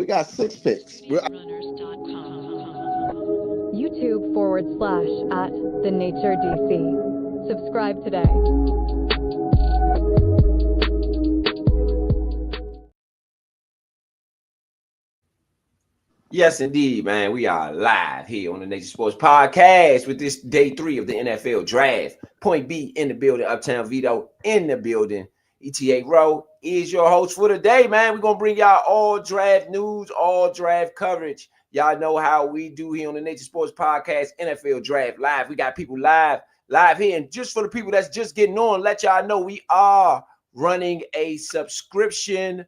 We got 6 picks. YouTube/@TheNatureDC. Subscribe today. Yes, indeed, man. We are live here on the Nature Sports Podcast with this day 3 of the NFL Draft. Point B in the building, Uptown Vito in the building. ETA Rowe is your host for today, man. We're going to bring y'all all draft news, all draft coverage. Y'all know how we do here on the Nature Sports Podcast, NFL Draft Live. We got people live here. And just for the people that's just getting on, let y'all know we are running a subscription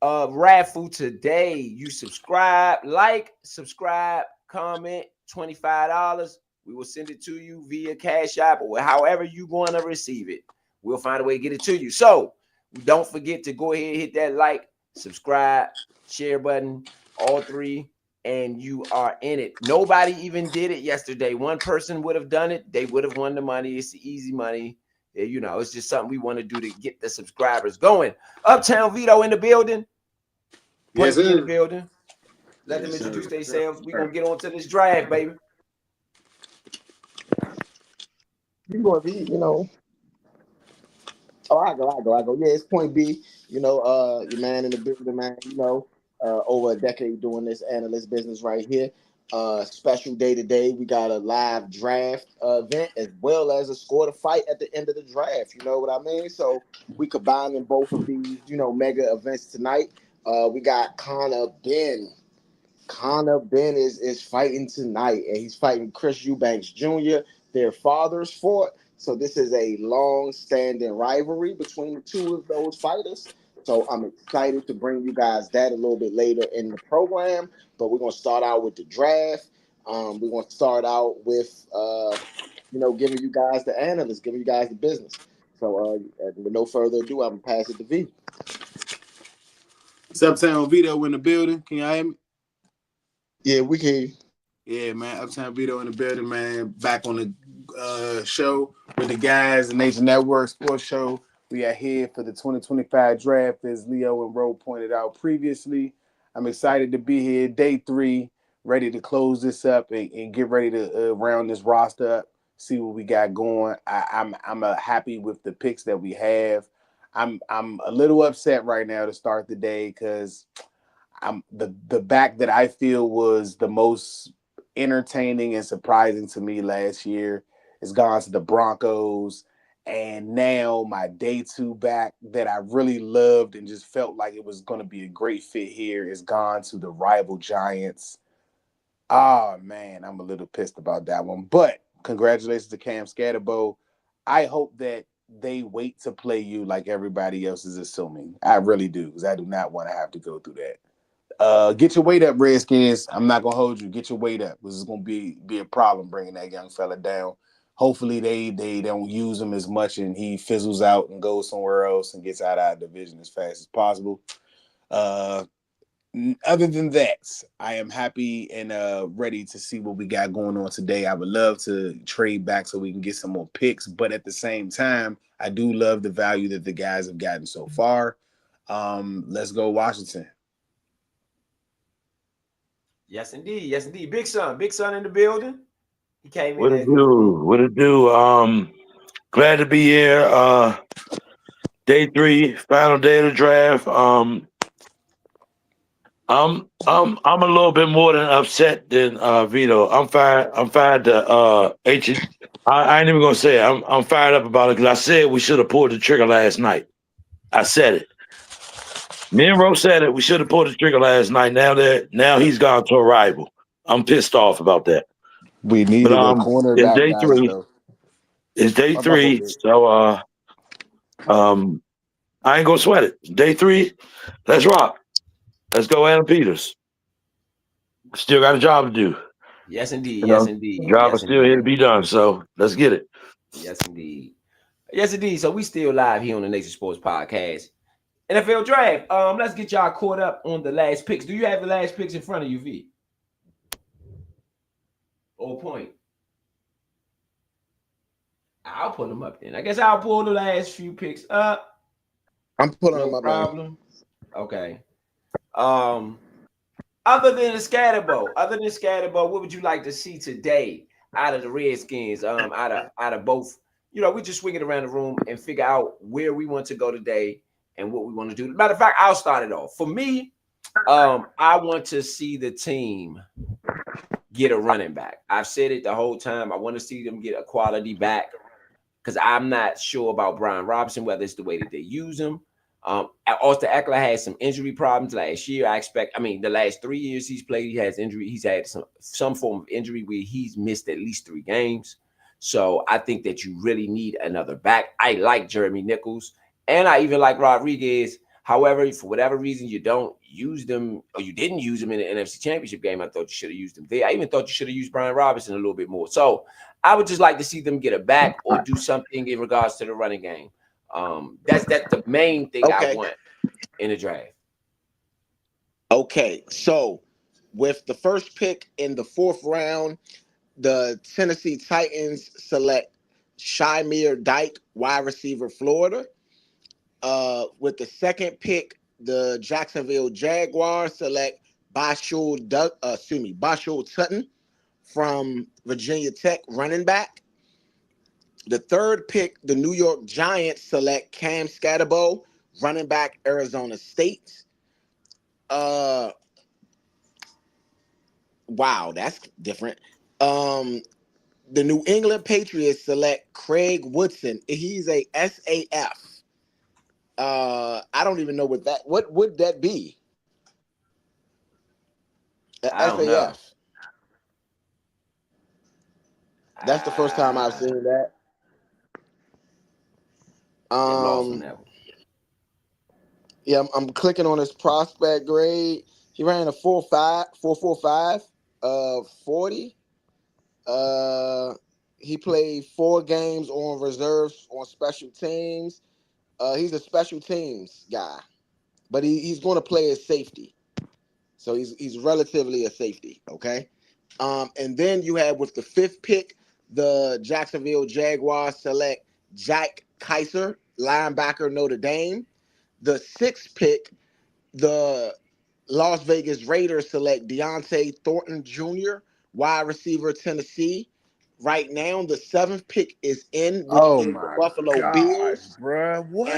raffle today. You subscribe, comment, $25. We will send it to you via Cash App or however you want to receive it. We'll find a way to get it to you. So don't forget to go ahead and hit that like, subscribe, share button, all 3, and you are in it. Nobody even did it yesterday. One person would have done it. They would have won the money. It's the easy money. You know, it's just something we want to do to get the subscribers going. Uptown Vito in the building. Yes, in the building. Let them introduce themselves. We're going to get on to this draft, baby. You're going to be, Oh, I go. Yeah, it's Point B. Your man in the building, man. Over a decade doing this analyst business right here. Special day today. We got a live draft event as well as a score to fight at the end of the draft. You know what I mean? So we combining both of these, mega events tonight. We got Connor Benn. Connor Benn is fighting tonight, and he's fighting Chris Eubanks Jr. Their fathers fought. So this is a long-standing rivalry between the two of those fighters. So I'm excited to bring you guys that a little bit later in the program. But we're going to start out with the draft. We're going to start out with, giving you guys the analysts, giving you guys the business. So with no further ado, I'm going to pass it to V. It's Uptown Vito in the building. Can y'all hear me? Yeah, we can. Yeah, man. Uptown Vito in the building, man. Back on the show with the guys, the Nature Network Sports Show. We are here for the 2025 draft, as Leo and Roe pointed out previously. I'm excited to be here, day 3, ready to close this up and get ready to round this roster up, see what we got going. I'm happy with the picks that we have. I'm a little upset right now to start the day because I'm the back that I feel was the most entertaining and surprising to me last year has gone to the Broncos. And now my day 2 back that I really loved and just felt like it was going to be a great fit here is gone to the rival Giants. Oh, man, I'm a little pissed about that one. But congratulations to Cam Scatterbo. I hope that they wait to play you like everybody else is assuming. I really do, because I do not want to have to go through that. Get your weight up, Redskins. I'm not gonna hold you. Get your weight up. This is gonna be a problem bringing that young fella down. Hopefully they don't use him as much and he fizzles out and goes somewhere else and gets out of our division as fast as possible. Other than that, I am happy and ready to see what we got going on today. I would love to trade back so we can get some more picks, but at the same time, I do love the value that the guys have gotten so far. Let's go Washington. Yes, indeed. Yes, indeed. Big Son in the building. He came What in. What it do? Glad to be here. Day 3, final day of the draft. I'm a little bit more than upset than Vito. I'm fired to I ain't even gonna say it. I'm fired up about it because I said we should have pulled the trigger last night. I said it. Me and Rose said it. We should have pulled the trigger last night. Now he's gone to a rival. I'm pissed off about that. We needed a It's cornerback, day guys, 3. though. It's day 3. So I ain't gonna sweat it. Day 3, let's rock. Let's go, Adam Peters. Still got a job to do. Yes, indeed. You Yes, know, indeed. job Yes, is still here to indeed. be done. So let's get it. Yes, indeed. Yes, indeed. So we still live here on the Nation Sports Podcast. NFL Draft. Let's get y'all caught up on the last picks. Do you have the last picks in front of you, V? Or Point? I'll pull them up then. I guess I'll pull the last few picks up. I'm pulling No them up, problem. man. Okay. Other than Scatterbo, what would you like to see today out of the Redskins? Out of both, we just swing it around the room and figure out where we want to go today and what we want to do. Matter of fact, I'll start it off. For me, I want to see the team get a running back. I've said it the whole time. I want to see them get a quality back because I'm not sure about Brian Robinson, whether it's the way that they use him. Austin Eckler had some injury problems last year. The last 3 years he's played, he has injury. He's had some form of injury where he's missed at least 3 games. So I think that you really need another back. I like Jeremy Nichols, and I even like Rodriguez. However, for whatever reason you don't use them, or you didn't use them in the NFC Championship game, I thought you should have used them there. I even thought you should have used Brian Robinson a little bit more. So I would just like to see them get a back or do something in regards to the running game. That's the main thing I want in the draft. Okay, so with the first pick in the 4th round, the Tennessee Titans select Shamir Dyke, wide receiver, Florida. With the second pick, the Jacksonville Jaguars select Bashul Tutton from Virginia Tech, running back. The third pick, the New York Giants select Cam Scatterbo, running back, Arizona State. Wow, that's different. The New England Patriots select Craig Woodson. He's a SAF. I don't even know what would that be? I don't know. SAF. That's the first time I've seen that. I'm lost on that one. Yeah, I'm clicking on his prospect grade. He ran a 4.45, 40. He played 4 games on reserves on special teams. He's a special teams guy, but he's going to play as safety. So he's relatively a safety, okay? And then you have with the 5th pick, the Jacksonville Jaguars select Jack Kaiser, linebacker, Notre Dame. The 6th pick, the Las Vegas Raiders select Deontay Thornton Jr., wide receiver, Tennessee. Right now, the 7th pick is in, which is the Buffalo Bills. Bruh, what?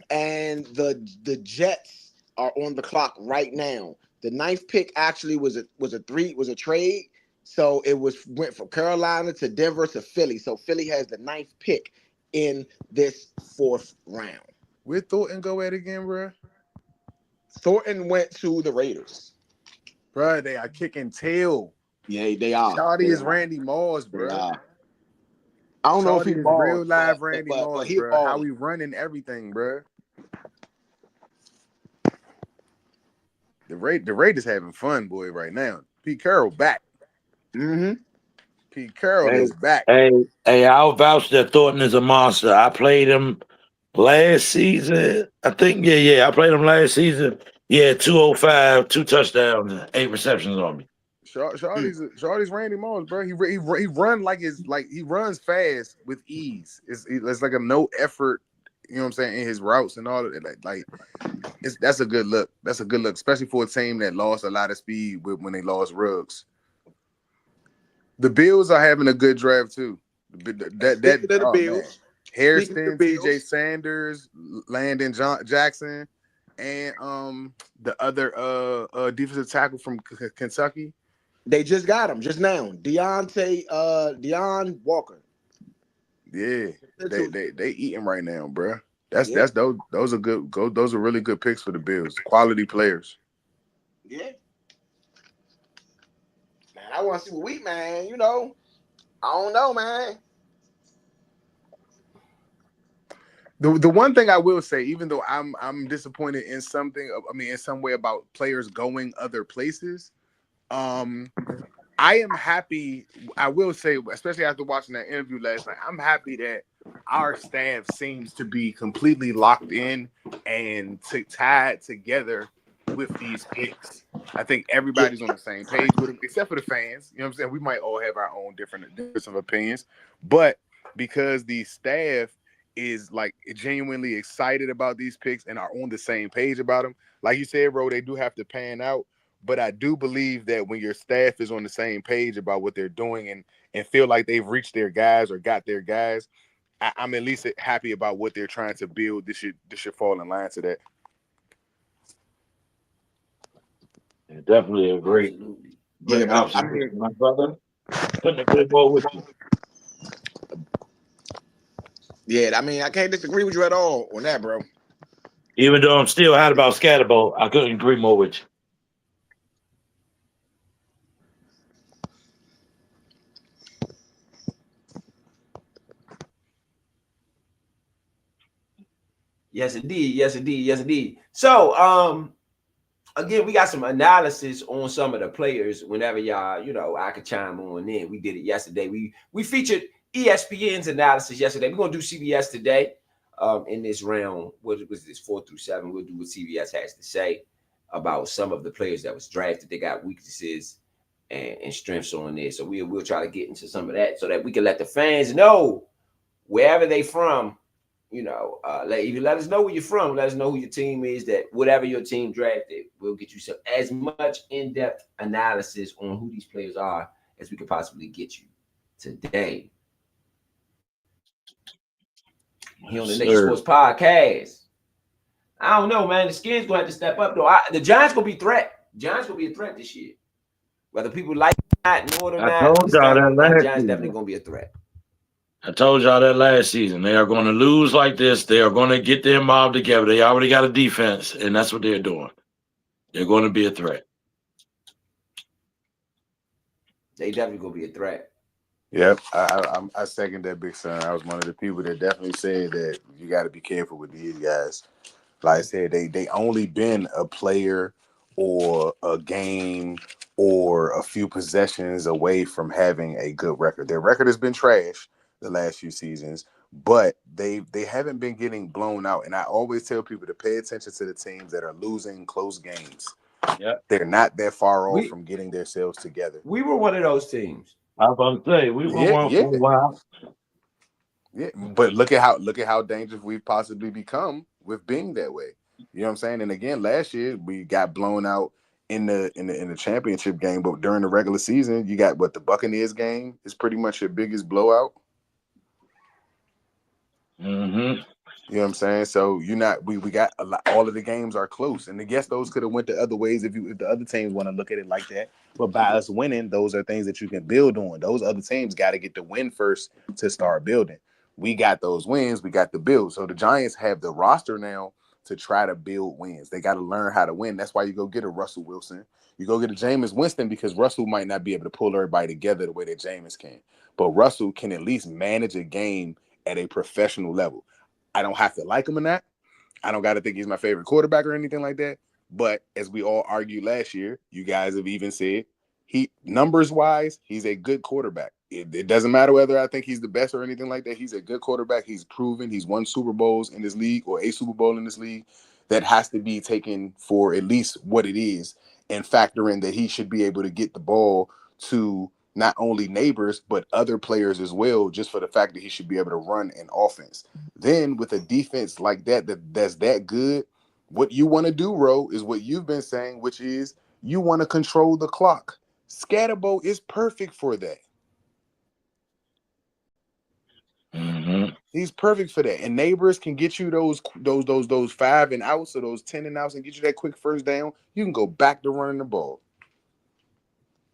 And the Jets are on the clock right now. The 9th pick actually was a trade. So it went from Carolina to Denver to Philly. So Philly has the 9th pick in this 4th round. Where Thornton go at again, bro? Thornton went to the Raiders. Bro, they are kicking tail. Yeah, they are. Shawty is Randy Moss, bro. I don't know if he balls, real live Randy Moss, but bro. How we running everything, bro. The Raiders having fun, boy, right now. Pete Carroll back. Mm-hmm. Pete Carroll is back. Hey, I'll vouch that Thornton is a monster. I played him last season. I think, I played him last season. Yeah, 205, 2 touchdowns, 8 receptions on me. Shawty's Randy Moss, bro. He run he runs fast with ease. It's like a no effort, you know what I'm saying, in his routes and all of it. That's a good look. That's a good look, especially for a team that lost a lot of speed when they lost Ruggs. The Bills are having a good draft too. The Bills. Man. Hairston, T.J. Sanders, Landon Jackson, and the other defensive tackle from Kentucky. They just got him just now. Deon Walker. Yeah, they eating right now, bro. Those are good. Those are really good picks for the Bills. Quality players. Yeah. Man, I want to see what I don't know, man. The one thing I will say, even though I'm disappointed in some way about players going other places, I am happy. I will say, especially after watching that interview last night, I'm happy that our staff seems to be completely locked in and tied together with these picks. I think everybody's on the same page with them, except for the fans. You know what I'm saying? We might all have our own different of opinions, but because the staff is like genuinely excited about these picks and are on the same page about them. Like you said, bro, they do have to pan out. But I do believe that when your staff is on the same page about what they're doing and feel like they've reached their guys or got their guys, I'm at least happy about what they're trying to build. This should fall in line to that. Yeah, definitely a Absolutely. Yeah, great but I observation, mean, my brother. Couldn't agree more with you. yeah, I mean, I can't disagree with you at all on that, bro. Even though I'm still hot about Scatterbo, I couldn't agree more with you. Yes, indeed. Yes, indeed. Yes, indeed. So, again, we got some analysis on some of the players. Whenever y'all, I could chime on in. We did it yesterday. We featured ESPN's analysis yesterday. We're gonna do CBS today. In this round, what was this 4 through 7? We'll do what CBS has to say about some of the players that was drafted. They got weaknesses and strengths on there. So we'll try to get into some of that so that we can let the fans know wherever they from. If you let us know where you're from, let us know who your team is. That whatever your team drafted, we'll get you as much in-depth analysis on who these players are as we could possibly get you today. Here on the Nation Sports Podcast. I don't know, man. The Skins gonna have to step up though. The Giants gonna be threat. Giants gonna be a threat this year. Whether people like it or not, know it or I not, told y'all that last Giants definitely season. gonna be a threat. I told y'all that last season. They are going to lose like this. They are going to get their mob together. They already got a defense, and that's what they're doing. They're going to be a threat. They definitely gonna be a threat. Yep, I second that, Big Son. I was one of the people that definitely said that you got to be careful with these guys. Like I said, they only been a player or a game or a few possessions away from having a good record. Their record has been trash the last few seasons, but they haven't been getting blown out. And I always tell people to pay attention to the teams that are losing close games. Yep. They're not that far off from getting themselves together. We were one of those teams. I was about to say we were Yeah, one yeah. for a while. Yeah, but look at how dangerous we've possibly become with being that way. You know what I'm saying? And again, last year we got blown out in the championship game, but during the regular season, you got what the Buccaneers game is pretty much your biggest blowout. Mm-hmm. You know what I'm saying? So you're not we got a lot, all of the games are close, and I guess those could have went the other ways if the other teams want to look at it like that. But by us winning, those are things that you can build on. Those other teams got to get the win first to start building. We got those wins, we got the build. So the Giants have the roster now to try to build wins. They got to learn how to win. That's why you go get a Russell Wilson. You go get a Jameis Winston because Russell might not be able to pull everybody together the way that Jameis can. But Russell can at least manage a game at a professional level. I don't have to like him or not. I don't got to think he's my favorite quarterback or anything like that. But as we all argued last year, you guys have even said numbers wise, he's a good quarterback. It doesn't matter whether I think he's the best or anything like that. He's a good quarterback. He's proven he's won Super Bowls in this league or a Super Bowl in this league. That has to be taken for at least what it is and factor in that he should be able to get the ball to not only neighbors, but other players as well, just for the fact that he should be able to run an offense. Then with a defense like that's that good, what you want to do, Ro, is what you've been saying, which is you want to control the clock. Scatterbo is perfect for that. Mm-hmm. He's perfect for that. And neighbors can get you those 5 and outs or those 10 and outs and get you that quick first down. You can go back to running the ball.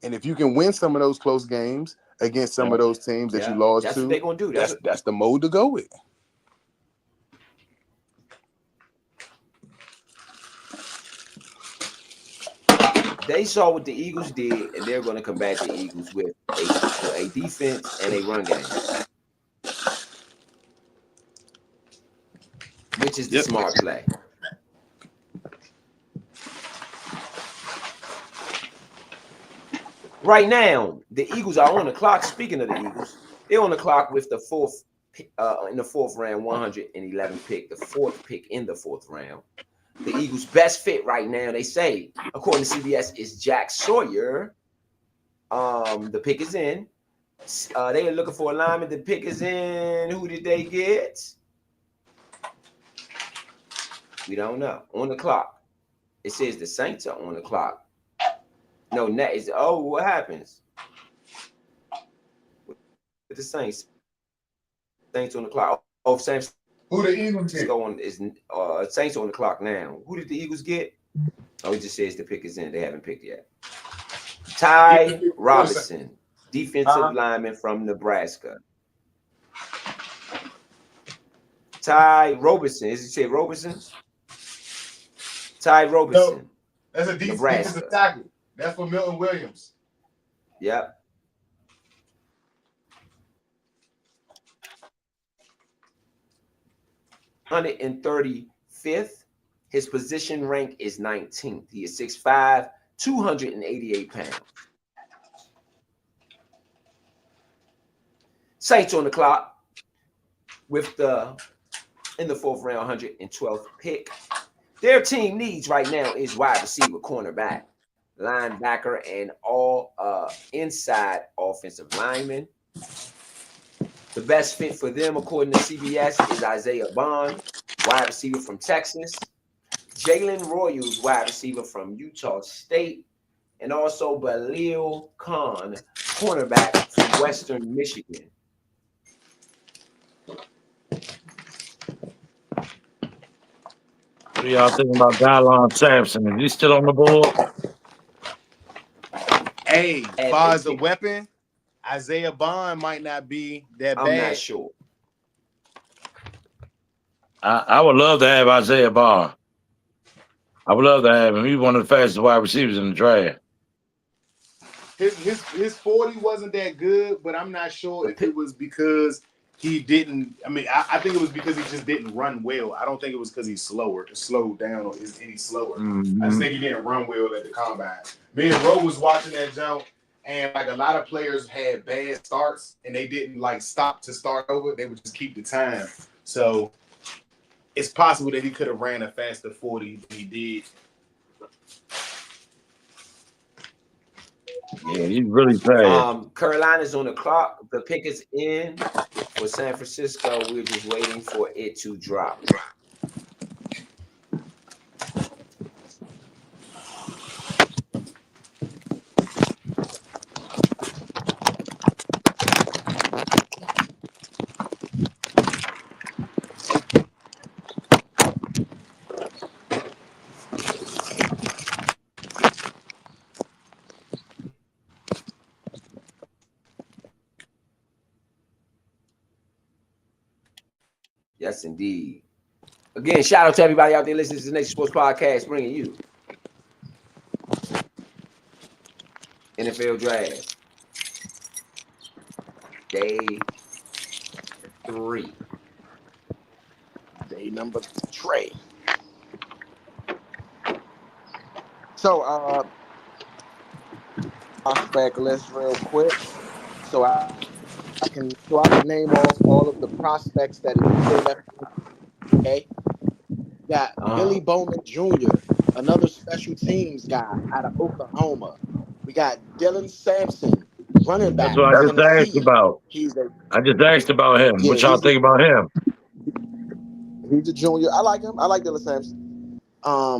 And if you can win some of those close games against some of those teams that you lost That's to, what they're gonna do. That's the mode to go with. They saw what the Eagles did, and they're going to combat the Eagles with a defense and a run game, which is the smart play. Right now, the Eagles are on the clock. Speaking of the Eagles, they're on the clock with the fourth in the fourth round, 111 pick, the fourth pick in the fourth round. The Eagles' best fit right now, they say, according to CBS, is Jack Sawyer. The pick is in. They are looking for alignment. The pick is in. Who did they get? We don't know. On the clock. It says the Saints are on the clock. No, that is. Oh, what happens with the Saints? Saints on the clock. Oh, San Who the Eagles get? Francisco on is Saints on the clock now. Who did the Eagles get? Oh, it just says the pick is in. They haven't picked yet. Ty Robinson, defensive lineman from Nebraska. Ty Roberson. Is he say Roberson? Ty Roberson. No, that's a Nebraska. defensive tackle. That's for Milton Williams. Yep. $135th. His position rank is 19th. He is 6'5", 288 pounds. Saints on the clock with in the 4th round, 112th pick. Their team needs right now is wide receiver, cornerback, linebacker, and all inside offensive linemen. The best fit for them, according to CBS, is Isaiah Bond, wide receiver from Texas, Jalen Royals, wide receiver from Utah State, and also Balil Khan, cornerback from Western Michigan. What do y'all think about Dylon Sampson? Is he still on the board? Hey, as far as a weapon, Isaiah Bond might not be that bad. I'm not sure. I would love to have Isaiah Bond. I would love to have him. He's one of the fastest wide receivers in the draft. His 40 wasn't that good, but I'm not sure if it was because he didn't. I mean, I think it was because he just didn't run well. I don't think it was because he's slowed down, or is any slower. Mm-hmm. I just think he didn't run well at the combine. Me and Ro was watching that jump, and like a lot of players had bad starts, and they didn't like stop to start over. They would just keep the time. So it's possible that he could have ran a faster 40 than he did. Yeah, he's really fast. Carolina's on the clock. The pick is in for San Francisco. We're just waiting for it to drop. Yes, indeed. Again, shout out to everybody out there listening to the Nation Sports Podcast, bringing you NFL Draft Day 3. Day number 3. So, prospect list real quick, so I can name off all of the prospects that are left. Okay, got Billy Bowman Jr., another special teams guy out of Oklahoma. We got Dylan Sampson, running back. That's what I just asked about. I just asked about him. What y'all think about him? He's a junior. I like him. I like Dylan Sampson.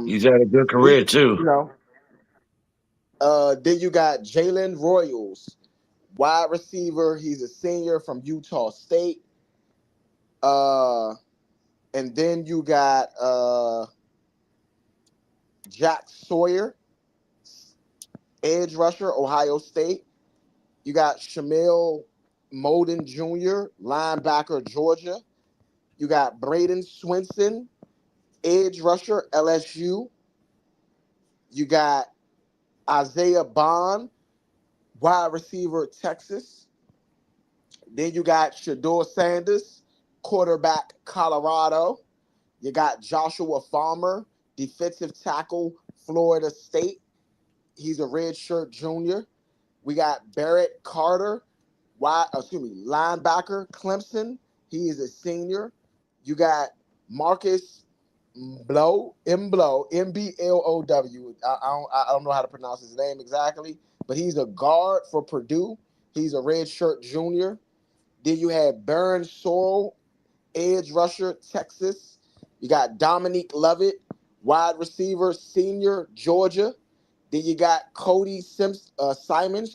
He's had a good career too. You know. Then you got Jalen Royals, wide receiver. He's a senior from Utah State. And then you got Jack Sawyer, edge rusher, Ohio State. You got Shamil Moden Jr., linebacker, Georgia. You got Braden Swinson, edge rusher, LSU. You got Isaiah Bond, wide receiver, Texas. Then you got Shador Sanders, quarterback, Colorado. You got Joshua Farmer, defensive tackle, Florida State. He's a redshirt junior. We got Barrett Carter, linebacker, Clemson. He is a senior. You got Marcus Mblow, Mblow. I don't know how to pronounce his name exactly, but he's a guard for Purdue. He's a redshirt junior. Then you have Baron Sorrell, edge rusher, Texas. You got Dominique Lovett, wide receiver, senior, Georgia. Then you got Cody Simon,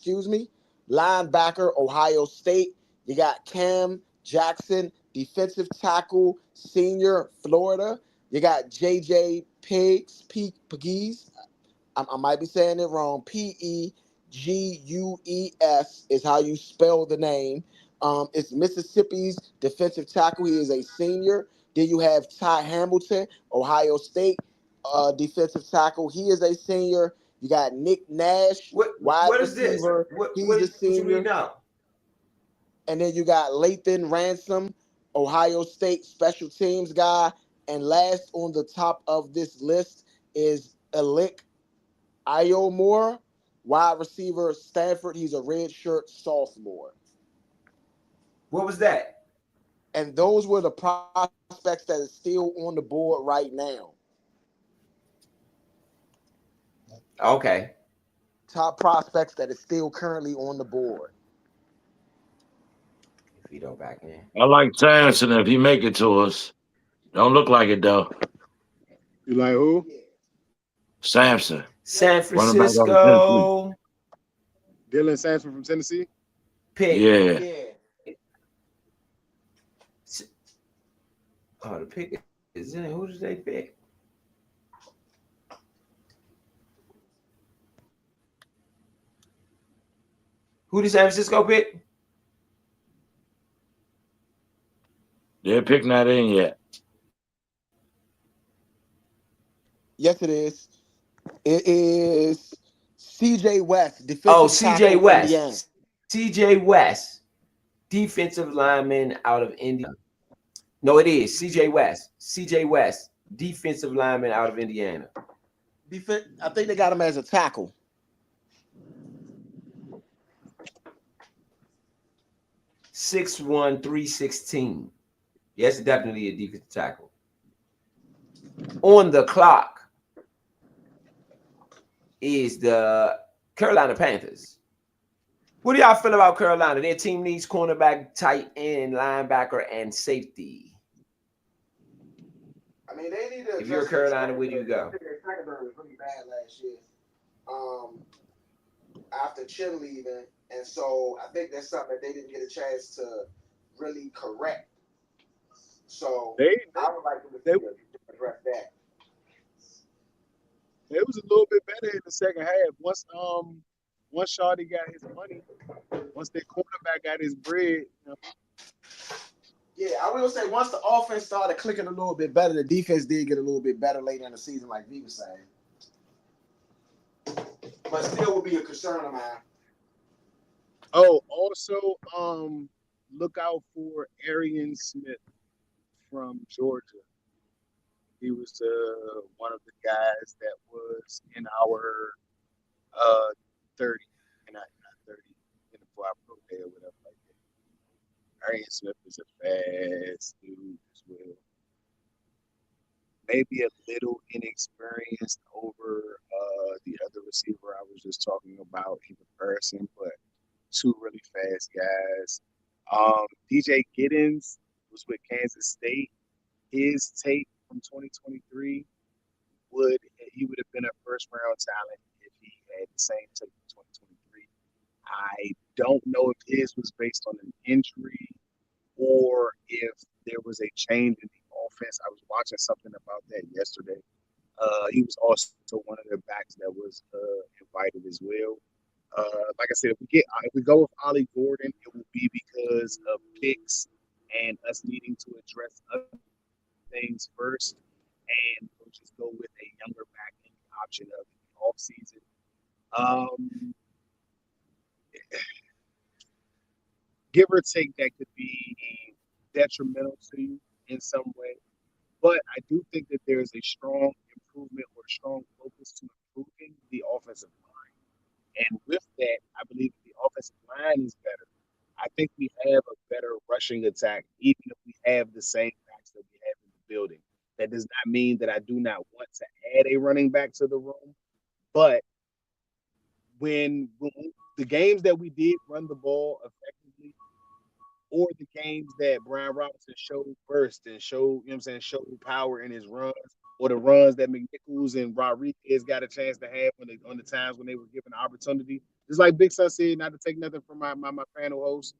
linebacker, Ohio State. You got Cam Jackson, defensive tackle, senior, Florida. You got JJ Pegues. I might be saying it wrong. Pegues is how you spell the name. It's Mississippi's defensive tackle. He is a senior. Then you have Ty Hamilton, Ohio State defensive tackle. He is a senior. You got Nick Nash, wide What is this? receiver. He's a What you read senior. now? And then you got Lathan Ransom, Ohio State special teams guy. And last on the top of this list is Alec Iomore, wide receiver, Stanford. He's a redshirt sophomore. What was that? And those were the prospects that is still on the board right now. Okay. Top prospects that is still currently on the board. Vito back in. I like Samson if he make it to us. Don't look like it though. You like who? Samson. San Running back out of Tennessee. Francisco. Dylan Sampson from Tennessee. Pick. Yeah. Oh, the pick is in. Who did they pick? Who did San Francisco pick? Their pick not in yet. Yes, it is. It is CJ West, defensive CJ tackle, West. Indiana. CJ West, defensive lineman out of Indiana. No, it is CJ West. CJ West, defensive lineman out of Indiana. I think they got him as a tackle. 6'1", 316. Yes, definitely a defensive tackle. On the clock is the Carolina Panthers. What do y'all feel about Carolina? Their team needs cornerback, tight end, linebacker, and safety. I mean, they need to. If you're Carolina, where do you go? Their secondary was really bad last year. After Chin leaving, and so I think that's something that they didn't get a chance to really correct. So I would like them to address that. It was a little bit better in the second half. Once Shawty got his money, once their cornerback got his bread. Yeah, I will say once the offense started clicking a little bit better, the defense did get a little bit better later in the season, like V was saying. But still would be a concern of mine. Oh, also, look out for Arian Smith from Georgia. He was one of the guys that was in our 30, not 30, in the Pro Day or whatever like that. Arian Smith is a fast dude as well. Maybe a little inexperienced over the other receiver I was just talking about in comparison, but two really fast guys. DJ Giddens was with Kansas State. His tape from 2023 would have been a first round talent if he had the same tape from 2023. I don't know if his was based on an injury or if there was a change in the offense. I was watching something about that yesterday. He was also one of the backs that was invited as well. Like I said, if we go with Ollie Gordon, it will be because of picks and us needing to address other things first, and we'll just go with a younger back in the option of the off season. Give or take, that could be detrimental to you in some way, but I do think that there's a strong improvement or strong focus to improving the offensive line. And with that, I believe the offensive line is better. I think we have a better rushing attack, even if we have the same backs that we have in the building. That does not mean that I do not want to add a running back to the room. But when the games that we did run the ball effectively, or the games that Brian Robinson showed burst and showed, you know what I'm saying, showed power in his runs, or the runs that McNichols and Rodriguez got a chance to have on the times when they were given the opportunity. Just like Big Son said, not to take nothing from my panel host.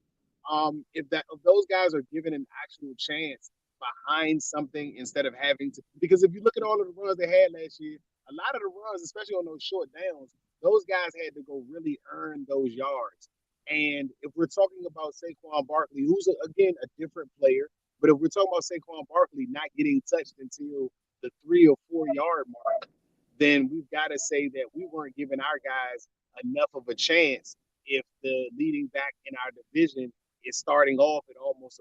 If those guys are given an actual chance behind something instead of having to, because if you look at all of the runs they had last year, a lot of the runs, especially on those short downs, those guys had to go really earn those yards. And if we're talking about Saquon Barkley, who's again a different player, but if we're talking about Saquon Barkley not getting touched until the 3 or 4 yard mark, then we've got to say that we weren't giving our guys enough of a chance if the leading back in our division is starting off at almost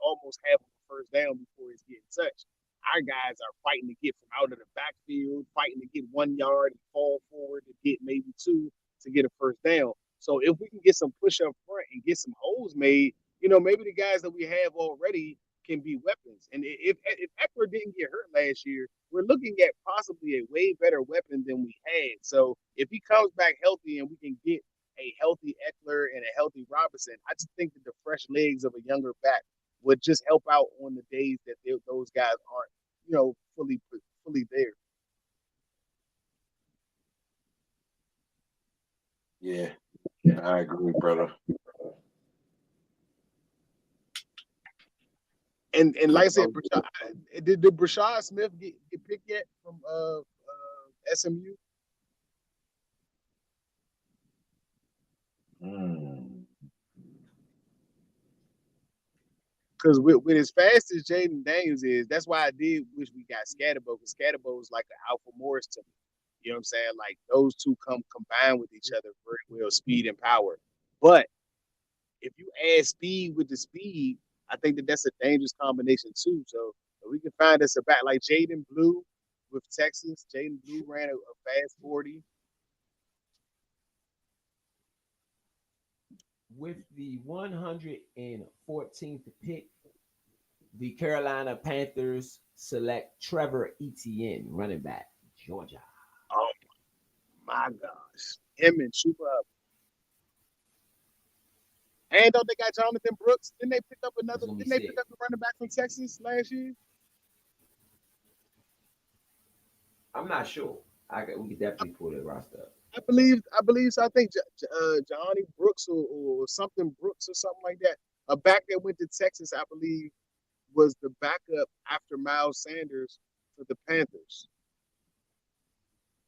almost half of a first down before he's getting touched. Our guys are fighting to get from out of the backfield, fighting to get 1 yard and fall forward to get maybe 2 to get a first down. So if we can get some push up front and get some holes made, maybe the guys that we have already can be weapons. And if Eckler didn't get hurt last year, we're looking at possibly a way better weapon than we had. So if he comes back healthy and we can get a healthy Eckler and a healthy Robinson, I just think that the fresh legs of a younger back would just help out on the days that those guys aren't, fully there. Yeah, I agree, brother. And like I said, did Brashad Smith get picked yet from SMU? Because with as fast as Jaden Daniels is, that's why I did wish we got Scatterbo, because Scatterbo is like an Alpha Morris to me. You know what I'm saying? Like those two combine with each other very well, speed and power. But if you add speed with the speed, I think that's a dangerous combination too. So if we can find us a back like Jaden Blue with Texas. Jaden Blue ran a fast 40. With the 114th pick, the Carolina Panthers select Trevor Etienne, running back, Georgia. Oh my gosh. Him and Chuba up. And don't they got Jonathan Brooks? Didn't they pick up the running back from Texas last year? I'm not sure. We could definitely pull that roster up. I believe so. I think Johnny Brooks or something Brooks or something like that. A back that went to Texas, I believe, was the backup after Miles Sanders for the Panthers.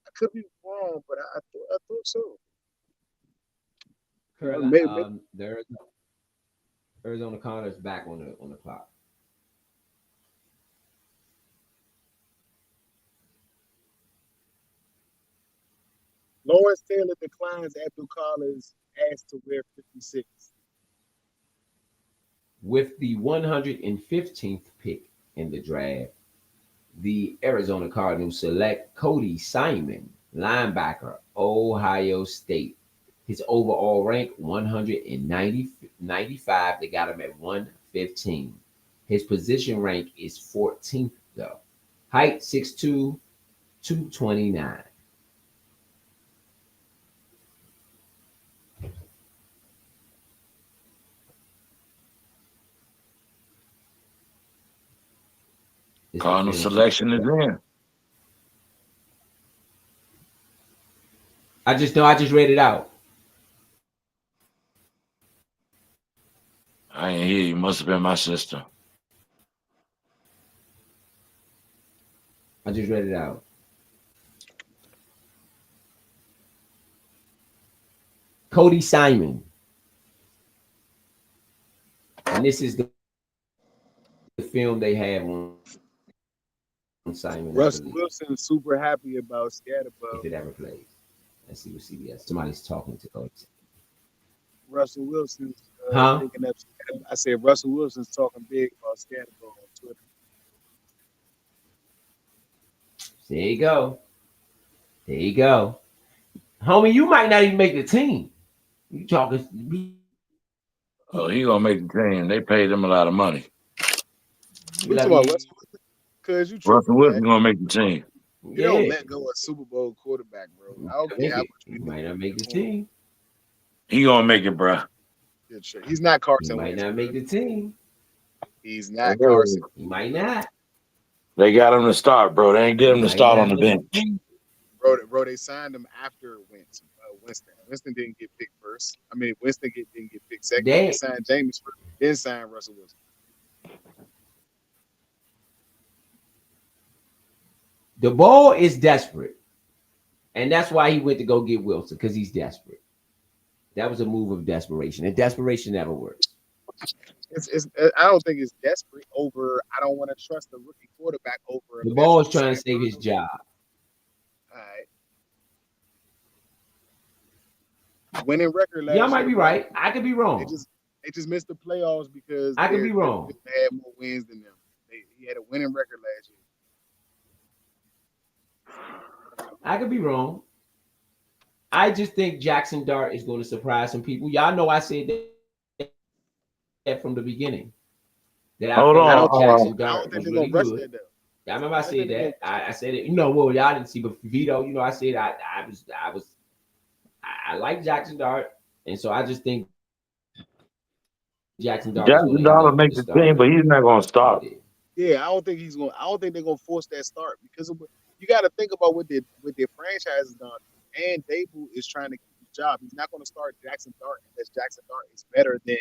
I could be wrong, but I thought so. Carolina, there's Arizona Cardinals back on the clock. Lawrence Taylor declines Abdul Collins asked to wear 56. With the 115th pick in the draft, the Arizona Cardinals select Cody Simon, linebacker, Ohio State. His overall rank 195. They got him at 115. His position rank is 14th though. Height 6'2", 229. Cardinal selection is in. I just read it out. I ain't hear you. Must have been my sister. I just read it out. Cody Simon. And this is the film they have on Simon. Russell Wilson is super happy about Scatterbo. If it ever plays. Let's see what CBS. Somebody's talking to Cody. Russell Wilson's picking up. I said Russell Wilson's talking big about Scatterbo on Twitter. There you go. Homie, you might not even make the team. You talking. Oh, he gonna make the team. They paid him a lot of money. You talking about Russell Wilson? Because Russell Wilson gonna make the team. You don't let go a Super Bowl quarterback, bro. I don't care how much you might not make the team. He gonna make it, bro. Good shit. He's not He Carson might Wentz, not bro. make the team. He's not Carson. He might not. They got him to start, bro. They ain't get He him to might start on not the make bench. the team. Bro, they signed him after Wentz. Winston. Winston didn't get picked first. I mean, didn't get picked second. They They signed James first, then signed Russell Wilson. the ball is desperate. And that's why he went to go get Wilson, because he's desperate. That was a move of desperation. And desperation never works. It's I don't think it's desperate over. I don't want to trust a rookie quarterback over a The ball veteran. is trying to save his job. All right. Winning record last Y'all might year, be right. I could be They wrong. just missed the playoffs because I could be their wrong. division had more wins than them. He had a winning record last year. I could be wrong. I just think Jackson Dart is going to surprise some people. Y'all know I said that from the beginning. That I Hold felt on. like Jackson I Dart don't think was they're really gonna rush good. that though. I remember I I said think they're that. I said it. Well, y'all didn't see, but Vito, I said I like Jackson Dart, and so I just think Jackson Dart is going Jackson to end Dollar up make the the team, starter. but he's not going to start. Yeah, I don't think they're gonna force that start because you got to think about what their franchise has done. And Dable is trying to keep his job. He's not going to start Jackson Dart unless Jackson Dart is better than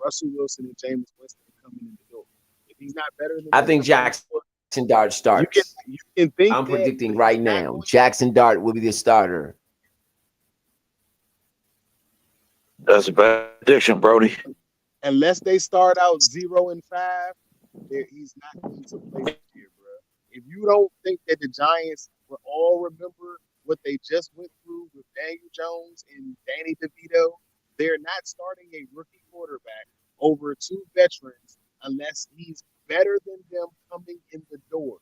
Russell Wilson and James Winston coming in the door. If he's not better than I them, think Jackson Dart starts. you can think I'm that, predicting but right he's not now going Jackson Dart will be the starter. That's a bad prediction, Brody. unless they start out 0-5. He's not going to play this year, bro. If you don't think that the Giants will all remember what they just went through with Daniel Jones and Danny DeVito, they're not starting a rookie quarterback over two veterans unless he's better than them coming in the door.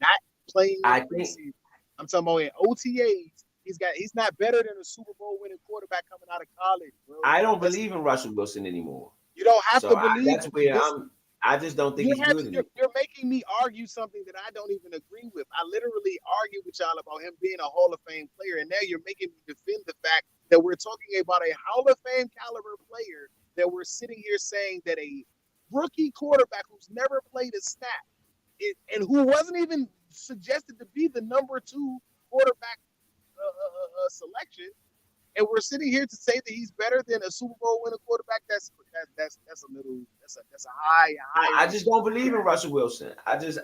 Not playing in preseason. I'm talking about in OTAs. He's not better than a Super Bowl winning quarterback coming out of college, bro. I don't believe in Russell Wilson anymore. You don't have to believe. That's where I just don't think he's good anymore. You're making me argue something that I don't even agree with. I literally argue with y'all about him being a Hall of Fame player, and now you're making me defend the fact that we're talking about a Hall of Fame caliber player that we're sitting here saying that a rookie quarterback who's never played a snap and who wasn't even suggested to be the number 2 quarterback selection. And we're sitting here to say that he's better than a Super Bowl winning quarterback. That's a high. I just don't believe in Russell Wilson. I just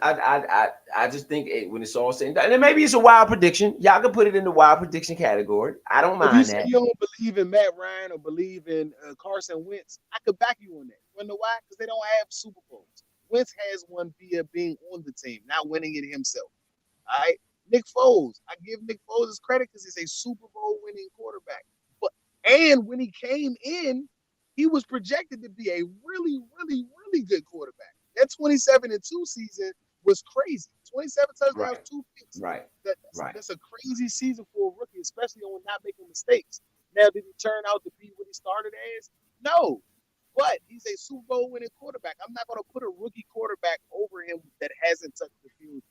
think when it's all said and done, and maybe it's a wild prediction. Y'all can put it in the wild prediction category. I don't mind if you that. say you don't believe in Matt Ryan or believe in Carson Wentz, I could back you on that. You know why? Because they don't have Super Bowls. Wentz has one via being on the team, not winning it himself. All right. Nick Foles, I give Nick Foles his credit because he's a Super Bowl winning quarterback. And when he came in, he was projected to be a really, really, really good quarterback. That 27-2 season was crazy. 27 touchdowns, 2 picks. Right. That's a crazy season for a rookie, especially on not making mistakes. Now, did he turn out to be what he started as? No. But he's a Super Bowl winning quarterback. I'm not going to put a rookie quarterback over him that hasn't touched the field yet.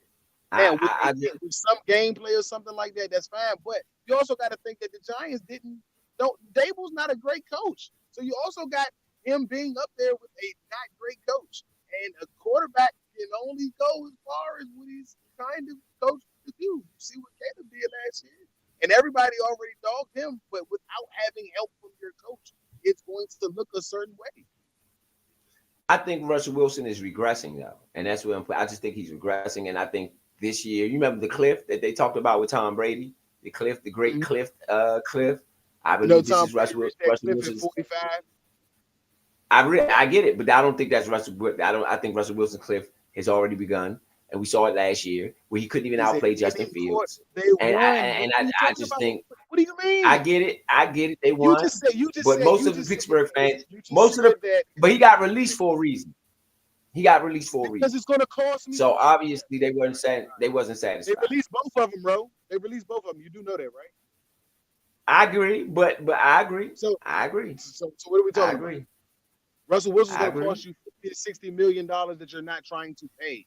Now, with some gameplay or something like that, that's fine. But you also got to think that the Giants Dable's not a great coach. So you also got him being up there with a not great coach. And a quarterback can only go as far as what he's kind of coached to do. You see what Caleb did last year. And everybody already dogged him, but without having help from your coach, it's going to look a certain way. I think Russell Wilson is regressing though. And that's what I just think he's regressing. And I think this year, you remember the cliff that they talked about with Tom Brady? The cliff, the great cliff. I believe this is Russell Wilson's 45. I get it, but I don't think that's Russell. I think Russell Wilson's cliff has already begun, and we saw it last year where he couldn't even outplay Justin Fields. And I just think. What do you mean? I get it. They won. But most of the Pittsburgh fans, but he got released for a reason. Because it's going to cost me. So obviously they wasn't satisfied. They released both of them, bro. They released both of them. You do know that, right? I agree, but I agree. I agree. So what are we talking about? Russell Wilson's going to cost you $50 to $60 million that you're not trying to pay.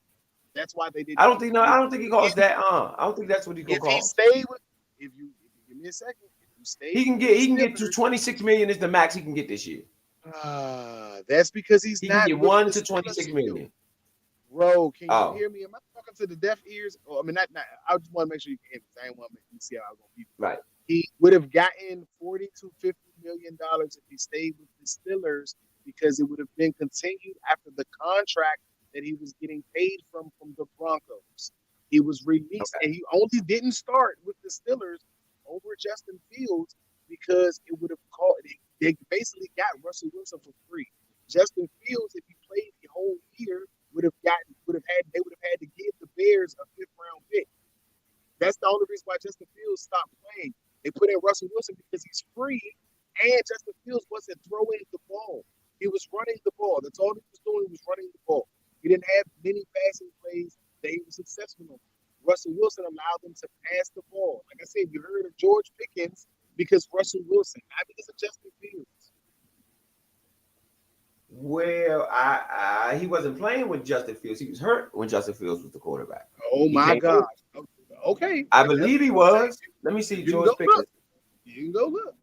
That's why they did. I don't think he costs that. I don't think that's what he's going to cost. If you give me a second, if you stay, he can get to $26 million is the max he can get this year. That's because he's He can not get with 1 the to Steelers 26 still. million. Bro, can you Oh, hear me? Am I talking to the deaf ears? Oh, I mean, not. I just want to make sure you can hear me. I ain't want to see how I'm gonna be. right. He would have gotten $40 to $50 million if he stayed with the Steelers because it would have been continued after the contract that he was getting paid from the Broncos. He was released, Okay. and he only didn't start with the Steelers over Justin Fields because it would have called. They basically got Russell Wilson for free. Justin Fields, if he played the whole year, they would have had to give the Bears a fifth-round pick. That's the only reason why Justin Fields stopped playing. They put in Russell Wilson because he's free, and Justin Fields wasn't throwing the ball. He was running the ball. That's all he was doing, was running the ball. He didn't have many passing plays that he was successful in. Russell Wilson allowed them to pass the ball. Like I said, you heard of George Pickens because Russell Wilson, not because of Justin Fields. Well, he wasn't playing with Justin Fields. He was hurt when Justin Fields was the quarterback. Oh He my came God. over. Okay. I That's believe he what I'm saying. was. Let me see You can George go Pickens. look. You can go look.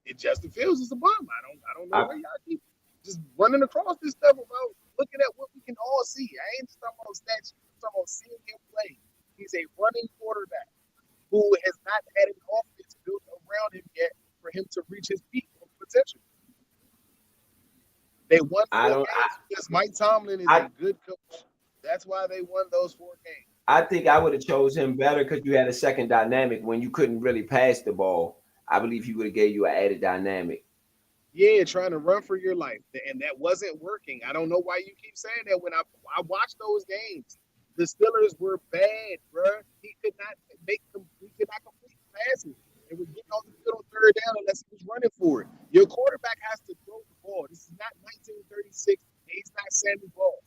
And Justin Fields is a bum. I don't know where y'all keep just running across this stuff about looking at what we can all see. I ain't just talking about stats. I'm talking about seeing him play. He's a running quarterback who has not had an offense built around him yet for him to reach his peak potential. They won 4 games because Mike Tomlin is a good coach. That's why they won those 4 games. I think I would have chose him better because you had a second dynamic when you couldn't really pass the ball. I believe he would have gave you an added dynamic. Yeah, trying to run for your life, and that wasn't working. I don't know why you keep saying that. When I watched those games, the Steelers were bad, bro. He could not complete passes. It was getting off the field on third down unless he was running for it. Your quarterback has to throw the ball. This is not 1936. He's not Sammy Ball.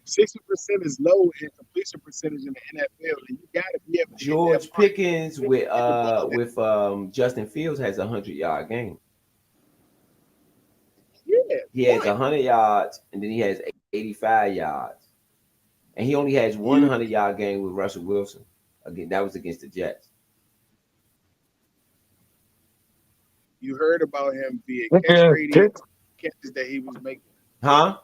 60% is low in completion percentage in the NFL, and you got to be able to hit that George mark. Pickens with Justin Fields has a 100-yard game. Yeah, He has 100 yards, and then he has 85 yards, and he only has 100-yard game with Russell Wilson. Again, that was against the Jets. You heard about him via catch radius catches that he was making. Huh?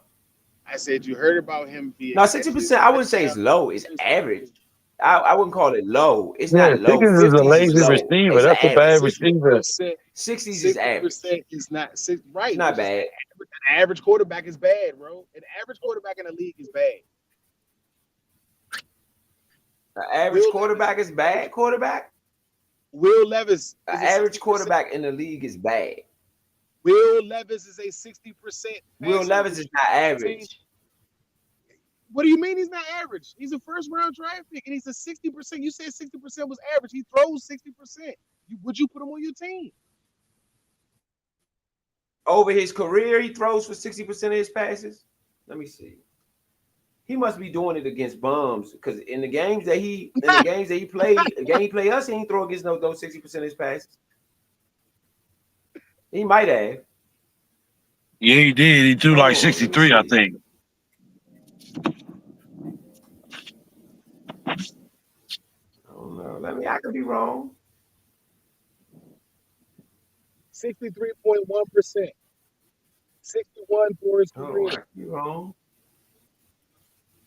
I said you heard about him via. No, 60%. I wouldn't say it's low. It's average. I wouldn't call it low. It's Yeah, not low. Pickens is a 50s is lazy low. receiver. It's an That's a average. bad receiver. 60s is average. 60% is not right. It's not bad. An average quarterback is bad, bro. An average quarterback in the league is bad. An average quarterback is bad. Quarterback. Will Levis. An average quarterback in the league is bad. Will Levis is a 60%. Will Levis is not average. What do you mean he's not average? He's a first-round draft pick, and he's a 60%. You said 60% was average. He throws 60%. Would you put him on your team? Over his career, he throws for 60% of his passes. Let me see. He must be doing it against bums because in the games that he played, the game he played us, he didn't throw against those 60% of his passes. He might have. Yeah, he did. He threw like 63, I think. I don't know. I could be wrong. 63.1%. 61 for his career. I could be wrong.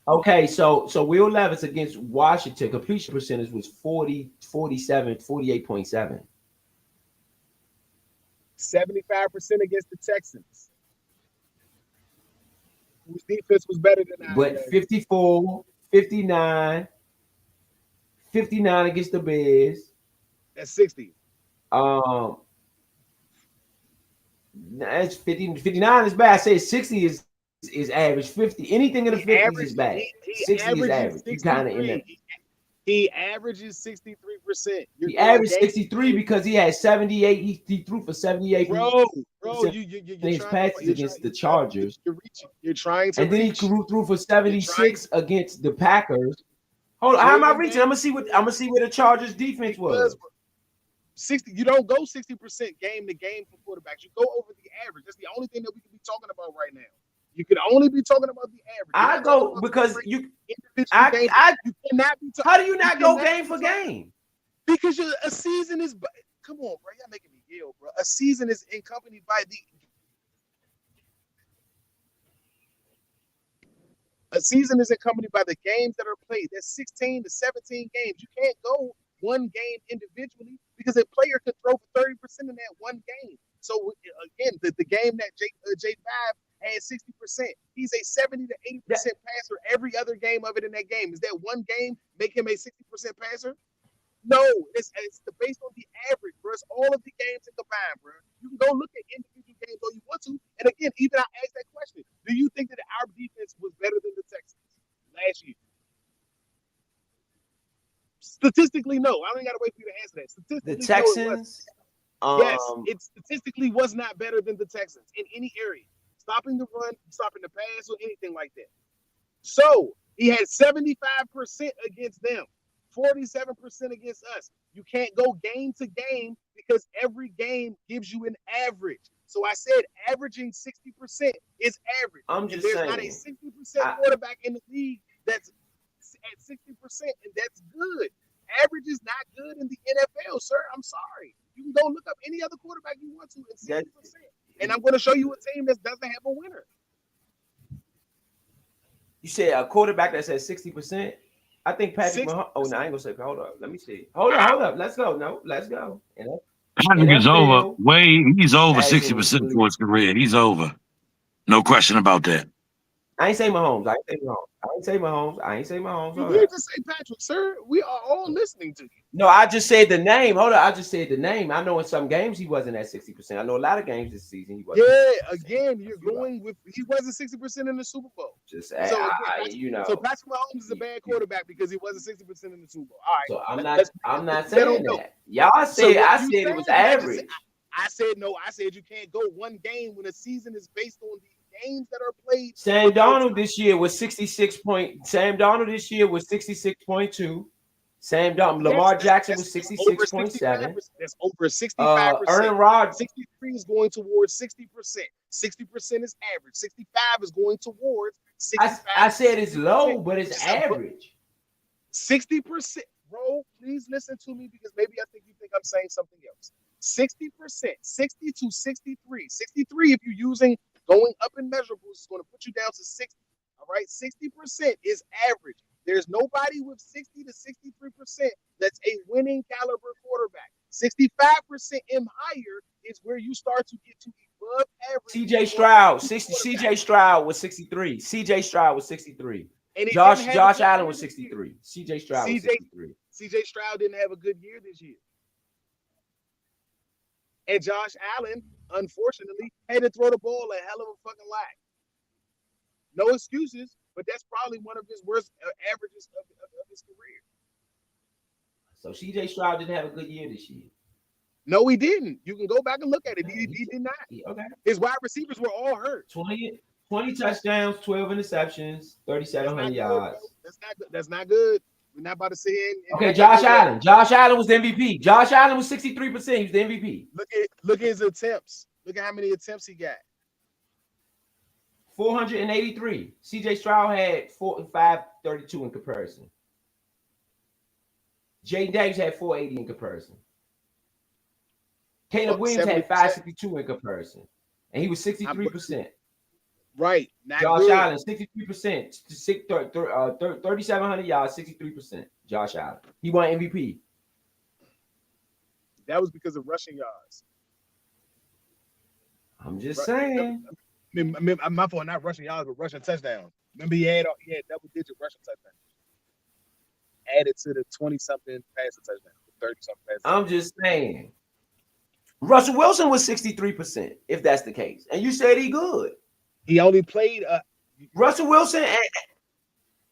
Okay, so Will Levis against Washington completion percentage was 48.7. 75% against the Texans, whose defense was better than ours. But 54, 59 against the Bears. That's 60. That's 50, 59 is bad. I say 60 is average. 50, anything in the 50s is bad. 60 is average. You kind of in there. He averages 63%. He averaged 63 because he had 78. He threw for 78. Bro, his passes against the Chargers. You're trying to. And then he threw for 76 against the Packers. Hold on, how am I reaching? I'm gonna see where the Chargers defense was. 60. You don't go 60% game to game for quarterbacks. You go over the average. That's the only thing that we can be talking about right now. You can only be talking about the average. I go because you. Individual games. You cannot be. How do you not go game for game? Because a season is. Come on, bro. Y'all making me yell, bro. A season is accompanied by the. A season is accompanied by the games that are played. There's 16 to 17 games. You can't go one game individually because a player could throw for 30% in that one game. So again, the game that J5 had 60%. He's a 70 to 80% passer every other game of it in that game. Is that one game make him a 60% passer? No, it's based on the average, bro. It's all of the games in combined, bro. You can go look at individual games all you want to. And again, even I asked that question. Do you think that our defense was better than the Texans last year? Statistically, no. I don't got to wait for you to answer that. Statistically, the Texans? No, yes, it statistically was not better than the Texans in any area. Stopping the run, stopping the pass, or anything like that. So he had 75% against them. 47% against us. You can't go game to game because every game gives you an average. So I said averaging 60% is average. I'm just saying. There's not a 60% quarterback in the league that's at 60%, and that's good. Average is not good in the NFL, sir. I'm sorry. You can go look up any other quarterback you want to at 60%. And I'm going to show you a team that doesn't have a winner. You said a quarterback that's at 60%? I think Patrick Mahomes. Oh, no, I ain't gonna say. Hold up. Let me see. Hold up. Let's go. No, let's go. Patrick is over. He's over 60% for his career. He's over. No question about that. I ain't say Mahomes. I ain't say Mahomes. You did just say Patrick, sir. We are all listening to you. No, I just said the name. Hold up. I just said the name. I know in some games he wasn't at 60%. I know a lot of games this season he wasn't. Yeah, again, you're going with he wasn't 60% in the Super Bowl. Just So Patrick Mahomes is a bad quarterback because he wasn't 60% in the Super Bowl. All right. So I'm not saying that. Y'all said I said it was average. I said no. I said you can't go one game when a season is based on the games that are played. Sam Darnold this year was 66.2. Lamar Jackson was 66.7. That's over 65%. Aaron Rodgers. 63 is going towards 60%. 60% is average. 65 is going towards 65. I said it's low, but it's average. 60%. Bro, please listen to me because maybe I think you think I'm saying something else. 60%, 60 to 63. 63, if you're using going up in measurables, is going to put you down to 60. All right, 60% is average. There's nobody with 60 to 63% that's a winning caliber quarterback. 65% and higher is where you start to get to above average. CJ Stroud was 63. CJ Stroud was 63. And Josh Allen was 63. CJ Stroud was 63. CJ Stroud didn't have a good year this year. And Josh Allen, unfortunately, had to throw the ball a hell of a fucking lot. No excuses, but that's probably one of his worst averages of his career. So CJ Stroud didn't have a good year this year. No, he didn't. You can go back and look at it. He did not. Okay. His wide receivers were all hurt. 20 touchdowns, 12 interceptions, 3,700 yards. That's not good. We're not about to sit here. Okay, Josh Allen. Josh Allen was the MVP. Josh Allen was 63%. He was the MVP. Look at his attempts. Look at how many attempts he got. 483. CJ Stroud had 532 in comparison. Jaden Davis had 480 in comparison. Caleb Williams had 562 in comparison. And he was 63%. Right. Josh Allen, 63%. 3,700 yards, 63%. Josh Allen. He won MVP. That was because of rushing yards. I'm just saying. My fault, not rushing yards, but rushing touchdowns. Remember, he had double-digit rushing touchdowns. Added to the 20-something passing touchdowns, 30-something passing. I'm just saying. Russell Wilson was 63%, if that's the case. And you said he good. He only played Russell Wilson and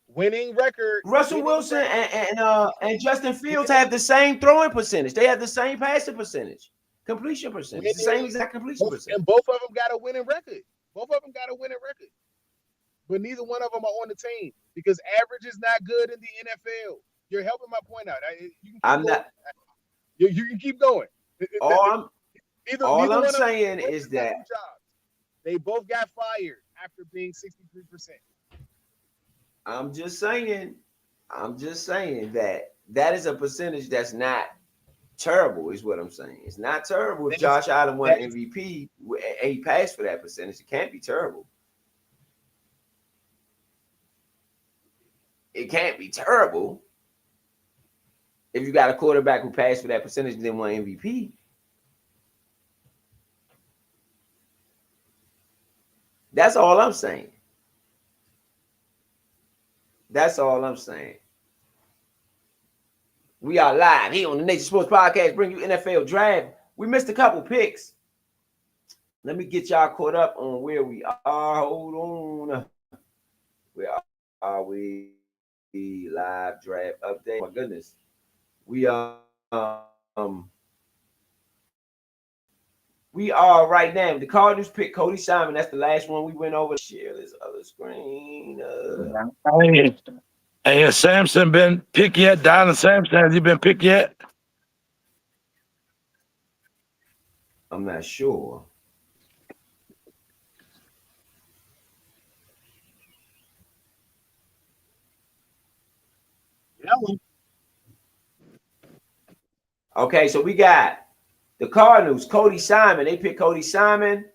winning record. Russell Wilson and Justin Fields have the same throwing percentage. They have the same passing percentage, completion percentage, the same exact completion percentage. And both of them got a winning record. But neither one of them are on the team because average is not good in the NFL. You're helping my point out. You can keep going. All I'm saying is that they both got fired after being 63%. I'm just saying. I'm just saying that that is a percentage that's not terrible, is what I'm saying. It's not terrible if That's Josh Allen won that an is MVP and he passed for that percentage. It can't be terrible. It can't be terrible if you got a quarterback who passed for that percentage and then won MVP. That's all I'm saying. That's all I'm saying. We are live here on the Nature Sports Podcast, bring you NFL Draft. We missed a couple picks. Let me get y'all caught up on where we are. Hold on. Where are we? Live draft update. My goodness. We we are right now. The Cardinals pick Cody Simon. That's the last one we went over. Share this other screen. Ain't Samson been picked yet? Dylan Sampson, has he been picked yet? I'm not sure. Okay, so we got the Cardinals, Cody Simon. They picked Cody Simon.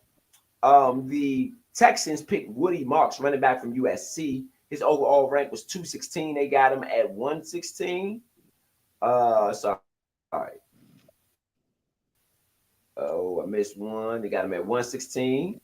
The Texans picked Woody Marks, running back from USC. His overall rank was 216. They got him at 116. Sorry. Oh, I missed one. They got him at 116.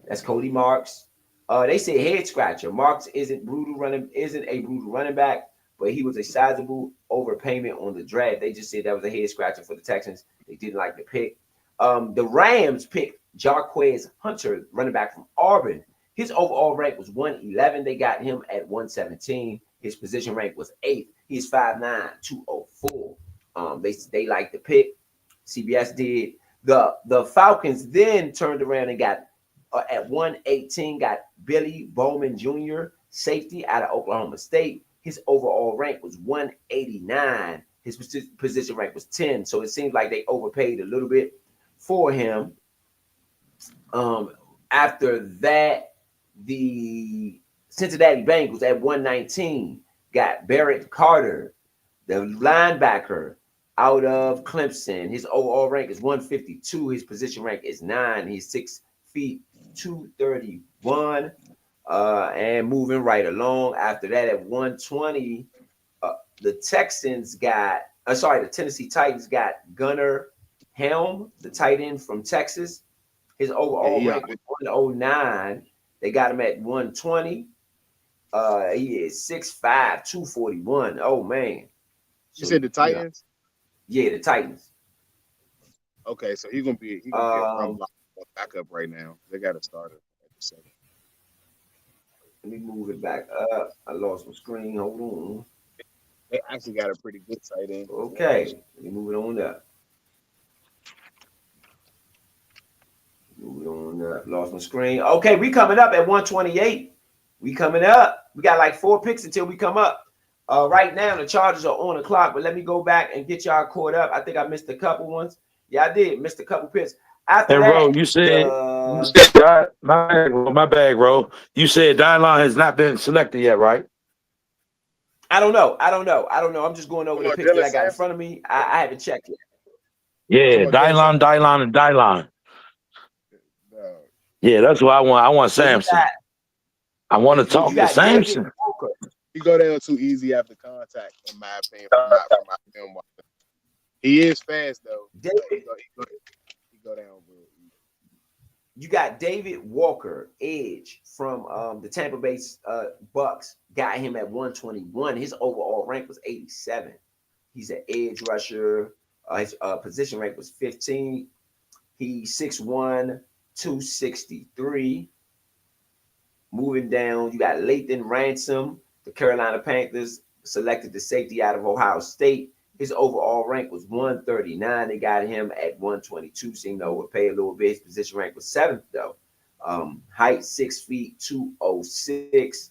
That's Cody Marks. They say head scratcher. Marks isn't a brutal running back, but he was a sizable overpayment on the draft. They just said that was a head scratcher for the Texans. They didn't like the pick. The Rams picked Jarquez Hunter, running back from Auburn. His overall rank was 111. They got him at 117. His position rank was 8th. He's 5'9", 204. They liked the pick. CBS did. The Falcons then turned around and got at 118, got Billy Bowman Jr., safety out of Oklahoma State. His overall rank was 189. His position rank was 10. So it seems like they overpaid a little bit for him. After that, the Cincinnati Bengals at 119 got Barrett Carter, the linebacker out of Clemson. His overall rank is 152. His position rank is 9. He's 6 feet 231. And moving right along. After that, at 120, the Tennessee Titans got Gunnar Helm, the tight end from Texas. His overall rank was 109. They got him at 120. He is 6'5", 241. Oh man. You said the Titans? Yeah, the Titans. Okay, so he's gonna be a backup right now. They got a starter at the second. Let me move it back up. I lost my screen. Hold on. They actually got a pretty good tight end. Okay, let me move it on up. Move it on up. Lost my screen. Okay, we coming up at 128. We coming up. We got like 4 picks until we come up. Right now, the Chargers are on the clock, but let me go back and get y'all caught up. I think I missed a couple ones. Yeah, I did. Missed a couple picks. After that, Ro, you said my bag, Ro. You said Dylan has not been selected yet, right? I don't know. I'm just going over the picks that I got in front of me. I haven't checked yet. Yeah, Dylan, and Dylan. Yeah, that's what I want. I want Samson. I want to talk to Samson. He go down too easy after contact, in my opinion. From my film watching. He is fast though. He go down real easy. You got David Walker, edge from the Tampa Bay Bucks. Got him at 121. His overall rank was 87. He's an edge rusher. His position rank was 15. He's 6'1", 263. Moving down, you got Lathan Ransom. The Carolina Panthers selected the safety out of Ohio State. His overall rank was 139. They got him at 122. Seemed to overpay a little bit. His position rank was 7th, though. Height, 6 feet, 206.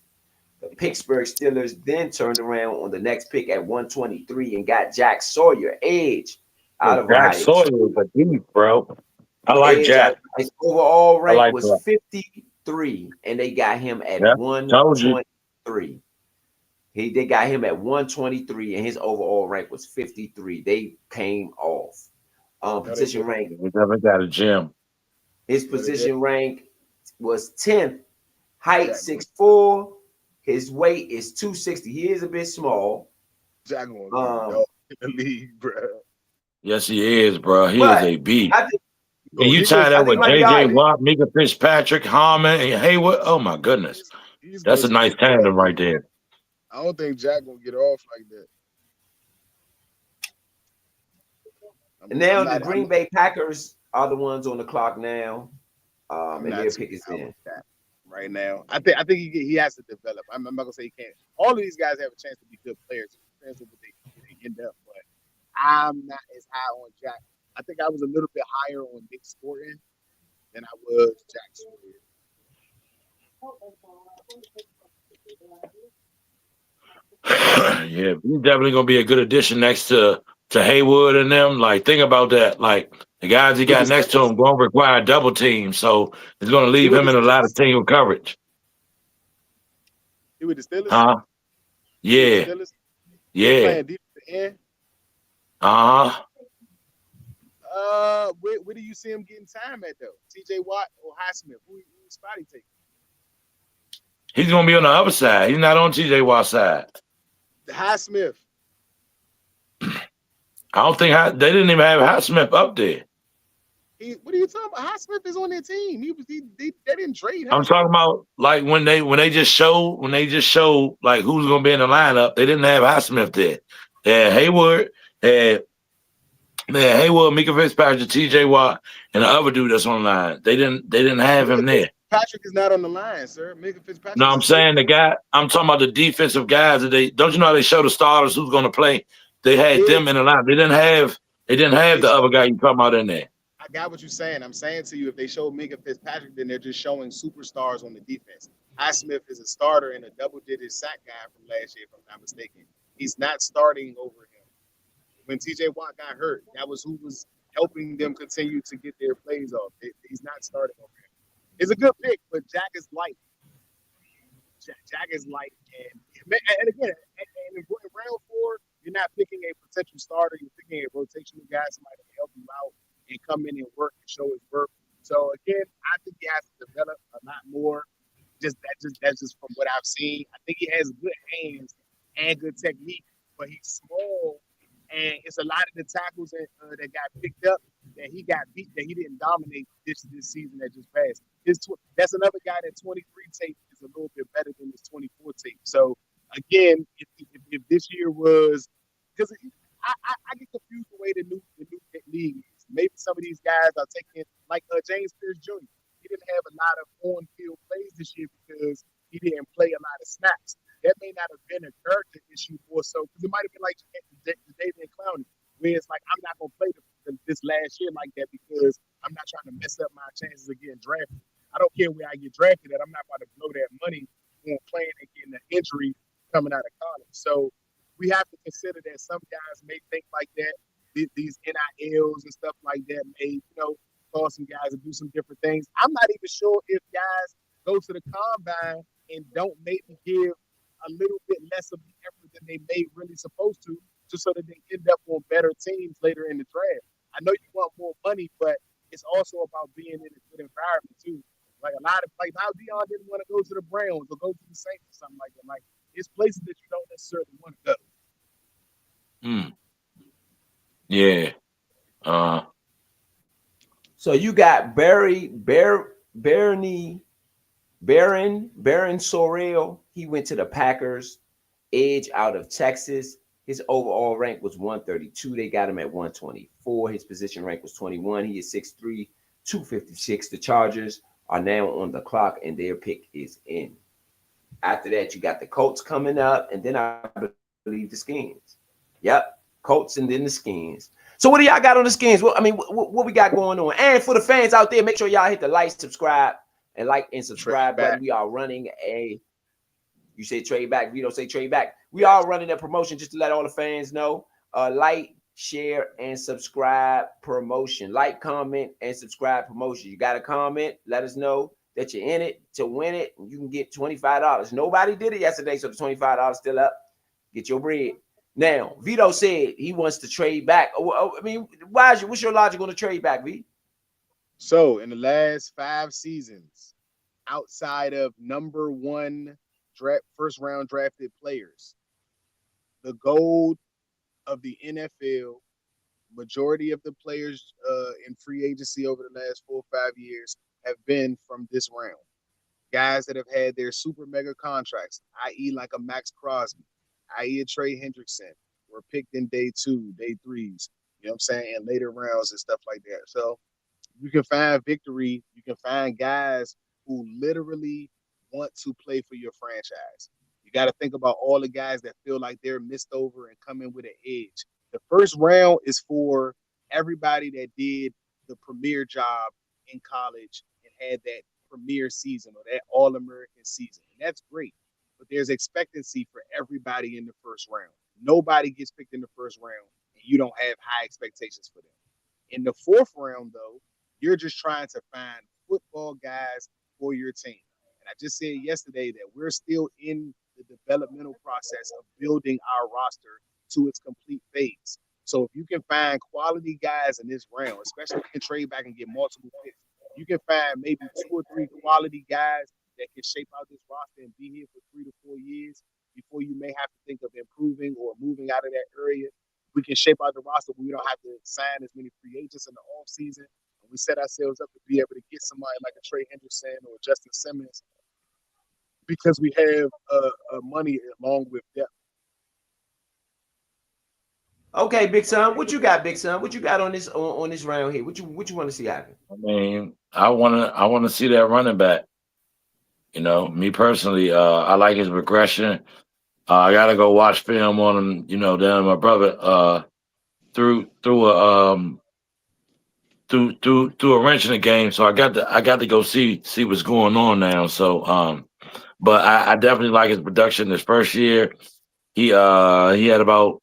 The Pittsburgh Steelers then turned around on the next pick at 123 and got Jack Sawyer, edge, out of Ohio State. Sawyer was a deep, bro. I like Jack. His overall rank was 50. 3, and they got him at Yeah, told you. 123. They got him at 123, and his overall rank was 53. They came off. No, they Position didn't. rank. We never got a gym. His No, they didn't. position rank was 10th. Height Jack, 6'4". His weight is 260. He is a bit small. Jack gonna be the Um, dog in the league, bro. Yes, he is, bro. He is but a beast. I think And Oh, you he tie gonna that I with think he might be all J.J. right. Watt, Mika Fitzpatrick, Harmon, and Hayward. Oh my goodness, he's that's gonna a nice stick, bro. tandem right there. I don't think Jack gonna get off like that. And I'm now the not. Green Bay Packers are the ones on the clock now. I'm And not their too pick is down in. with that right now. I think he has to develop. I'm not gonna say he can't. All of these guys have a chance to be good players. It depends on what they end up. But I'm not as high on Jack. I think I was a little bit higher on Nick Sporting than I was Jack Sawyer. Yeah, he's definitely gonna be a good addition next to Haywood and them. Like, think about that. Like, the guys he With the got next to Steelers, him going to require double team, so it's gonna he leave with him the in a lot of Steelers, team coverage. he with the Steelers, Huh? he with the Yeah, Steelers. He was yeah. playing defensive end. Uh-huh. Where do you see him getting time at though? T.J. Watt or Highsmith? Who spot he take? He's gonna be on the other side. He's not on TJ Watt's side. The Highsmith. I don't think they didn't even have Highsmith up there. What are you talking about? Highsmith is on their team. They didn't trade I'm Highsmith. talking about like when they just show like who's gonna be in the lineup. They didn't have Highsmith there. They had Hayward, Hayward, Mika Fitzpatrick, TJ Watt, and the other dude that's on the line. They didn't have Mika him there. Fitzpatrick is not on the line, sir. Mika No, Fitzpatrick is I'm a safety. saying the guy. I'm talking about the defensive guys that they don't. You know how they show the starters who's going to play. They had Yeah, them in the line. They didn't have. They didn't have they the show. other guy you talking about in there. I got what you're saying. I'm saying to you, if they show Mika Fitzpatrick, then they're just showing superstars on the defense. Highsmith is a starter and a double-digit sack guy from last year, if I'm not mistaken. He's not starting over him. When T.J. Watt got hurt, that was who was helping them continue to get their plays off. He's not starting over him. It's a good pick, but Jack is light. Jack is light, and again, in round 4, you're not picking a potential starter. You're picking a rotational guy, somebody to help you out and come in and work and show his work. So again, I think he has to develop a lot more. That's just from what I've seen. I think he has good hands and good technique, but he's small, and it's a lot of the tackles that got picked up that he got beat, that he didn't dominate this season that just passed. That's another guy that 23 tape is a little bit better than his 24 tape. So again, if this year was, because I get confused the way the new league is. Maybe some of these guys are taking, like James Pierce Jr. He didn't have a lot of on-field plays this year because he didn't play a lot of snaps. That may not have been a character issue more so, because it might have been like David Clowney, where it's like, I'm not going to play this last year like that because I'm not trying to mess up my chances of getting drafted. I don't care where I get drafted at. I'm not about to blow that money on playing and getting an injury coming out of college. So we have to consider that some guys may think like that. These NILs and stuff like that may, cause some guys to do some different things. I'm not even sure if guys go to the combine and don't maybe give a little bit less of the effort than they may really supposed to, just so that they end up on better teams later in the draft. I know you want more money, but it's also about being in a good environment too. Like how Dion didn't want to go to the Browns or go to the Saints or something like that. Like, it's places that you don't necessarily want to Hmm. go. Yeah. So you got Baron Sorrell. He went to the Packers. Edge out of Texas. His overall rank was 132. They got him at 124. His position rank was 21. He is 6'3", 256. The Chargers are now on the clock, and their pick is in. After that, you got the Colts coming up, and then I believe the Skins. Yep, Colts and then the Skins. So what do y'all got on the Skins? What we got going on? And for the fans out there, make sure y'all hit the subscribe button. We are running a. You say trade back. We don't say trade back. We are running a promotion just to let all the fans know. Like, share, and subscribe promotion. Like, comment, and subscribe promotion. You got a comment? Let us know. that you're in it to win it, and you can get $25. Nobody did it yesterday, so the $25 still up. Get your bread. Now, Vito said he wants to trade back. I mean, what's your logic on the trade back, V? So in the last 5 seasons, outside of number one draft, first round drafted players, the gold of the NFL, majority of the players in free agency over the last 4 or 5 years have been from this round. Guys that have had their super mega contracts, i.e., like a Max Crosby, i.e., a Trey Hendrickson, were picked in day two, day threes, you know what I'm saying, and later rounds and stuff like that. So you can find victory. You can find guys who literally want to play for your franchise. You got to think about all the guys that feel like they're missed over and come in with an edge. The first round is for everybody that did the premier job in college and had that premier season or that All American season. And that's great. But there's expectancy for everybody in the first round. Nobody gets picked in the first round, and you don't have high expectations for them. In the fourth round, though, you're just trying to find football guys for your team. And I just said yesterday that we're still in the developmental process of building our roster to its complete phase. So if you can find quality guys in this round, especially if you can trade back and get multiple picks, you can find maybe 2 or 3 quality guys that can shape out this roster and be here for 3 to 4 years before you may have to think of improving or moving out of that area. We can shape out the roster where we don't have to sign as many free agents in the offseason. And we set ourselves up to be able to get somebody like a Trey Henderson or Justin Simmons because we have money along with depth. Okay, Big Son, what you got, Big Son? What you got on this round here? What you want to see happen? I mean, I wanna see that running back. Me personally, I like his progression. I gotta go watch film on him. Then my brother threw a wrench in the game, so I got to go see what's going on now. So but I definitely like his production this first year. He had about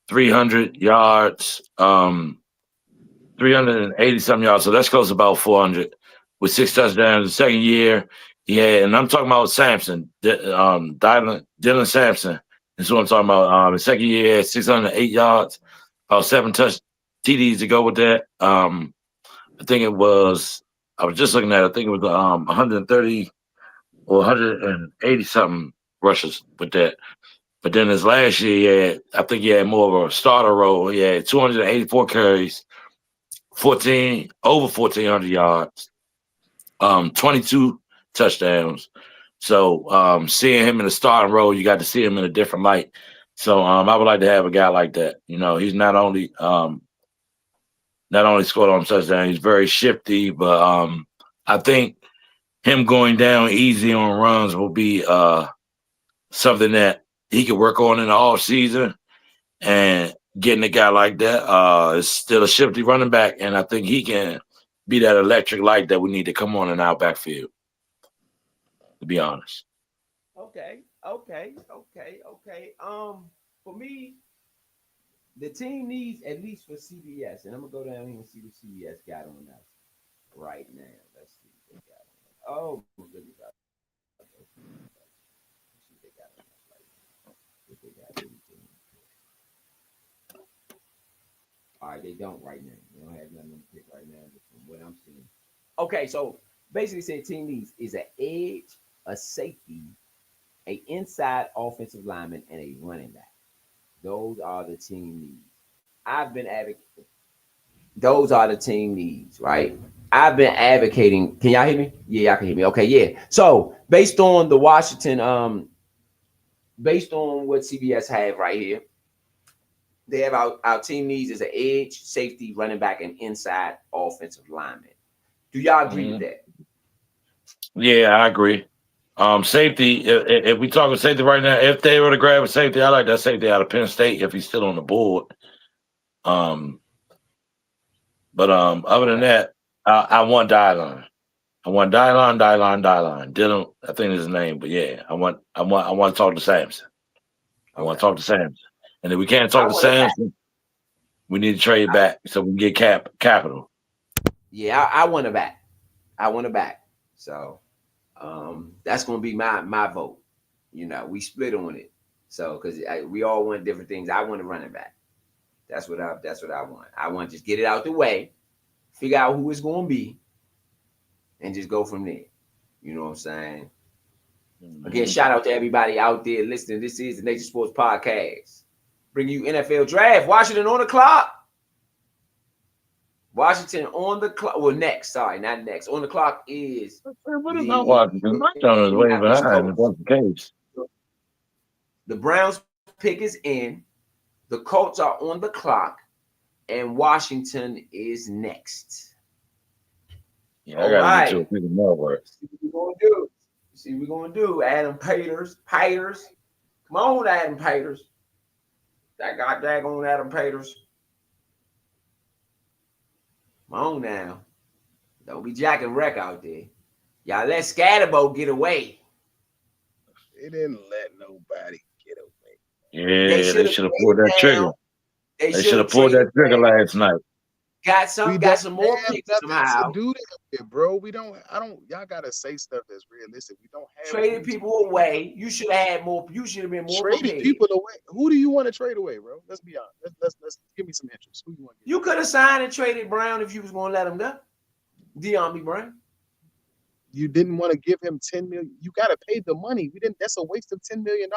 300 yards, 380 something yards. So that's close to about 400 with 6 touchdowns. The second year, and I'm talking about Sampson, Dylan Sampson. That's what I'm talking about. The second year, he had 608 yards, about 7 TDs to go with that. I think it was. I was just looking at it. I think it was 130 or 180 something rushes with that. But then his last year, I think he had more of a starter role. He had 284 carries, 1,400 yards, 22 touchdowns. So seeing him in the starting role, you got to see him in a different light. So I would like to have a guy like that. He's not only scored on touchdown, he's very shifty, but I think him going down easy on runs will be something that he could work on in the off season, and getting a guy like that is still a shifty running back, and I think he can be that electric light that we need to come on in our backfield, to be honest. Okay. For me, the team needs, at least for CBS, and I'm gonna go down here and see what CBS got on us right now. Let's see what they got on us. Oh my goodness, let's see what they got on us right now. If they got anything. All right, they don't right now. They don't have nothing to pick right now from what I'm seeing. Okay, so basically saying team needs is an edge, a safety, a inside offensive lineman, and a running back. Those are the team needs. I've been advocating. Those are the team needs, right? I've been advocating. Can y'all hear me? Yeah, y'all can hear me. Okay, yeah. So based on the Washington, based on what CBS have right here, they have our team needs is an edge, safety, running back, and inside offensive lineman. Do y'all agree with that? Yeah, I agree. Safety. If we talking safety right now, if they were to grab a safety, I like that safety out of Penn State if he's still on the board. Um, but other than that, I want Dylon. I want Dylon. Dylan, I think is his name, but yeah, I want to talk to Sampson. I want to talk to Sampson, and if we can't talk to Sampson, we need to trade back so we can get capital. Yeah, I want to back. I want to back. So That's gonna be my vote. You know, we split on it. So because we all want different things. I want to run it back. That's what I want. I want to just get it out the way, figure out who it's gonna be, and just go from there. You know what I'm saying? Again, shout out to everybody out there listening. This is the Nature Sports Podcast. Bring you NFL draft. Washington on the clock. Washington on the clock. Well, next. Sorry, not next. On the clock is What the about Washington? Washington is way Indianapolis behind. If Colts. that's the case. The Browns pick is in. The Colts are on the clock, and Washington is next. Yeah, I All gotta right. get to a bit more work. See what we're gonna do. See what we're gonna do. Adam Peters. Come on, Adam Peters. That got daggone Adam Peters. Come on now. Don't be jacking wreck out there. Y'all let Scatterbo get away. They didn't let nobody get away. Yeah, they should have pulled that trigger. They should have pulled that trigger last night. Got Don't some more have picks nothing somehow. to do that with, bro. Y'all gotta say stuff that's realistic. We don't have Traded people away. You should have had more. You should have been more traded prepared. people away. Who do you want to trade away, bro? Let's be honest. Let's give me some interest. Who you want? You could have signed and traded Brown if you was going to let him go. De'Ami Brown. You didn't want to give him $10 million. You gotta pay the money. We didn't. That's a waste of $10 million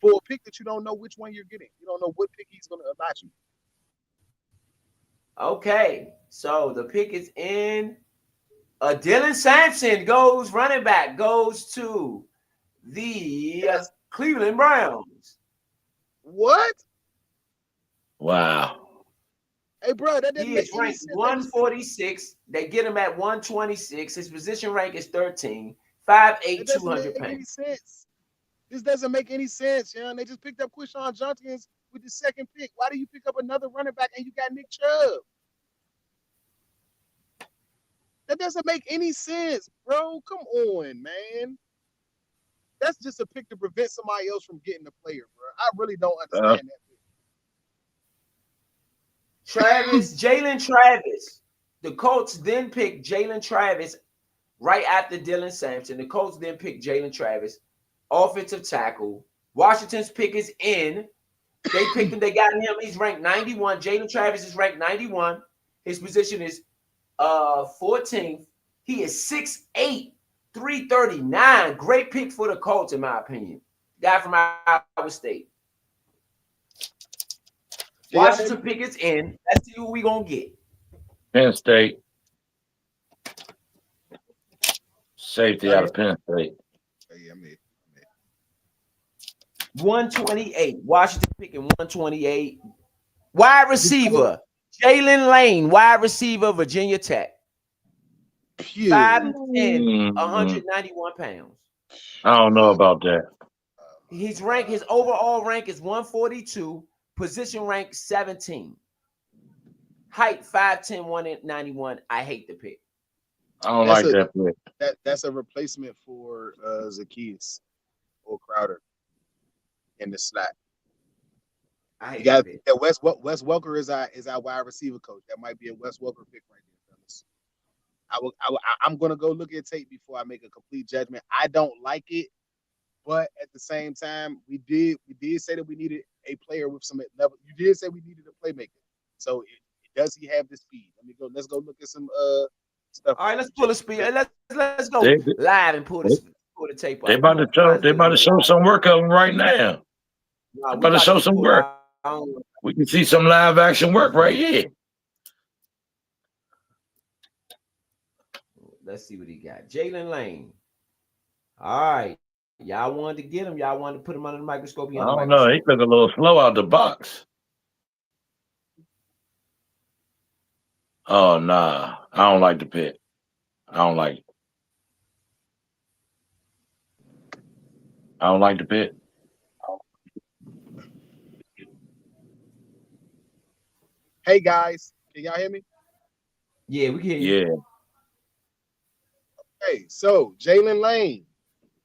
for a pick that you don't know which one you're getting. You don't know what pick he's gonna allot you. Okay, so the pick is in. Dylan Sampson running back, goes to the Cleveland Browns. What? Wow. Hey, bro, that doesn't He make is any ranked sense. 146. They get him at 126. His position rank is 13. 5'8", 200 pounds. Sense. This doesn't make any sense, Young. They just picked up Quishon Johnson with the second pick. Why do you pick up another running back and you got Nick Chubb? That doesn't make any sense, bro. Come on, man. That's just a pick to prevent somebody else from getting the player, bro. I really don't understand that. Jalen Travis. The Colts then picked Jalen Travis right after Dylan Sampson. The Colts then picked Jalen Travis, offensive tackle. Washington's pick is in. They picked him. They got him. He's ranked 91. Jalen Travis is ranked 91. His position is 14th. He is 6'8", 339. Great pick for the Colts, in my opinion. Guy from Iowa State. Washington pick is in. Let's see who we gonna get. Penn State. Safety out of Penn State. 128. Washington picking 128. Wide receiver. Jalen Lane, wide receiver, Virginia Tech. 5'10", 191 pounds. I don't know about that. His overall rank is 142. Position rank 17. Height 5'10", 191. I hate the pick. I don't like that pick. That's a replacement for Zacchaeus or Crowder in the slot. You got Wes Welker is our wide receiver coach. That might be a Wes Welker pick right there, fellas. I'm gonna go look at tape before I make a complete judgment. I don't like it, but at the same time, we did say that we needed a player with some level. You did say we needed a playmaker. So does he have the speed? Let's go look at some stuff. All right, let's pull the speed. Let's go live and pull the tape up. They about to show some work of him right now. They about to show some work. We can see some live action work right here. Let's see what he got. Jalen Lane. All right. Y'all wanted to get him. Y'all wanted to put him under the microscope. I don't know. He took a little slow out the box. Oh, nah. I don't like the pick. I don't like it. I don't like the pick. Hey, guys. Can y'all hear me? Yeah, we can hear you. Yeah. Okay, so Jalen Lane,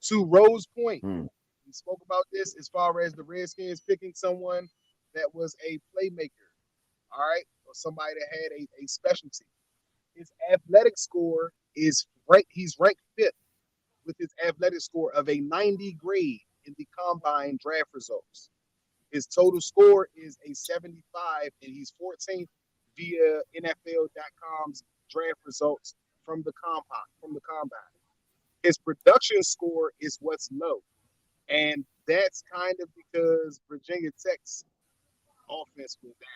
to Rose Point. We spoke about this as far as the Redskins picking someone that was a playmaker, all right, or somebody that had a specialty. His athletic score is He's ranked fifth with his athletic score of a 90 grade in the combine draft results. His total score is a 75, and he's 14th via NFL.com's draft results from the combine. His production score is what's low, and that's kind of because Virginia Tech's offense was bad.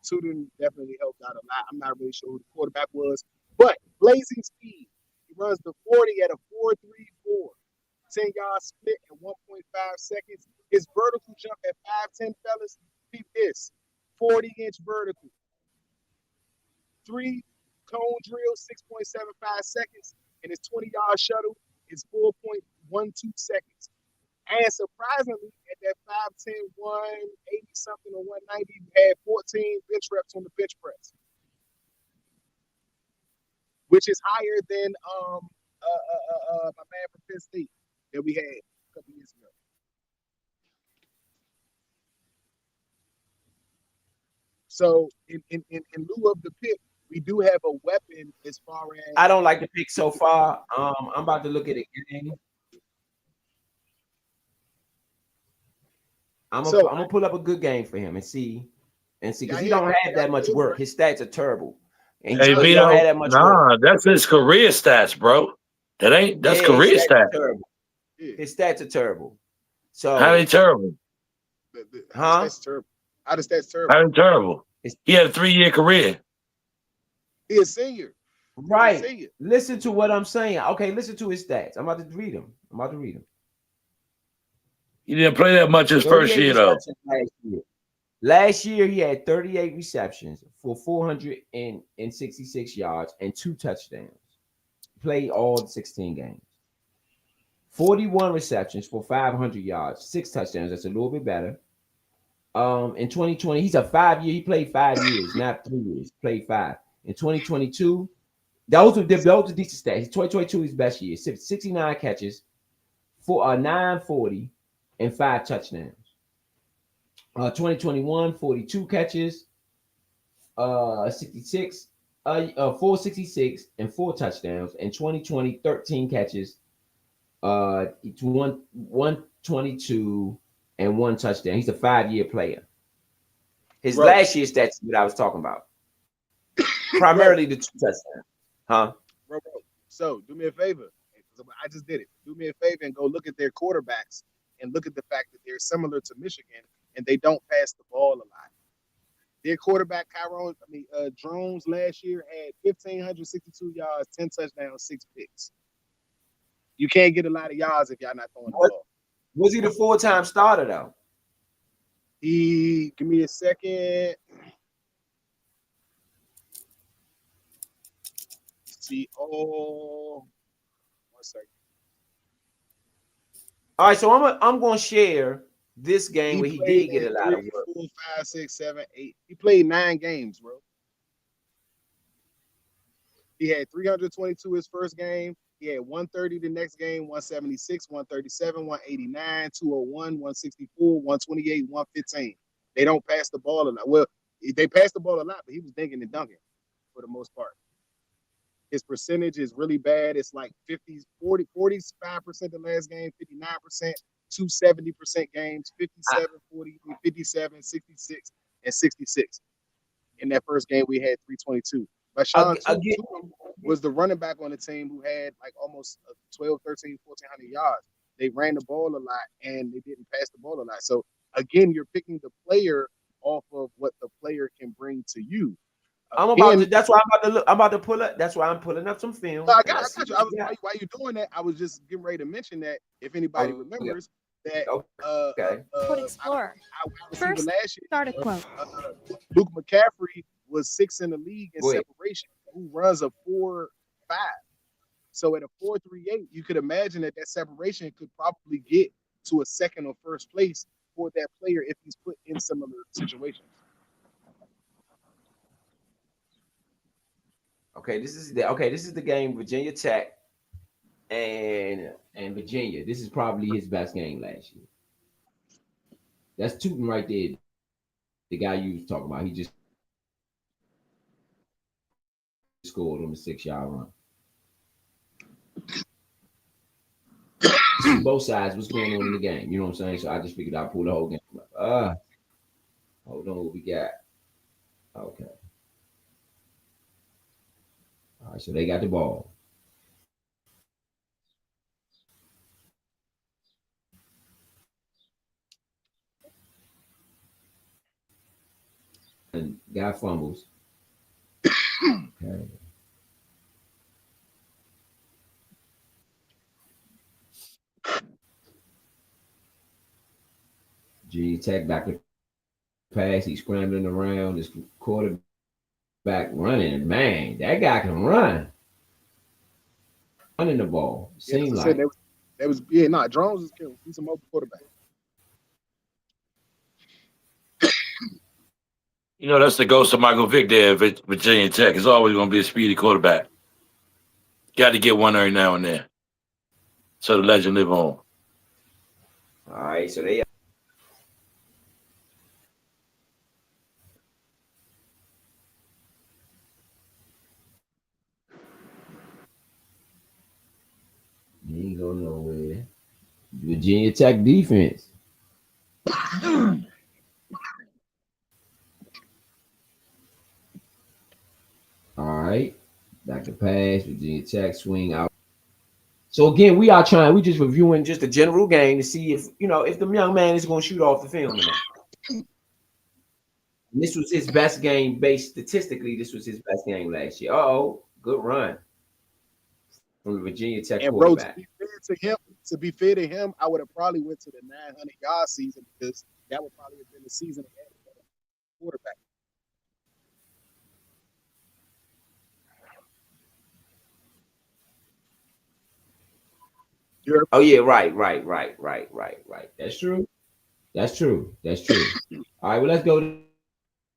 Tootin definitely helped out a lot. I'm not really sure who the quarterback was, but blazing speed. He runs the 40 at a 4.34, 10-yard split at 1.5 seconds. His vertical jump at 5'10", fellas, keep this, 40-inch vertical. 3-cone drill, 6.75 seconds, and his 20-yard shuttle is 4.12 seconds. And surprisingly, at that 5'10", 180 something or 190, he had 14 bench reps on the bench press, which is higher than my man from Penn State that we had a couple years ago. So in lieu of the pick, we do have a weapon as far as I don't like the pick so far. I'm about to look at it again. I'm gonna pull up a good game for him and see because he don't have that much work. His stats are terrible, and he Vito, don't have that much work. That's his career stats, bro. That's career stats. Terrible. His stats are terrible. So how they terrible? How the stats terrible? How they terrible? He had a 3-year career. He a senior. Right. Senior. Listen to what I'm saying. Okay, listen to his stats. I'm about to read them. He didn't play that much his first year, though. Last year, he had 38 receptions for 466 yards and 2 touchdowns. Played all 16 games. 41 receptions for 500 yards, 6 touchdowns. That's a little bit better. In 2020, he's a 5-year. He played 5 years, not 3 years. Played 5. In 2022, those were decent stats. 2022 is best year. 69 catches for 940 and 5 touchdowns. 2021, 42 catches, 66, 466 and 4 touchdowns. In 2020, 13 catches, 122 and 1 touchdown. He's a 5-year player. His last year's stats that I was talking about. Primarily the 2 touchdowns. Huh? Bro. So do me a favor. I just did it. Do me a favor and go look at their quarterbacks and look at the fact that they're similar to Michigan and they don't pass the ball a lot. Their quarterback, Drones last year had 1,562 yards, 10 touchdowns, 6 picks. You can't get a lot of yards if y'all not throwing the ball. Was he the full-time starter, though? Give me a second. See, 1 second. All right, so I'm going to share this game where he did get a lot of work. 4, 5, 6, 7, 8. He played 9 games, bro. He had 322 his first game. He had 130 the next game, 176, 137, 189, 201, 164, 128, 115. They don't pass the ball a lot. Well, they passed the ball a lot, but he was dinking and dunking for the most part. His percentage is really bad. It's like 45% the last game, 59%, 270% games, 57, 40, 57, 66, and 66. In that first game, we had 322. But Sean was the running back on the team who had like almost 12, 13, 1,400 yards. They ran the ball a lot, and they didn't pass the ball a lot. So, again, you're picking the player off of what the player can bring to you. That's why I'm about to pull up. That's why I'm pulling up some film. No, I got you. While you're doing that, I was just getting ready to mention that if anybody remembers that. Explorer. First, last year, start a quote. Luke McCaffrey was 6th in the league in separation. Who runs a 4.5? So at a 4.38, you could imagine that separation could probably get to a second or first place for that player if he's put in similar situations. Okay, this is the game Virginia Tech and Virginia. This is probably his best game last year. That's Tootin right there. The guy you was talking about. He just scored on the 6-yard run. see both sides, what's going on in the game. You know what I'm saying? So I just figured I'd pull the whole game up. Hold on, what we got? Okay. All right, so they got the ball. And guy fumbles. Okay. G Tech back to pass. He's scrambling around. This quarterback running. Man, that guy can run. Running the ball. Seemed like. Drones is killing. He's a mobile quarterback. You know, that's the ghost of Michael Vick there at Virginia Tech. It's always going to be a speedy quarterback. Got to get one every now and then. So the legend live on. All right, so they. He ain't go nowhere. Virginia Tech defense. All right. Back to pass. Virginia Tech swing out. So again, we just reviewing just a general game to see if if the young man is going to shoot off the film or not. And this was his best game based statistically. This was his best game last year. Oh, good run from the Virginia Tech quarterback. To be fair to him, I would have probably went to the 900-yard season because that would probably have been the season ahead of the quarterback. Oh yeah, right. That's true. All right, well let's go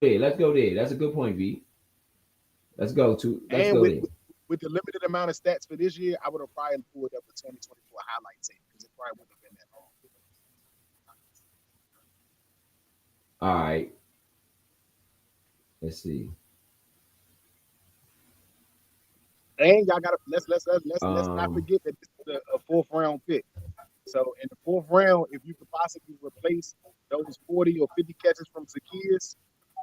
there. That's a good point, V. Let's go there. With the limited amount of stats for this year, I would have probably pulled up the 2024 highlight tape because it probably wouldn't have been that long. All right. Let's see. And y'all gotta let's not forget that this is a 4th round pick. So in the 4th round, if you could possibly replace those 40 or 50 catches from Zacchaeus,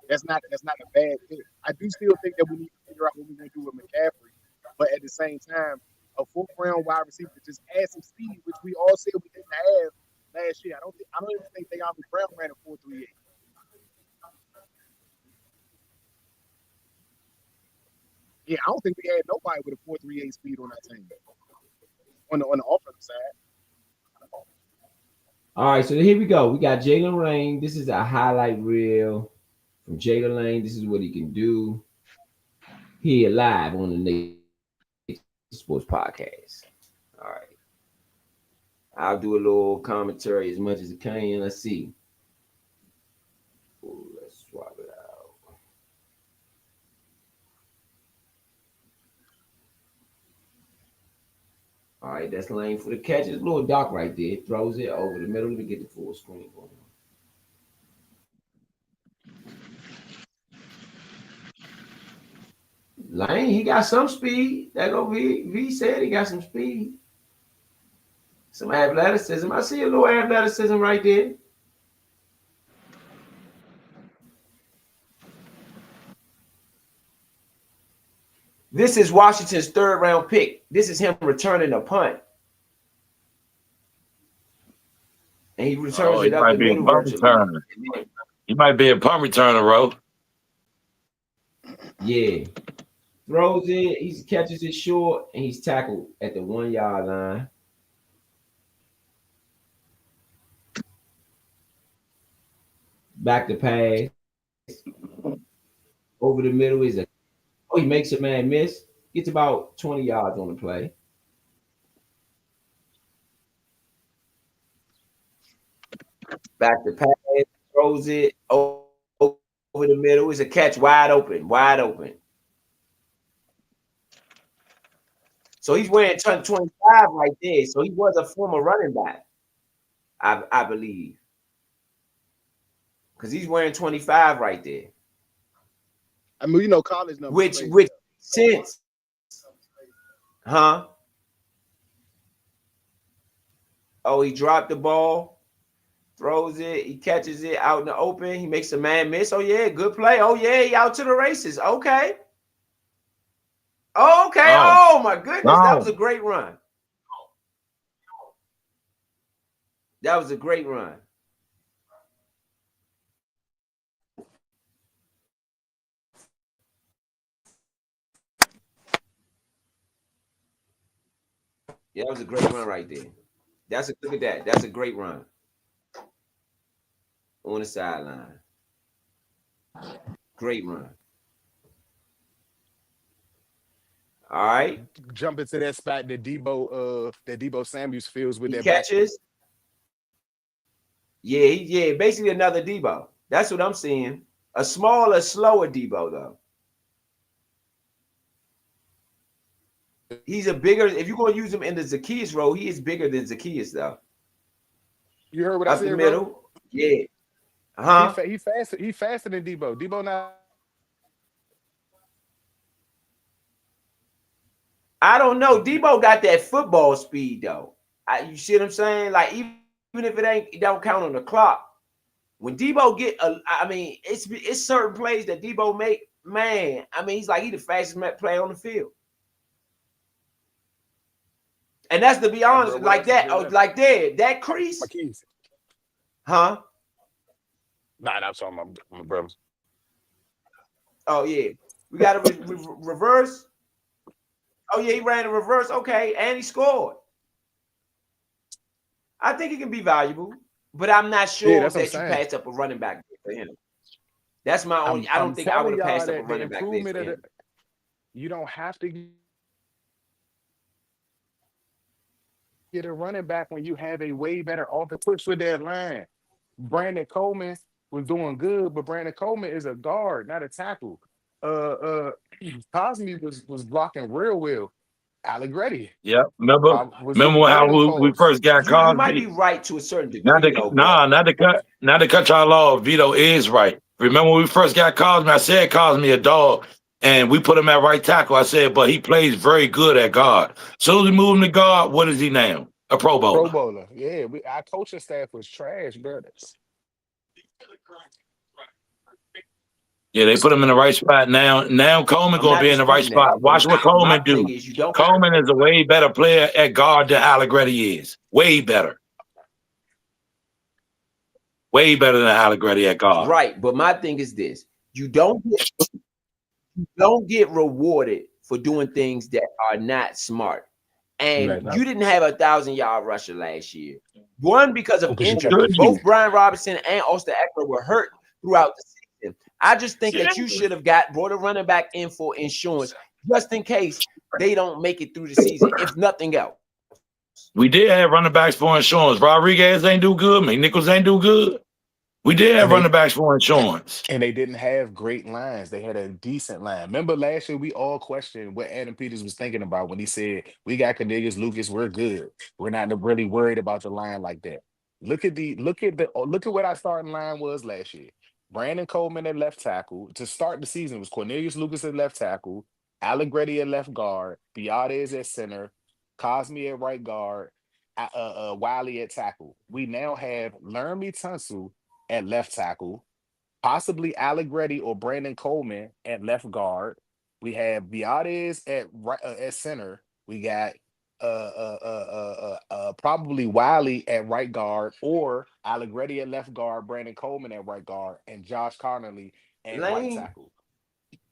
that's not a bad pick. I do still think that we need to figure out what we're gonna do with McCaffrey, but at the same time, a 4th round wide receiver just add some speed, which we all said we didn't have last year. I don't even think De'Ami Brown ran a 4.38. Yeah, I don't think we had nobody with a 4.38 speed on that team. On the offensive side. All right, so here we go. We got Jalen Rain. This is a highlight reel from Jalen Lane. This is what he can do here live on the Nate Sports Podcast. All right. I'll do a little commentary as much as I can. Let's see. Ooh, let's swap it out. All right, that's Lane for the catch. It's a little dark right there. Throws it over the middle. Let me get the full screen going. Lane, he got some speed. That go V said he got some speed. Some athleticism. I see a little athleticism right there. This is Washington's 3rd round pick. This is him returning a punt. And he returns it up the middle. He might be a punt returner, bro. Yeah. Throws it, he catches it short, and he's tackled at the 1-yard line. Back to pass. Over the middle is he makes a man miss. Gets about 20 yards on the play. Back to pass, throws it over the middle. Is a catch wide open. So he's wearing 25 right there. So he was a former running back, I believe. Because he's wearing 25 right there. I mean, college numbers. Which since, huh? Oh, he dropped the ball, throws it, he catches it out in the open. He makes a man miss. Oh, yeah, good play. Oh, yeah, he out to the races. Okay. Okay. Oh, my goodness. That was a great run. That was a great run. Yeah, that was a great run right there. Look at that. That's a great run on the sideline. Great run. All right. Jump into that spot that Debo Samuels feels with He that back. catches. Yeah, basically another Debo. That's what I'm seeing. A smaller, slower Debo, though. He's a bigger, if you're going to use him in the Zacchaeus role, he is bigger than Zacchaeus, though. You heard what I Up said, the middle. bro? Yeah. Huh? He faster. He faster than Debo. Debo not. I don't know. Debo got that football speed, though. You see what I'm saying? Like, even if it don't count on the clock, when Debo it's certain plays that Debo make, man. I mean, he's the fastest player on the field. And that's to be honest, Bro, like that. Oh, like that crease. My keys. Huh? Nah, I'm talking about my brother. Oh, yeah. We got to reverse. Oh, yeah, he ran a reverse. Okay, and he scored. I think it can be valuable, but I'm not sure that you passed up a running back for him. That's my only. I don't think I would have passed up a running back there for him. You don't have to get a running back when you have a way better off the push with that line. Brandon Coleman was doing good, but Brandon Coleman is a guard, not a tackle. Cosme was blocking real well. Allegretti. Yep. Remember how we first got Cosme? You might be right to a certain degree. Not to cut y'all off. Vito is right. Remember when we first got Cosme? I said Cosme a dog, and we put him at right tackle. I said, but he plays very good at guard. So we move him to guard. What is he now? A Pro Bowler. Pro Bowler. Yeah, our coaching staff was trash, brothers. Yeah, they put him in the right spot now. Now Coleman going to be in the right spot. Watch what Coleman do. Coleman is a way better player at guard than Allegretti is. Way better. Way better than Allegretti at guard. Right, but my thing is this: you don't get rewarded for doing things that are not smart. And you didn't have a 1,000-yard rusher last year. One, because of injury. Both Brian Robinson and Austin Eckler were hurt throughout the season. I just think that you should have brought a running back in for insurance, just in case they don't make it through the season, if nothing else. We did have running backs for insurance. Rodriguez ain't do good. McNichols ain't do good. We did have running backs for insurance. And they didn't have great lines. They had a decent line. Remember last year, we all questioned what Adam Peters was thinking about when he said, we got Cornelius Lucas, we're good. We're not really worried about the line like that. Look at what our starting line was last year. Brandon Coleman at left tackle. To start the season, it was Cornelius Lucas at left tackle, Allegretti at left guard, Biades at center, Cosme at right guard, Wiley at tackle. We now have Laramie Tunsil at left tackle, possibly Allegretti or Brandon Coleman at left guard. We have Biades at center. We got probably Wiley at right guard, or Allegretti at left guard, Brandon Coleman at right guard, and Josh Connolly at right tackle.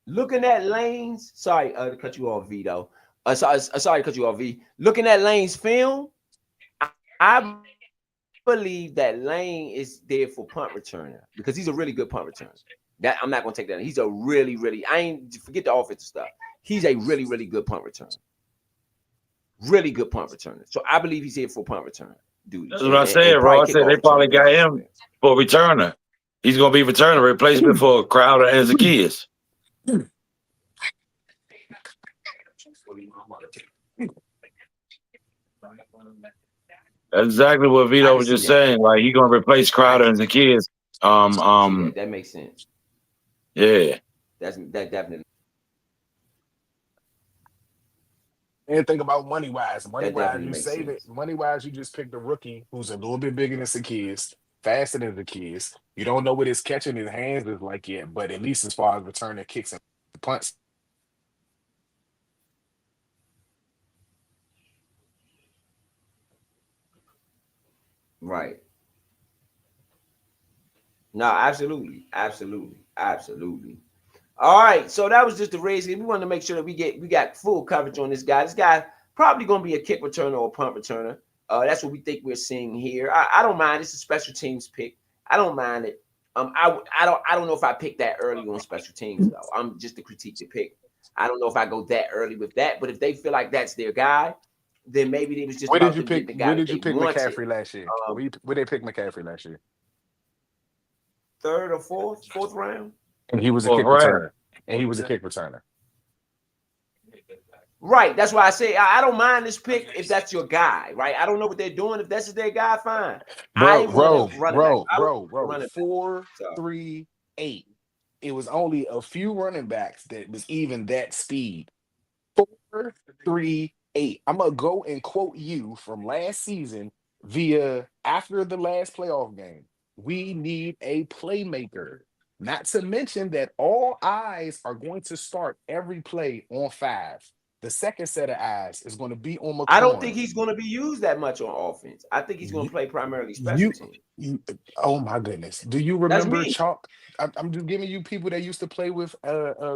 Looking at Lane's, sorry to cut you off, Vito. Sorry to cut you off, V. Looking at Lane's film, I believe that Lane is there for punt returner because he's a really good punt returner. That I'm not gonna take that. He's a really, I ain't forget the offensive stuff. He's a really, really good punt returner. Really good punt returner. So I believe he's here for punt returner. Dude, that's what I said, bro. I said they probably got him for returner. He's gonna be returner replacement for Crowder and Zacchaeus. That's exactly what Vito was just saying. Like he's gonna replace Crowder and Zacchaeus. That makes sense. Yeah. That definitely. And think about money wise. Money That wise, definitely you makes save it. sense. Money wise, you just picked a rookie who's a little bit bigger than the kids, faster than the kids. You don't know what his catching his hands is like yet, but at least as far as returning kicks and punts. Right. No, absolutely, absolutely, absolutely. All right, so that was just the race. We wanted to make sure that we got full coverage on this guy. This guy probably going to be a kick returner or a punt returner. That's what we think we're seeing here. I don't mind. It's a special teams pick. I don't mind it. I don't know if I pick that early on special teams though. I'm just to critique the pick. I don't know if I go that early with that. But if they feel like that's their guy, then maybe they was just Where did about you to get pick? the guy Where that did you they pick wanted. McCaffrey last year? Where they pick McCaffrey last year? Third or fourth round. And he was a Well, kick right. returner. And he was a kick returner. Right. That's why I say I don't mind this pick if that's your guy, right? I don't know what they're doing. If that's their guy, fine. I Bro, want a bro, running back. bro, I want bro, a bro. running back. Four, So 3, 8. It was only a few running backs that was even that speed. 4-3-8. I'm gonna go and quote you from last season via after the last playoff game. We need a playmaker. Not to mention that all eyes are going to start every play on 5. The second set of eyes is going to be on I don't think McLaurin. he's going to be used that much on offense. I think he's going You, to play primarily special you, teams. oh my goodness. Do you That's remember me. Chalk? I'm just giving you people that used to play with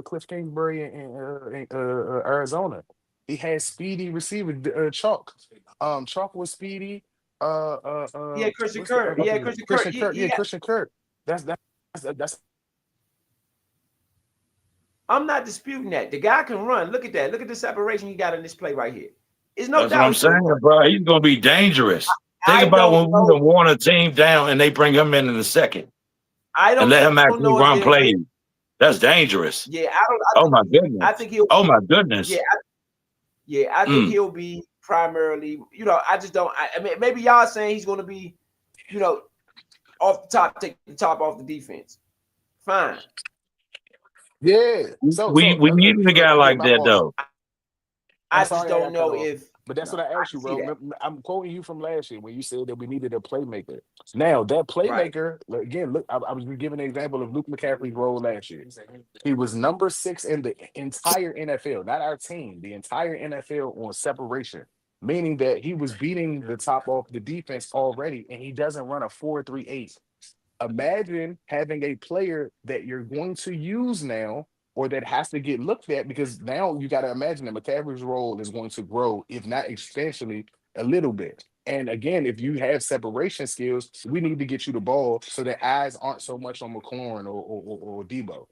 Cliff Kingsbury in Arizona. He had speedy receivers. Chalk. Chalk was speedy. He had Christian What's the Kirk. He other had dude? Christian Kirk. Christian Kirk. Yeah, Christian Kirk. That's I'm not disputing that. The guy can run. Look at that. Look at the separation he got in this play right here. There's no That's what doubt I'm he can saying, run. bro. He's gonna be dangerous. Think I about don't when we know. done worn a team down and they bring him in the second I and don't let him actually know if run they'll get. plays. That's dangerous. Yeah, Oh my I goodness. think he'll. Oh my Yeah, goodness. I think Mm. he'll be primarily. I just don't. I mean, maybe y'all saying he's going to be, off the top, take the top off the defense. Fine. yeah. So We needed a guy again, like my that fault. though. I I'm just sorry I don't got cut know off. if But that's what I I asked can you, see bro. that. I'm quoting you from last year when you said that we needed a playmaker. Now, that Right. playmaker, again, look, I was giving an example of Luke McCaffrey's role last year. He was number 6 in the entire NFL, not our team, the entire NFL on separation, meaning that he was beating the top off the defense already, and he doesn't run a 4-3-8. Imagine having a player that you're going to use now or that has to get looked at because now you got to imagine that McCaffrey's role is going to grow, if not exponentially, a little bit. And again, if you have separation skills, we need to get you the ball so that eyes aren't so much on McLaurin or Debo.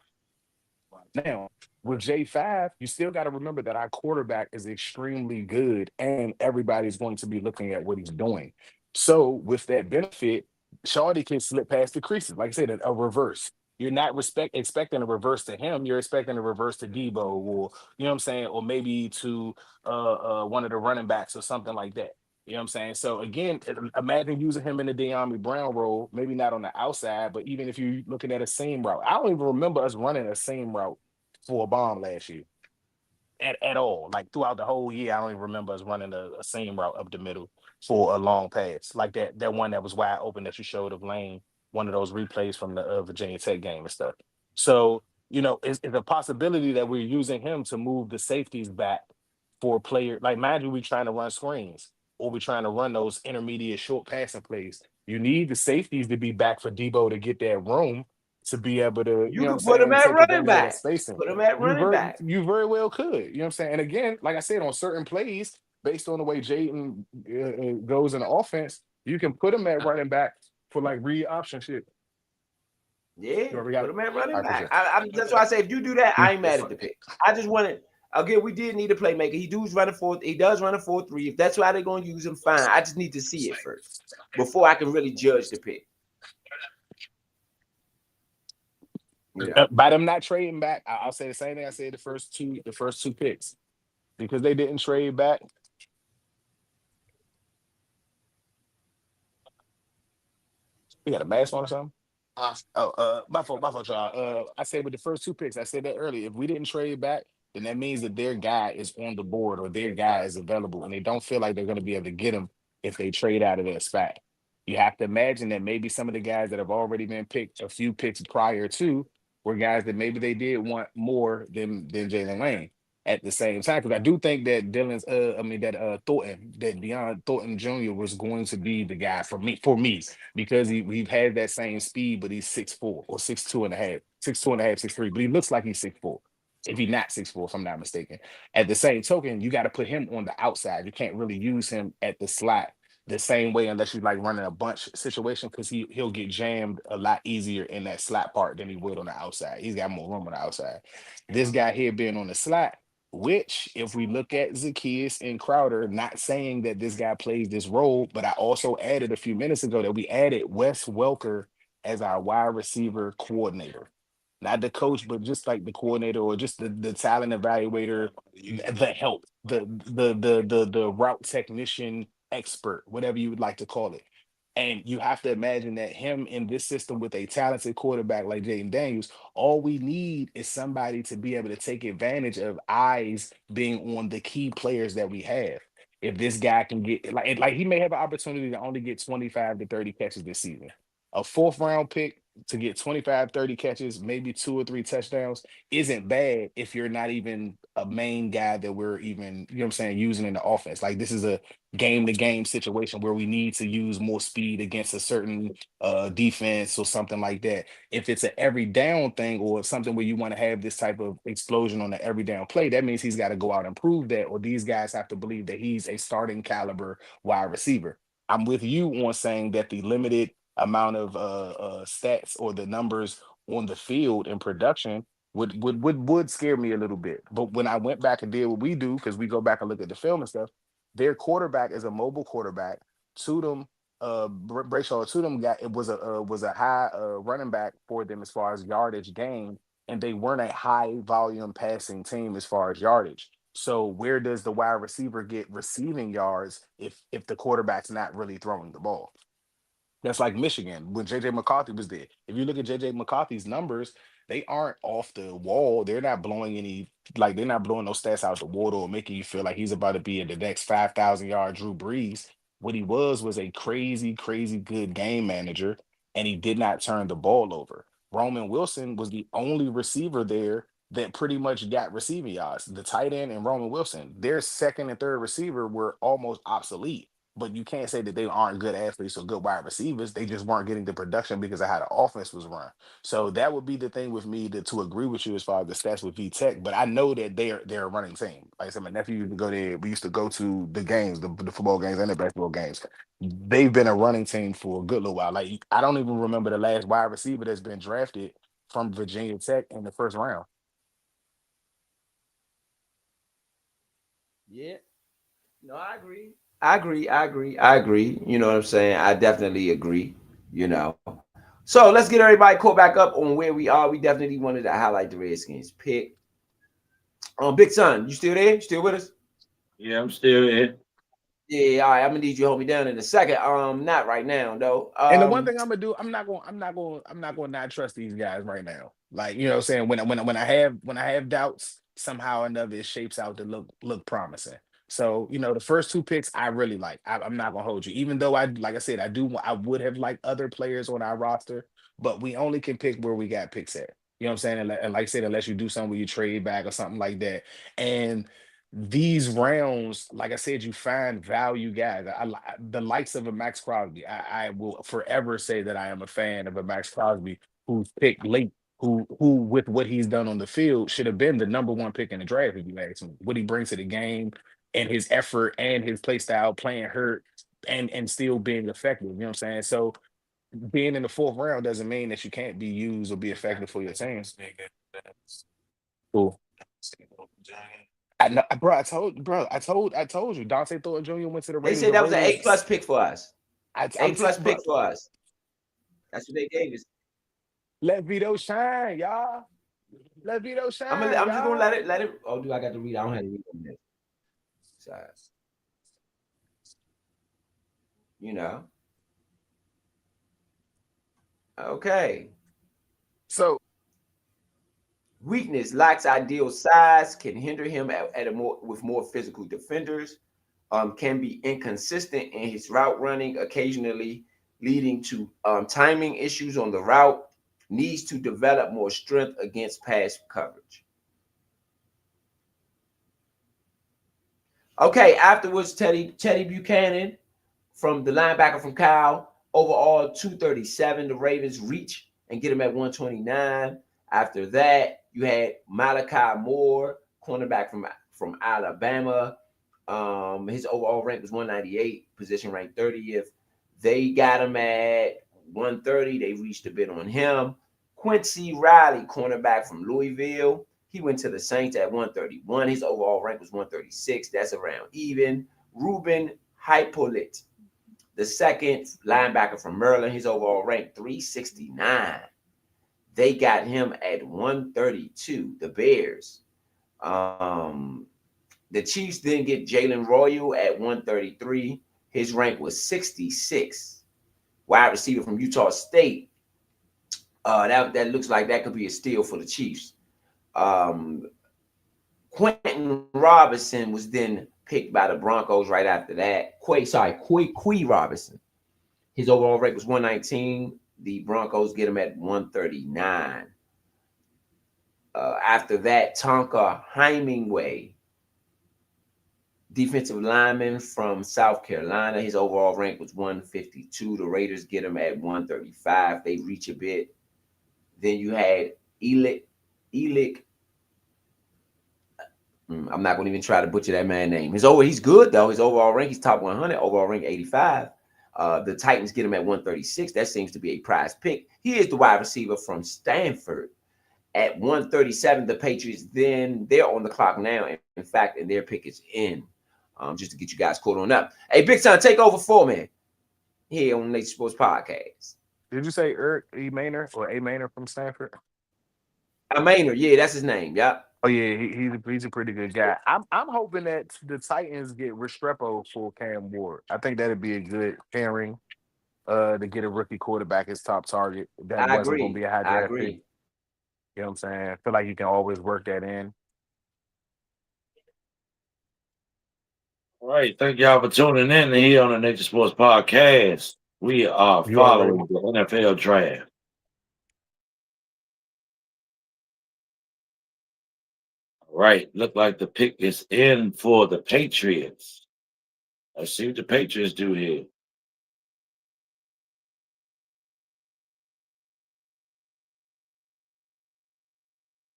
Now, with J5, you still got to remember that our quarterback is extremely good and everybody's going to be looking at what he's doing. So, with that benefit, Shawty can slip past the creases. Like I said, a reverse. You're not expecting a reverse to him. You're expecting a reverse to Debo, or you know what I'm saying, or maybe to one of the running backs or something like that. You know what I'm saying? So again, imagine using him in the De'Ami Brown role, maybe not on the outside, but even if you're looking at a seam route. I don't even remember us running a seam route for a bomb last year at all. Like throughout the whole year, I don't even remember us running a seam route up the middle for a long pass. Like that one that was wide open that you showed of Lane, one of those replays from the Virginia Tech game and stuff. So, it's a possibility that we're using him to move the safeties back for a player. Like imagine we trying to run screens or we're trying to run those intermediate short passing plays. You need the safeties to be back for Debo to get that room to be able to, you You know what I'm could put him saying, at take running advantage of that back. spacing. Put him at You running very back. you very well could. You know what I'm saying? And again, like I said, on certain plays, based on the way Jayden goes in the offense, you can put him at running back for like read option shit. Yeah, You already got put it. him at I running back. appreciate That's why I say if you do that, it. I ain't mad at the pick. I just wanted again. We did need a playmaker. He does run a 4-3. If that's why they're going to use him, fine. I just need to see it first before I can really judge the pick. Yeah. By them not trading back, I'll say the same thing I said the first two picks. Because they didn't trade back. We got a mask on or something? My fault, y'all. I said with the first two picks, I said that earlier. If we didn't trade back, then that means that their guy is on the board or their guy is available, and they don't feel like they're going to be able to get him if they trade out of their spot. You have to imagine that maybe some of the guys that have already been picked a few picks prior to were guys that maybe they did want more than Jalen Lane at the same time. Because I do think that Deion Thornton Jr. was going to be the guy for me, because we've had that same speed, but he's 6'4" or 6'2" and a half, 6'2" and a half, 6'3", but he looks like he's 6'4". If he's not 6'4", if I'm not mistaken. At the same token, you got to put him on the outside. You can't really use him at the slot the same way unless you like running a bunch situation, because he'll get jammed a lot easier in that slot part than he would on the outside. He's got more room on the outside. This guy here being on the slot, which if we look at Zacchaeus and Crowder, not saying that this guy plays this role, but I also added a few minutes ago that we added Wes Welker as our wide receiver coordinator. Not the coach, but just like the coordinator or just the talent evaluator, the help, the route technician expert, whatever you would like to call it. And you have to imagine that him in this system with a talented quarterback like Jaden Daniels, all we need is somebody to be able to take advantage of eyes being on the key players that we have. If this guy can get like he may have an opportunity to only get 25 to 30 catches this season. A fourth round pick to get 25, 30 catches, maybe 2 or 3 touchdowns isn't bad if you're not even a main guy that we're even, you know what I'm saying, using in the offense. Like this is a game to game situation where we need to use more speed against a certain defense or something like that. If it's an every down thing or something where you want to have this type of explosion on the every down play, that means he's got to go out and prove that, or these guys have to believe that he's a starting caliber wide receiver. I'm with you on saying that the limited amount of stats or the numbers on the field and production would scare me a little bit. But when I went back and did what we do, because we go back and look at the film and stuff, their quarterback is a mobile quarterback. Tudum, Brayshaw Tudum got it was a high running back for them as far as yardage gain, and they weren't a high volume passing team as far as yardage. So where does the wide receiver get receiving yards if the quarterback's not really throwing the ball? That's like Michigan when JJ McCarthy was there. If you look at JJ McCarthy's numbers, they aren't off the wall. They're not blowing they're not blowing those stats out the water or making you feel like he's about to be at the next 5,000 yard Drew Brees. What he was a crazy, crazy good game manager, and he did not turn the ball over. Roman Wilson was the only receiver there that pretty much got receiving yards. The tight end and Roman Wilson, their second and third receiver were almost obsolete, but you can't say that they aren't good athletes or good wide receivers. They just weren't getting the production because of how the offense was run. So that would be the thing with me to agree with you as far as the stats with V Tech. But I know that they're a running team. Like I said, my nephew used to go there. We used to go to the games, the football games and the basketball games. They've been a running team for a good little while. Like I don't even remember the last wide receiver that's been drafted from Virginia Tech in the first round. Yeah. No, I agree. I agree. You know what I'm saying? I definitely agree, you know. So let's get everybody caught back up on where we are. We definitely wanted to highlight the Redskins pick. Big Son, you still there? You still with us? Yeah, I'm still in. Yeah, all right. I'm gonna need you to hold me down in a second. Not right now though. And the one thing I'm gonna do, I'm not gonna not trust these guys right now. Like, you know what I'm saying? When I have doubts, somehow or another it shapes out to look promising. So, the first two picks I really like. I'm not gonna hold you. Even though like I said, I would have liked other players on our roster, but we only can pick where we got picks at. You know what I'm saying? And like I said, unless you do something where you trade back or something like that. And these rounds, like I said, you find value guys. The likes of a Max Crosby. I will forever say that I am a fan of a Max Crosby who's picked late, who with what he's done on the field should have been the number one pick in the draft if you ask me. What he brings to the game and his effort and his play style, playing hurt and still being effective. You know what I'm saying? So being in the fourth round doesn't mean that you can't be used or be effective for your team. Cool. I know, bro. I told you. Dante Thornton Jr. went to the They Raiders. said The that was an A Raiders. plus pick for us. A I'm plus bro. pick for us. That's what they gave us. Let Vito shine, y'all. Let Vito shine, I'm just gonna y'all. let it. Oh, do I got to read? I don't have to read on this. So, you know. Okay. So Weakness: lacks ideal size, can hinder him at a more with more physical defenders. Can be inconsistent in his route running, occasionally leading to timing issues on the route. Needs to develop more strength against pass coverage. Okay, afterwards, Teddy Buchanan from the linebacker from Cal, overall 237. The Ravens reach and get him at 129. After that, you had Malachi Moore, cornerback from Alabama. His overall rank was 198, position ranked 30th. They got him at 130. They reached a bit on him. Quincy Riley, cornerback from Louisville. He went to the Saints at 131. His overall rank was 136. That's around even. Ruben Hypolit, the second linebacker from Maryland, his overall rank 369. They got him at 132. The Bears. The Chiefs then get Jalen Royal at 133. His rank was 66. Wide receiver from Utah State. That looks like that could be a steal for the Chiefs. Quentin Robinson was then picked by the Broncos right after that. Quay Robinson. His overall rank was 119. The Broncos get him at 139. After that, Tonka Hemingway, defensive lineman from South Carolina. His overall rank was 152. The Raiders get him at 135. They reach a bit. Then you had Elick. I'm not going to even try to butcher that man's name. He's good though. His overall rank, he's top 100. Overall rank 85. The Titans get him at 136. That seems to be a prize pick. He is the wide receiver from Stanford at 137. The Patriots then they're on the clock now. In fact, and their pick is in. Just to get you guys caught on up. Hey, Big Son, take over for me here on Nature Sports Podcast. Did you say Eric E. Maynard or A. Maynard from Stanford? Maynard, yeah, that's his name. Yep. Oh yeah, he's a pretty good guy. I'm hoping that the Titans get Restrepo for Cam Ward. I think that'd be a good pairing to get a rookie quarterback as top target. That I wasn't going to agree. be a high I draft pick. agree. You know what I'm saying? I feel like you can always work that in. All right. Thank y'all for tuning in here on the Nature Sports Podcast. We are You already following the NFL draft. All right. Look like the pick is in for the Patriots. Let's see what the Patriots do here.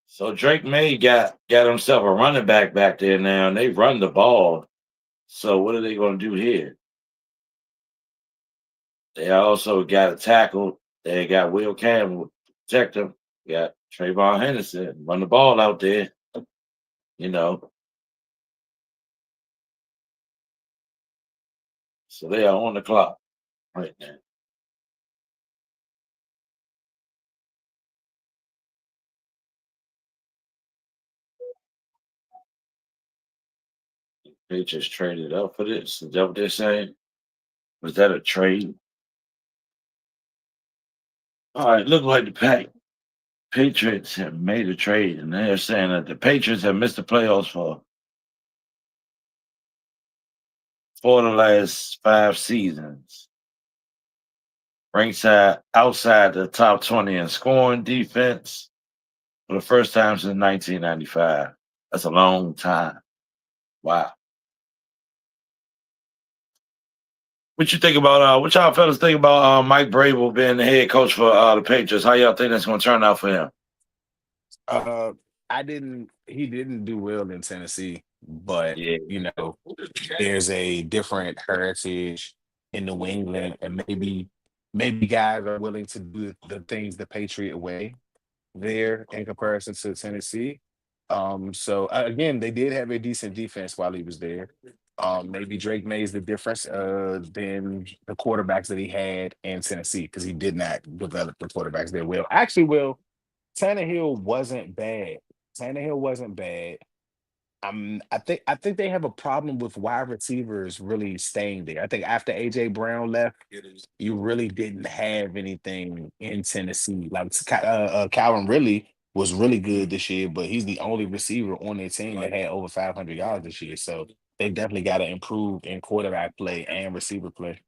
So Drake May got himself a running back there now, and they run the ball. So what are they going to do here? They also got a tackle. They got Will Campbell protect them. Got Trayvon Henderson run the ball out there. You know, so they are on the clock right now. They just traded up for this. Is that what they're saying? Was that a trade? All right, look like the Patriots have made a trade, and they're saying that the Patriots have missed the playoffs for four of the last 5 seasons. Ranks outside the top 20 in scoring defense for the first time since 1995. That's a long time. Wow. What you think about what y'all fellas think about Mike Brable being the head coach for the Patriots? How y'all think that's gonna turn out for him? Uh, He didn't do well in Tennessee, but Yeah. there's a different heritage in New England, and maybe guys are willing to do the things the Patriot way there in comparison to Tennessee. So again, they did have a decent defense while he was there. Maybe Drake May's the difference than the quarterbacks that he had in Tennessee because he did not develop the quarterbacks there. Will actually, Will Tannehill wasn't bad. Tannehill wasn't bad. I think they have a problem with wide receivers really staying there. I think after AJ Brown left, you really didn't have anything in Tennessee. Like Calvin Ridley was really good this year, but he's the only receiver on their team that had over 500 yards this year. So they definitely got to improve in quarterback play and receiver play.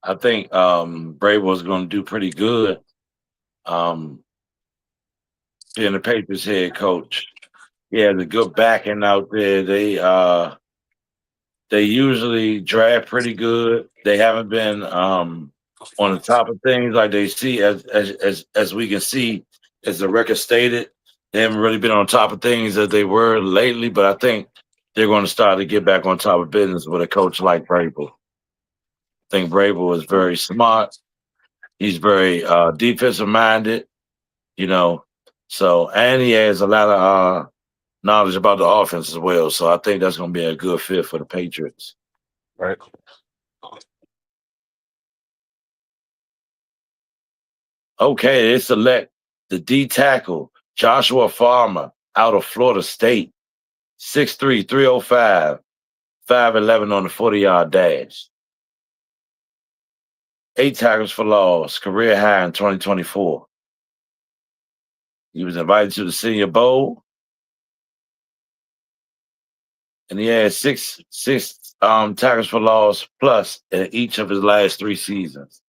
I think Vrabel's going to do pretty good. Being the Patriots head coach, he has a good backing out there. They usually draft pretty good. They haven't been on the top of things like they see as we can see as the record stated. They haven't really been on top of things as they were lately, but I think they're going to start to get back on top of business with a coach like Vrabel. I think Vrabel is very smart. He's very defensive minded, you know. So and he has a lot of knowledge about the offense as well. So I think that's going to be a good fit for the Patriots. Right. Okay, they select the D tackle, Joshua Farmer, out of Florida State. 6'3", 305, 5'11" on the 40-yard dash. 8 tackles for loss, career high in 2024. He was invited to the Senior Bowl. And he had six tackles for loss plus in each of his last 3 seasons.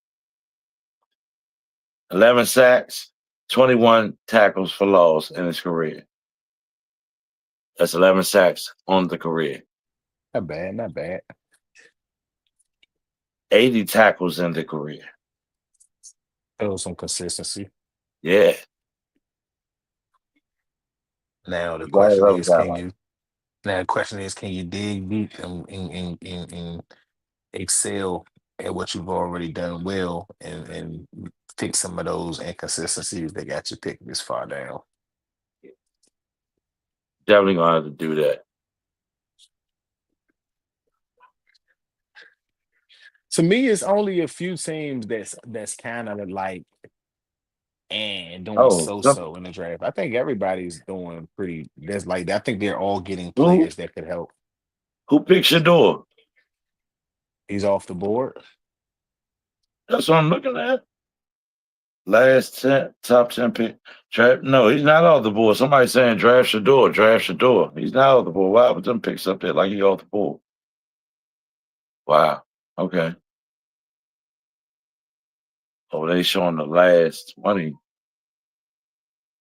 11 sacks, 21 tackles for loss in his career. That's 11 sacks on the career. Not bad, not bad. 80 tackles in the career. Shows some consistency. Yeah. Now the Go ahead, question other is, guy like can you dig deep and excel at what you've already done well and fix some of those inconsistencies that got you picked this far down? definitely gonna have to do that. To me, it's only a few teams that's kind of like and doing Oh, so in the draft. I think everybody's doing pretty. There's like I think they're all getting who players that could help. who picks your door? He's off the board. That's what I'm looking at. Last 10, top 10 pick. Draft. No, he's not off the board. Somebody saying draft Shador, draft Shador. He's not off the board. Why would them picks up there like he off the board? Wow. Okay. Oh, they showing the last 20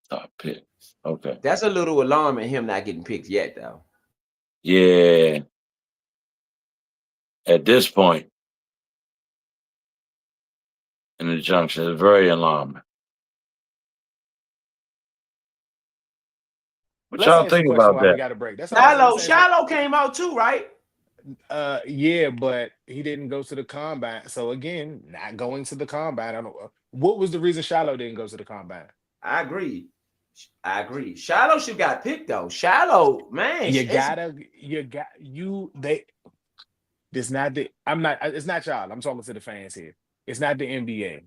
top picks. Okay. That's a little alarming, him not getting picked yet, though. Yeah. At this point in the junction, it's very alarming. What Let's y'all answer the think question about while we that? got a break. That's all. Let's answer. Shiloh came out too, right? Yeah, but he didn't go to the combine. So again, not going to the combine. I don't know what was the reason Shiloh didn't go to the combine. I agree. Shiloh should got picked though. Shiloh, man, It's not it's not y'all. I'm talking to the fans here. It's not the NBA.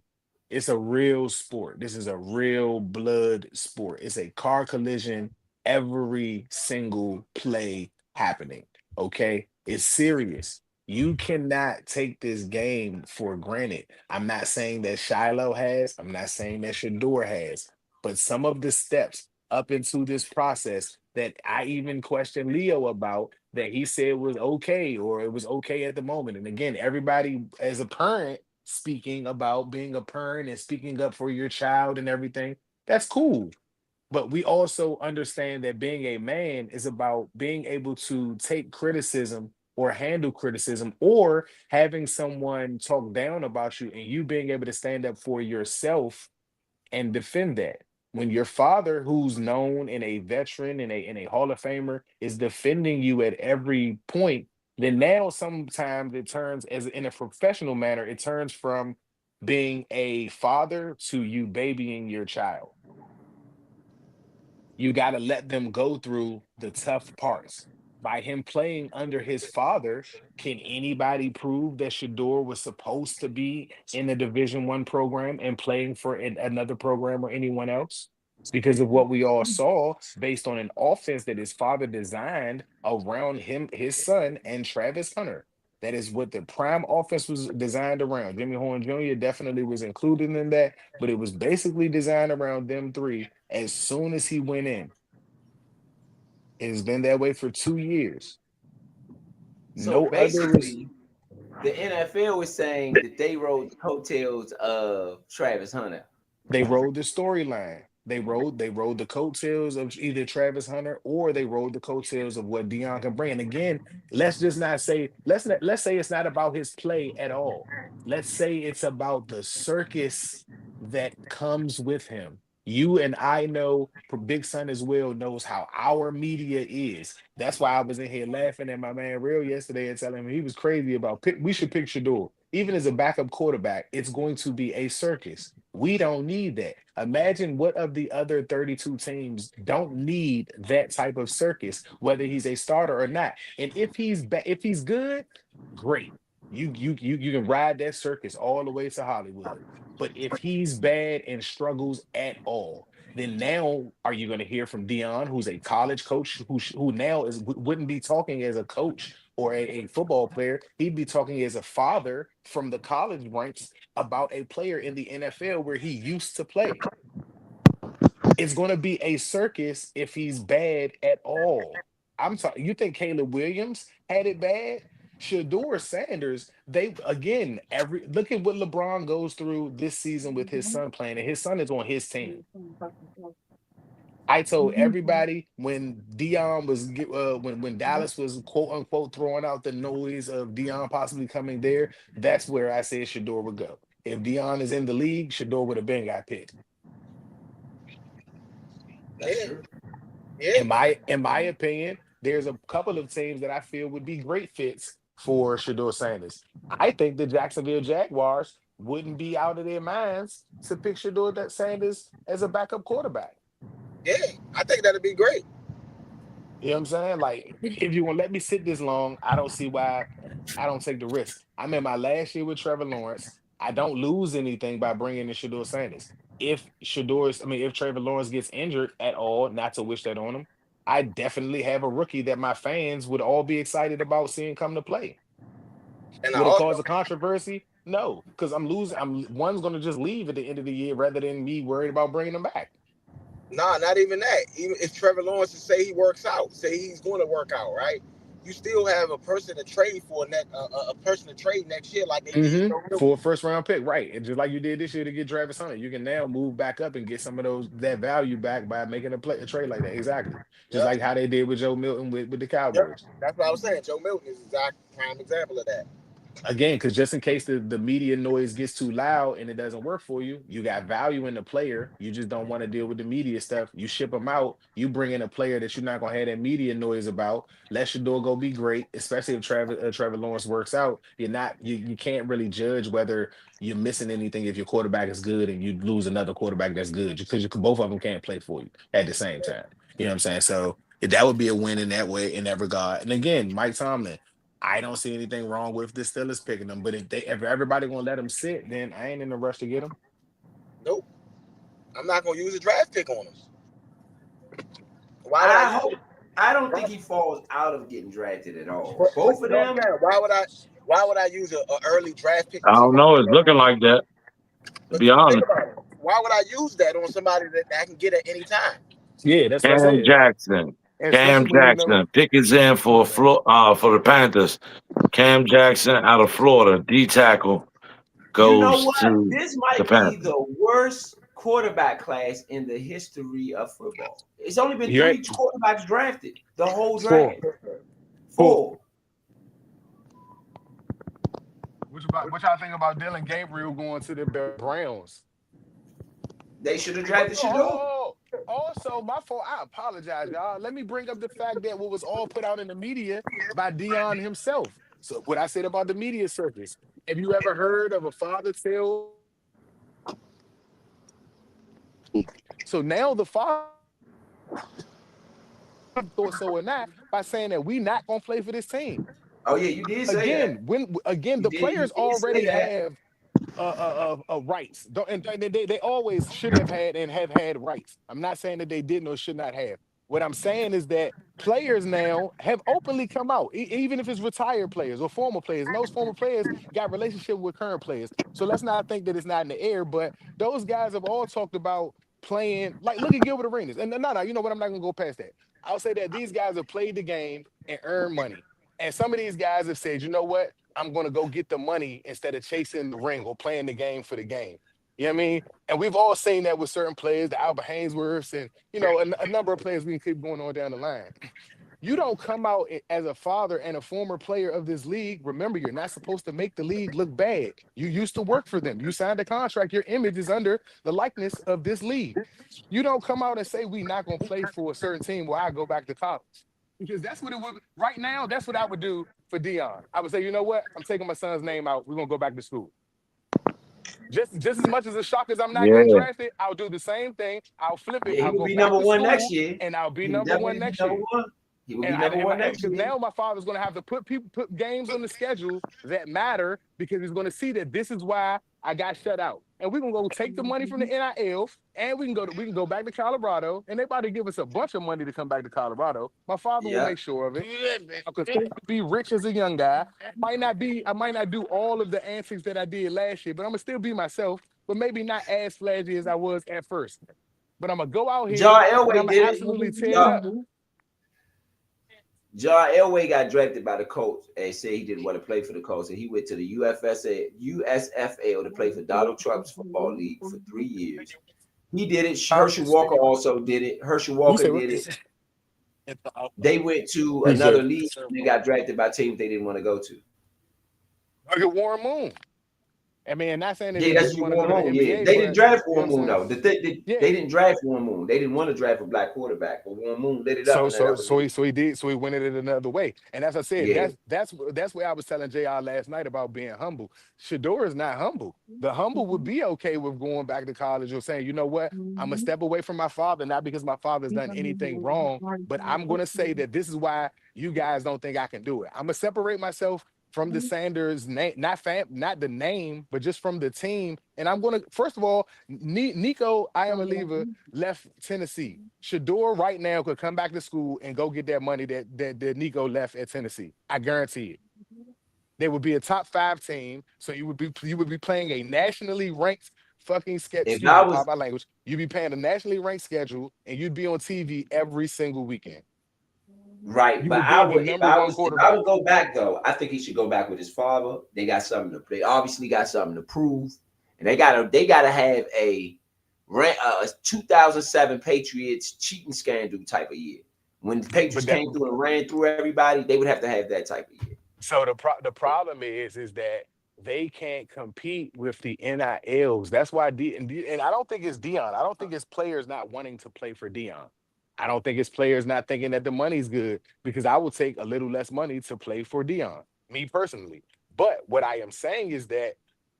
It's a real sport. This is a real blood sport. It's a car collision every single play happening. Okay? It's serious. You cannot take this game for granted. I'm not saying that Shiloh has, I'm not saying that Shador has, but some of the steps up into this process that I even questioned Leo about that he said was okay or it was okay at the moment. And again, everybody as a parent speaking about being a parent and speaking up for your child and everything, that's cool. But we also understand that being a man is about being able to take criticism or handle criticism or having someone talk down about you and you being able to stand up for yourself and defend that. When your father, who's known and a veteran and a Hall of Famer, is defending you at every point, then now sometimes it turns as in a professional manner, it turns from being a father to you babying your child. You got to let them go through the tough parts. By him playing under his father, can anybody prove that Shador was supposed to be in the Division 1 program and playing for another program or anyone else? Because of what we all saw based on an offense that his father designed around him, his son, and Travis Hunter. That is what the prime offense was designed around. Jimmy Horn Jr. definitely was included in that, but it was basically designed around them three as soon as he went in. It has been that way for 2 years. So No other basically, the NFL is saying that they rode the coattails of Travis Hunter. They rode the storyline. They rode the coattails of either Travis Hunter or they rode the coattails of what Dion can bring. And again, let's say it's not about his play at all. Let's say it's about the circus that comes with him. You and I know, Big Son as well knows how our media is. That's why I was in here laughing at my man Real yesterday and telling him he was crazy about we should pick Shador. Even as a backup quarterback, it's going to be a circus. We don't need that. Imagine what of the other 32 teams don't need that type of circus, whether he's a starter or not. And if he's good, great. You can ride that circus all the way to Hollywood. But if he's bad and struggles at all, then now are you going to hear from Dion, who's a college coach, who now wouldn't be talking as a coach or a football player? He'd be talking as a father from the college ranks about a player in the NFL where he used to play. It's going to be a circus if he's bad at all. I'm talking. You think Caleb Williams had it bad? Shador Sanders, they again, every look at what LeBron goes through this season with his son playing, and his son is on his team. I told everybody when when Dallas was quote unquote throwing out the noise of Dion possibly coming there, that's where I said Shador would go. If Dion is in the league, Shador would have been got picked. That's true. Yeah. In my opinion, there's a couple of teams that I feel would be great fits for Shador Sanders. I think the Jacksonville Jaguars wouldn't be out of their minds to pick Shador Sanders as a backup quarterback. Yeah. I think that'd be great. You know what I'm saying? Like, if you want to let me sit this long, I don't see why I don't take the risk. I'm in my last year with Trevor Lawrence. I don't lose anything by bringing in Shador Sanders. If Trevor Lawrence gets injured at all, not to wish that on him, I definitely have a rookie that my fans would all be excited about seeing come to play. And I Would it also, cause a controversy? No, because I'm losing. One's going to just leave at the end of the year rather than me worried about bringing them back. nah, not even that. Even if Trevor Lawrence to say he works out, say he's going to work out, right? You still have a person to trade for a person to trade next year, like they did. For a first round pick, right? And just like you did this year to get Travis Hunter, you can now move back up and get some of that value back by making a trade like that. Exactly, just Yep. like how they did with Joe Milton with the Yep. Cowboys. That's what I was saying. Joe Milton is exact prime example of that. Again, because just in case the media noise gets too loud and it doesn't work for you, you got value in the player. You just don't want to deal with the media stuff. You ship them out. You bring in a player that you're not gonna have that media noise about. Let your door go be great, especially if Trevor Lawrence works out. You can't really judge whether you're missing anything if your quarterback is good and you lose another quarterback that's good because both of them can't play for you at the same time. You know what I'm saying? So that would be a win in that way, in that regard. And again, Mike Tomlin. I don't see anything wrong with the Steelers picking them, but if everybody gonna let them sit, then I ain't in a rush to get them. Nope. I'm not gonna use a draft pick on him. Why would I I? hope. I don't think he falls out of getting drafted at all. Both of them. Why would I? Why would I use a early draft pick I on don't somebody? know. It's looking like that. To But be think honest, about it. Why would I use that on somebody that I can get at any time? Yeah, that's what I Cam said. Jackson. And especially Cam when you know, Jackson. Pickens in for the Panthers. Cam Jackson out of Florida, D tackle, You know goes what? to This the might be Panthers. the worst quarterback class in the history of football. It's only been you're three right. quarterbacks drafted the whole Four, draft. four. Four. What y'all think about Dylan Gabriel going to the Browns? They should have Oh, drafted Shador. oh, also, my fault. I apologize, y'all. Let me bring up the fact that what was all put out in the media by Dion himself. So, what I said about the media circus. Have you ever heard of a father tale? So now the father thought so or not by saying that we not gonna play for this team. Oh yeah, you did say that. Again, You the did. You players did say already that. have rights. And they always should have had and have had rights. I'm not saying that they didn't or should not have. What I'm saying is that players now have openly come out, even if it's retired players or former players. And those former players got relationship with current players. So let's not think that it's not in the air. But those guys have all talked about playing. Like, look at Gilbert Arenas. And no, you know what? I'm not gonna go past that. I'll say that these guys have played the game and earned money. And some of these guys have said, you know what? I'm gonna go get the money instead of chasing the ring or playing the game for the game. You know what I mean? And we've all seen that with certain players, the Albert Hainsworths, and a number of players we can keep going on down the line. You don't come out as a father and a former player of this league. Remember, you're not supposed to make the league look bad. You used to work for them. You signed a contract. Your image is under the likeness of this league. You don't come out and say we not gonna play for a certain team where I go back to college. Because that's what it would right now, that's what I would do for Dion. I would say, you know what? I'm taking my son's name out. We're gonna go back to school. Just as much as a shock as I'm not getting Yeah. drafted, I'll do the same thing. I'll flip it. Yeah, he I'll will go be back number to one next school year. and I'll be He will number one definitely be next number year. one. He will be And number one next because year. now my father's going to have to put games on the schedule that matter because he's going to see that this is why I got shut out. And we're gonna go take the money from the NIL and we can go back to Colorado. And they about to give us a bunch of money to come back to Colorado. My father will Yeah. make sure of it. I continue to be rich as a young guy. I might not do all of the antics that I did last year, but I'm gonna still be myself, but maybe not as flashy as I was at first. But I'm gonna go out here John and Elway I'm gonna did absolutely it. tear it up. John Elway got drafted by the Colts and said he didn't want to play for the Colts, and he went to the USFL to play for Donald Trump's football league for 3 years. He did it. Herschel Walker also did it. Herschel Walker did it. They went to another league and they got drafted by teams they didn't want to go to. Look at Warren Moon. I mean, not saying that Yeah, they that's didn't you, want to go Warren to the Moon. Yeah, NBA, they but didn't draft you know Warren what I'm Moon though. They saying? didn't draft Warren Moon. They didn't want to draft a black quarterback, but Warren Moon lit it up in that other league. So he went it another way. And as I said, Yeah, that's where I was telling JR last night about being humble. Shador is not humble. The humble would be okay with going back to college or saying, you know what, I'm gonna step away from my father, not because my father's done anything wrong, but I'm gonna say that this is why you guys don't think I can do it. I'm gonna separate myself from the Sanders name, not the name, but just from the team. And I'm gonna first of all, Nico, I am a leaver, left Tennessee. Shador right now could come back to school and go get that money that Nico left at Tennessee. I guarantee it. They would be a top 5 team, so you would be playing a nationally ranked fucking schedule. if Excuse I me, was pardon my language. You'd be paying a nationally ranked schedule, and you'd be on TV every single weekend. right, You but would be I the would number one if I quarterback. would go back though, I think he should go back with his father. They got something to play. Obviously, got something to prove, and they gotta have a 2007 Patriots cheating scandal type of year. When the Patriots But that came through and ran through everybody, they would have to have that type of year. So the problem is that they can't compete with the NILs. That's why and I don't think it's Dion. I don't think it's players not wanting to play for Dion. I don't think it's players not thinking that the money's good because I will take a little less money to play for Dion, me personally. But what I am saying is that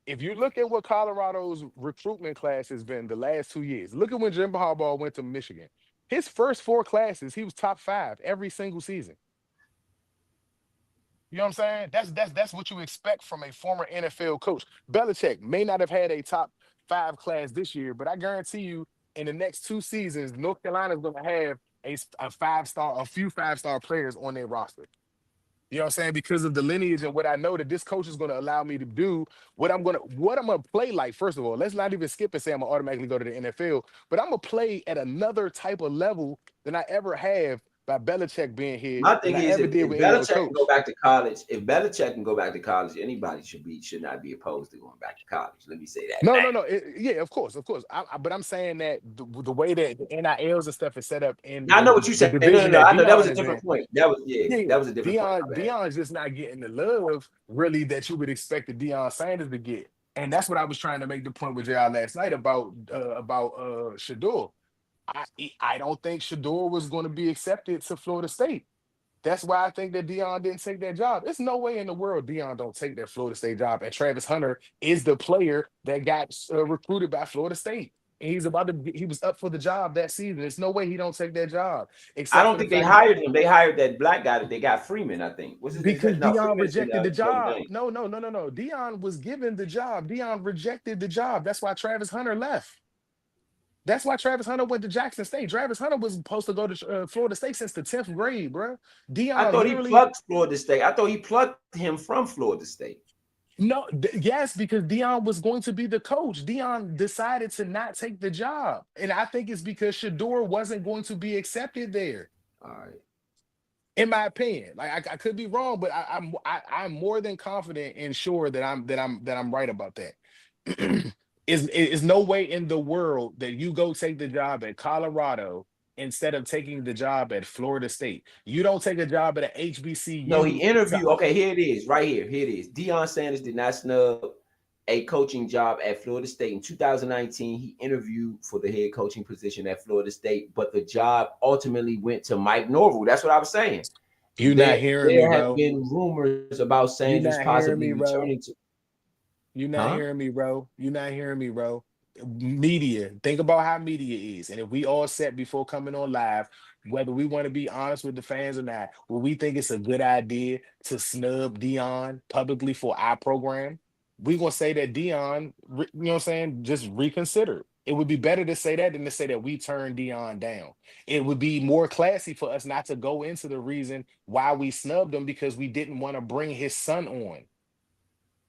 if you look at what Colorado's recruitment class has been the last 2 years, look at when Jim Harbaugh went to Michigan. His first 4 classes, he was top 5 every single season. You know what I'm saying? That's what you expect from a former NFL coach. Belichick may not have had a top 5 class this year, but I guarantee you, in the next 2 seasons, North Carolina is going to have a few 5-star players on their roster. You know what I'm saying? Because of the lineage and what I know that this coach is going to allow me to do, what I'm gonna play like. First of all, let's not even skip and say I'm gonna automatically go to the NFL, but I'm gonna play at another type of level than I ever have by Belichick being here My than thing I is, ever if, did if with any other Belichick can go coach. back to college, anybody should not be opposed to going back to college. Let me say that No, now. no, no. Yeah, of course, of course. But I'm saying that the way that the NILs and stuff is set up in Now I know what you the said. No, no, division no. that I know that was Dion a is different in, point. yeah, That was a different point. My bad. Dion's just not getting the love really that you would expect the Deion Sanders to get. And that's what I was trying to make the point with JR last night about Shador. I I don't think Shador was going to be accepted to Florida State. That's why I think that Dion didn't take that job. There's no way in the world Dion don't take that Florida State job. And Travis Hunter is the player that got recruited by Florida State. And he was up for the job that season. There's no way he don't take that job, I except for don't the think they fact that hired him. They hired that black guy that they got, Freeman. I think. What's his name? because No, Dion Freeman's in rejected the Notre job. Dame. No, no, no, no, no. Dion was given the job. Dion rejected the job. That's why Travis Hunter left. That's why Travis Hunter went to Jackson State. Travis Hunter was supposed to go to Florida State since the 10th grade, bro. I Dion thought he literally plucked Florida State. I thought he plucked him from Florida State. no, yes, because Dion was going to be the coach. Dion decided to not take the job, and I think it's because Shador wasn't going to be accepted there. All right. In my opinion, like I could be wrong, but I'm more than confident and sure that I'm right about that. Is no way in the world that you go take the job at Colorado instead of taking the job at Florida State. You don't take a job at a No, he HBCU to interviewed. Okay, here it is, right here. Here it is. Deion Sanders did not snub a coaching job at Florida State in 2019. He interviewed for the head coaching position at Florida State, but the job ultimately went to Mike Norvell. That's what I was saying. you not hearing me, There have bro. been rumors about You Sanders not hearing possibly me, bro. returning to. You not Huh? hearing me, bro. You not hearing me, bro. Media. Think about how media is. And if we all set before coming on live, whether we want to be honest with the fans or not, will we think it's a good idea to snub Dion publicly for our program? We gonna say that Dion, you know what I'm saying, just reconsider. It would be better to say that than to say that we turned Dion down. It would be more classy for us not to go into the reason why we snubbed him because we didn't want to bring his son on.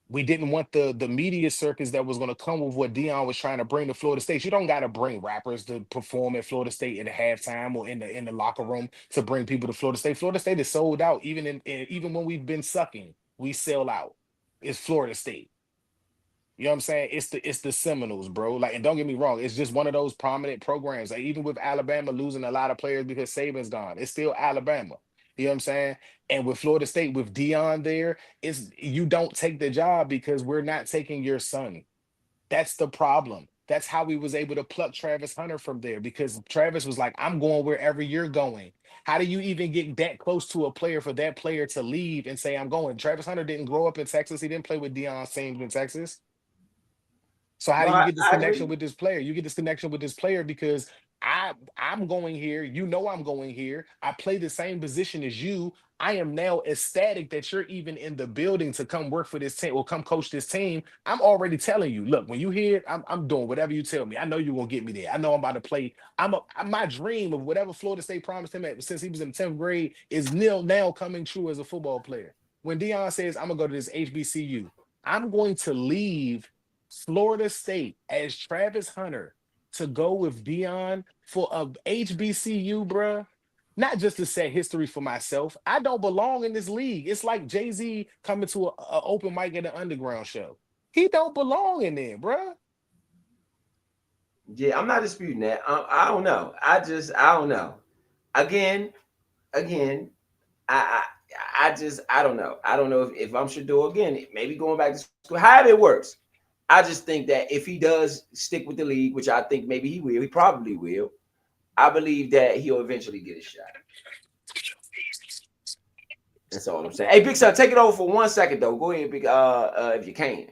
We didn't want the media circus that was going to come with what Dion was trying to bring to Florida State. You don't got to bring rappers to perform at Florida State at the halftime or in the locker room to bring people to Florida State. Florida State is sold out. Even when we've been sucking, we sell out. It's Florida State. You know what I'm saying? It's the Seminoles, bro. Like, and don't get me wrong, it's just one of those prominent programs. Like, even with Alabama losing a lot of players because Saban's gone, it's still Alabama. You know what I'm saying? And with Florida State, with Dion there, it's you don't take the job because we're not taking your son. That's the problem. That's how we was able to pluck Travis Hunter from there because Travis was like, I'm going wherever you're going. How do you even get that close to a player for that player to leave and say, I'm going? Travis Hunter didn't grow up in Texas. He didn't play with Deion Sanders in Texas. So how No, do you get this I connection agree. with this player? You get this connection with this player because I'm going here. You know I'm going here. I play the same position as you. I am now ecstatic that you're even in the building to come work for this team or come coach this team. I'm already telling you, look, when you hear it, I'm doing whatever you tell me. I know you're gonna get me there. I know I'm about to play. My dream of whatever Florida State promised him since he was in 10th grade is now coming true as a football player. When Dion says I'm gonna go to this HBCU, I'm going to leave Florida State as Travis Hunter to go with Dion for a HBCU, bruh. Not just to set history for myself. I don't belong in this league. It's like Jay-Z coming to a open mic at an underground show. He don't belong in there, bruh. Yeah, I'm not disputing that. I don't know. I don't know. Again, again, I I don't know. I don't know if I'm Shador again. Maybe going back to school. However it works. I just think that if he does stick with the league, which I think maybe he will, he probably will. I believe that he'll eventually get a shot. That's all I'm saying. Hey, Big Son, take it over for 1 second though. Go ahead, Big. If you can,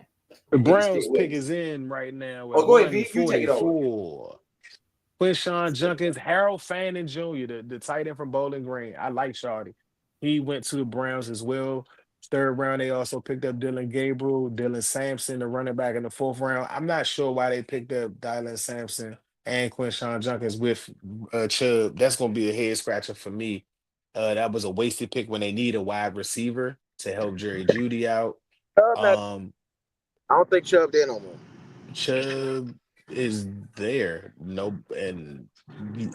The if you still Browns with pick us. is in right now at Oh, go ahead, V. You take it over. 144. Quinshawn Junkins, Harold Fannin Jr., the tight end from Bowling Green. I like Shardy. He went to the Browns as well. Third round, they also picked up Dylan Gabriel, Dylan Sampson, the running back in the fourth round. I'm not sure why they picked up Dylan Sampson and Quinshawn Junkins with Chubb. That's going to be a head scratcher for me. That was a wasted pick when they need a wide receiver to help Jerry Judy out. Chubb not, Um, I don't think Chubb there no more. Chubb is there. No, and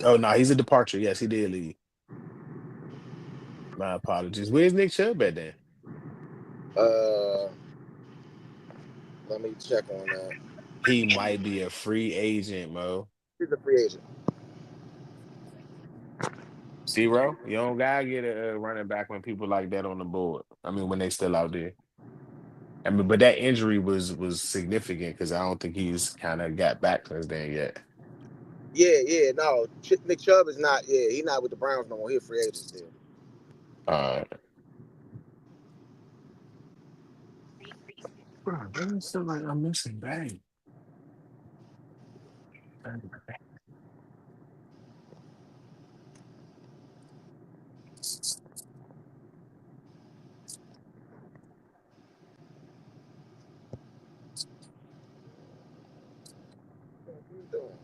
oh no, he's a departure. Yes, he did leave. My apologies. Where's Nick Chubb at then? Uh, Let me check on that. He might be a free agent, Mo. He's a free agent. Zero. You don't gotta get a running back when people like that on the board. I mean, when they still out there. I mean, but that injury was significant because I don't think he's kind of got back since then yet. Yeah, no. Nick Chubb is not. Yeah, he's not with the Browns no more. He's a free agent still. Uh, bro, it's still like I'm missing bang. What are you doing?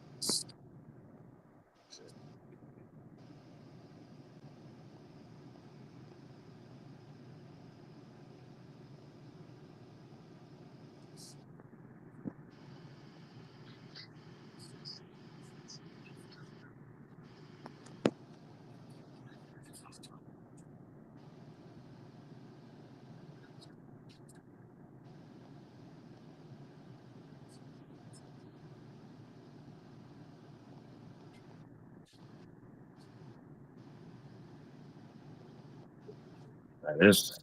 It's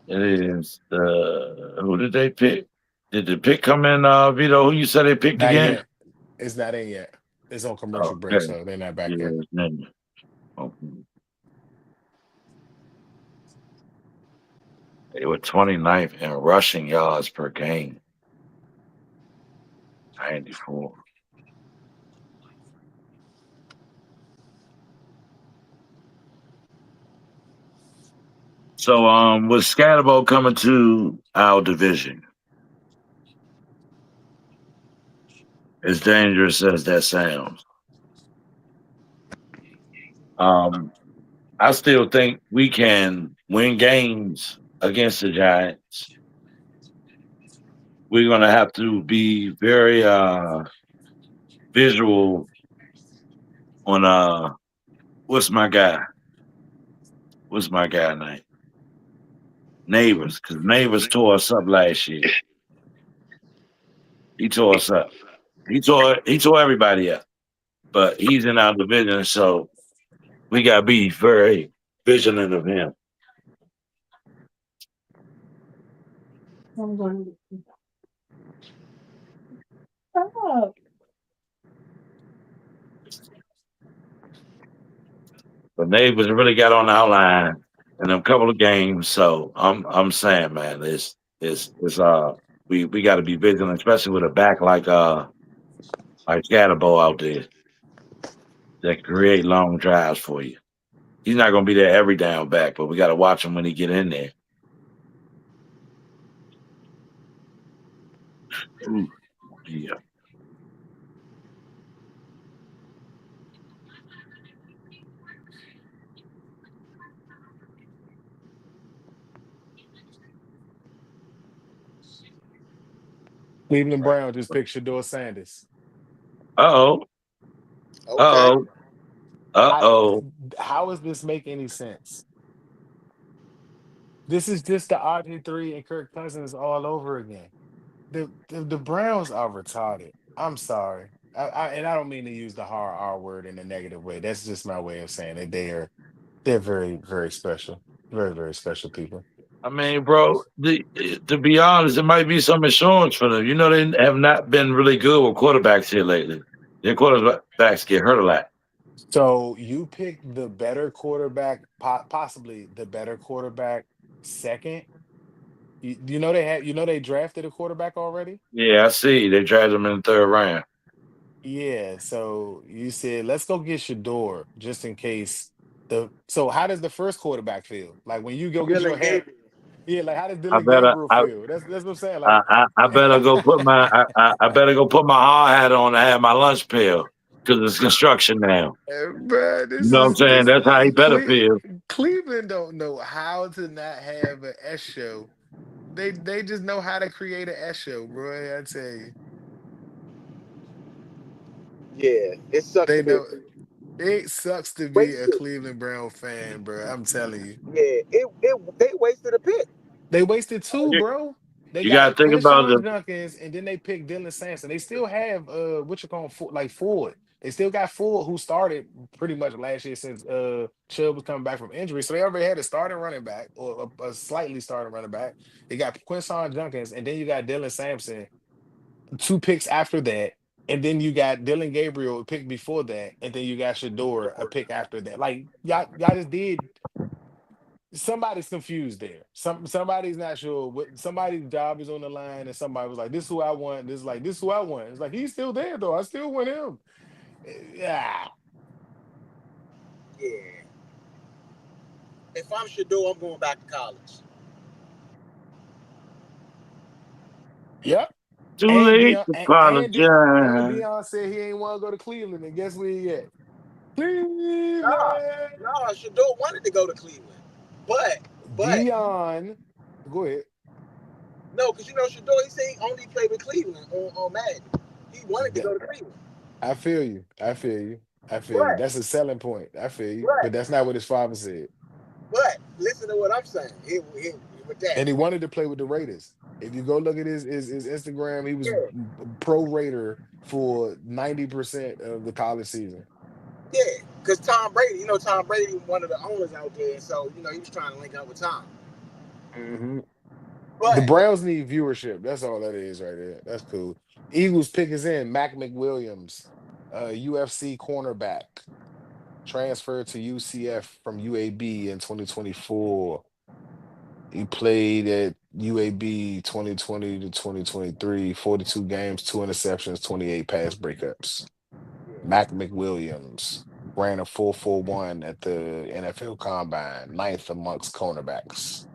it is who did they pick? Did the pick come in, Vito? Who you said they picked Not again? yet. It's not in yet. It's on commercial break, Okay. so they're not back Yeah, yet. his name. Okay. They were 29th in rushing yards per game. 94. So with Scatterbo coming to our division, as dangerous as that sounds, um, I still think we can win games against the Giants. We're gonna have to be very visual on what's my guy? What's my guy name? Neighbors, because Neighbors tore us up last year. He tore us up. He tore everybody up. But he's in our division, so we gotta be very vigilant of him. The Neighbors really got on our line in a couple of games. So I'm saying, man, it's we got to be vigilant, especially with a back like Scatterbo out there that can create long drives for you. He's not gonna be there every down back, but we got to watch him when he get in there. Ooh, yeah. Cleveland Brown just picked Shador Sanders. Uh oh. Okay. Uh oh. Uh How, oh. how does this make any sense? This is just the RG3 and Kirk Cousins all over again. The Browns are retarded. I'm sorry. And I don't mean to use the hard R word in a negative way. That's just my way of saying it. They're very, very special. Very, very special people. I mean, bro, to be honest, it might be some insurance for them. You know, they have not been really good with quarterbacks here lately. Their quarterbacks get hurt a lot. So you pick the better quarterback, possibly the better quarterback second. You know they drafted a quarterback already? Yeah, I see. They drafted him in the third round. Yeah, so you said let's go get Shador just in case so how does the first quarterback feel? Like when you go get Dylan your hat, Gabriel. yeah, like how does I Dylan better, Gabriel I, feel? That's what I'm saying. I, Like I better go put I better go put my hard hat on and have my lunch pail because it's construction now. Bruh, You this know what I'm is saying? this That's how he better feel. Cleveland don't know how to not have an S show. They just know how to create an S show, bro. I tell you. Yeah, it sucks to They be. know it sucks to be a Wasted. Cleveland Brown fan, bro. I'm telling you. Yeah, it they wasted a pick. They wasted two, You, bro. They you got to got think about Quinshawn the. Junkins, and then they picked Dylan Sampson. They still have what you call like Ford. They still got Ford, who started pretty much last year since Chubb was coming back from injury. So they already had a starting running back or a slightly starting running back. They got Quinshawn Junkins, and then you got Dylan Sampson, two picks after that. And then you got Dylan Gabriel, a pick before that, and then you got Shador, a pick after that. Like y'all just did somebody's confused there. Somebody's not sure what somebody's job is on the line, and somebody was like, "This is who I want." This is like this is who I want. It's like he's still there though. I still want him. Yeah. Yeah. If I'm Shador, I'm going back to college. Yep. Too And late Dion to apologize. Dion said he ain't want to go to Cleveland, and guess where he at? Nah, Cleveland. nah. Shador wanted to go to Cleveland, but Dion, go ahead. no, because Shador. He said he only played with Cleveland on Madden. He wanted to Th- go to Cleveland, I feel you. I feel you. I feel you. but That's a selling point. I feel you. But but that's not what his father said. but listen to what I'm saying. With that, And he wanted to play with the Raiders. If you go look at his Instagram, he was yeah. pro Raider for 90% of the college season. Yeah, because Tom Brady, Tom Brady, one of the owners out there, so he was trying to link up with Tom. Mm-hmm. The But Browns need viewership. That's all that is right there. That's cool. Eagles pick is in. Mac McWilliams, UFC cornerback, transferred to UCF from UAB in 2024. He played at UAB 2020 to 2023, 42 games, 2 interceptions, 28 pass breakups. Mac McWilliams ran a 4.41 at the NFL Combine, ninth amongst cornerbacks.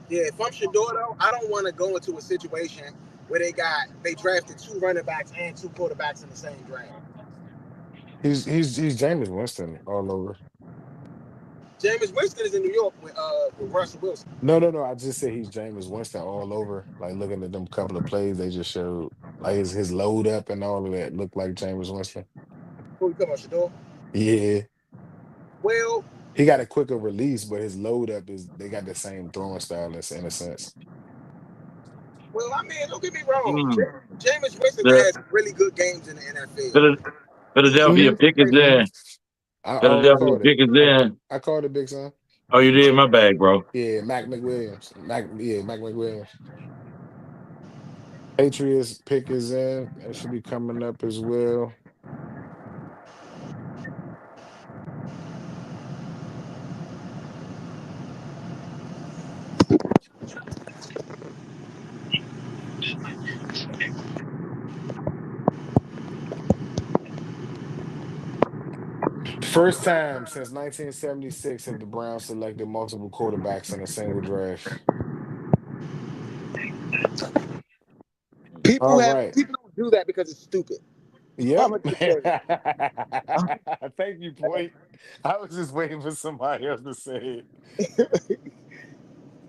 yeah, if I'm Shador though, I don't want to go into a situation where they drafted 2 running backs and 2 quarterbacks in the same draft. He's Jameis Winston all over. Jameis Winston is in New York with Russell Wilson. No. I just said he's Jameis Winston all over. Like looking at them couple of plays they just showed, like his load up and all of that looked like Jameis Winston. Who you talking about, Shador? Yeah, Well, he got a quicker release, but his load up is they got the same throwing style in a sense. I mean, don't get me wrong. Mm. Jameis Winston The has really good games in the NFL. Phila- Philadelphia Hmm. pick is Hmm. in. I already Philadelphia called it. pick is in. I called it, Big Son. Oh, you did my bag, bro. Yeah, Mac McWilliams. Mac McWilliams. Patriots pick is in. That should be coming up as well. First time since 1976 have the Browns selected multiple quarterbacks in a single draft. All right. People don't do that because it's stupid. I'm Yep. gonna just tell you. Thank you, Point. I was just waiting for somebody else to say it.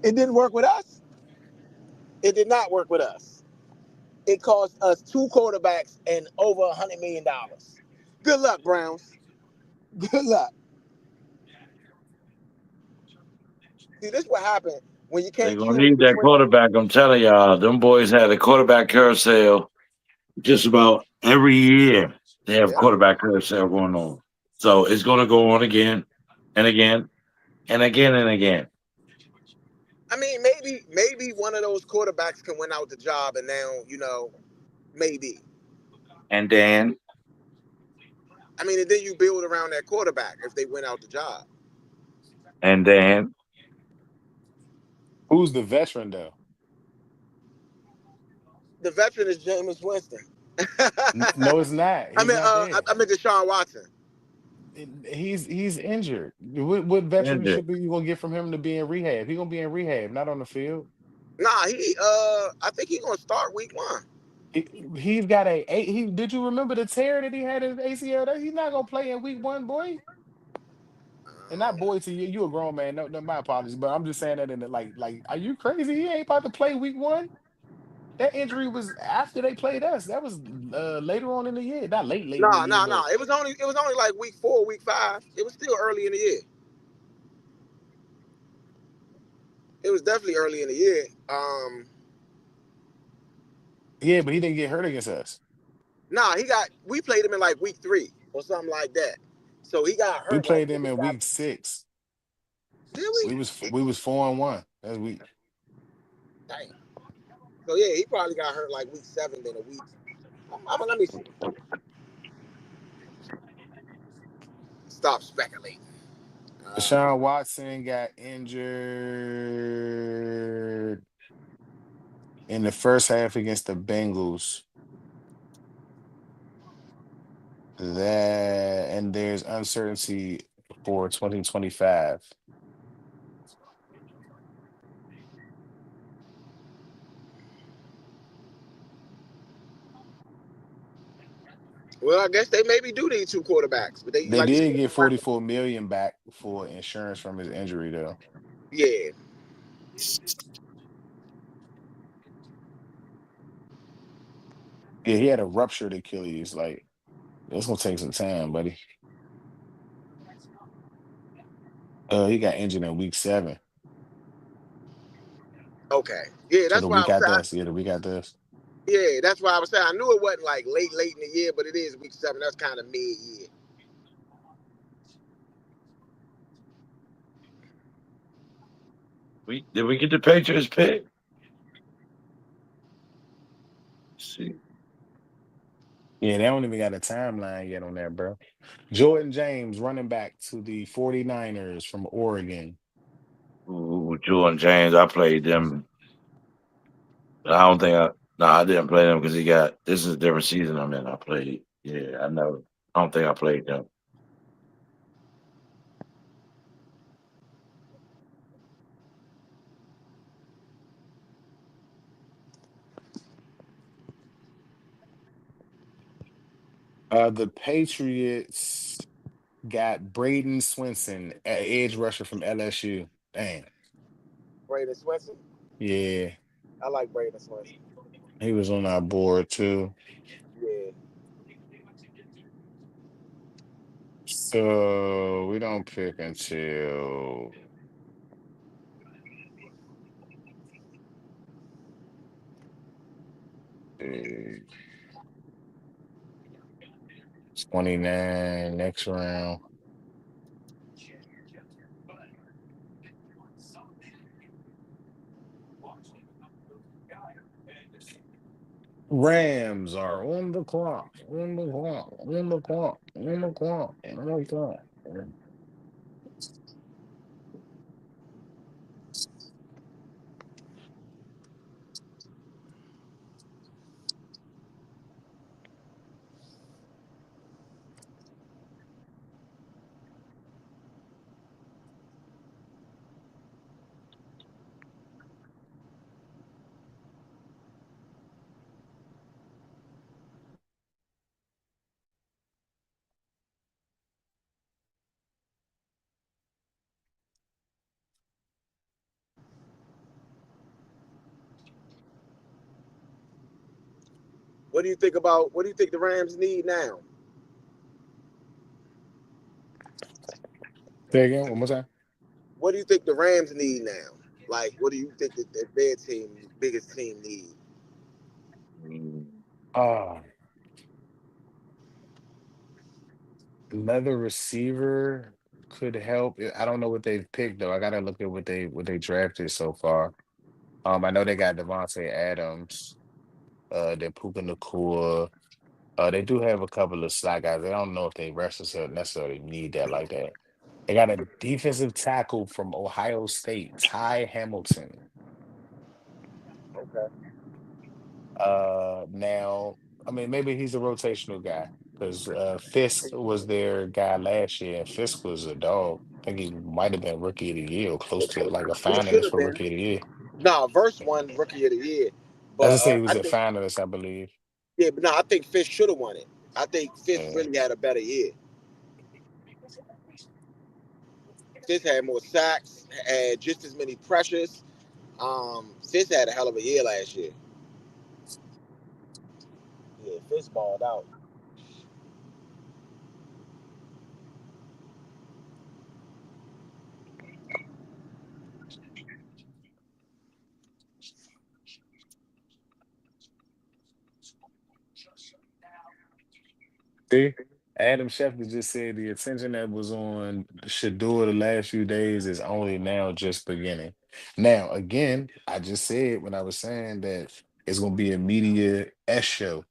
It didn't work with us. It did not work with us. It cost us 2 quarterbacks and over $100 million. Good luck, Browns. Good luck. See, this is what happened when you They're can't gonna choose need that between. quarterback. I'm telling y'all, them boys had a quarterback carousel just about every year. They have Yeah. quarterback carousel going on. So it's gonna go on again and again and again and again. I mean, maybe one of those quarterbacks can win out the job, and now maybe. And then I mean, and then you build around that quarterback if they win out the job. and then Who's the veteran though? The veteran is Jameis Winston. No, it's not. I He's mean, not there. I mean Deshaun Watson. He's injured. What ended. veteranship are you gonna get from him to be in rehab? He's gonna be in rehab, not on the field. Nah, I think he's gonna start week 1. He's got he did you remember the tear that he had in his ACL? He's not gonna play in week 1, boy. And not boy to you. You a grown man. No, my apologies. But I'm just saying that in the are you crazy? He ain't about to play week 1. That injury was after they played us. That was later on in the year. Not late in the Nah, year, nah, but nah. It was only like week 4, week 5. It was still early in the year. It was definitely early in the year. yeah, but he didn't get hurt against us. Nah, we played him in like week 3 or something like that. So he got We hurt like played them in got, week 6. did We we? was 4-1. That's week. Dang. So yeah, he probably got hurt like week 7 then a week. Let me see. Stop speculating. Deshaun Watson got injured in the first half against the Bengals. And there's uncertainty for 2025. Well, I guess they maybe do need 2 quarterbacks, but they They like you did said. get 44 million back for insurance from his injury though. Yeah. Yeah, he had a ruptured Achilles. Like it's gonna take some time, buddy. He got injured in week 7. Okay. Yeah, So that's the why I week was after saying. us, yeah, the week after us. Yeah, that's why I was saying I knew it wasn't like late in the year, but it is week 7. That's kind of mid year. Did we get the Patriots pick? Let's see. Yeah, they don't even got a timeline yet on that, bro. Jordan James, running back to the 49ers from Oregon. Ooh, Jordan James. I played them. I don't think I. No, I didn't play them because he got. This is a different season I'm in. I played. Yeah, I know. I don't think I played them. The Patriots got Braden Swinson, edge rusher from LSU. Damn. Braden Swenson. Yeah, I like Braden Swenson. he was on our board too. Yeah. So we don't pick until 29 next round. Rams are on the clock. On the clock. On the clock. On the clock. On the clock. What do you think about? What do you think the Rams need now? Say again, one more time. What do you think the Rams need now? Like, what do you think that their team, biggest team, need? Mm. Uh, Another receiver could help. I don't know what they've picked though. I gotta look at what they drafted so far. I know they got Devontae Adams, they're Puka Nakua. They do have a couple of slot guys. I don't know if they necessarily need that like that. They got a defensive tackle from Ohio State, Ty Hamilton. Okay. Now, I mean, maybe he's a rotational guy because Fisk was their guy last year, and Fisk was a dog. I think he might have been rookie of the year or close to like a He should finalist have for been. rookie of the year. Nah, verse one, rookie of the year. As But I say, he I was a think, finalist, I believe. yeah, but no, I think Fish should have won it. I think Fish Uh, really had a better year. Fish had more sacks, had just as many pressures. Fish had a hell of a year last year. Yeah, Fish balled out. See, Adam Schefter just said the attention that was on Shador the last few days is only now just beginning. Now, again, I just said when I was saying that it's going to be a media S show.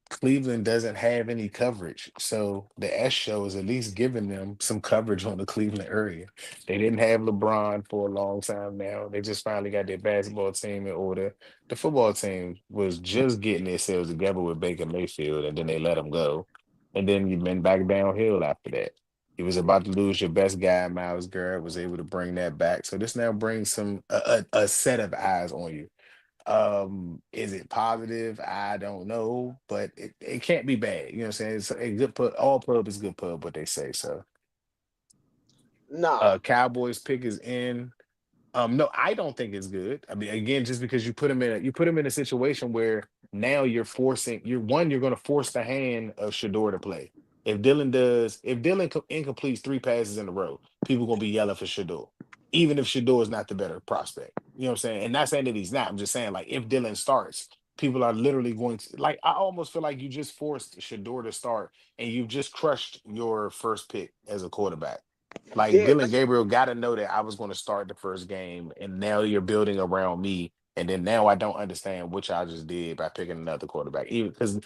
Cleveland doesn't have any coverage. So the S show is at least giving them some coverage on the Cleveland area. They didn't have LeBron for a long time now. They just finally got their basketball team in order. The football team was just getting themselves together with Baker Mayfield, and then they let him go. And then you've been back downhill after that. You was about to lose your best guy, Miles Garrett, was able to bring that back. So this now brings a set of eyes on you. Is it positive? I don't know, but it can't be bad. You know what I'm saying? It's a good pub, all pub is good pub, what they say. So Nah, Cowboys pick is in. No, I don't think it's good. I mean, again, just because you put him in a situation where now you're going to force the hand of Shador to play. If Dylan incompletes 3 passes in a row, people gonna be yelling for Shador, even if Shador is not the better prospect. You know what I'm saying? And not saying that he's not. I'm just saying like if Dylan starts, people are literally going to like. I almost feel like you just forced Shador to start, and you've just crushed your first pick as a quarterback. Like Yeah, Dylan Gabriel got to know that I was going to start the first game, and now you're building around me. And then now I don't understand what y'all just did by picking another quarterback. Even because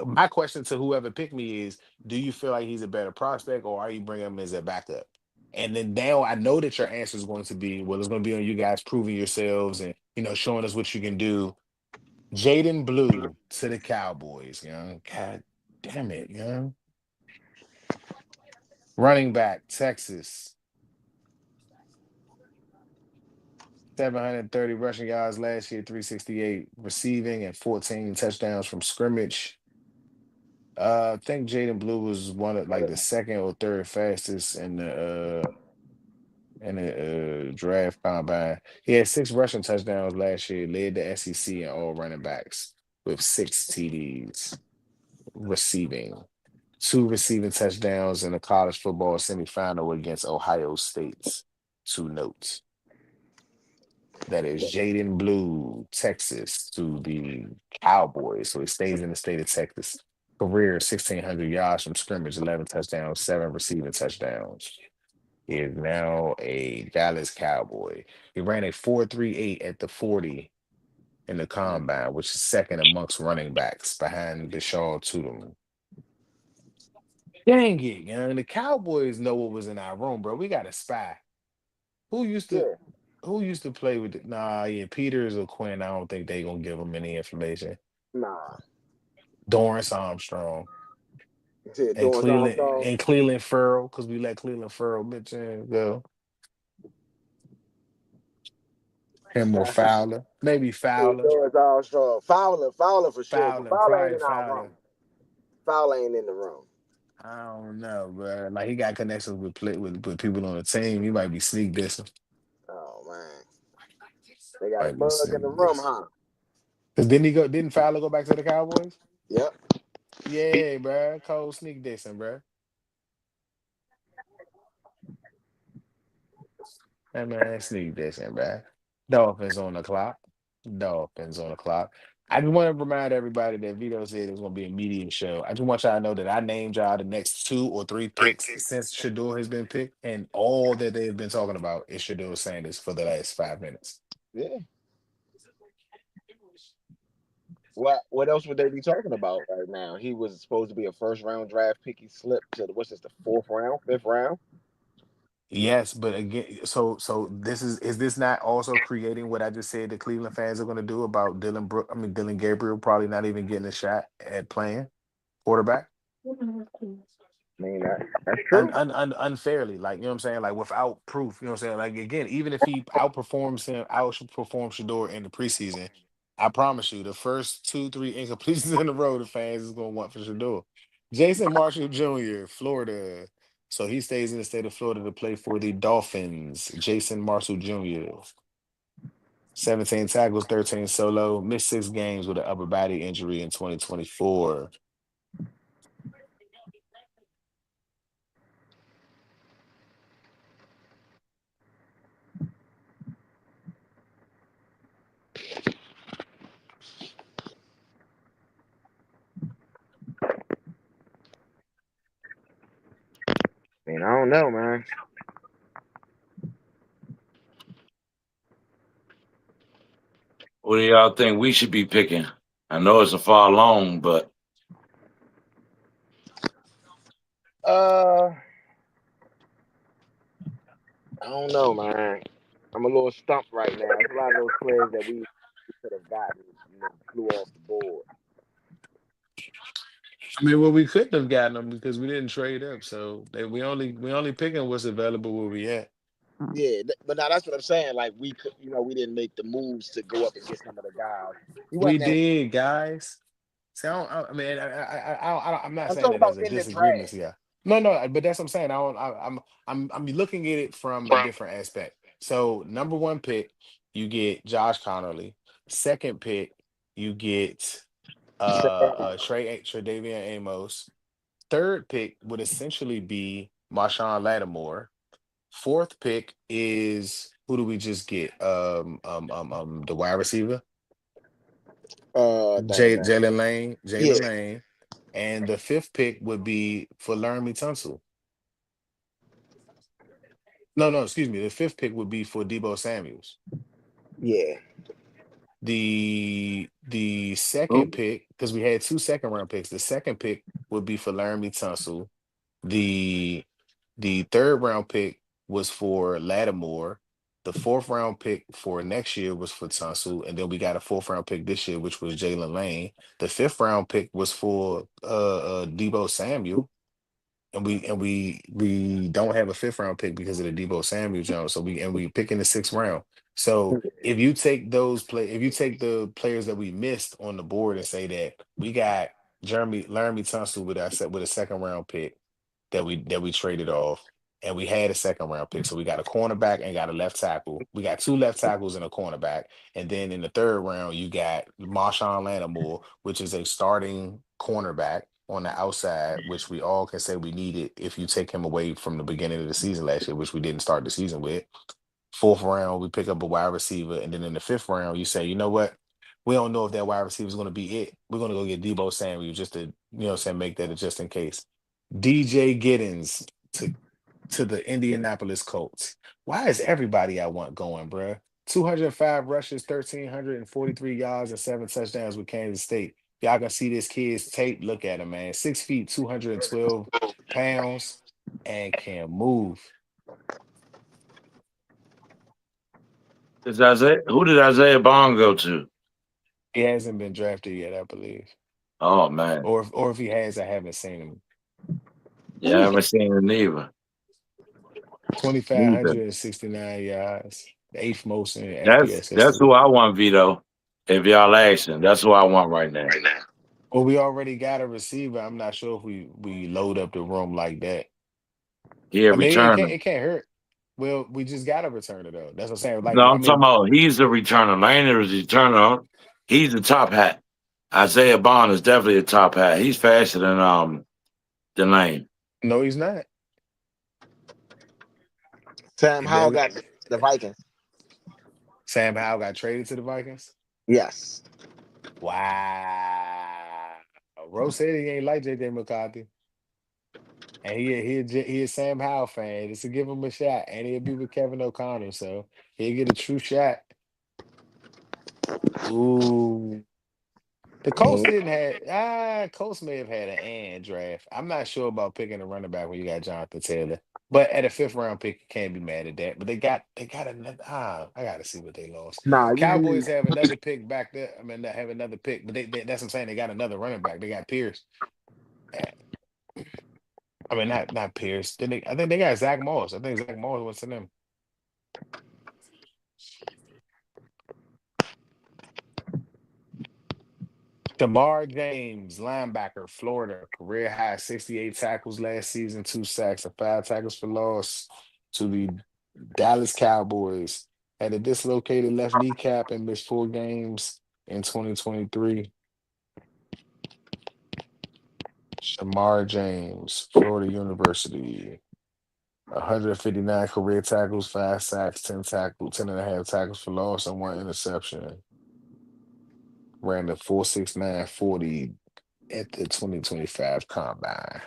my question to whoever picked me is, do you feel like he's a better prospect, or are you bringing him as a backup? And then now I know that your answer is going to be, well, it's going to be on you guys proving yourselves and showing us what you can do. Jaden Blue to the Cowboys, God damn it, Running back, Texas, 730 rushing yards last year, 368 receiving, and 14 touchdowns from scrimmage. I think Jaden Blue was one of like the second or third fastest in the draft combine. He had 6 rushing touchdowns last year, led the SEC in all running backs with 6 TDs receiving. 2 receiving touchdowns in the college football semifinal against Ohio State. 2 notes. That is Jaden Blue, Texas, to the Cowboys. So he stays in the state of Texas. Career 1,600 yards from scrimmage, 11 touchdowns, 7 receiving touchdowns. He is now a Dallas Cowboy. He ran a 4.38 at the 40 in the combine, which is second amongst running backs behind Deshaun Tudor. Dang it, the Cowboys know what was in our room, bro. We got a spy. Who used to yeah. who used to play with Nah, yeah, Peters or Quinn. I don't think they gonna give him any information. Nah. Dorrance Armstrong Yeah, and doing Armstrong. Cleveland Farrell, because we let Cleveland Farrell mention go. Him or Fowler. Maybe Yeah, Fowler. doing Armstrong. Fowler for sure, but Fowler, Fowler ain't probably in our Fowler. room. Fowler ain't in the room. I don't know, bro. Like he got connections with people on the team. He might be sneak dissing. Oh man, they got a Might be bug in sneak the room, dissing. huh? Cause didn't Fowler go back to the Cowboys? Yep. Yeah, bro. Cold sneak dissing, bro. Hey man, sneak dissing, bro. Dolphins on the clock. Dolphins on the clock. I just want to remind everybody that Vito said it was going to be a media show. I just want y'all to know that I named y'all the next 2 or 3 picks since Shador has been picked, and all that they've been talking about is Shador Sanders for the last 5 minutes. Yeah. What else would they be talking about right now? He was supposed to be a first round draft pick. He slipped to what's this, the fourth round, fifth round? Yes, but again, so this is this not also creating what I just said the Cleveland fans are going to do about Dylan Gabriel probably not even getting a shot at playing quarterback? I mean that's true. Unfairly, like what I'm saying, like without proof, what I'm saying, like again, even if he outperforms Shador in the preseason, I promise you, the first 2, 3 incompletions in a row, the fans is gonna want for Shador. Jason Marshall Jr., Florida, so he stays in the state of Florida to play for the Dolphins. Jason Marshall Jr., 17 tackles, 13 solo, missed 6 games with an upper body injury in 2024. I mean, I don't know, man. What do y'all think we should be picking? I know it's a far along, but Uh, I don't know, man. I'm a little stumped right now. There's a lot of those players that we could have gotten, flew off the board. I mean, well, we couldn't have gotten them because we didn't trade up. So we only picking what's available where we at. Yeah, but now that's what I'm saying. Like we could, we didn't make the moves to go up and get some of the guys. We We wasn't that. did, guys. See, I mean, I'm not I'm saying talking that as about a in the disagreement draft. here. No, but that's what I'm saying. I don't, I'm looking at it from a different aspect. So, number 1 pick, you get Josh Connerly. Second pick, you get Tre'Davion Amos. Third pick would essentially be Marshawn Lattimore. Fourth pick is who do we just get? The wide receiver. Dang, man. Jalen Yeah, Lane, and the fifth pick would be for Laramie Tunsil. No, excuse me. The fifth pick would be for Debo Samuels. yeah. The Oh, second pick, because we had two second round picks, the second pick would be for Laramie Tunsil. The the third round pick was for Lattimore. The fourth round pick for next year was for Tunsil, and then we got a fourth round pick this year, which was Jalen Lane. The fifth round pick was for Debo Samuel, and we don't have a fifth round pick because of the Debo Samuel Jones. So we pick in the sixth round. So if you take if you take the players that we missed on the board and say that we got Laramie Tunsil with a second round pick that we traded off, and we had a second round pick. So we got a cornerback and got a left tackle. We got two left tackles and a cornerback. And then in the third round, you got Marshawn Lattimore, which is a starting cornerback on the outside, which we all can say we needed if you take him away from the beginning of the season last year, which we didn't start the season with. Fourth round, we pick up a wide receiver. And then in the fifth round, you say, you know what? We don't know if that wide receiver is going to be it. We're going to go get Debo Samuel just to, make that just in case. DJ Giddens to the Indianapolis Colts. Why is everybody I want going, bruh? 205 rushes, 1,343 yards, and 7 touchdowns with Kansas State. Y'all can see this kid's tape. Look at him, man. 6 feet, 212 pounds, and can move. Who did Isaiah Bond go to? He hasn't been drafted yet, I believe. Oh man, Or if he has, I haven't seen him. yeah, I haven't seen it neither. Neither. 2,569 yards, the eighth most in That's FBS that's history. who I want, Vito. If y'all asking, that's who I want right now. Well, we already got a receiver. I'm not sure if we load up the room like that. He a I mean, it can't returner. it can't hurt. Well, we just got to return it though. That's what I'm saying. Like, No, I I'm talking mean, about he's the returner. Laner is the returner. He's the top hat. Isaiah Bond is definitely a top hat. He's faster than Lane. no, he's not. Sam He Howell barely. got the Vikings. Sam Howell got traded to the Vikings. Yes. Wow. Rose said he ain't like JJ McCarthy, and he a Sam Howell fan. Just to give him a shot, and he'll be with Kevin O'Connor, so he'll get a true shot. Ooh. The Colts Mhm. didn't Colts may have had an and draft. I'm not sure about picking a running back when you got Jonathan Taylor. But at a fifth round pick, you can't be mad at that. But they got another I gotta see what they lost. Nah, you Cowboys need. have another pick back there. I mean, they have another pick, but that's what I'm saying. They got another running back. They got Pierce. Eh, I mean, not Pierce. I think they got Zach Moss. I think Zach Moss went to them. Shamar James, linebacker, Florida, career high 68 tackles last season, 2 sacks and 5 tackles for loss to the Dallas Cowboys. Had a dislocated left kneecap and missed 4 games in 2023. Shamar James, Florida University, 159 career tackles, 5 sacks, 10 and a half tackles for loss, and 1 interception. Ran the 4.69 40 at the 2025 combine.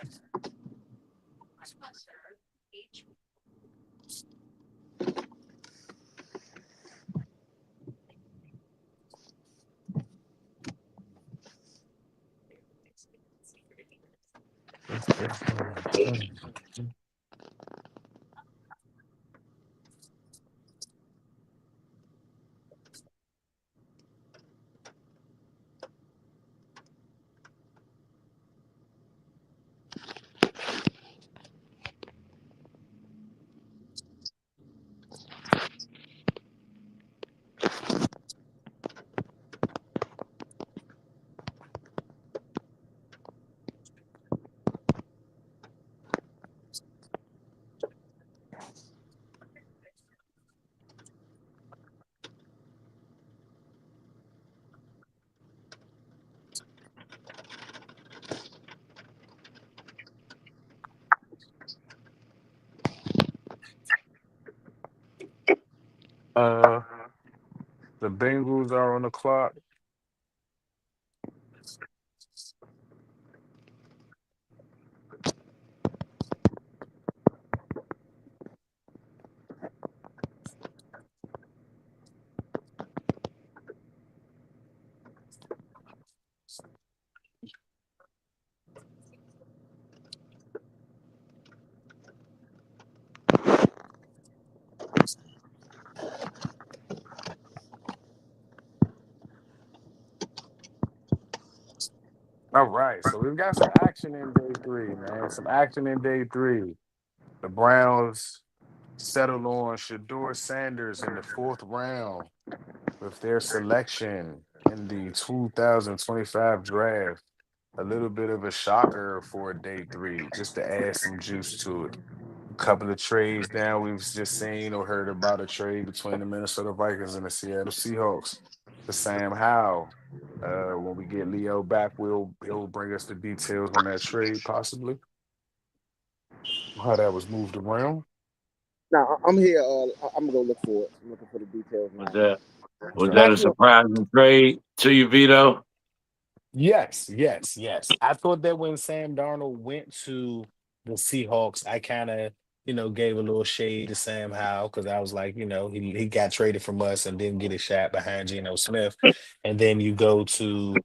Uh, the Bengals are on the clock. All right, so we've got some action in day three, man. Some action in day three. The Browns settled on Shador Sanders in the fourth round with their selection in the 2025 draft. A little bit of a shocker for day three, just to add some juice to it. A couple of trades now we've just seen or heard about a trade between the Minnesota Vikings and the Seattle Seahawks for Sam Howell. When we get Leo back, he'll bring us the details on that trade, possibly how that was moved around. Now I'm here. I'm gonna go look for it. I'm looking for the details Was now. that a Matthew, surprising trade to you, Vito? Yes, yes, yes. I thought that when Sam Darnold went to the Seahawks, I kind of, gave a little shade to Sam Howell because I was like, he got traded from us and didn't get a shot behind Geno Smith. And then you go to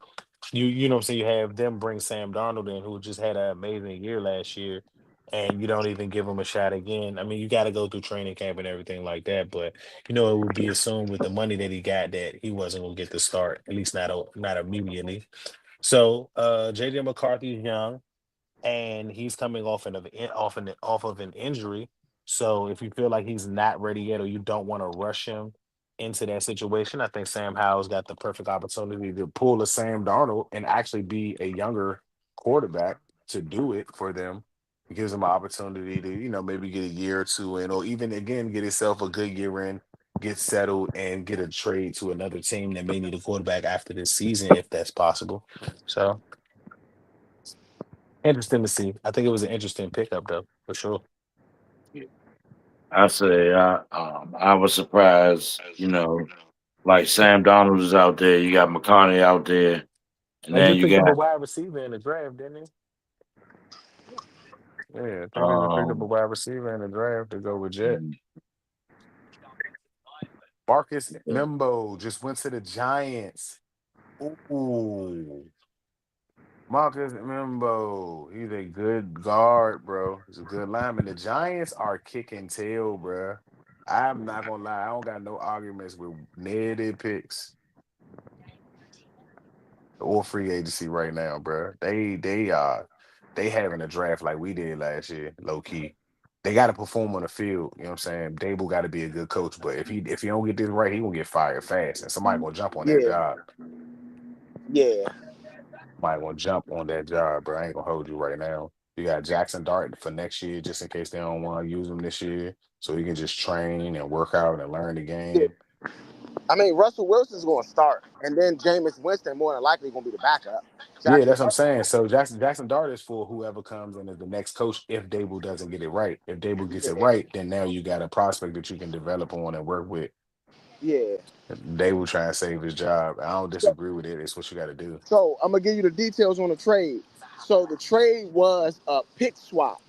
you know what I'm saying, you have them bring Sam Darnold in, who just had an amazing year last year, and you don't even give him a shot again. I mean, you got to go through training camp and everything like that, but it would be assumed with the money that he got that he wasn't gonna get the start, at least not immediately. So JJ McCarthy's young and he's coming off of an injury. So if you feel like he's not ready yet, or you don't want to rush him into that situation, I think Sam Howell's got the perfect opportunity to pull a Sam Darnold and actually be a younger quarterback to do it for them. It gives him an opportunity to, maybe get a year or two in, or even again get himself a good year in, get settled, and get a trade to another team that may need a quarterback after this season, if that's possible. So interesting to see. I think it was an interesting pickup, though, for sure. I say I was surprised. Like Sam Donald is out there. You got McCartney out there, and They then just you picked up a got wide receiver in the draft, didn't they? Yeah, I think they just picked up a um, wide receiver in the draft to go with Jet. Marcus Membo just went to the Giants. Ooh, Marcus Membo. He's a good guard, bro. He's a good lineman. The Giants are kicking tail, bro. I'm not gonna lie. I don't got no arguments with Ned picks or free agency right now, bro. They having a draft like we did last year, low key. They got to perform on the field. You know what I'm saying? Dable got to be a good coach, but if he don't get this right, he gonna get fired fast, and somebody gonna jump on that yeah, job. yeah, Somebody gonna jump on that job, bro. I ain't gonna hold you right now. You got Jackson Dart for next year, just in case they don't want to use him this year, so he can just train and work out and learn the yeah. game. I mean, Russell Wilson's going to start, and then Jameis Winston more than likely going to be the backup. Yeah, Jackson that's what I'm Dart. saying. So Jackson Dart is for whoever comes in as the next coach if Dable doesn't get it right. If Dable gets it Yeah, right, then now you got a prospect that you can develop on and work with. yeah. Dable trying to save his job. I don't So, disagree with it. It's what you got to do. so I'm gonna give you the details on the trade. So the trade was a pick swap.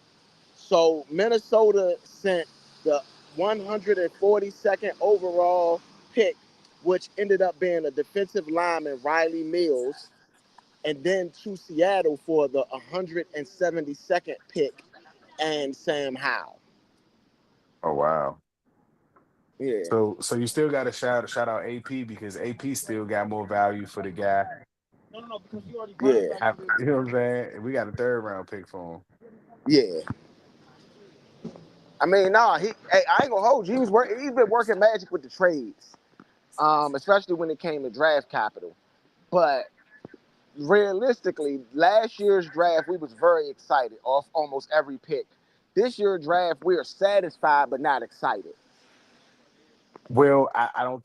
So Minnesota sent the 142nd overall pick, which ended up being a defensive lineman, Riley Mills, and then to Seattle for the 172nd pick and Sam Howell. Oh wow. Yeah, So you still got to shout out AP because AP still got more value for the guy. No, because you already running yeah, back. You know what I'm saying? We got a third round pick for him. yeah. I mean, nah, hey, I ain't gonna hold you. He's been working magic with the trades, especially when it came to draft capital. But realistically, last year's draft, we was very excited off almost every pick. This year's draft, we are satisfied but not excited. Well, I don't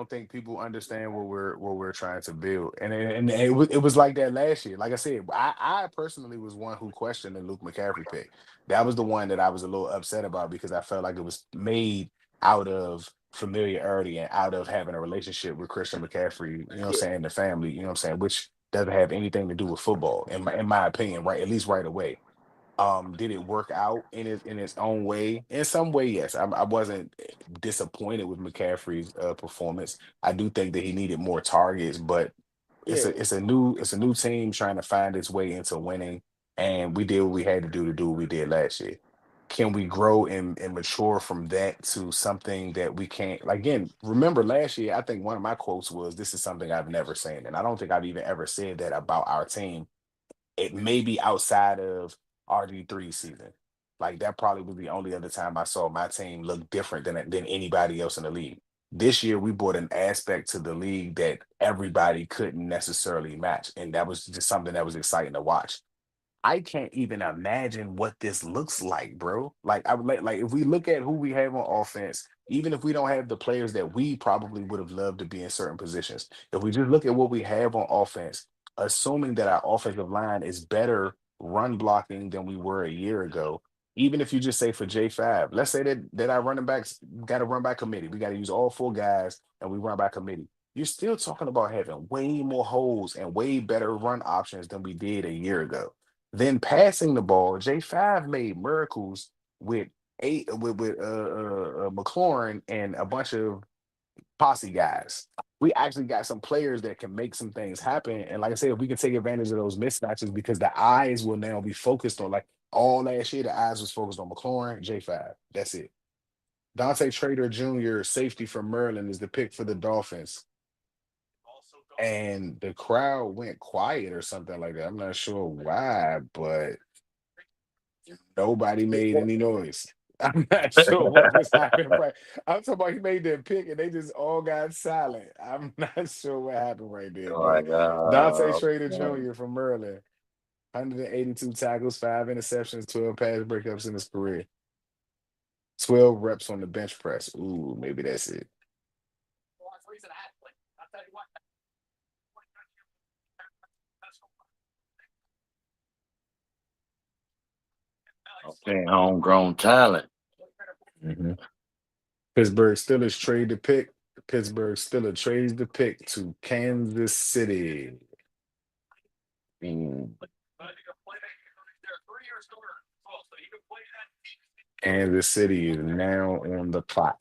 think people understand what we're trying to build, and it was like that last year. Like I said, I personally was one who questioned the Luke McCaffrey pick. That was the one that I was a little upset about because I felt like it was made out of familiarity and out of having a relationship with Christian McCaffrey. You know what I'm Yeah, saying? The family. You know what I'm saying? Which doesn't have anything to do with football, in my opinion. Right, at least right away. Did it work out in its own way? In some way, yes. I wasn't disappointed with McCaffrey's performance. I do think that he needed more targets, but it's yeah, a new team trying to find its way into winning, and we did what we had to do what we did last year. Can we grow and mature from that to something that we can't? Like again, remember last year, I think one of my quotes was, "This is something I've never seen," and I don't think I've even ever said that about our team It may be outside of RG3 season. Like that probably was the only other time I saw my team look different than anybody else in the league. This year we brought an aspect to the league that everybody couldn't necessarily match, and that was just something that was exciting to watch. I can't even imagine what this looks like, bro. Like I would like if we look at who we have on offense, even if we don't have the players that we probably would have loved to be in certain positions, if we just look at what we have on offense, assuming that our offensive line is better run blocking than we were a year ago, even if you just say for J5, let's say that our running backs got to run by committee. We got to use all four guys and we run by committee. You're still talking about having way more holes and way better run options than we did a year ago. Then passing the ball, J5 made miracles with McLaurin and a bunch of posse guys. We actually got some players that can make some things happen. And like I said, if we can take advantage of those mismatches, because the eyes will now be focused on, like all last year, the eyes was focused on McLaurin, J5. That's it. Dante Trader Jr., safety from Maryland, is the pick for the Dolphins. And the crowd went quiet or something like that. I'm not sure why, but nobody made any noise. I'm not sure what was happening. Right, I'm talking about he made that pick and they just all got silent. I'm not sure what happened right there, Oh my but Dante God. Schrader Jr. from Maryland, 182 tackles, 5 interceptions, 12 pass breakups in his career, 12 reps on the bench press. Ooh, maybe that's it. Okay, homegrown talent. Mm-hmm. Pittsburgh Steelers trade the pick. Pittsburgh Steelers trades the pick to Kansas City. Kansas City is now on the clock.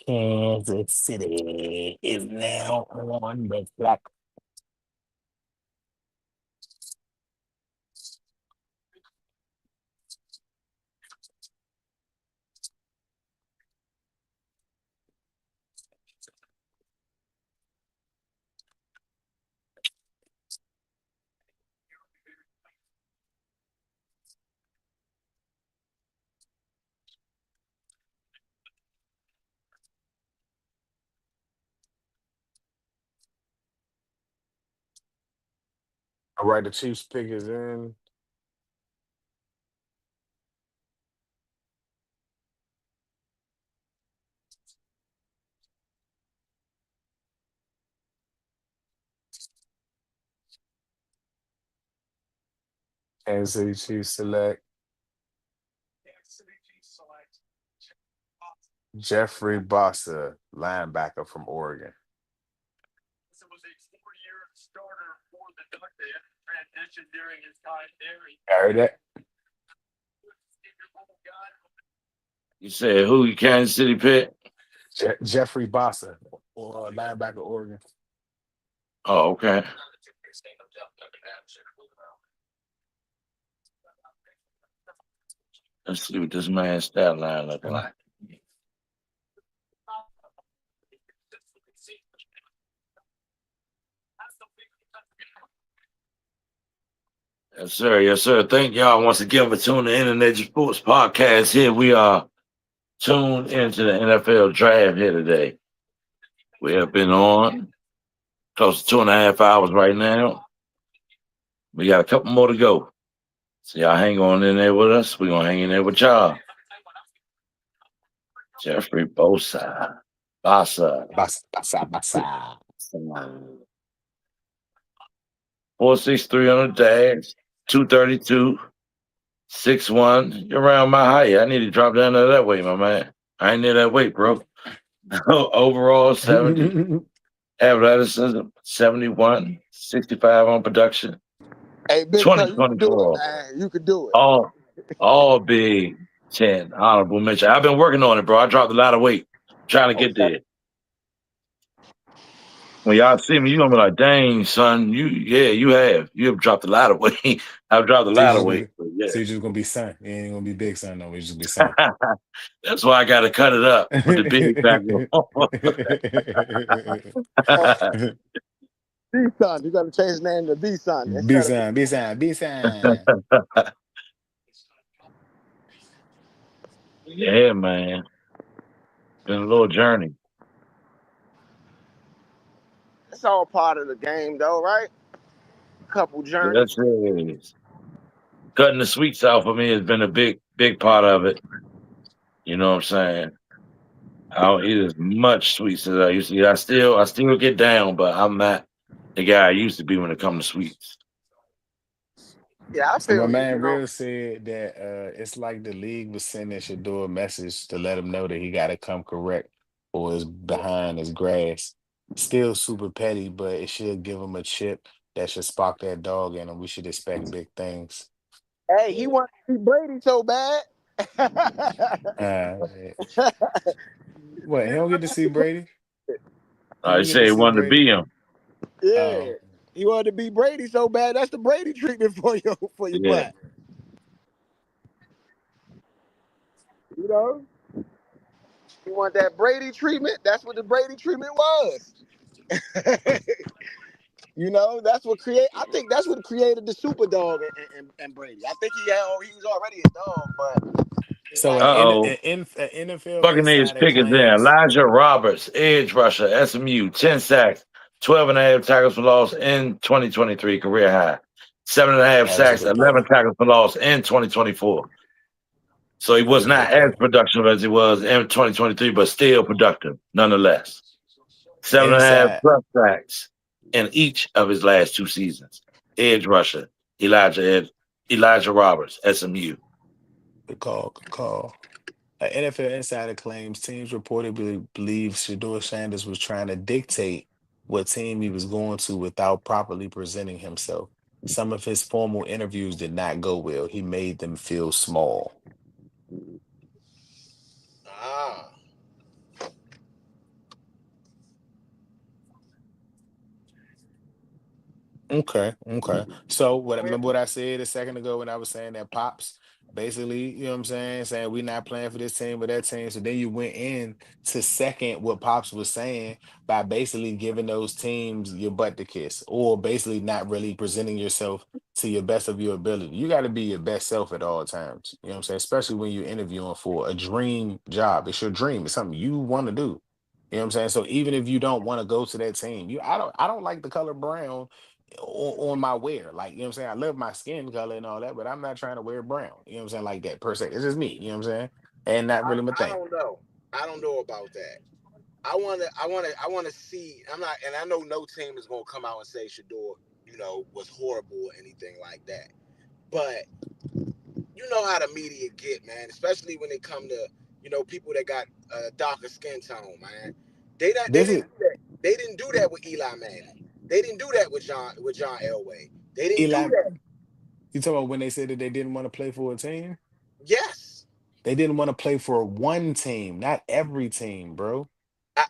Kansas City is now on the clock. All right, the Chiefs pick is in. Kansas City Chiefs select Jeffrey Bossa, linebacker from Oregon. I heard that. You said who you Kansas City pick? Jeffrey Bossa, or linebacker Oregon. Oh, okay. Let's see what this man's stat line look like. Yes, sir. Yes, sir. Thank y'all once again for tuning in to Nature Sports Podcast. Here we are tuned into the NFL draft here today. We have been on close to 2.5 hours right now. We got a couple more to go. So y'all hang on in there with us. We're going to hang in there with y'all. Jeffrey Bossa. Bossa. 4'6", on the dash, 232, 6'1". You're around my height. I need to drop down to that weight, my man. I ain't near that weight, bro. Overall, 70. Athleticism, 71, 65 on production. Hey, Big Cuz, you can do it, 2024. man. You can do it. All Big 10 honorable mention. I've been working on it, bro. I dropped a lot of weight trying to get there. When y'all see me, you're gonna be like, dang, son, you have dropped a lot of weight. I've dropped a lot of weight. So you're just gonna be son. You ain't gonna be big son, no, you just be son. That's why I gotta cut it up. Put the big back on. B Son. You got to change his name to B Son B instead of. sign, B sign, B sign. Yeah, man. Been a little journey. It's all part of the game, though, right? Couple journeys. Yes, it is. Cutting the sweets out for me has been a big part of it. You know what I'm saying? I don't eat as much sweets as I used to eat. I still get down, but I'm not the guy I used to be when it comes to sweets. Yeah, I So my feel you. man You know. Real said that it's like the league was sending Shador a message to let him know that he got to come correct or is behind his grass. Still super petty, but it should give him a chip that should spark that dog in him. We should expect big things. Hey, he wanted to see Brady so bad. Uh, what? He don't get to see Brady. He I don't get say to he see wanted to Brady. be him. Yeah, Oh, he wanted to be Brady so bad. That's the Brady treatment for your Yeah. butt. You know, you want that Brady treatment? That's what the Brady treatment was. You know, that's what create. I think that's what created the super dog and Brady. I think he was already a dog, but it's so like, Uh-oh. an NFL Buccaneers insider pick is there. claims. Elijah Roberts, edge rusher, SMU, 10 sacks, 12 and a half tackles for loss in 2023, career high. 7.5 That was a sacks, good 11 play. tackles for loss in 2024. So he That was was a good not as play. productive as he was in 2023, but still productive nonetheless. Seven and a half Inside. plus sacks in each of his last two seasons. Edge rusher, Elijah Roberts, SMU. Good call. Good call. An NFL insider claims teams reportedly believe Shador Sanders was trying to dictate what team he was going to without properly presenting himself. Some of his formal interviews did not go well. He made them feel small. ah, Okay, okay. So what remember what I said a second ago when I was saying that Pops basically, you know what I'm saying, saying we're not playing for this team or that team. So then you went in to second what Pops was saying by basically giving those teams your butt to kiss or basically not really presenting yourself to your best of your ability. You got to be your best self at all times. You know what I'm saying? Especially when you're interviewing for a dream job. It's your dream. It's something you want to do. You know what I'm saying? So even if you don't want to go to that team, I don't like the color brown on my wear. Like, you know what I'm saying? I love my skin color and all that, but I'm not trying to wear brown. You know what I'm saying? Like that per se. It's just me, you know what I'm saying? And not really my I thing. don't know. I don't know about that. I wanna see. I'm not, and I know no team is gonna come out and say Shador, was horrible or anything like that. But you know how the media get, man, especially when it come to people that got darker skin tone, man. They This is didn't do that. They didn't do that with Eli Manning. They didn't do that with John Elway. They didn't do Eli. that. You talking about when they said that they didn't want to play for a team? Yes, They didn't want to play for one team, not every team, bro.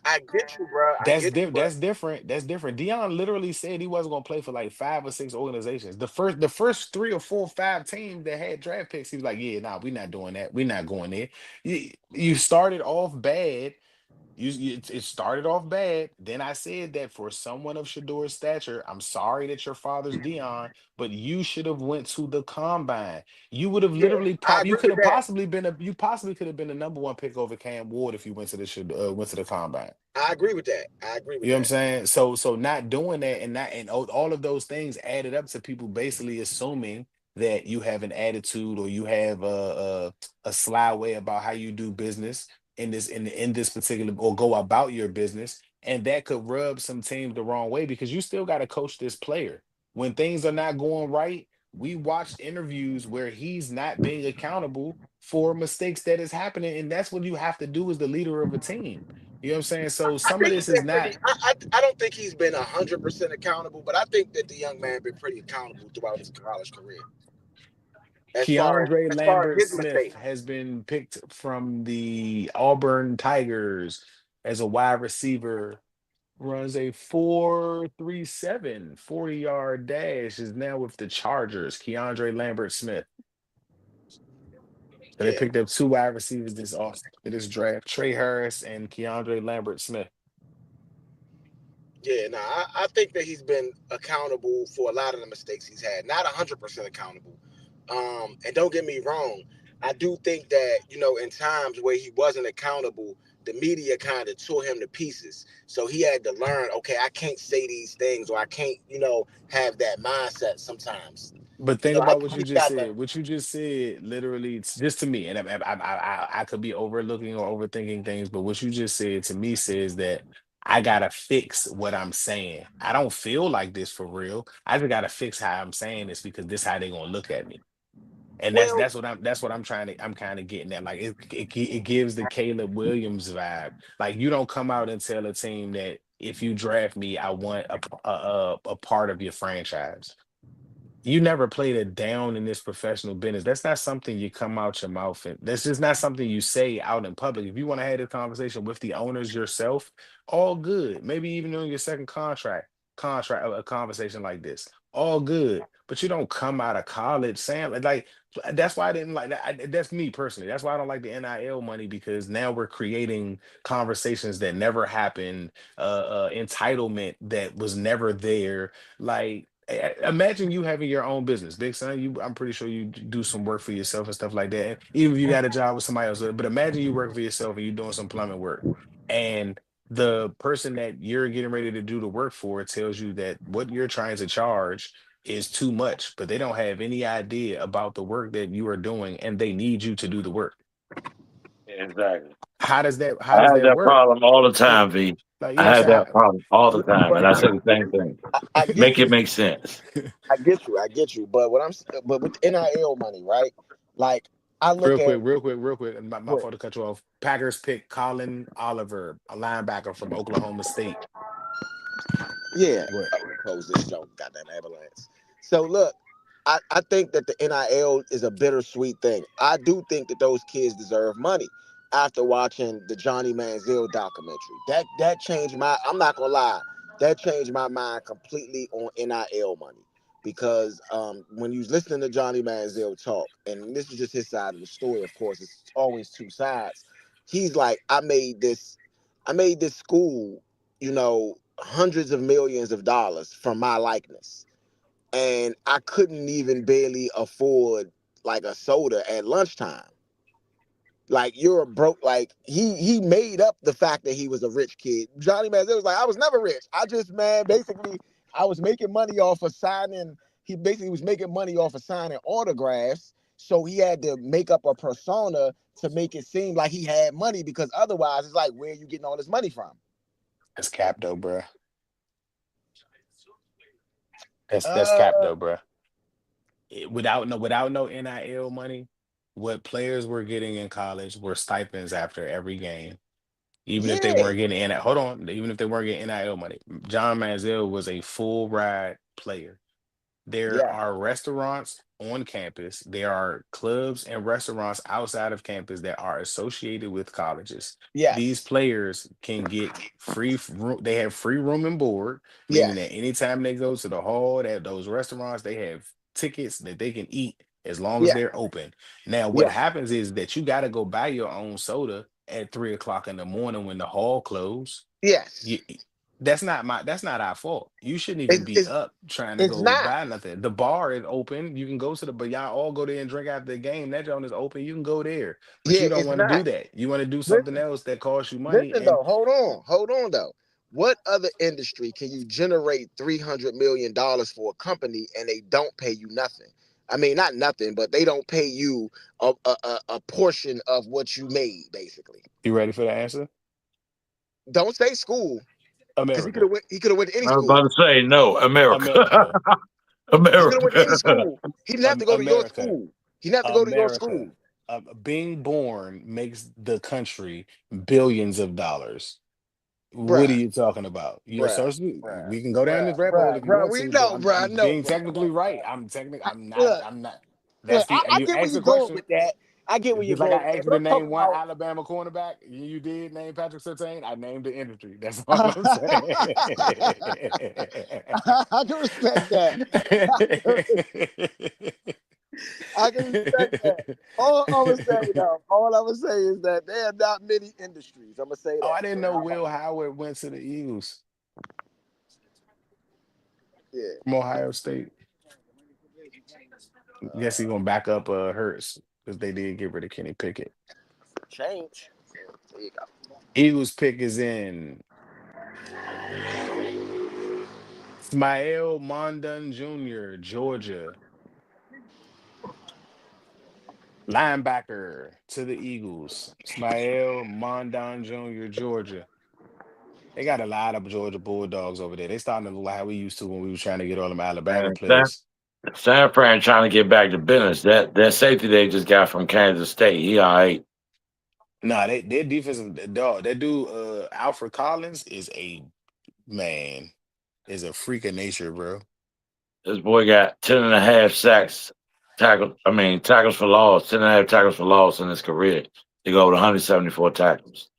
I get you, bro. I get you, but That's different. That's different. Dion literally said he wasn't gonna play for like 5 or 6 organizations. The first 3 or 4, 5 teams that had draft picks, he was like, "Yeah, nah, we're not doing that. We're not going there." You started off bad. It started off bad. Then I said that for someone of Shador's stature, I'm sorry that your father's Dion, but you should have went to the combine. You would have yeah, literally I you agree could with have that. possibly been a you possibly could have been the number 1 pick over Cam Ward if you went to the combine. I agree with that. I agree You with know what I'm that. saying? So not doing that and not and all of those things added up to people basically assuming that you have an attitude or you have a sly way about how you do business in this particular or go about your business, and that could rub some teams the wrong way because you still got to coach this player when things are not going right. We watched interviews where he's not being accountable for mistakes that is happening, and that's what you have to do as the leader of a team. You know what I'm saying? So I some of think he's this is been not pretty. I don't think he's been 100% accountable, but I think that the young man been pretty accountable throughout his college career, Keandre as far as Lambert his Smith mistakes. has been picked from the Auburn Tigers as a wide receiver, runs a 4.37 40-yard dash, is now with the Chargers. Keandre Lambert Smith. So they Yeah, picked up 2 wide receivers this draft, Trey Harris and Keandre Lambert Smith. Yeah, nah, I think that he's been accountable for a lot of the mistakes he's had. Not 100% accountable. And don't get me wrong, I do think that, in times where he wasn't accountable, the media kind of tore him to pieces. So he had to learn, okay, I can't say these things, or I can't, have that mindset sometimes. But think I about what think you he just got that. said. What you just said, literally, it's just to me, and I could be overlooking or overthinking things, but what you just said to me says that I gotta fix what I'm saying. I don't feel like this for real. I just gotta fix how I'm saying this because this how they gonna look at me. And that's Well, that's what I'm trying to I'm kind of getting at. Like it gives the Caleb Williams vibe. Like you don't come out and tell a team that if you draft me, I want a part of your franchise. You never played it down in this professional business. That's not something you come out your mouth and that's just not something you say out in public. If you want to have this conversation with the owners yourself, all good. Maybe even on your second contract, a conversation like this, all good. But you don't come out of college saying like that's why I didn't like that. That's me personally. That's why I don't like the NIL money because now we're creating conversations that never happened, entitlement that was never there. Like imagine you having your own business, big son. I'm pretty sure you do some work for yourself and stuff like that. Even if you got a job with somebody else, but imagine you working for yourself and you're doing some plumbing work, and the person that you're getting ready to do the work for tells you that what you're trying to charge is too much, but they don't have any idea about the work that you are doing, and they need you to do the work. Exactly. How does that? How I does have that that work? problem all the Like, time, V. like you know I what I'm have saying? that problem all the time, and but I say the same thing. I get Make it you. make sense. I get you. I get you. But but with NIL money, right? Like I look Real at quick, real quick, real quick. And my what? fault to cut you off. Packers pick Colin Oliver, a linebacker from Oklahoma State. Yeah, What? close this joke. Goddamn ambulance. So look, I think that the NIL is a bittersweet thing. I do think that those kids deserve money. After watching the Johnny Manziel documentary, that changed my. I'm not gonna lie, that changed my mind completely on NIL money because when you was listening to Johnny Manziel talk, and this is just his side of the story. Of course, it's always two sides. He's like, I made this school, hundreds of millions of dollars from my likeness. And I couldn't even barely afford like a soda at lunchtime. Like you're a broke, like he made up the fact that he was a rich kid. Johnny Manziel was like, I was never rich. I just, man, basically I was making money off of signing. He basically was making money off of signing autographs. So he had to make up a persona to make it seem like he had money because otherwise it's like, where are you getting all this money from? That's cap though, bro. That's cap Uh though, bro. Without no NIL money, what players were getting in college were stipends after every game. Even if they yeah. weren't getting hold on, even if they weren't getting NIL money. John Manziel was a full ride player. There Yeah. are restaurants on campus. There are clubs and restaurants outside of campus that are associated with colleges. These Yes. players can get room. They have free room and board, meaning that Yes. anytime they go to the hall, at those restaurants, they have tickets that they can eat as long as Yeah. they're open. Now, what Yeah. happens is that you got to go buy your own soda at 3 o'clock in the morning when the hall closed. Yes. You, that's not our fault. You shouldn't even It's be it's up trying to it's go not. buy nothing. The bar is open. You can go to but y'all all go there and drink after the game. That joint is open. You can go there. But Yeah, you don't it's want to do not. that. You want to do something Listen, else that costs you money. listen And though. Hold on though. What other industry can you generate $300 million for a company and they don't pay you nothing? I mean, not nothing, but they don't pay you a portion of what you made, basically. you ready for the answer? Don't say school, because America. he could have went to any I was school. about to say no, America, America. He could have went to any America. school. He didn't have to go to your America. school. He didn't have to go to your America. school. Being born makes the country billions of dollars. What are Bruh, you talking about? Your bruh, source, bruh, we can go down bruh, this rabbit hole bruh, if you bruh. want We to, but know, bruh. I I'm know, being bruh. technically right. I'm technically, Look, I'm not. look. That's the, I you get where asked you're the going question. with that. I get where It's you're just like going with I that. asked you But to I'm name talking one about. Alabama cornerback. You did name Patrick Surtain. I named the industry. That's all I'm saying. I can respect that. I can respect that. All I'm gonna say though, all I'm gonna say is that there are not many industries. I'm gonna say Oh, that. I didn't know Will Howard went to the Eagles. Yeah, from Ohio State. Guess he gonna back up Hurts because they did get rid of Kenny Pickett. change. So, there you go. Eagles pick is in Smael Mondon Jr., Georgia. Linebacker to the Eagles. Smael Mondon Jr., Georgia. They got a lot of Georgia Bulldogs over there. They starting to look like how we used to when we were trying to get all them Alabama Man, San, players. San Fran trying to get back to business. That safety they just got from Kansas State, he all right. Nah, their defensive dog. That dude, Alfred Collins, is a man, is a freak of nature, bro. This boy got 10.5 sacks, tackles for loss, 10.5 tackles for loss in his career. He go with 174 tackles.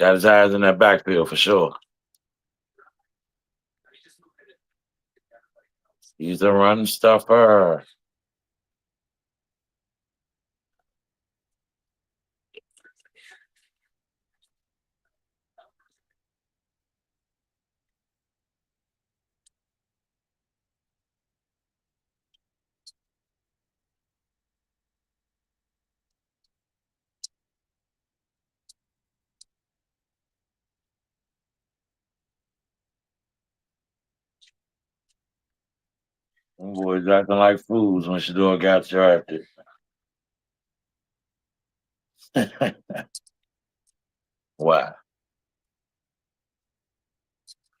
Got his eyes in that backfield for sure. He's a run stuffer. Them boys acting like fools when Shador got drafted. Wow.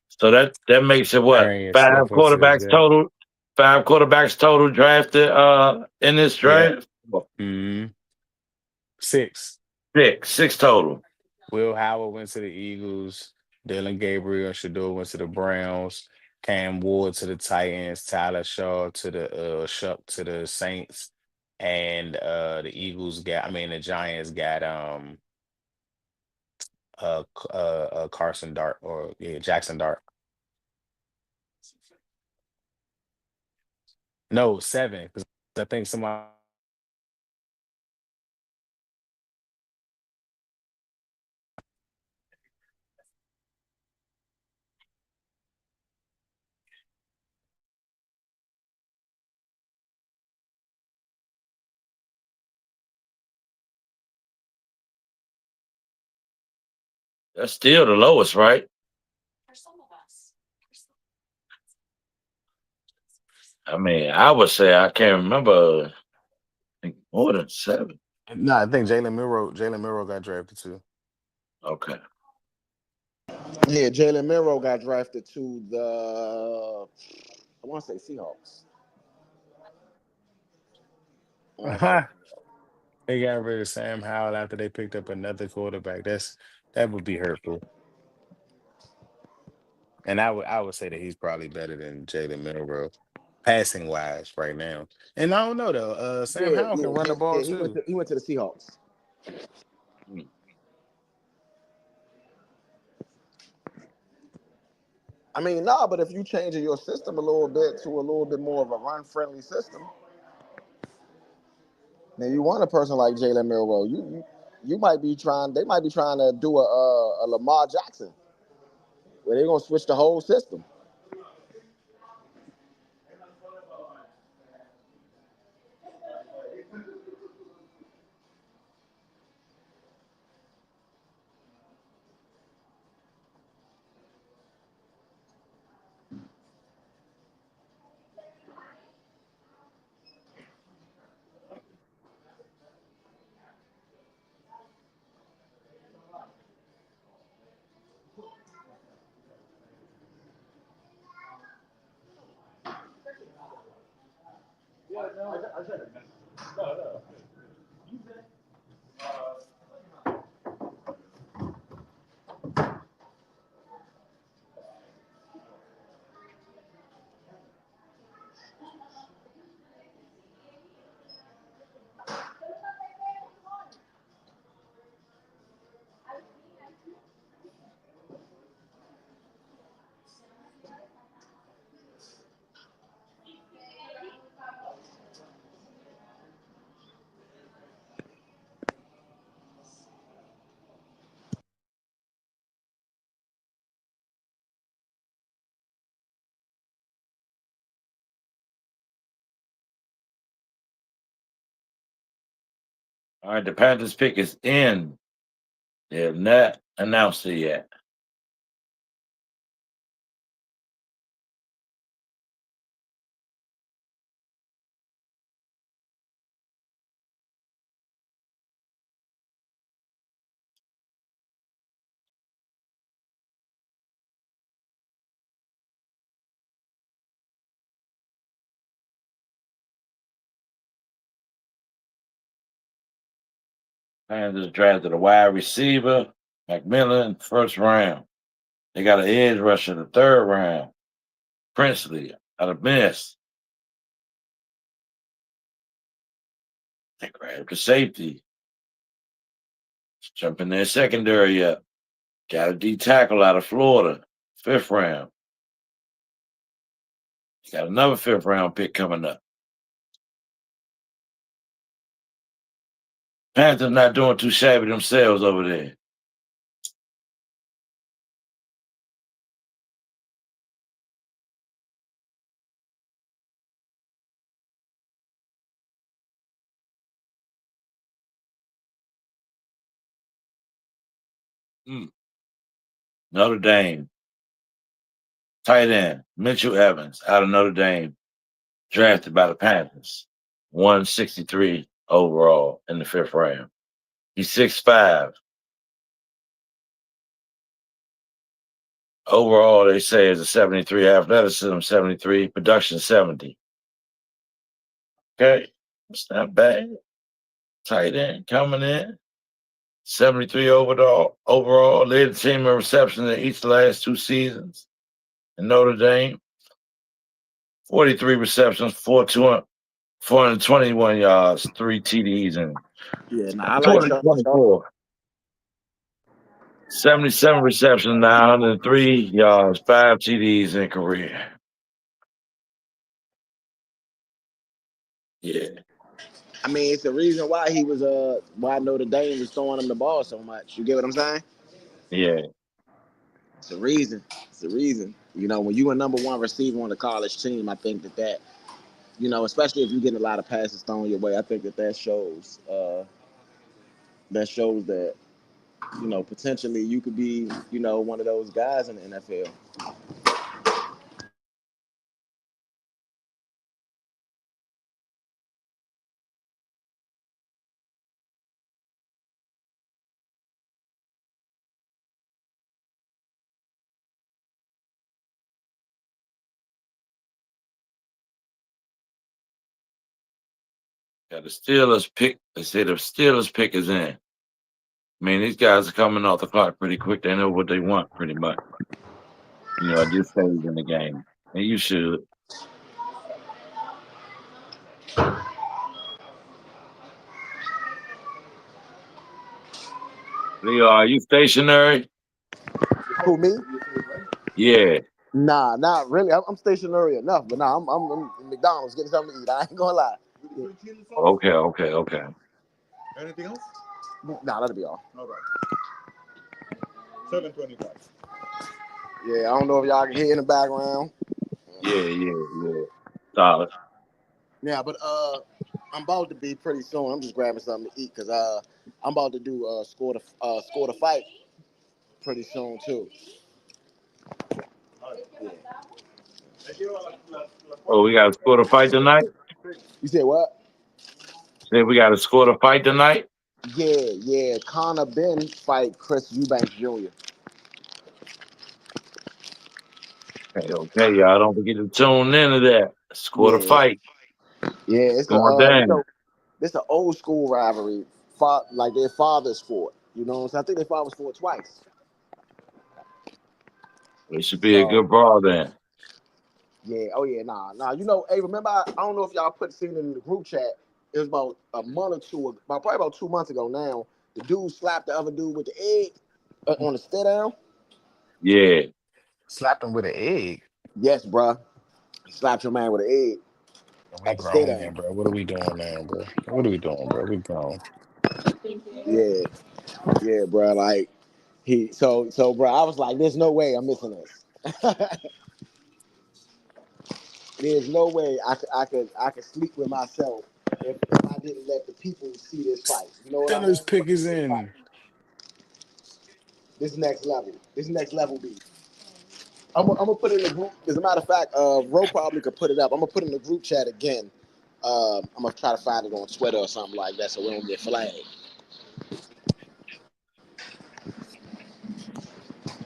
So that makes it what? Arian Smith went to the Jet. Five quarterbacks total drafted in this Yeah. draft. Mm-hmm. Six. Six total. Will Howard went to the Eagles. Dylan Gabriel and Shador went to the Browns. Cam Ward to the Titans. Tyler Shaw to the Shuck to the Saints. And the Giants got Carson Dart or yeah, Jackson Dart. No, seven. 'Cause I think somebody That's still the lowest, right? I mean, I would say I can't remember. I think more than seven. no, I think Jalen Miro got drafted too. Okay. Yeah, Jalen Miro got drafted to the, I want to say Seahawks. I want to say Seahawks. They got rid of Sam Howell after they picked up another quarterback. That would be hurtful. And I would say that he's probably better than Jalen Milrow, passing wise right now. And I don't know though. Sam Yeah, Howell yeah, can run yeah, the ball yeah. too. He went to the Seahawks. Hmm. I mean, nah, but if you change your system a little bit to a little bit more of a run friendly system, then you want a person like Jalen Milrow. You might be trying. They might be trying to do a Lamar Jackson where they're gonna switch the whole system. All right, the Panthers pick is in. They have not announced it yet. Panthers drafted a wide receiver, McMillan, first round. They got an edge rusher the third round. Princely out of Miss. They grabbed the safety. Jumping their secondary up. Got a D tackle out of Florida, fifth round. Got another fifth round pick coming up. Panthers not doing too shabby themselves over there. Notre Dame. Tight end, Mitchell Evans out of Notre Dame, drafted by the Panthers. 163 overall in the fifth round. He's 6'5". Overall, they say is a 73, athleticism 73, production 70. Okay, it's not bad. Tight end coming in. 73 overall. Led the team in receptions in each of the last two seasons. In Notre Dame, 43 receptions, 421 yards, 3 TDs, and I like Shaw. 224. 77 receptions, 903 yards, 5 TDs in career. Yeah. I mean, it's the reason why he was why Notre Dame was throwing him the ball so much. You get what I'm saying? Yeah. It's the reason. It's the reason. You know, when you a number one receiver on the college team, I think that you know, especially if you're getting a lot of passes thrown your way, I think that shows that you know potentially you could be you know one of those guys in the NFL. Got the Steelers pick. They say the Steelers pick is in. I mean, these guys are coming off the clock pretty quick. They know what they want pretty much. You know, at this stage in the game. And you should. Leo, are you stationary? Who me? Yeah. Nah, not really. I'm stationary enough, but nah, I'm in McDonald's getting something to eat. I ain't gonna lie. Okay. Anything else? Nah, that'll be all. All right. 7:25. Yeah, I don't know if y'all can hear in the background. Yeah. Solid. Yeah, but I'm about to be pretty soon. I'm just grabbing something to eat because I'm about to do score the fight pretty soon too. Yeah. Oh, we got to score the fight tonight? You said what? Say we got to score the fight tonight? Yeah. Connor Benn fight Chris Eubank Jr. Okay, y'all don't forget to tune into that. Score the Yeah, fight. it's Going down. this an old school rivalry, like their father's fought. You know what I'm saying? I think their father's fought twice. It should be a So good brawl then. yeah, oh yeah, nah. You know, hey, remember I don't know if y'all seen it in the group chat. It was about a month or two, probably about 2 months ago now. The dude slapped the other dude with the egg on the stare down. Yeah. Slapped him with an egg. Yes, bruh. He slapped your man with an egg We at the stare grown down. now, bro. What are we doing now, bro? What are we doing, bro? We grown. Yeah, bruh. Like bruh, I was like, there's no way I'm missing this. There's no way I could sleep with myself if I didn't let the people see this fight. You know what I mean? Steelers pick is in. This next level. This next level B. I'm gonna put it in the group. As a matter of fact, Ro probably could put it up. I'm gonna put it in the group chat again. I'm gonna try to find it on Twitter or something like that, so we don't get flagged.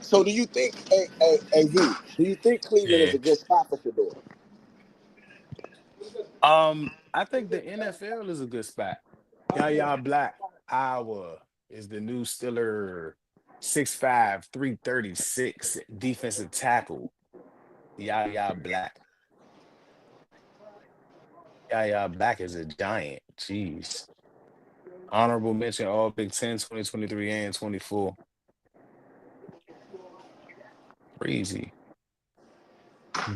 So, do you think, V? Do you think Cleveland is Yeah. a good spot for Shador? I think the NFL is a good spot. Yaya Black, Iowa is the new Steeler 6'5", 336 defensive tackle. Yaya Black. Yaya Black is a giant. Jeez. Honorable mention all Big Ten 2023 and 24. Crazy.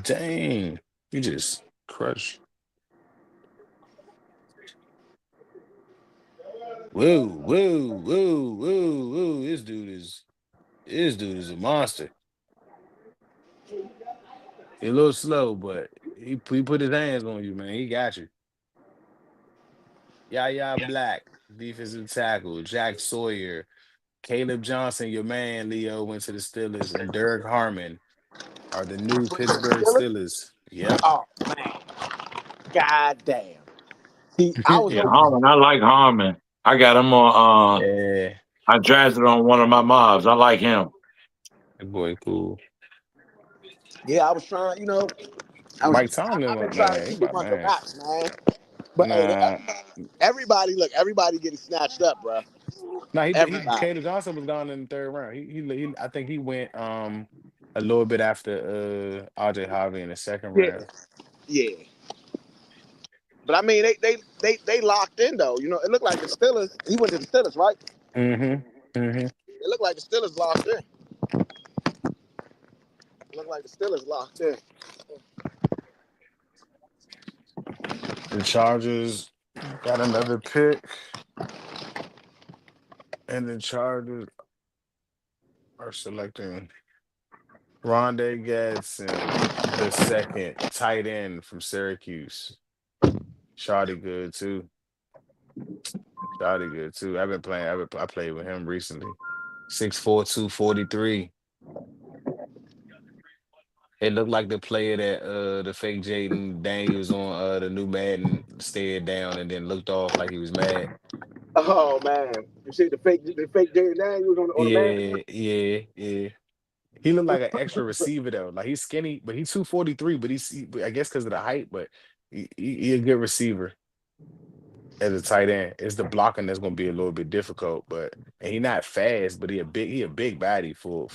Dang. You just crushed. Whoa, whoa, whoa, whoa, whoa. This dude is a monster. He a little slow, but he put his hands on you, man. He got you. Yaya Black, defensive tackle. Jack Sawyer. Caleb Johnson, your man, Leo, went to the Steelers. And Derek Harmon are the new Pittsburgh Steelers. Yep. Oh man, god damn. See, I was Yeah, hoping. Harmon. I like Harmon. I got him on. Yeah. I drafted on one of my mobs. I like him. That boy cool. Yeah, I was trying. Mike I've been Tomlin, trying to man, he keep a my bunch of man. raps, man. But hey, Nah, everybody getting snatched up, bro. nah, he Everybody. Caleb Johnson was gone in the third round. I think he went a little bit after RJ Harvey in the second Yeah, round. yeah. But I mean, they locked in though. It looked like the Steelers. He went to the Steelers, right? Mm-hmm. Mm-hmm. It looked like the Steelers locked in. It looked like the Steelers locked in. The Chargers got another pick, and the Chargers are selecting Rondé Gadsden, the second tight end from Syracuse. Shawty good too. Shawty good too. I played with him recently. 6'4", 243. It looked like the player that the fake Jaden Daniels on the new Madden stared down and then looked off like he was mad. Oh man, you see the fake Jerry Daniels on the man. Yeah, yeah, yeah. He looked like an extra receiver though. Like he's skinny, but he's 243. But I guess because of the height, but he a good receiver as a tight end. It's the blocking that's gonna be a little bit difficult, and he not fast, but he a big body for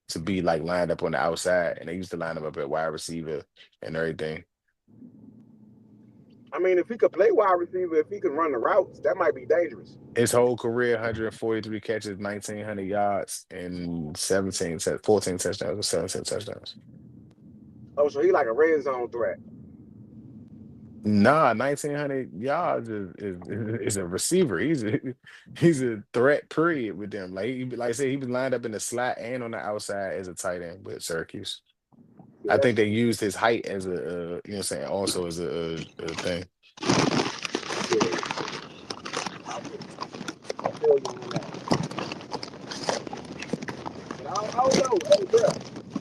to be like lined up on the outside. And they used to line him up at wide receiver and everything. I mean, if he could play wide receiver, if he could run the routes, that might be dangerous. His whole career, 143 catches, 1,900 yards, and 14 touchdowns, or 17 touchdowns. Oh, so he like a red zone threat. Nah, 1,900 yards is a receiver. He's a threat period with them. Like I said, he was lined up in the slot and on the outside as a tight end with Syracuse. Yeah, I think they used his height as what I'm saying, also as a thing. I feel you on that. But I don't know. Hey, bro.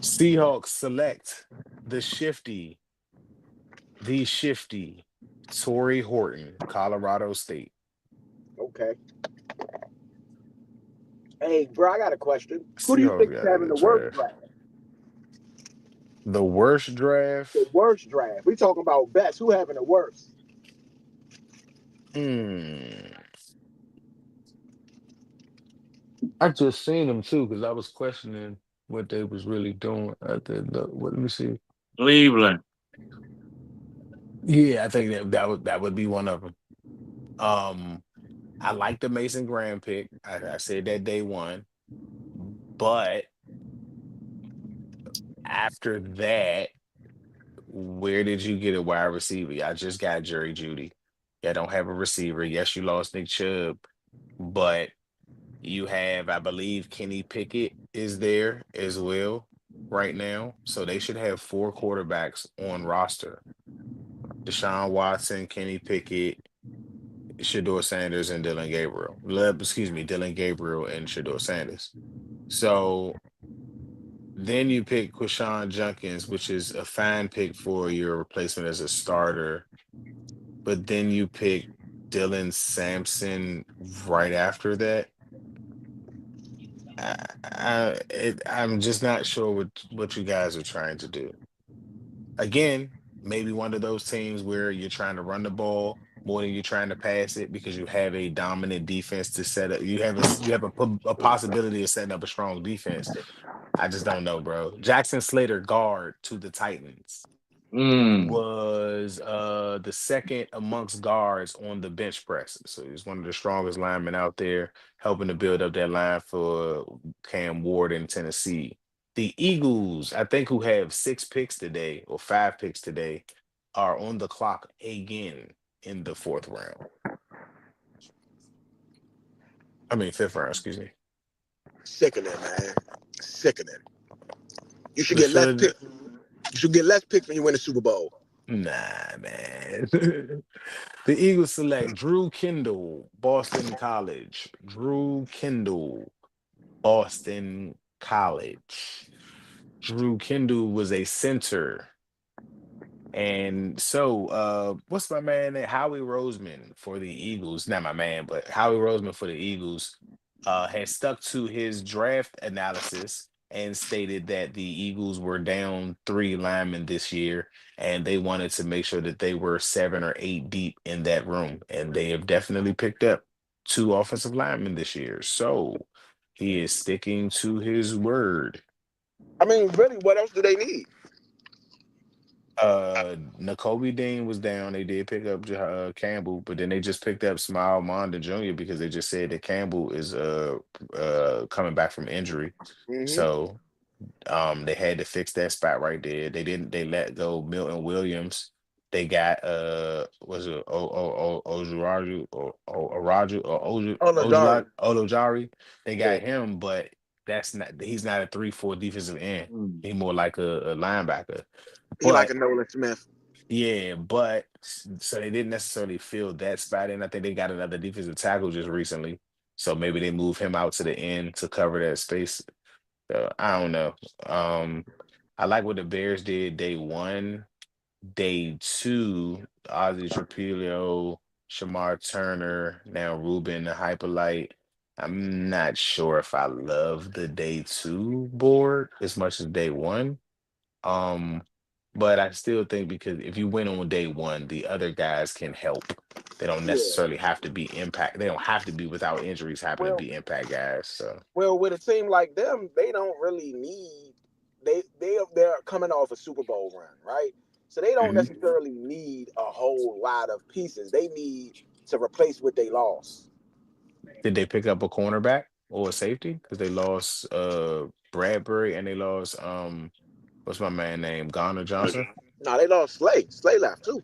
Seahawks select the shifty Torrey Horton, Colorado State. Okay. Hey, bro, I got a question. Who do you Seahawks think is got a having good the worst draft. draft? The worst draft? The worst draft. We talking about best. Who having the worst? I just seen them too because I was questioning what they was really doing. Let me see. Cleveland. Yeah, I think that would be one of them. I like the Mason Graham pick. I said that day one, but after that, where did you get a wide receiver? I just got Jerry Judy. I don't have a receiver. Yes, you lost Nick Chubb, but you have, I believe, Kenny Pickett is there as well right now. So they should have 4 quarterbacks on roster. Deshaun Watson, Kenny Pickett, Shador Sanders and Dylan Gabriel. Excuse me, Dylan Gabriel and Shador Sanders. So then you pick Quashawn Junkins, which is a fine pick for your replacement as a starter. But then you pick Dylan Sampson right after that. I'm just not sure what you guys are trying to do. Again, maybe one of those teams where you're trying to run the ball more than you're trying to pass it because you have a dominant defense to set up. You have a possibility of setting up a strong defense. I just don't know, bro. Jackson Slater, guard to the Titans, was the second amongst guards on the bench press. So he's one of the strongest linemen out there, helping to build up that line for Cam Ward in Tennessee. The Eagles, I think, who have 6 picks today or 5 picks today, are on the clock again in the fourth round. I mean, fifth round, excuse me. Sickening, man. Sickening. You should The get less Philad- picks. You should get less picks when you win the Super Bowl. Nah, man. The Eagles select Drew Kendall, Boston College. Drew Kendall, Boston College. Drew Kendall was a center. And so, what's my man name? Howie Roseman for the Eagles. Not my man, but Howie Roseman for the Eagles has stuck to his draft analysis and stated that the Eagles were down 3 linemen this year, and they wanted to make sure that they were 7 or 8 deep in that room. And they have definitely picked up 2 offensive linemen this year. So he is sticking to his word. I mean, really, what else do they need? N'Kobe Dean was down. They did pick up Campbell, but then they just picked up Smile Monda Jr. because they just said that Campbell is coming back from injury. Mm-hmm. So they had to fix that spot right there. They let go Milton Williams. They got was it Ojuraju or Araju or Olajari. Olojari. They Yeah. got him, but he's not a 3-4 defensive end. He's more like a linebacker. He like But a Nolan Smith. yeah, but so they didn't necessarily fill that spot in. I think they got another defensive tackle just recently. So maybe they move him out to the end to cover that space. I don't know. I like what the Bears did day 1. Day 2, Ozzy Trapilio, Shamar Turner, now Ruben the Hyperlight. I'm not sure if I love the day 2 board as much as day 1. Um, but I still think because if you win on day 1, the other guys can help. They don't Yeah. necessarily have to be impact. They don't have to be without injuries happen to Well, be impact guys. So with a team like them, they don't really need. They're coming off a Super Bowl run, right? So they don't Mhm. necessarily need a whole lot of pieces. They need to replace what they lost. Did they pick up a cornerback or a safety? Because they lost Bradbury and they lost what's my man name? Garner Johnson? No, they lost Slay. Slay left too.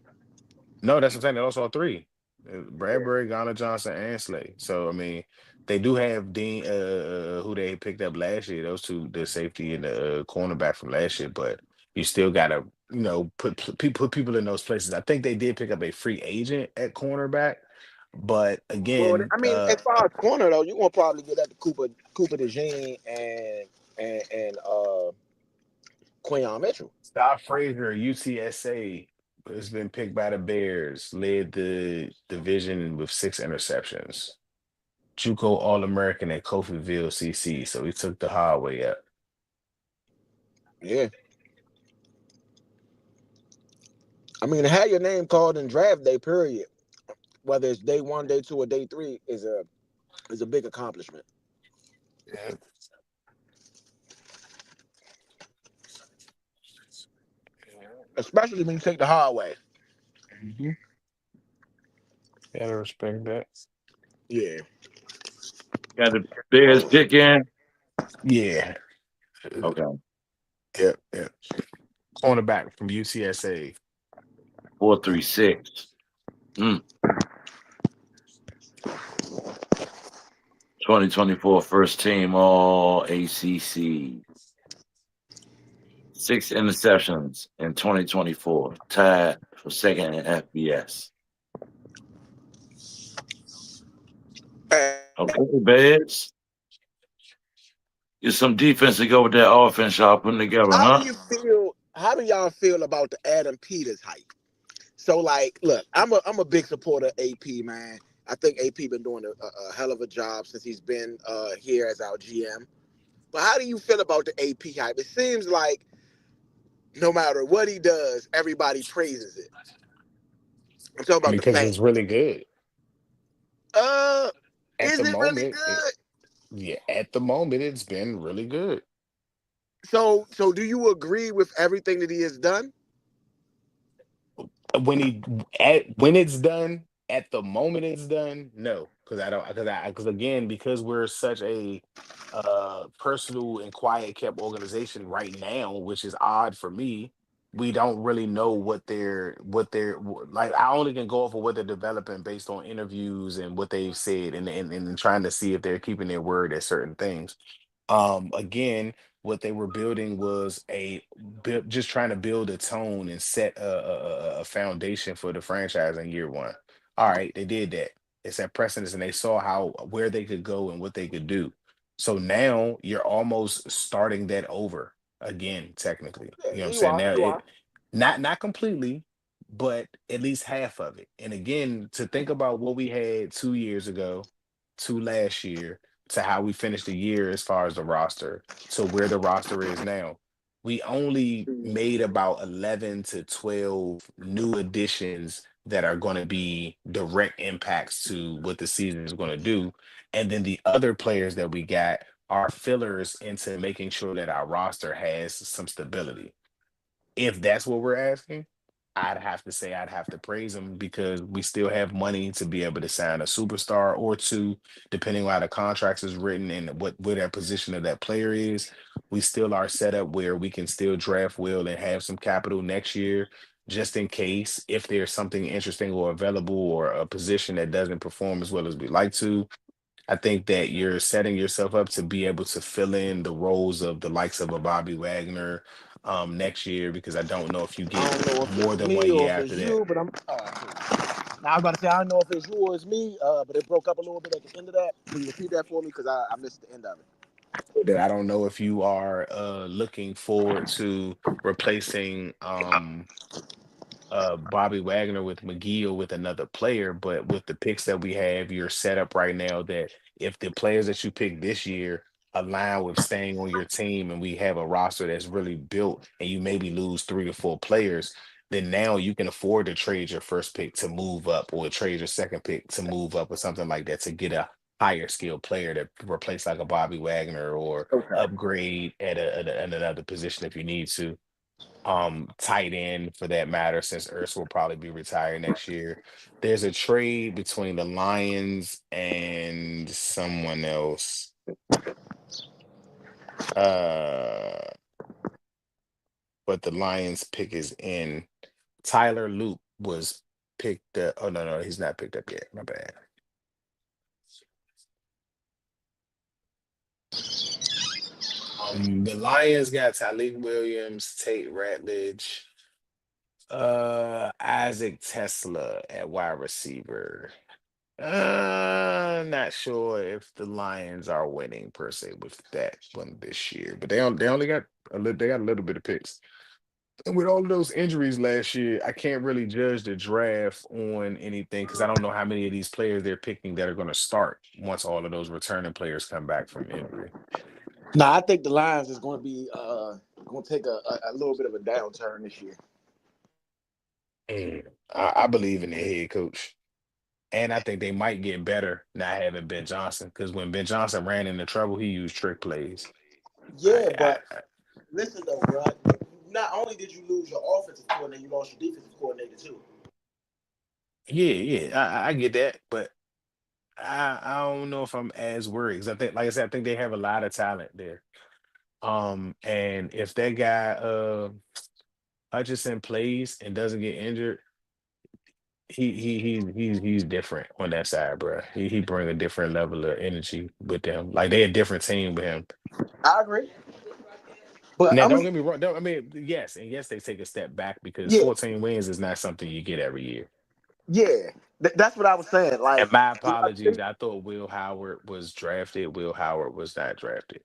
No, that's what I'm saying. They lost all 3. Yeah. Bradbury, Garner Johnson, and Slay. So I mean, they do have Dean, who they picked up last year. Those two, the safety and the cornerback from last year. But you still gotta, put people in those places. I think they did pick up a free agent at cornerback, but Well, again, I mean, as far as corner though, you gonna probably get that to Cooper DeJean and Quinyon Mitchell. Scott Frazier, UTSA, has been picked by the Bears, led the division with 6 interceptions. JUCO All-American at Coffeyville CC, so he took the hard way up. Yeah. I mean, to have your name called in draft day, period, whether it's day 1, day 2, or day 3, is a big accomplishment. Yeah. Especially when you take the hard way. Mm-hmm. Gotta respect that. Yeah. Got the Bears pick in. Yeah. Okay. Yep. Cornerback from UTSA. 436. 2024 first team all ACC. 6 interceptions in 2024. Tied for second in FBS. Okay, Babs. Get some defense to go with that offense y'all putting together, How do huh? you feel? How do y'all feel about the Adam Peters hype? So, like, look, I'm a big supporter of AP, man. I think AP been doing a hell of a job since he's been here as our GM. But how do you feel about the AP hype? It seems like no matter what he does, everybody praises it. I'm talking about the because it's fans. really good Uh, at is the it really moment. good? Yeah, at the moment, it's been really good. So do you agree with everything that he has done? When it's done, at the moment it's done, no, because I don't, because again, because we're such a personal and quiet kept organization right now, which is odd for me. We don't really know like. I only can go off of what they're developing based on interviews and what they've said, and trying to see if they're keeping their word at certain things. Again, what they were building was just trying to build a tone and set a foundation for the franchise in year one. All right, they did that. They set precedence and they saw how where they could go and what they could do. So now you're almost starting that over again, technically. You know what Yeah, I'm you saying? are. Now You are. it not completely, but at least half of it. And again, to think about what we had 2 years ago, to last year, to how we finished the year as far as the roster, to where the roster is now. We only made about 11 to 12 new additions that are going to be direct impacts to what the season is going to do. And then the other players that we got are fillers into making sure that our roster has some stability. If that's what we're asking, I'd have to say I'd have to praise them because we still have money to be able to sign a superstar or two, depending on how the contracts is written and what where that position of that player is. We still are set up where we can still draft well and have some capital next year, just in case if there's something interesting or available or a position that doesn't perform as well as we like to. I think that you're setting yourself up to be able to fill in the roles of the likes of a Bobby Wagner next year because I don't know if you I get don't know if more it's than me one or year if after it's that. you, but I'm. Now I was about to say I don't know if it's you or it's me, but it broke up a little bit at the end of that. Can you repeat that for me? Because I missed the end of it. That I don't know if you are looking forward to replacing Bobby Wagner with McGee or with another player, but with the picks that we have, you're set up right now that if the players that you pick this year align with staying on your team and we have a roster that's really built and you maybe lose 3 or 4 players, then now you can afford to trade your first pick to move up or trade your second pick to move up or something like that to get a higher skilled player to replace like a Bobby Wagner or Okay. upgrade at another position if you need to. Tight end for that matter, since Ertz will probably be retired next year. There's a trade between the Lions and someone else. Uh, but the Lions pick is in. Tyler Loop was picked up. Oh no, he's not picked up yet. My bad. The Lions got Tyleek Williams, Tate Ratledge, Isaac Tesla at wide receiver. Not sure if the Lions are winning per se with that one this year, but they only got they got a little bit of picks. And with all of those injuries last year, I can't really judge the draft on anything because I don't know how many of these players they're picking that are going to start once all of those returning players come back from injury. Now I think the Lions is going to be going to take a little bit of a downturn this year. Mm, I believe in their head coach. And I think they might get better not having Ben Johnson because when Ben Johnson ran into trouble, he used trick plays. Yeah, but listen though, bro. Not only did you lose your offensive coordinator, you lost your defensive coordinator too. Yeah, I get that, but I don't know if I'm as worried because I think, like I said, I think they have a lot of talent there. And if that guy Hutchinson plays and doesn't get injured, he's different on that side, bro. He bring a different level of energy with them. Like they a different team with him. I agree, but Now, I'm don't get me wrong. I mean, yes, and yes, they take a step back because yeah, 14 wins is not something you get every year. yeah. That's what I was saying. And Like, my do I apologies. think I thought Will Howard was drafted. Will Howard was not drafted.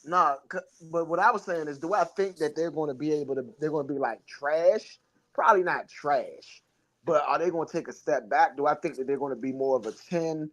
nah? But what I was saying is, do I think that they're going to be able to? They're going to be like trash? Probably not trash. But are they going to take a step back? Do I think that they're going to be more of a 10,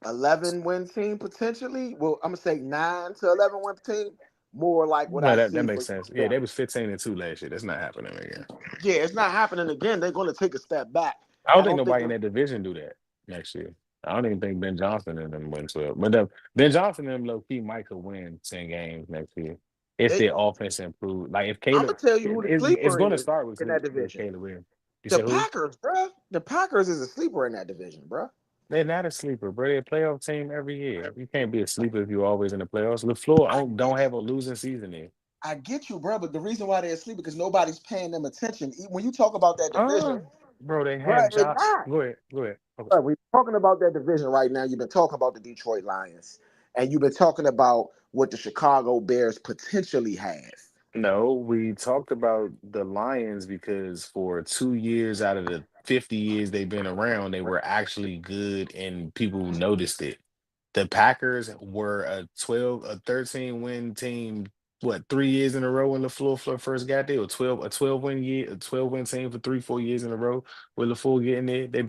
11 win team potentially? Well, I'm gonna say 9 to 11 win team. More like what No, I that see for makes sense. Yeah, them. they was 15-2 last year. That's not happening again. Yeah, it's not happening again. They're going to take a step back. I don't I think don't think. nobody in that division do that next year. I don't even think Ben Johnson and them win 12. But Ben Johnson and them low key might could win 10 games next year if They, their offense improve. Like if I'm Caleb, gonna tell you who the it's sleeper going to is start with in that With division. Caleb Williams. You The said who? Packers, bro. The Packers is a sleeper in that division, bro. They're not a sleeper, bro. They're a playoff team every year. You can't be a sleeper if you're always in the playoffs. LaFleur I don't have a losing season there. I get you, bro. But the reason why they're asleep because nobody's paying them attention. When you talk about that division, Bro, they bro, have it's Josh. not. Go ahead. Go ahead. Okay. Bro, we're talking about that division right now. You've been talking about the Detroit Lions, and you've been talking about what the Chicago Bears potentially have. No, we talked about the Lions because for 2 years out of the 50 years they've been around, they were actually good and people noticed it. The Packers were a 13 win team, what, 3 years in a row when LaFleur first got there, or 12 win year, a 12 win team for 3, 4 years in a row with LaFleur getting there. They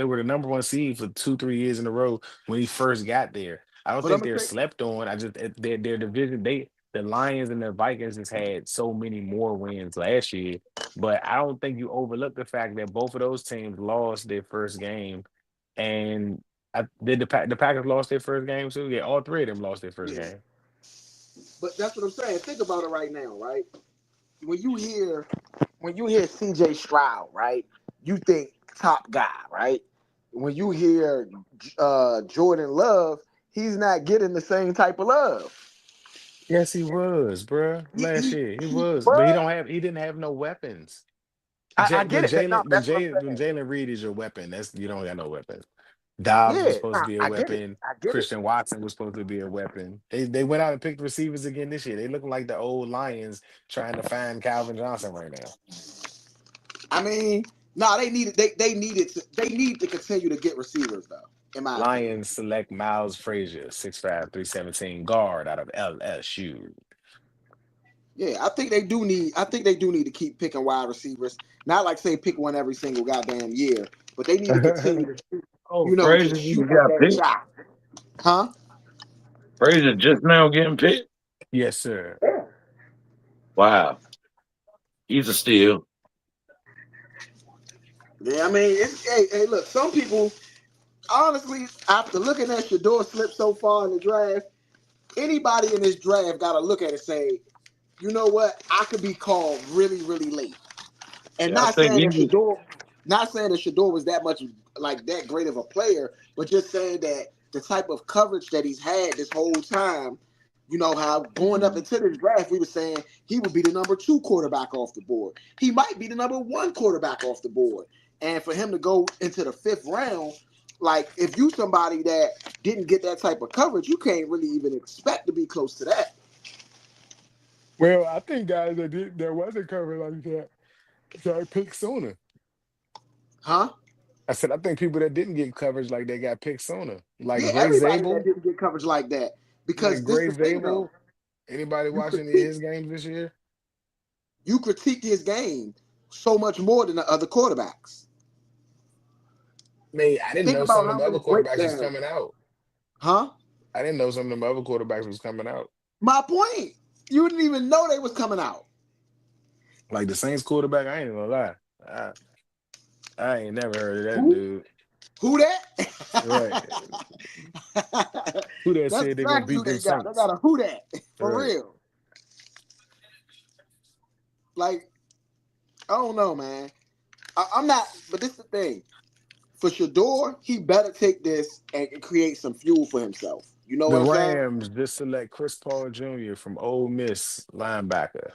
were the number one seed for 2, 3 years in a row when he first got there. I don't But I'm think gonna they're say, slept on. I just their division, the Lions and the Vikings just had so many more wins last year. But I don't think you overlook the fact that both of those teams lost their first game. And the Packers lost their first game too? Yeah, all three of them lost their first yeah. game. But that's what I'm saying. Think about it right now, right? When you hear CJ Stroud, right? You think top guy, right? When you hear Jordan Love, he's not getting the same type of love. Yes, he was, bruh. He, Last he, year he he was, but was. he didn't have no weapons. I get it. No, that's what I'm When saying. Jalen Reed is your weapon, that's you don't got no weapons. Dobbs was Yeah, supposed to nah, be a I get it. weapon. I get it. Christian Watson was supposed to be a weapon. They went out and picked receivers again this year. They looking like the old Lions trying to find Calvin Johnson right now. I mean, no, they need to continue to get receivers though, in my opinion. Lions select Miles Frazier, 6'5", 317 guard out of LSU. Yeah, I think they do need to keep picking wide receivers. Not like say pick one every single goddamn year, but they need to continue to, Oh, just Frazier shoot just at got that picked. shot. Huh? Frazier just now getting picked. Yes, sir. Wow, he's a steal. Yeah, I mean, hey, look, some people honestly, after looking at Shador slip so far in the draft, anybody in this draft got to look at it and say, you know what, I could be called really, really late. And Yeah, I think he was. not saying that Shador was that much like that great of a player, but just saying that the type of coverage that he's had this whole time, you know how going up into this draft, we were saying he would be the number 2 quarterback off the board. He might be the number 1 quarterback off the board. And for him to go into the 5th round, like if you somebody that didn't get that type of coverage, you can't really even expect to be close to that. Well, I think guys that wasn't covered like that got picked sooner. Huh? I said I think people that didn't get coverage like they got picked sooner, Yeah, everybody that didn't get coverage like that. Because Like this Gray the thing though. Zabel. Anybody You watching any of critique his games this year? you critique his game so much more than the other quarterbacks. Man, I didn't Think know some about of how them many other quarterbacks was breakdowns. coming out. Huh? I didn't know some of them other quarterbacks was coming out. My point. You didn't even know they was coming out. Like the Saints quarterback, I ain't gonna lie. I, I ain't never heard of that Who? dude. Who that? Right. Who that That's said they gonna exactly who beat them they got. They Saints? got a who that. For Right. real. Like, I don't know, man. I'm not, but this is the thing. For Shador, he better take this and create some fuel for himself. You know what The I'm saying? Rams just select Chris Paul Jr. from Ole Miss linebacker.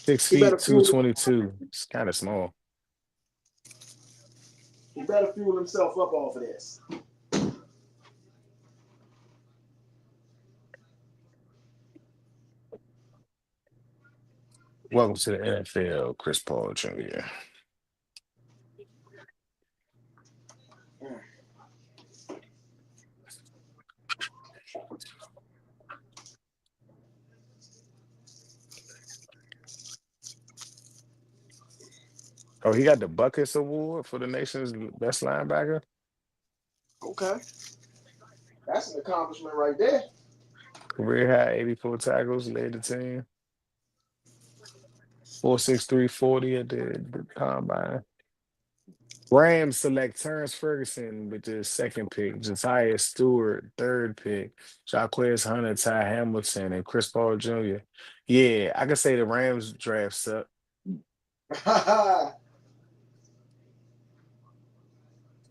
Six He better feet, fuel 222. It's kind of small. he better fuel himself up off of this. Welcome to the NFL, Chris Paul Jr. Bro, he got the Buckets Award for the nation's best linebacker. Okay, that's an accomplishment right there. Career high 84 tackles, led the team. 4.63 40 at the combine. Rams select Terrence Ferguson with the second pick, Josiah Stewart, third pick, Jaquez Hunter, Ty Hamilton, and Chris Paul Jr. Yeah, I can say the Rams draft suck.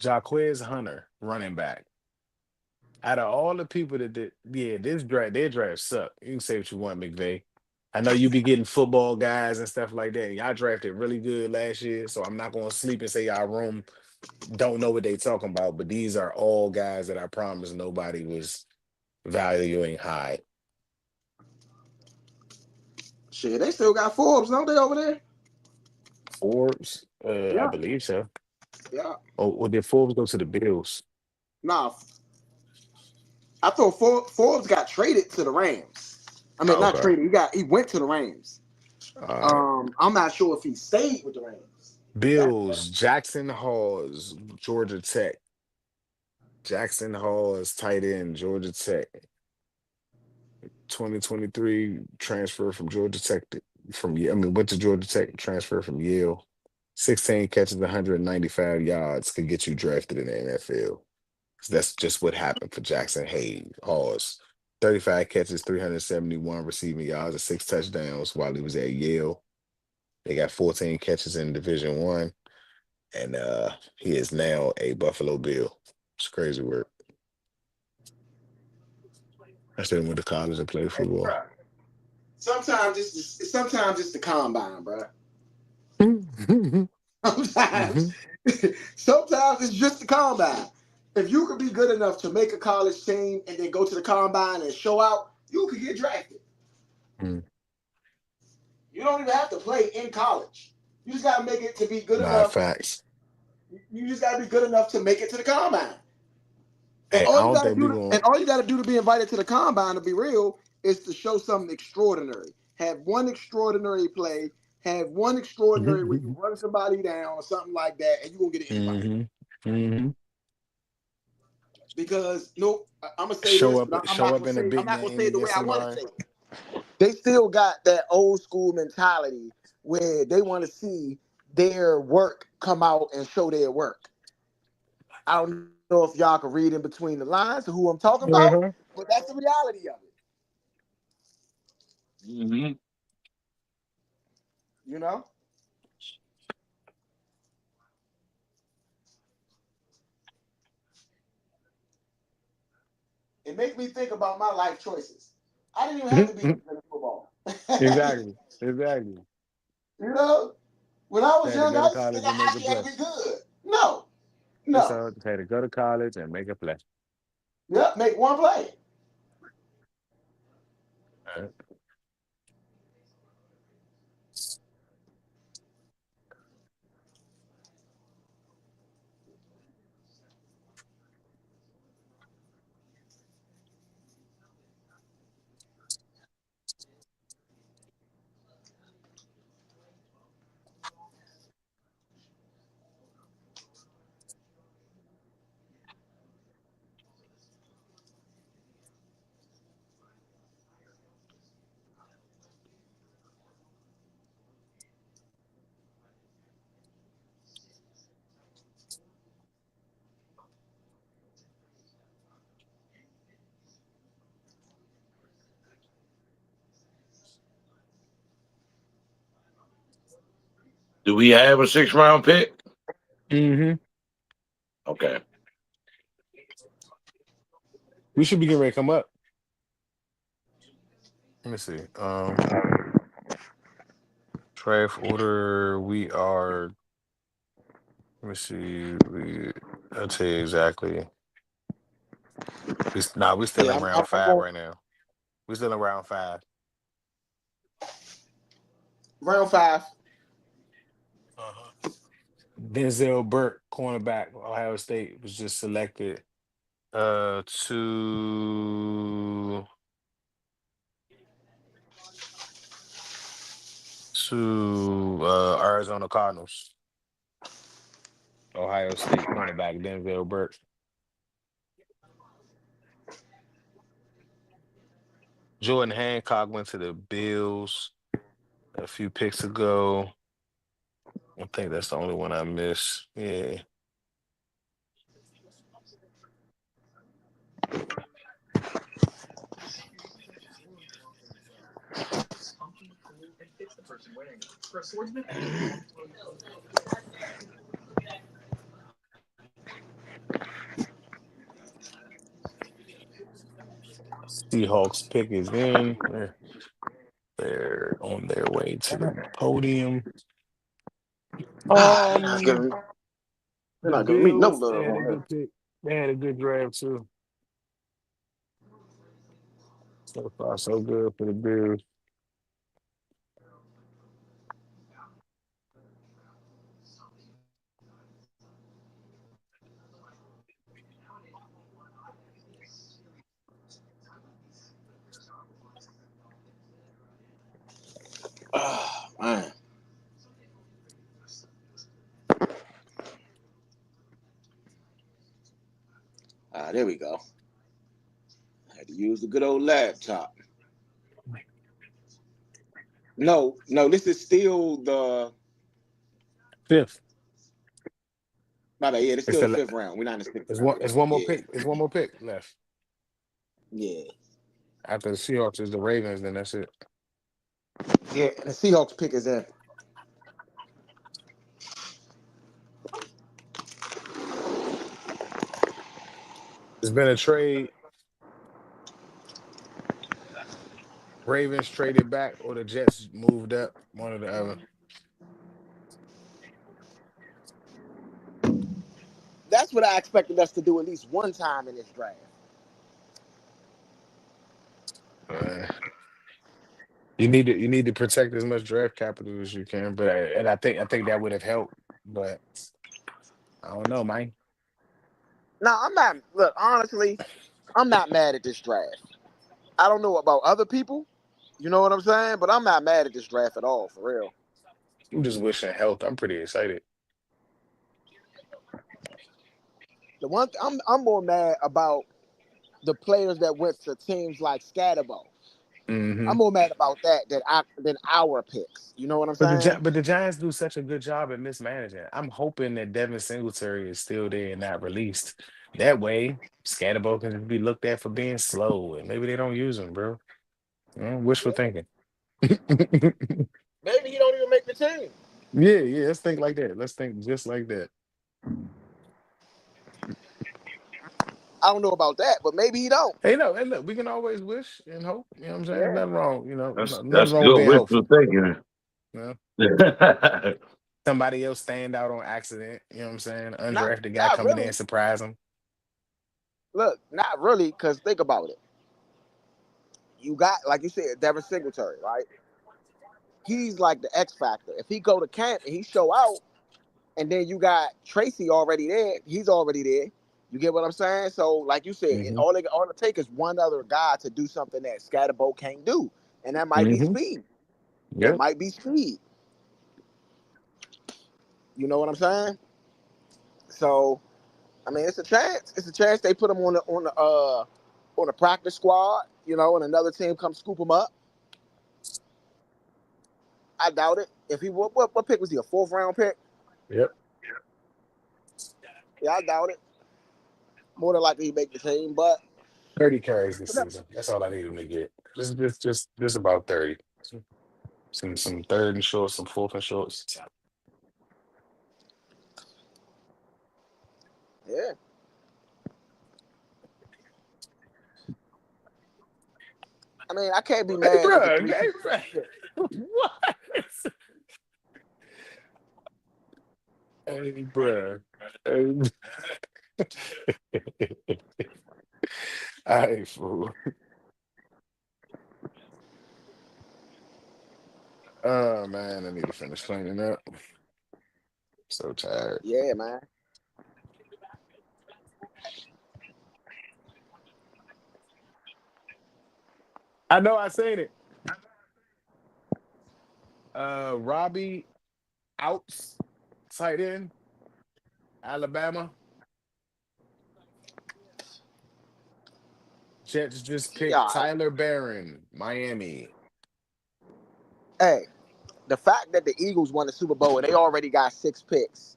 Jaquez Hunter, running back. Out of all the people that did, yeah, their draft suck. You can say what you want, McVay. I know you be getting football guys and stuff like that. Y'all drafted really good last year, so I'm not gonna sleep and say y'all room don't know what they talking about. But these are all guys that I promise nobody was valuing high. Shit, they still got Forbes, don't they, over there? Forbes, I Yeah, believe so. yeah. Oh, or did Forbes go to the Bills? Nah, I thought Forbes got traded to the Rams. I mean, Oh, not okay. traded. He went to the Rams. All right. I'm not sure if he stayed with the Rams. Bills, Jackson Halls, Georgia Tech. Jackson Hall is tight end, Georgia Tech. 2023 transfer from Georgia Tech went to Georgia Tech, transfer from Yale. 16 catches, 195 yards could get you drafted in the NFL. So that's just what happened for Jackson Halls. 35 catches, 371 receiving yards, and 6 touchdowns while he was at Yale. They got 14 catches in Division One, and he is now a Buffalo Bill. It's crazy work. I still went to college and played Hey, football. bro. Sometimes it's the combine, bro. Sometimes, Mhm. sometimes it's just the combine. If you could be good enough to make a college team and then go to the combine and show out, you could get drafted. Mm. You don't even have to play in college. You just gotta make it to be good Nah, enough. facts. You just gotta be good enough to make it to the combine. And Hey, I don't think we going. all you gotta do to be invited to the combine, to be real, is to show something extraordinary. Have one extraordinary play, have one extraordinary where you run somebody down or something like that, and you're gonna get an invite. Hmm. Hmm. Because no, I'm gonna say Show this, up, but show up in a I'm big not gonna game say it the way against I want to somebody. say it. They still got that old school mentality where they want to see their work come out and show their work. I don't know if y'all can read in between the lines of who I'm talking about, Uh-huh. but that's the reality of it. Mm-hmm. You know, it makes me think about my life choices. I didn't even have to be good at football. Exactly. Exactly. You know, when I was Had to young, go I to used to college think and I make a actually had play. to be good. No, That's no. all. Had to go to college and make a play. Yep, make one play. Uh, Do we have a 6th round pick? mm-hmm. Okay. We should be getting ready to come up. Let me see. Draft order. We are. Let me see. I'll tell you exactly. We still Yeah, in round I'm five going right now. We still in round five. round five. Uh-huh. Denzel Burke, cornerback, Ohio State, was just selected to Arizona Cardinals. Ohio State cornerback Denzel Burke. Jordan Hancock went to the Bills a few picks ago. I think that's the only one I missed. Yeah. Seahawks pick is in. They're on their way to the podium. They're not Um, giving, they're the not giving me no Bills, they love had a on here. good pick. They had a good draft too. So far, so good for the Bills. Oh, man. There we go. I had to use the good old laptop. No, this is still the. Fifth. My bad. Yeah, it's It's still the the fifth round. We're not in the sixth it's round one yet. it's one more Yeah, pick. It's one more pick left. yeah, After the Seahawks is the Ravens, then that's it. yeah. And the Seahawks pick is in. It's been a trade. Ravens traded back, or the Jets moved up. One or the other. That's what I expected us to do at least one time in this draft. Uh, you need to protect as much draft capital as you can, but I think that would have helped, but I don't know, man. Now I'm not. Look, honestly, I'm not mad at this draft. I don't know about other people. You know what I'm saying? But I'm not mad at this draft at all, for real. I'm just wishing health. I'm pretty excited. I'm more mad about the players that went to teams like Scatterbo. Hmm. I'm more mad about that than our picks. You know what I'm But the saying? But the Giants do such a good job at mismanaging. I'm hoping that Devin Singletary is still there and not released. That way, Scatterbo can just be looked at for being slow, and maybe they don't use him, bro. Wishful thinking. Maybe he don't even make the team. Yeah, yeah. Let's think like that. Let's think just like that. I don't know about that, but maybe he don't. Hey, no, hey, look, we can always wish and hope. You know what I'm saying? Yeah. Nothing wrong. Nothing That's wrong with good being wishful hopeful. thinking. You know, Yeah, somebody else stand out on accident. You know what I'm saying? Not Undrafted guy not coming in, really. surprise him. Look, not really, because think about it. You got, like you said, Devin Singletary, right? He's like the X factor. If he go to camp and he show out, and then you got Tracy already there, he's already there. You get what I'm saying? So, like you said, Hmm. all it take is one other guy to do something that Scatterbo can't do, and that might be Hmm. speed. That Yep. might be speed. You know what I'm saying? So, I mean, it's a chance. It's a chance they put him on the practice squad. You know, and another team come scoop him up. I doubt it. If he what pick was he, a fourth round pick? Yep. Yeah, I doubt it. More than likely he make the team, but 30 carries this season. That's all I need him to get. Just about 30. Some third and shorts, some fourth and shorts. yeah. I mean, I can't be Hey, mad with the bro. three Hey, picks. bro. What? Hey, bro. Hey. All right, fool. Oh man, I need to finish cleaning up. So tired. Yeah, man. I know I seen it. Robbie outs tight end. Alabama. Jets just picked Yeah. Tyler Barron, Miami. Hey, the fact that the Eagles won the Super Bowl and they already got 6 picks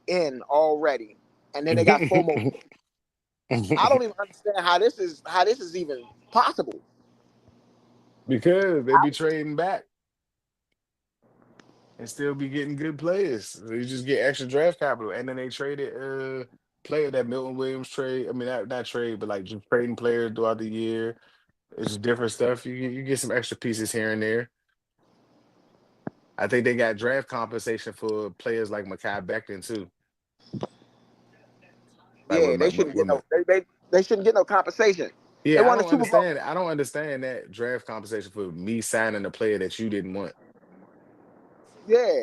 in already, and then they got 4 more. I don't even understand how this is even possible. Because they be trading back and still be getting good players. They just get extra draft capital, and then they traded player that Milton Williams trade. I mean, not trade, but like just trading players throughout the year. It's just different stuff. You get some extra pieces here and there. I think they got draft compensation for players like Mekhi Becton too. Like Yeah, they shouldn't get no they shouldn't get no compensation. They yeah, I won the don't Super Bowl. understand. I don't understand that draft compensation for me signing a player that you didn't want. Yeah,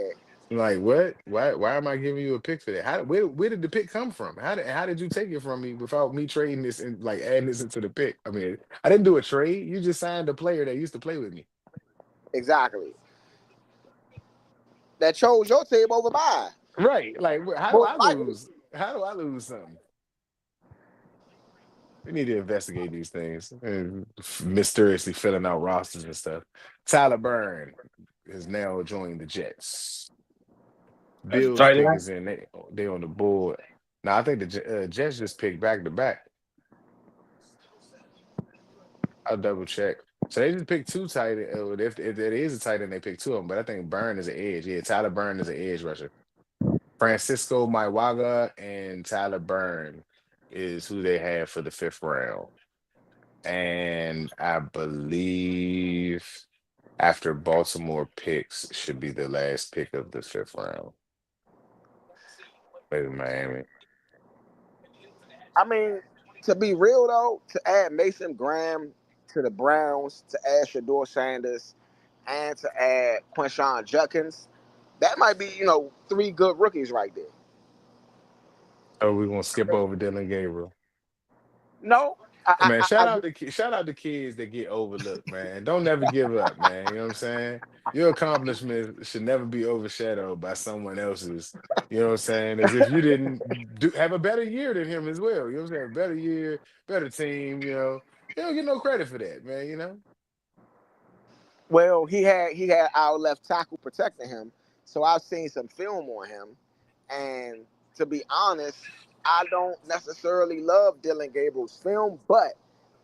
Like what? Why am I giving you a pick for that? Where did the pick come from? How did you take it from me without me trading this and like adding this into the pick? I mean, I didn't do a trade. You just signed a player that used to play with me. exactly. That chose your team over mine. Right. Like how do Most I likely. lose? How do I lose something? We need to investigate these things and mysteriously filling out rosters and stuff. Tyler Byrne has now joined the Jets. That's a Bills tight pick end. is in. They on the board. Now I think the Jets just picked back to back. I'll double check. So they just picked two tight end. If it is a tight end, they picked two of them. But I think Byrne is an edge. Yeah, Tyler Byrne is an edge rusher. Francisco Maiwaga and Tyler Byrne is who they have for the 5th round. And I believe after Baltimore picks should be the last pick of the 5th round. Maybe Miami. I mean, to be real though, to add Mason Graham to the Browns, to add Shador Sanders, and to add Quinshon Judkins, that might be, 3 good rookies right there. Oh, we're gonna skip over Dylan Gabriel. No, Man, I shout out to kids that get overlooked, man. Don't never give up, man. You know what I'm saying? Your accomplishments should never be overshadowed by someone else's. You know what I'm saying? As if you didn't have a better year than him as well. You know what I'm saying? Better year, better team. You don't get no credit for that, man. well, he had our left tackle protecting him, so I've seen some film on him, and to be honest, I don't necessarily love Dylan Gabriel's film, but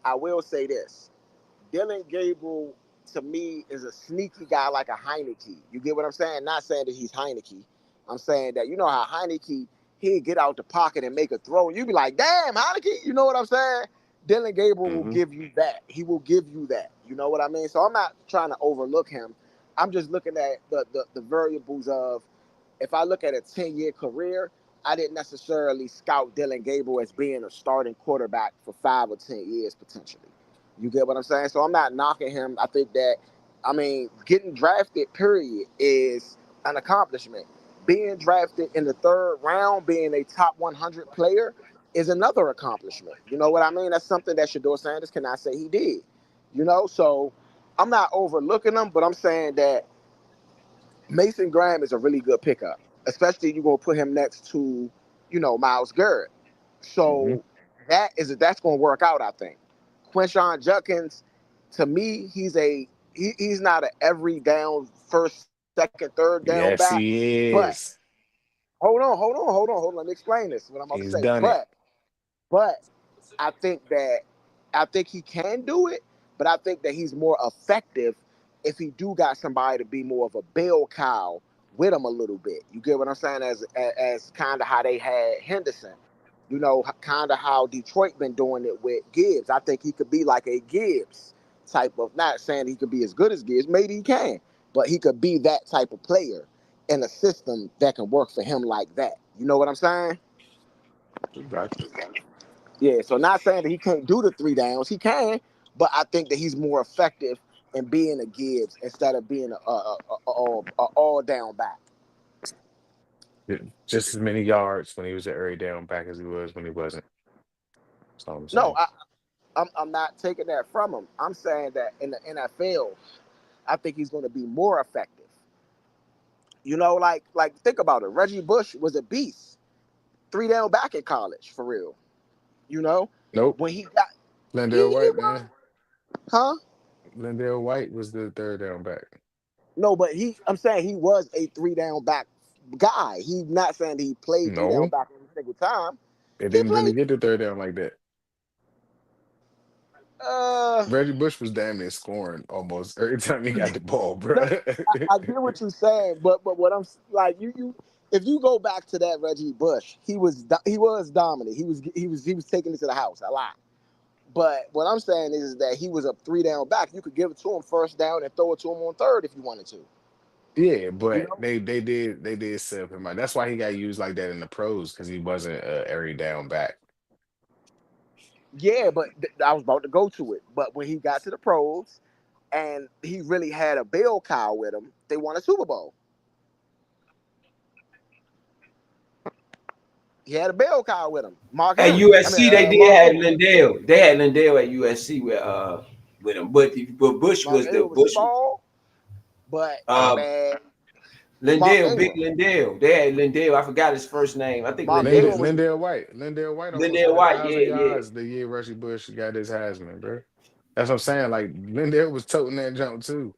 I will say this: Dylan Gabriel to me is a sneaky guy like a Heineke. You get what I'm saying? Not saying that he's Heineke. I'm saying that you know how Heineke he'd get out the pocket and make a throw, and you'd be like, "Damn, Heineke!" You know what I'm saying? Dylan Gabriel will hmm give you that. He will give you that. You know what I mean? So I'm not trying to overlook him. I'm just looking at the variables of if I look at a 10-year career, I didn't necessarily scout Dylan Gabriel as being a starting quarterback for 5 or 10 years potentially. You get what I'm saying? So I'm not knocking him. I think that, getting drafted, period, is an accomplishment. Being drafted in the 3rd round, being a top 100 player, is another accomplishment. You know what I mean? That's something that Shador Sanders cannot say he did. So I'm not overlooking him, but I'm saying that Mason Graham is a really good pickup, especially you're gonna put him next to, Miles Garrett. hmm So that's gonna work out, I think. Quinshon Judkins, to me, he's not an every down first, second, third down back, Yes, he but is. hold on. Let me explain this. What I'm about to He's say, done it. but I think that I think he can do it, but I think that he's more effective if he do got somebody to be more of a bell cow with him a little bit. You get what I'm saying? As kind of how they had Henderson, kind of how Detroit been doing it with Gibbs. I think he could be like a Gibbs type of. Not saying he could be as good as Gibbs, maybe he can, but he could be that type of player in a system that can work for him like that. You know what I'm saying? Gotcha. Yeah, so not saying that he can't do the 3 downs, he can, but I think that he's more effective in being a Gibbs instead of being a all down back. Just as many yards when he was an early down back as he was when he wasn't. That's all I'm No, saying. I'm not taking that from him. I'm saying that in the NFL, I think he's going to be more effective. Like think about it. Reggie Bush was a beast. three down back in college for real. You know, Nope. when he got Lendale he White, was, man. huh? Lendale White was the third down back. No, but I'm saying he was a three down back guy. He's not saying that he played three down No, back every single time. it He didn't really played. get the third down like that. Uh, Reggie Bush was damn near scoring almost every time he got the ball, bro. no, I get what you're saying, but what like you if you go back to that Reggie Bush, he was dominant. He was taking it to the house a lot. But what I'm saying is that he was a three down back. You could give it to him first down and throw it to him on third if you wanted to. Yeah, You but know? they did sub him out. That's why he got used like that in the pros because he wasn't every down back. Yeah, but I was about to go to it. But when he got to the pros and he really had a bell cow with him, they won a Super Bowl. He had a bell cow with him. Mark At Henry. I mean, USC, they did Mark have Ingram. Lindell. They had Lindell at USC with him, but Bush Mark was the Ingram was Bush. small, but hey Uh, man, Mark Lindell, big Ingram. Lindell. They had Lindell. I forgot his first name. I think Mark Lindell. Ingram was Lendale White. Lendale White almost Lindell had a White. Yeah, thousand yeah. yards the year Reggie Bush got his Heisman, bro. That's what I'm saying. Like Lendale was toting that jump too.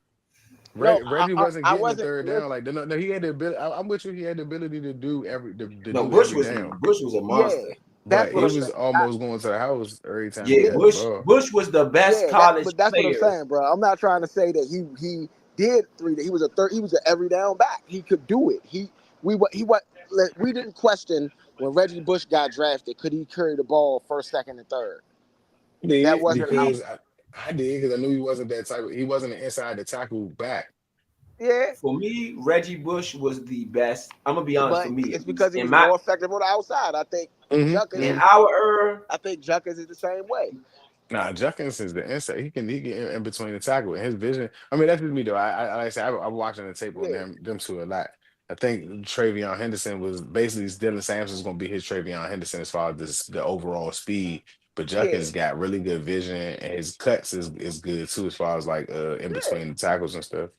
no, Reggie wasn't I getting the wasn't third down. listen. Like no, he had the ability. I'm with you. He had the ability to do to No, do every down, Bush was a Yeah, monster. that's but what he I'm Bush, was saying. almost going to the house every time he yeah, Yeah, got the Bush. ball. Bush was the best yeah, college but that's what I'm player. saying, bro. I'm not trying to say that he did three. He was a third. He was an every down back. He could do it. He what we didn't question when Reggie Bush got drafted. Could he carry the ball first, second, and third? I That did wasn't out. because I did because I knew he wasn't that type. He wasn't an inside the tackle back. Yeah, For me, Reggie Bush was the best. I'm gonna be honest. For but me, it's at least because he was more effective on the outside. I think in Junkins. our era, I think Junkins is the same way. Nah, Junkins is the inside. He can in between the tackle and his vision. I mean, that's just me though. I like I said, I'm watching the tape on Yeah, them two a lot. I think Travion Henderson was basically Dylan Sampson's going to be his Travion Henderson as far as the overall speed. But yeah, Junkins got really good vision and his cuts is good too as far as like in yeah, between the tackles and stuff.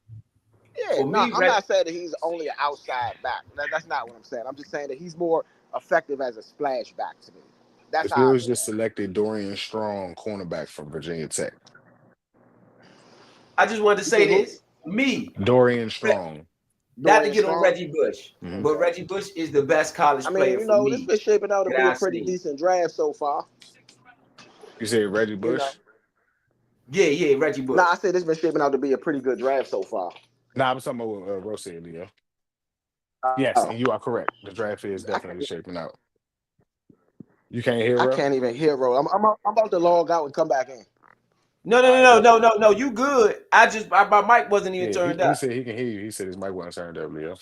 yeah. for No, me, I'm not saying that he's only an outside back. That's not what I'm saying. I'm just saying that he's more effective as a splash back to me. The That's how I Steelers look just at it. selected Dorian Strong, cornerback from Virginia Tech. I just wanted to You say say who? this. Me, Dorian Strong. not to Dorian get on Strong. Reggie Bush, Mhm. but Okay. Reggie Bush is the best college I player mean, for this me been shaping out to that be a I've pretty seen. decent draft so far. You said Reggie You know. Bush? Yeah, yeah, Reggie Nah, Bush. I said this been shaping out to be a pretty good draft so far. Nah, I was talking about what Rose said, Leo. Yes, Oh, and you are correct. The draft is I definitely can't. shaping out. You can't hear, I bro? can't even hear, bro. I'm about to log out and come back in. No, no, All no, right, no, bet. no, no, no. You good? My mic wasn't even Yeah, turned he up. said he can hear you. He said his mic wasn't turned up, Leo.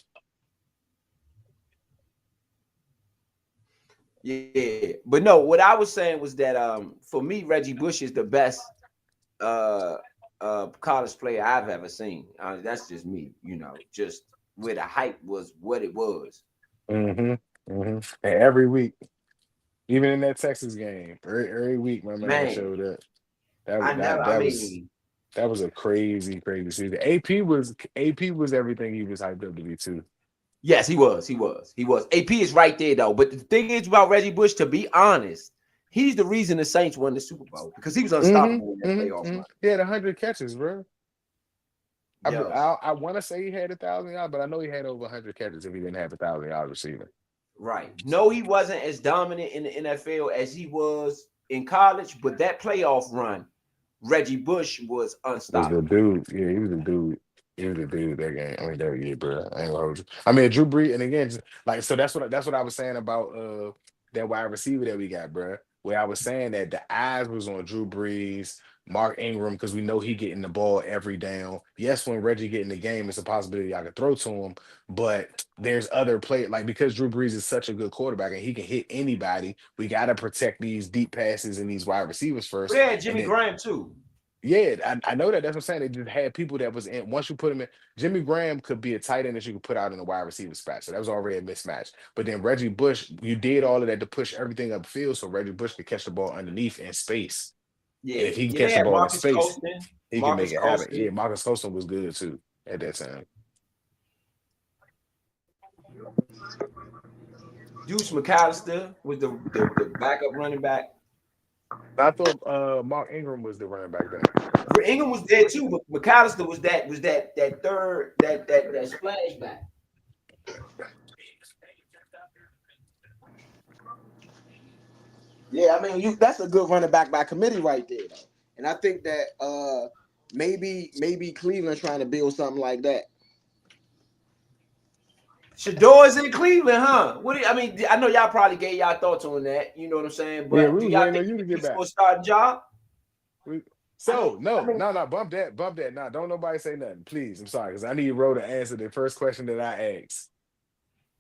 Yeah, but no. What I was saying was that for me, Reggie Bush is the best uh college player I've ever seen. That's just me, just where the hype was what it was. Mm-hmm. Mm-hmm. And every week, even in that Texas game, every week, my man Man, showed up. That I was never. that I that was mean, that was a crazy, crazy season. AP was everything he was hyped up to be too. yes, he was. He was. He was. AP is right there though. But the thing is about Reggie Bush, to be honest, he's the reason the Saints won the Super Bowl because he was unstoppable in Mm-hmm. that Mm-hmm. playoff Mm-hmm. run. He had 100 catches, bro. I Yo, I want to say he had 1,000 yards, but I know he had over 100 catches if he didn't have 1,000 yards receiving. right. No, he wasn't as dominant in the NFL as he was in college, but that playoff run, Reggie Bush was Was the unstoppable. dude? Yeah, he was the dude. He was the dude that game. I mean, that year, bro. I ain't gonna hold you. I mean, Drew Brees, and again, like so. That's what I was saying about that wide receiver that we got, bro. Where I was saying that the eyes was on Drew Brees, Mark Ingram, because we know he getting the ball every down. Yes, when Reggie get in the game, it's a possibility I could throw to him, but there's other play like because Drew Brees is such a good quarterback and he can hit anybody. We got to protect these deep passes and these wide receivers But first, they had and Jimmy then Graham too. yeah, I know that. That's what I'm saying. They just had people that was in. Once you put him in, Jimmy Graham could be a tight end that you could put out in the wide receiver spot. So that was already a mismatch. But then Reggie Bush, you did all of that to push everything upfield so Reggie Bush could catch the ball underneath in space. And Yeah, if he can yeah. They catch the had ball in Marcus space, Colston. he can make Marcus it happen. Yeah, Colston. Marcus Colston was good too at that time. Deuce McAllister was the backup running back. I thought Mark Ingram was the running back then. Ingram was there too, but McAllister was that third that splash back. Yeah, I mean, that's a good running back by committee right there, though. And I think that maybe Cleveland trying to build something like that. Shador's in Cleveland, huh? I mean, I know y'all probably gave y'all thoughts on that. You know what I'm saying? Yeah, But we do was y'all waiting think on you to get he's back. for a starting job? No, bump that. Nah, don't nobody say nothing, please. I'm sorry, because I need Ro to answer the first question that I asked.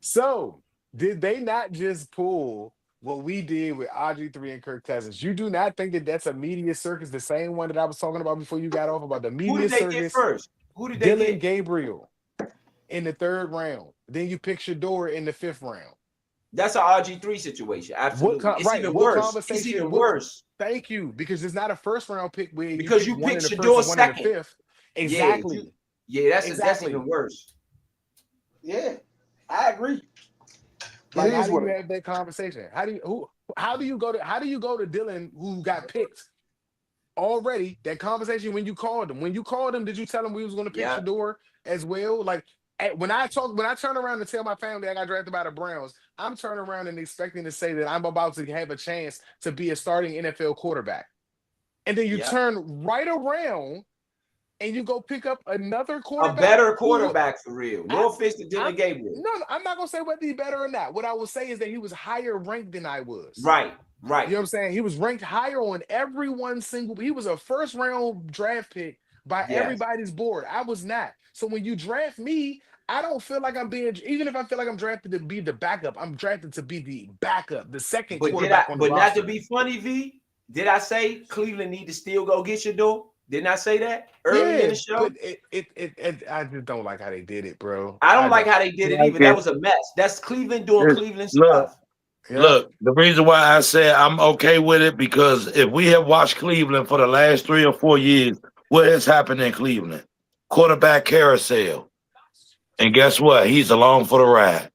So, did they not just pull what we did with RG3 and Kirk Cousins? You do not think that that's a media circus, the same one that I was talking about before you got off about the Who media did they get circus? first? Who did they Dylan get? Gabriel in the 3rd round. Then you pick Shador in the 5th round. That's an RG3 situation. Absolutely. It's even What worse. It's conversation? even worse. Thank you, because it's not a 1st round pick where you Because pick you one pick in the 1st Shador and one in the second. 5th. Exactly. That's even worse. Yeah, I agree. Like, how do you have that conversation? How do you go to Dylan, who got picked already? That conversation when you called him. When you called him, did you tell him we was going to pick Shador as well? Like, when I turn around and tell my family I got drafted by the Browns, I'm turning around and expecting to say that I'm about to have a chance to be a starting NFL quarterback. And then you turn right around and you go pick up another quarterback. A better quarterback for real. No offense to Dylan Gabriel. No, I'm not gonna say whether he's better or not. What I will say is that he was higher ranked than I was. Right. You know what I'm saying? He was ranked higher on every one single. He was a 1st round draft pick by everybody's board. I was not. So when you draft me, I don't feel like I'm being. Even if I feel like I'm drafted to be the backup, I'm drafted to be the backup, the second quarterback on the roster. But not to be funny, V. Did I say Cleveland need to still go get Shador? Didn't I say that early in the show? But I just don't like how they did it, bro. I don't like how they did it either. That was a mess. That's Cleveland doing Cleveland stuff. Look, the reason why I said I'm okay with it, because if we have watched Cleveland for the last 3 or 4 years, what has happened in Cleveland? Quarterback carousel. And guess what? He's along for the ride.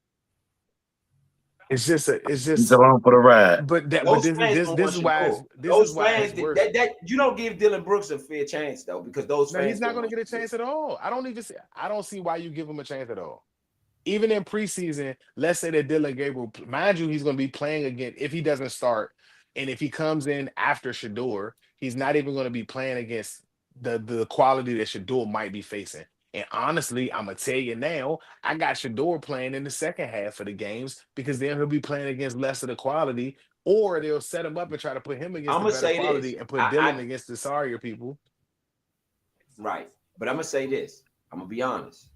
It's just he's along for the ride. But this is why it's worse. That you don't give Dylan Brooks a fair chance though, because those fans. He's not going to get a chance at all. I don't see why you give him a chance at all. Even in preseason, let's say that Dylan Gabriel, mind you, he's going to be playing again if he doesn't start, and if he comes in after Shador, he's not even going to be playing against the quality that Shador might be facing. And honestly, I'm gonna tell you now, I got Shador playing in the second half of the games, because then he'll be playing against less of the quality, or they'll set him up and try to put him against the better quality and put Dylan against the sorrier people. Right, but I'm gonna say this. I'm gonna be honest.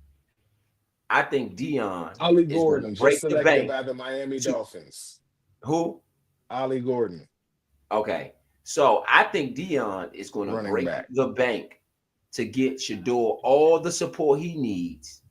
I think Dion Ollie Gordon just selected by the Miami Dolphins. Who? Ollie Gordon. Okay, so I think Dion is going to break the bank to get Shador all the support he needs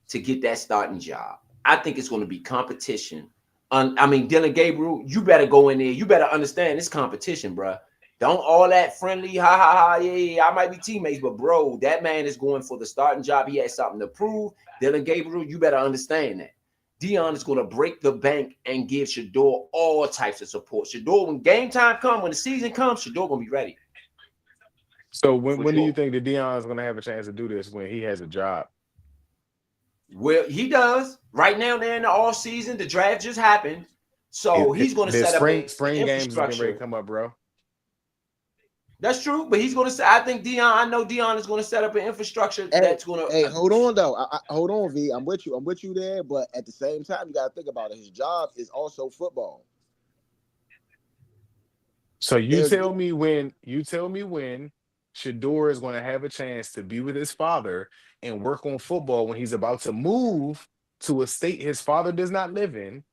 to get that starting job. I think it's going to be competition. I mean, Dylan Gabriel, you better go in there. You better understand this competition, bro. Don't all that friendly, yeah, I might be teammates, but bro, that man is going for the starting job. He has something to prove. Dylan Gabriel, you better understand that. Dion is going to break the bank and give Shador all types of support. Shador, when game time comes, when the season comes, Shador going to be ready. So when do you think that Dion is going to have a chance to do this when he has a job? Well, he does. Right now, they're in the off season. The draft just happened. So he's going to set up a spring games is getting ready to come up, bro. That's true, but he's going to say, I know Dion is going to set up an infrastructure that's going to. Hey, hold on, though. Hold on, V. I'm with you there. But at the same time, you got to think about it. His job is also football. So you tell me when Shador is going to have a chance to be with his father and work on football when he's about to move to a state his father does not live in.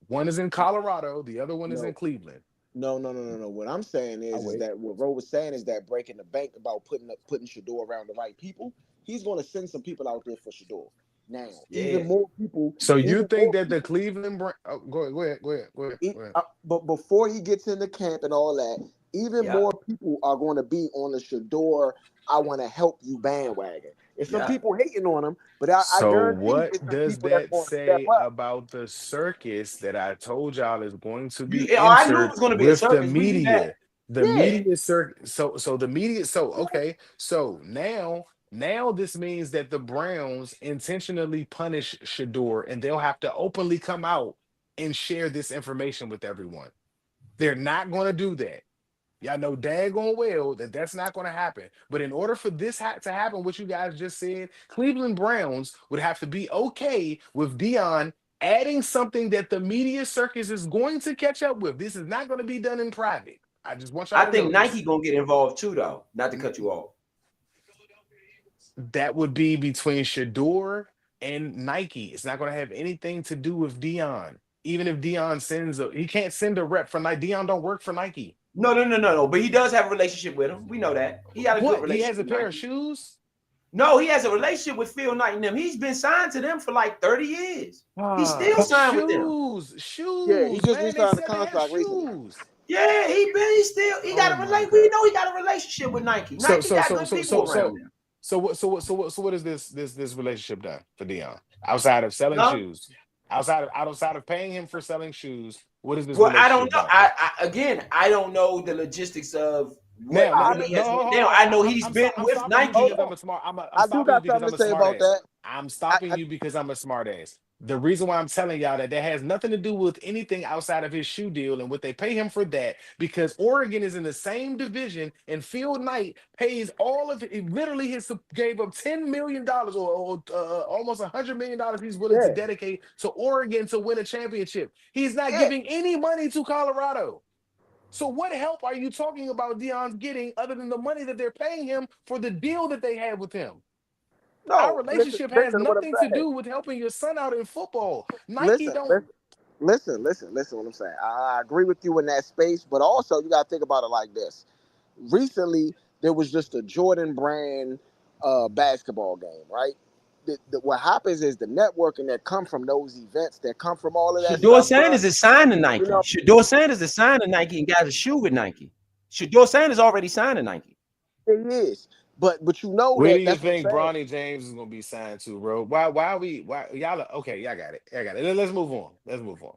One is in Colorado, the other one is in Cleveland. No. What I'm saying is that what Ro was saying is that breaking the bank about putting Shador around the right people. He's going to send some people out there for Shador. Now, even more people. So you think that the Cleveland go ahead. But before he gets into camp and all that, even more people are going to be on the Shador I want to help you bandwagon. There's some people hating on him, but I So guarantee what there's some does people that's that going to step say up. about the circus that I told y'all is going to be I knew it entered was going to be a with the circus. We knew that. media? The Yeah. media circus. So the media. So okay. So now this means that the Browns intentionally punish Shador, and they'll have to openly come out and share this information with everyone. They're not going to do that. Y'all know daggone well that that's not going to happen. But in order for this to happen, what you guys just said, Cleveland Browns would have to be okay with Dion adding something that the media circus is going to catch up with. This is not going to be done in private. I just want y'all I to know think this. Nike gonna get involved too, though. Not to cut you off. That would be between Shador and Nike. It's not going to have anything to do with Dion. Even if Dion he can't send a rep for Nike. Dion don't work for Nike. No. But he does have a relationship with him. We know that. He had a good What? He relationship has a with pair Nike. of shoes? No, he has a relationship with Phil Knight and them. He's been signed to them for like 30 years. He's still signed with them. Yeah, he Shoes, just man. They re-signed the said they have contract recently. shoes. Yeah, he Oh got a my relate. god. We know he got a relationship with Nike. So Nike so got so good so people so around so them. what is this relationship done for Dion? Outside of selling Huh? shoes, outside of paying him for selling shoes, what is this Well, I don't relationship know. done? I don't know the logistics of what Now, I money mean, he no, has hold made. on, hold Now on. I know he's been I'm with stopping you Nike. because hold I'm on. a smart. I'm I do stopping you got because something I'm to a say smart about ass. that. I'm I, stopping I you because I'm a smart ass. The reason why I'm telling y'all that has nothing to do with anything outside of his shoe deal and what they pay him for that, because Oregon is in the same division and Phil Knight pays all of it. Literally, his gave up $10 million or almost $100 million he's willing to yeah, dedicate to Oregon to win a championship. He's not yeah. giving any money to Colorado. So what help are you talking about Dion's getting other than the money that they're paying him for the deal that they had with him? Our No, listen, relationship has listen to what I'm nothing to saying. do with helping your son out in football. Nike Listen, don't. listen. What I'm saying. I agree with you in that space, but also you got to think about it like this. Recently, there was just a Jordan brand basketball game, right? What happens is the networking that come from those events, that come from all of that Shador stuff, bro. Sanders is signed to You Nike. know, Shador Sanders is signed to Nike and got a shoe with Nike. Shador Sanders already signed to Nike. it is. But you know Where do that you that's what I'm think saying. Bronny James is gonna be signed to, bro? Why y'all okay, y'all got it. I got it. Let's move on. Let's move on.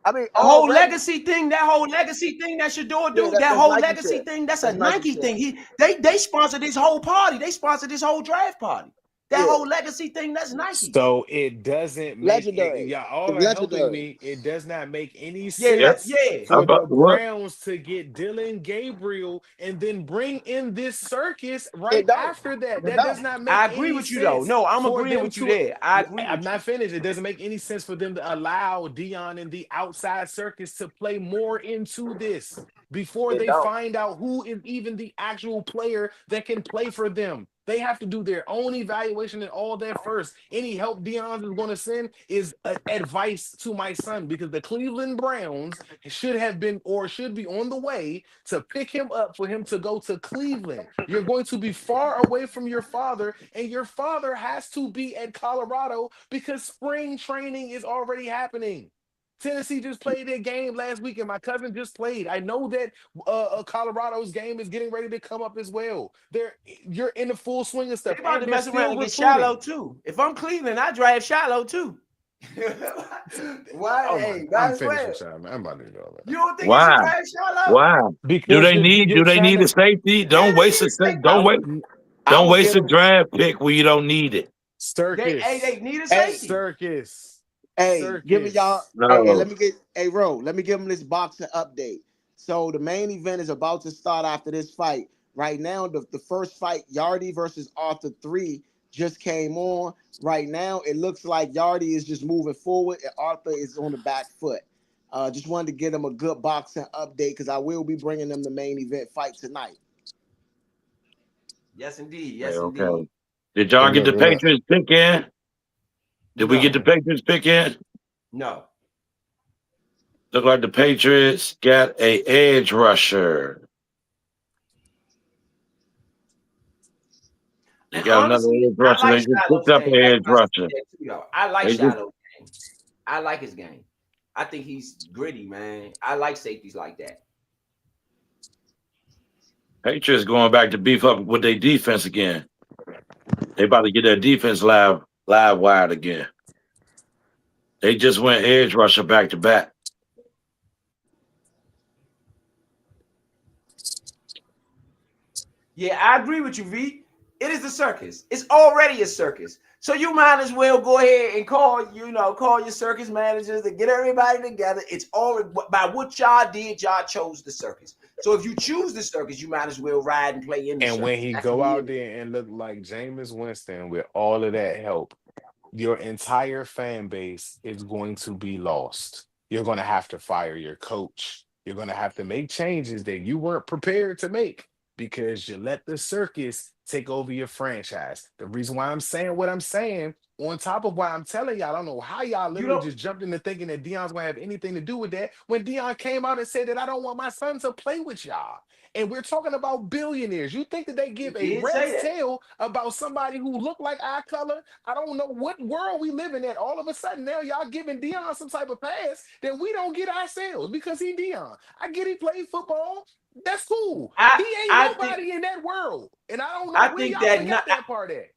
I mean, The whole already, legacy thing, that Shador yeah, do, that that's whole Nike legacy shit. thing, that's a That's Nike Nike shit. thing. They sponsored this whole party. They sponsored this whole draft party. That Yeah, whole legacy thing, that's Nike. So it doesn't make it, legendary. y'all all It's are helping legendary. me. It does not make any Yeah. sense Yeah. for the About what? Browns to get Dylan Gabriel and then bring in this circus right It don't. after that. It That don't. does not make I agree any with you though. sense No, I'm for agreeing them with you to. there. I agree I'm with you. not finished. It doesn't make any sense for them to allow Dion and the outside circus to play more into this before It they don't. find out who is even the actual player that can play for them. They have to do their own evaluation and all that first. Any help Dion is going to send is advice to my son because the Cleveland Browns should have been or should be on the way to pick him up for him to go to Cleveland. You're going to be far away from your father, and your father has to be at Colorado because spring training is already happening. Tennessee just played their game last week, and my cousin just played. I know that Colorado's game is getting ready to come up as well. You're in the full swing of They stuff, about and to they're mess around still and get Shallow recruiting. too. If I'm Cleveland, I drive Shallow too. Why? Oh my! Hey, I'm that's finished well. with y'all, man. I'm about to do all You that don't think he should Why? drive Shallow? Why? Do because they need? you're Do they trying need a to. safety? Yeah, Don't they waste need a a safety. I don't would. wait. I Don't would waste get a them draft pick where you don't need it. circus, They need a Hey, safety. circus, hey, give me y'all. circus. Hey, No. let me get. Hey, Ro, let me give him this boxing update. So the main event is about to start after this fight. Right now, the first fight, Yardy versus Arthur 3, just came on. Right now, it looks like Yardy is just moving forward and Arthur is on the back foot. Just wanted to get him a good boxing update because I will be bringing them the main event fight tonight. Yes, indeed. Okay, Yes, okay. indeed. Did y'all get Yeah, the yeah. Patriots pick in? Did we get No, the Patriots pick in? no. Look like the Patriots got a edge rusher. They And got another honestly, edge I rusher. like They just Shallow's picked up game. an That's edge what I said rusher. that too, though. I like They just Shallow's game. I like his game. I think he's gritty, man. I like safeties like that. Patriots going back to beef up with their defense again. They about to get their defense live wired again. They just went edge rusher back to back. Yeah, I agree with you, V. It is a circus. It's already a circus. So you might as well go ahead and call your circus managers and get everybody together. It's already by what y'all did, y'all chose the circus. So if you choose the circus, you might as well ride and play in the And when circus. he That's what go it out is. there and look like Jameis Winston with all of that help, your entire fan base is going to be lost. You're going to have to fire your coach. You're going to have to make changes that you weren't prepared to make because you let the circus take over your franchise. The reason why I'm saying what I'm saying, on top of why I'm telling y'all, I don't know how y'all You literally don't. just jumped into thinking that Dion's going to have anything to do with that when Dion came out and said that I don't want my son to play with y'all. And we're talking about billionaires. You think that they He give a did say rat's that. tail about somebody who look like our color? I don't know what world we live in that all of a sudden now y'all giving Dion some type of pass that we don't get ourselves because he Dion. I get he played football. That's cool. I He ain't I think nobody in that world. And I don't know I where think y'all that forgot not. that part at.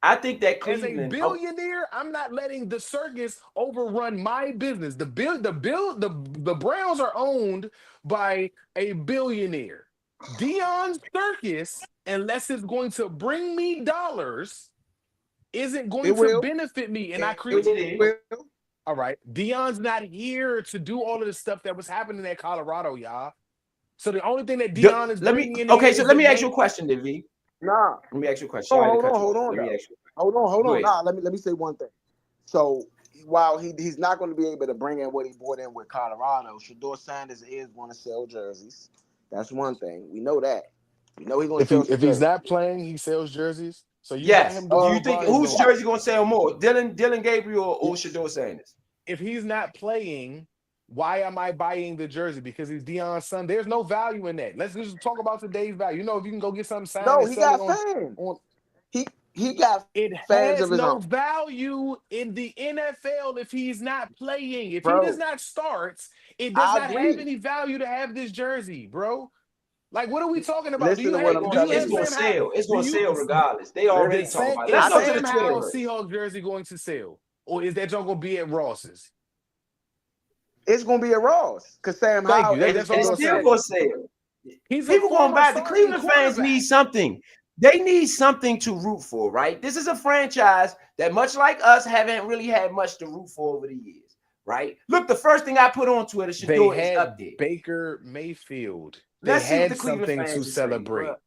I think that As a Cleveland. Oh, billionaire, I'm not letting the circus overrun my business. The Browns are owned by a billionaire. Dion's circus, unless it's going to bring me dollars, isn't It going to will. benefit me. And I It create. it will. is. All right, Dion's not here to do all of the stuff that was happening at Colorado, y'all. So the only thing that Dion is Let me. bringing in here Okay, so is let the me ask you name. a question, then, V. Nah. Let me ask you a question. Hold on, Sorry to hold cut on, you hold off. on, Let me though. ask you. Hold Go on. ahead. Nah, let me say one thing. So while he's not going to be able to bring in what he brought in with Colorado, Shador Sanders is going to sell jerseys. That's one thing. We know that. We know he's going to sell some If he's jerseys. not playing, he sells jerseys. So you got Yes. him Do doing you what think Bronny's whose doing. jersey gonna sell more, Dylan Gabriel or Yes. Shador Sanders? If he's not playing, why am I buying the jersey? Because he's Dion's son. There's no value in that. Let's just talk about today's value. You know, if you can go get something signed No, and he sell it got on fans. on He got it fans of has his no own, value in the NFL if he's not playing. If he does bro. not start, it does I not have agree. any value to have this jersey, bro. Like, what are we talking about? Listen to what I'm Do you telling It's have you. gonna Sam Howell? sell. It's Do gonna you sell regardless. They the already talking Sam about it. Let's is I go think to the Sam Howell Twitterverse. Seahawks jersey going to sell, or is that junk gonna be at Ross's? it's going to be a Ross because Sam Thank you. Howell That, and that's all It's I'm Shador still saying. gonna Sanders. sell. He's a People going former back. The starting Cleveland fans need quarterback. something. They need something to root for, right? This is a franchise that, much like us, haven't really had much to root for over the years, right? Look, the first thing I put on Twitter, They Shador is up had there. Baker Mayfield. They Let's see what had the Cleveland something to fans are saying. celebrate.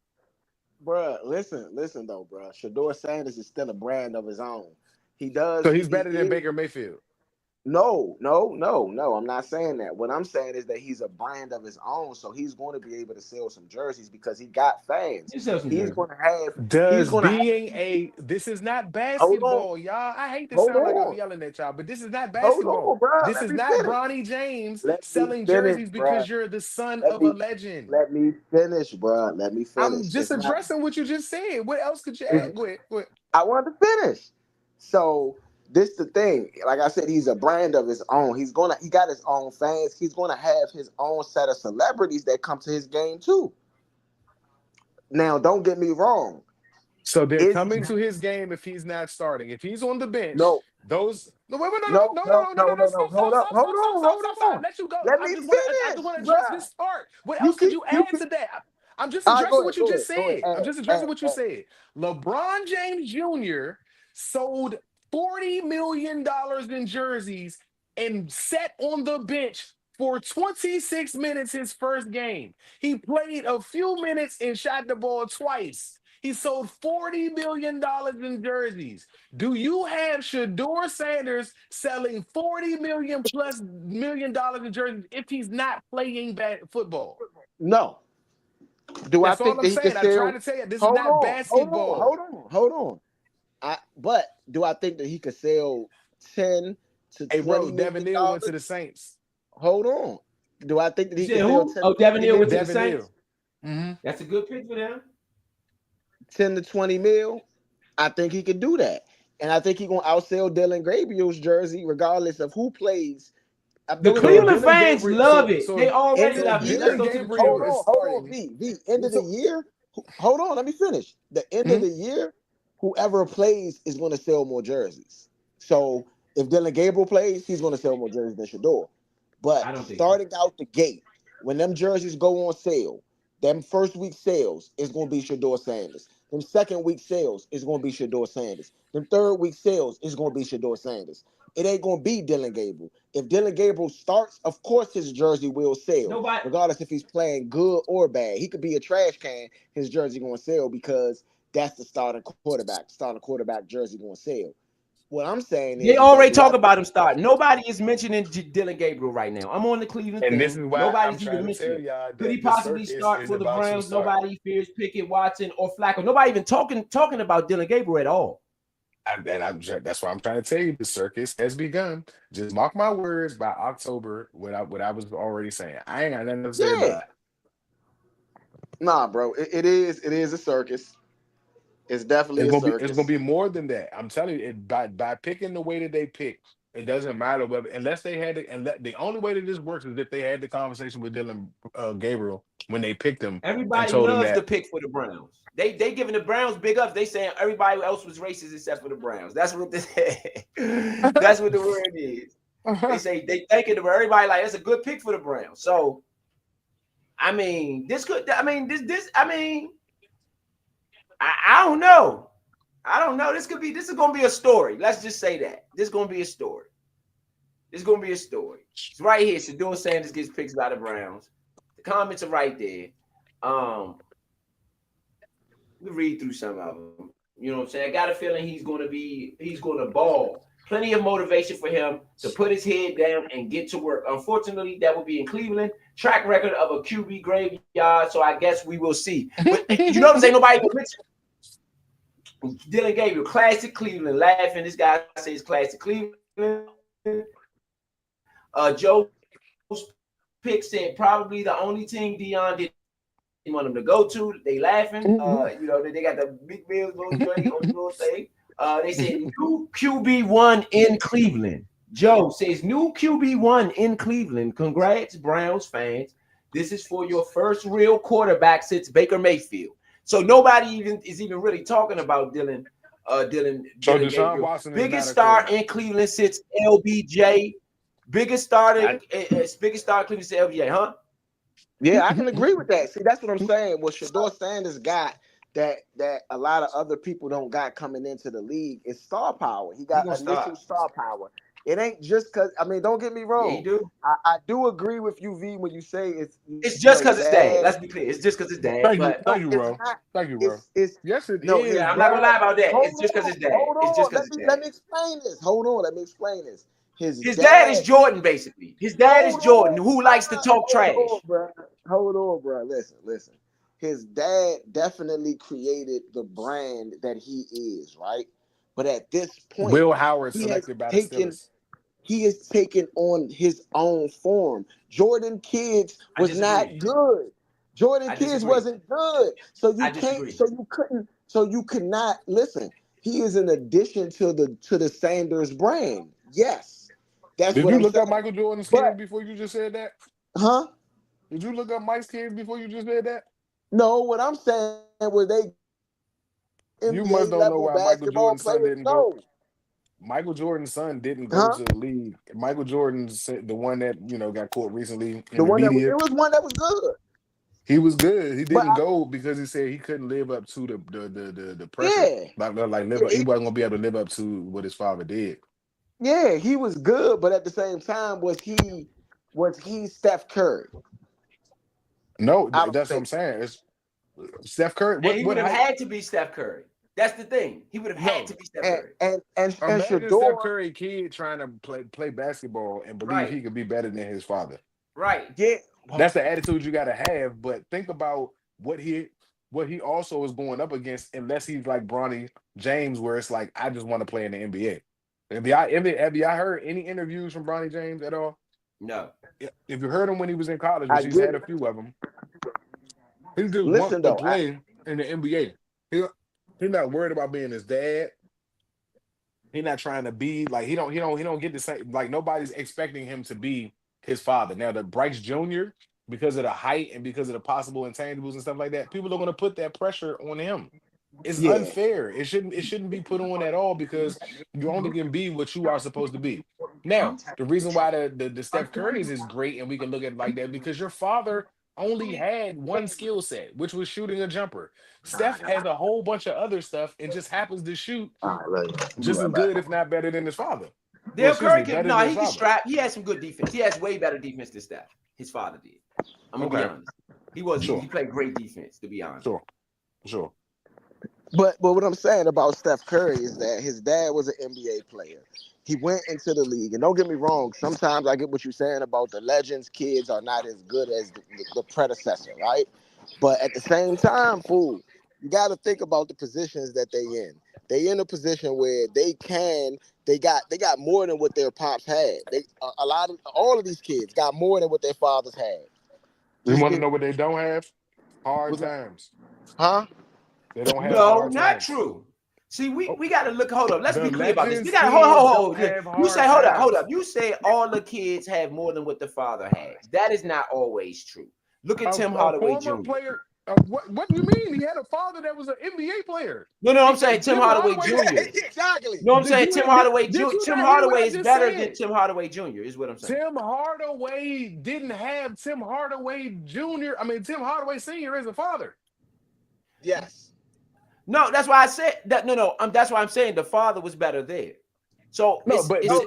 Bruh, listen though, bruh. Shador Sanders is still a brand of his own. He does. So he's He better than is. Baker Mayfield. No. I'm not saying that. What I'm saying is that he's a brand of his own, so he's going to be able to sell some jerseys because he got fans. You sell some He's jerseys. going to have. He's Does going to have. being a this is not Hold on, basketball, y'all. I hate to hold sound like I'm on, yelling at y'all, but this is not hold on, basketball. bruh. This Let is me not finish. Bronny James Let me selling finish, jerseys bruh. because you're the son Let of a me legend. let me finish, bruh. Let me I'm finish. just It's not. addressing what you just said. What else could you add? Go ahead. Go ahead. I wanted to finish. So this the thing. Like I said, he's a brand of his own. He got his own fans. He's gonna have his own set of celebrities that come to his game too. Now, don't get me wrong. So they're Is he coming to his game if he's not starting. If he's on the bench, no, those no wait, wait, no, no, no, no, no. stop, Hold stop, up, stop, hold stop, stop, on, stop, hold stop, stop. on. Let you go. Let me I just finish, want to address bruh. this part. What You else could keep you you add keep to that? I'm just all right, addressing what you go just ahead, go said. I'm ahead. just addressing what you said. LeBron James Jr. sold $40 million in jerseys and sat on the bench for 26 minutes his first game. He played a few minutes and shot the ball twice. He sold $40 million in jerseys. Do you have Shador Sanders selling 40 million plus $1 million in jerseys if he's not playing bad football? No. Do I That's all think I'm that he can saying. I'm trying sell? to tell you, this is Hold not on, hold on, basketball. hold on, hold on. But do I think that he could sell 10 to Hey, bro, 20 Devin million Neal went to dollars? the Saints. Hold on. Do I think that You he said could sell who? 10 Oh, to Devin 20 Neal went to the million? Devin Saints. Neal. Mm-hmm. That's a good pick for them. 10 to 20 mil? I think he could do that. And I think he's gonna outsell Dylan Gabriel's jersey regardless of who plays The Cleveland fans Gabriel, love it. so They already End of so the love it. year. Let's Dylan go to the Gabriel is Hold on, starting. V. End of the year. Hold on, let me finish. The end of Mhm. the year, whoever plays is going to sell more jerseys. So if Dylan Gabriel plays, he's going to sell more jerseys than Shador. I But don't think so. starting out the gate, when them jerseys go on sale, them first week sales is going to be Shador Sanders. Them second week sales is going to be Shador Sanders. Them third week sales is going to be Shador Sanders. It ain't going to be Dylan Gabriel. If Dylan Gabriel starts, of course his jersey will sell, Nobody. regardless if he's playing good or bad. He could be a trash can. His jersey going to sell because that's the starting quarterback. Starting quarterback jersey going to sell. What I'm saying They is that already you talk have to. about him starting. Nobody is mentioning Dylan Gabriel right now. I'm on the Cleveland And this thing. is why I'm Nobody's trying even to mentioning tell him. y'all Could he that the possibly circus start is for the about to Browns? start. Nobody fears Pickett, Watson, or Flacco. Nobody even talking about Dylan Gabriel at all. That's why I'm trying to tell you the circus has begun. Just mark my words by October. What I was already saying. I ain't got nothing to say Yeah. about it. Nah, bro. It is a circus. It's definitely It's a gonna be it's gonna circus. be more than that. I'm telling you, by picking the way that they pick, it doesn't matter whether unless they had it, and the only way that this works is if they had the conversation with Dylan Gabriel when they picked him and Everybody told him loves the that. pick for the Browns. They giving the Browns big ups. They saying everybody else was racist except for the Browns. That's what that's what the word is. They say they thanking everybody like that's a good pick for the Browns. So I mean, this could. I mean, this. I mean, I don't know. I don't know. This could be. This is gonna be a story. Let's just say that this is gonna be a story. This is gonna be a story. It's right here. Shador Sanders gets picked by the Browns. The comments are right there. Um, we read through some of them. You know what I'm saying? I got a feeling he's gonna ball. Plenty of motivation for him to put his head down and get to work. Unfortunately, that will be in Cleveland. Track record of a QB graveyard, so I guess we will see. But you notice ain't nobody gonna mention Dylan Gabriel, classic Cleveland, laughing. This guy says classic Cleveland. Joe's pick said probably the only team Dion didn't want him to go to. They laughing. They got the big bills, little joint on the little thing. They said new QB1 in Cleveland. Joe says new QB1 in Cleveland. Congrats, Browns fans. This is for your first real quarterback since Baker Mayfield. So nobody is even really talking about Dylan So Deshaun Gabriel. Watson is not Biggest a star quarterback. in Cleveland since LBJ. Biggest star in Cleveland since LBJ, huh? Yeah, I can agree with that. See, that's what I'm saying. What Shador Sanders got that a lot of other people don't got coming into the league is star power. He He got gonna start. initial star power. It ain't just because I mean, don't get me Yeah, he wrong. do. I do agree with you, V, when you say it's It's just because it's dad. dad. Let's be clear. It's just because it's dad. Thank you, But No, thank you, it's bro. not. Thank you, bro. It's Yes, it no, is, it's yeah, I'm not bro. gonna lie not. about that. It's Hold just because on, it's dad. hold It's just on. because it's Let dad. me explain this. Hold on, let me explain this. His His dad is dad. Jordan, basically. His dad is Hold Jordan, on, who likes to bro. talk Hold on, trash. bro. Hold on, bro. Listen. His dad definitely created the brand that he is, right? But at this point, Will Howard he has selected by the taken Steelers. he has taken on his own form. Jordan Kids I was not disagree. good. Jordan I Kids disagree. wasn't good. So I you can't, disagree. so you couldn't, so you could not listen. He is an addition to the Sanders brand. Yes. That's Did what you I'm look up saying. Michael Jordan's kids But before you just said that? huh? Did you look up Mike's kids before you just said that? No, what I'm saying was they You must NBA don't know level why Michael basketball Jordan's son players. didn't go. No. Michael Jordan's son didn't go Huh? to the league. Michael Jordan's the one that got caught recently in The the one that media. it was one that was good. He was good. He But didn't go because he said he couldn't live up to the pressure. yeah. Like live Yeah, up, he wasn't gonna be able to live up to what his father did. yeah, he was good, but at the same time, was he Steph Curry? No, I don't that's what I'm think so. saying. It's Steph Curry. And What he would what have height? had to be Steph Curry. That's the thing. He would have had No. to be Steph And Curry. and and, and Imagine Steph Shador, Curry kid trying to play basketball and believe Right. he could be better than his father. Right. yeah, That's the attitude you gotta have. But think about what he also is going up against, unless he's like Bronny James, where it's like, I just want to play in the NBA. Have y'all heard any interviews from Bronny James at all? No. If you heard him when he was in college, I which he's get had a it. few of them, he just wants Listen to though, play in the NBA. He's not worried about being his dad. He's not trying to be like he don't get the same, like nobody's expecting him to be his father. Now, the Bryce Jr., because of the height and because of the possible intangibles and stuff like that, people are going to put that pressure on him. It's Yeah. unfair. It shouldn't be put on at all because you only can be what you are supposed to be. Now, the reason why the Steph Curry's is great and we can look at it like that because your father only had one skill set, which was shooting a jumper. Steph has a whole bunch of other stuff and just happens to shoot All right, love you. just as good, if not better than his father. Well, Dale excuse me, Curry better can than his he can father. strap. He has some good defense. He has way better defense than Steph. His father did. I'm gonna be Okay. honest. He Sure. played great defense, to be honest. Sure. But what I'm saying about Steph Curry is that his dad was an NBA player. He went into the league, and don't get me wrong. Sometimes I get what you're saying about the legends. Kids are not as good as the predecessor, right? But at the same time, fool, you got to think about the positions that they in. They in a position where they got more than what their pops had. All of these kids got more than what their fathers had. You Just want to give, know what they don't have? Hard times. huh? They don't have No, hard not times. true. See, Oh, we got to look. Hold up. Let's the be clear about this. We Legends got to kids hold. don't have You say, hard hold up. times. You say all the kids have more than what the father had. That is not always true. Look at Tim A Hardaway former Jr. player. What do you mean? He had a father that was an NBA player. No, I'm saying Tim Tim Hardaway Hardaway. Jr. Exactly. No, I'm Did saying you Tim did, Hardaway did Jr. you Tim not hear what Hardaway I is just better than said? Tim Hardaway Jr. is what I'm saying. Tim Hardaway didn't have Tim Hardaway Jr. I mean Tim Hardaway Sr. as a father. Yes. No, that's why I said that. No, that's why I'm saying the father was better there. So No, it's but No,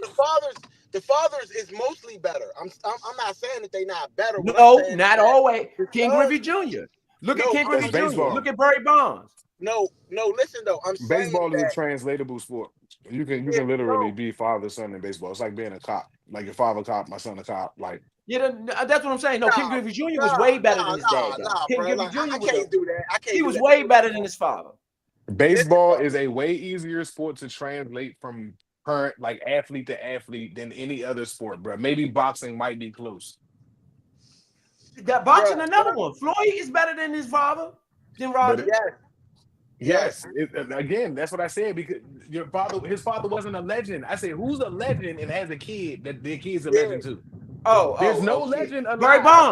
the fathers is mostly better. I'm not saying that they not better. What I'm no, saying is not that always. the Ken sons, Griffey Jr. Look at no, Ken that's Griffey Jr. baseball. Look at Barry Bonds. no. Listen though, I'm saying Baseball is a that translatable sport. You yeah, can literally no, be father son in baseball. It's like being a cop. Like your father a cop, my son a cop. Like Yeah, that's what I'm saying. No, Ken nah, Griffey Jr. was way better than his dad, though. Ken bro. Griffey Like I Jr. can't do that. I He can't do was that. way better than his father. Listen, baseball bro. is a way easier sport to translate from current like athlete to athlete than any other sport, bro. Maybe boxing might be close. That Bro, boxing, another one. Floyd is better than his father, than But Roger. yes, yes. yes, again, that's what I said because his father wasn't a legend. I said, who's a legend and has a kid that their kid's a Yeah. legend too? There's no Oh, shit. legend Barry alive.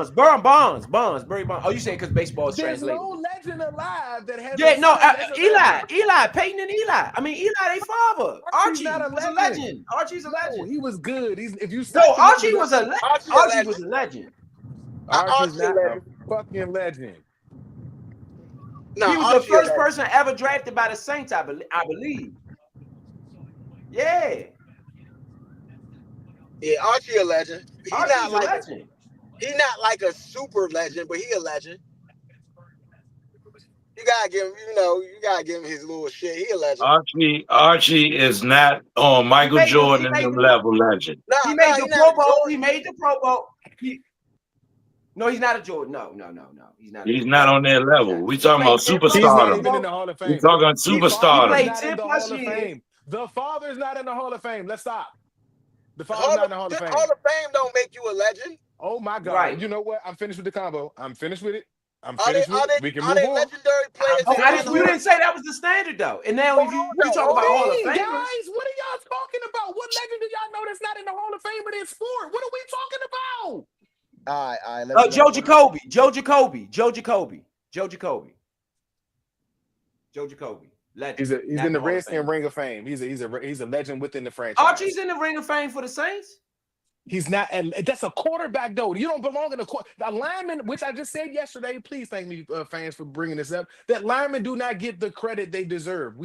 Bonds, Barry Bonds. Oh, you saying because baseball is There's no translatable? legend alive that has a Yeah, no, son that's a legend. Eli, Peyton and Eli. I mean, Eli, they father. Archie's not Archie a was a legend. legend. Archie's a No, legend. he was good. If you No, stack the Archie numbers was up, a Archie a Archie legend. was a legend. Archie's Archie a not a legend. fucking legend. Nah, He was the Archie a first legend. person ever drafted by the Saints, I believe. Yeah, Yeah, Archie a legend. Archie's a legend. He not like a super legend, but he a legend. You gotta give him his little shit. He a legend. Archie is not on He Michael made the he Jordan and made them the level legend. he Nah, made he the not Pro a Bowl. He Jordan. made the Pro Bowl. No, he's not a Jordan. No. He's not a He's Jordan. not on their He's level. not. We He talking played about 10 plus He's years, not superstardom. even in bro. the Hall of We Fame. talking The He father's superstardom. played not in 10 the plus Hall of years. Fame. The father's not in the Hall of Fame. Let's stop. The father's Hall not of, in the Hall of Hall Fame. of Fame don't make you a legend. Oh my God. Right. You know what? I'm finished with the combo. I'm finished with it. I'm Are they finished with are it. they We can are move they on. legendary I'm players Oh, that finished got you with on? didn't it. say that was the standard though. And now Hold if on you though. talk What Hold about do Hall you of mean, Famers, guys? What are y'all talking about? What legend do y'all know that's not in the Hall of Fame in this sport? What are we talking about? All right. Let Joe me. Jacoby, legend, He's not in in the the Hall of Redskin Fame. Ring of Fame. He's a legend within the Archie's franchise. in the Ring of Fame for the Saints. He's not. And that's a quarterback, though. You don't belong in the lineman, which I just said yesterday. Please thank me, fans, for bringing this up. That linemen do not get the credit they deserve.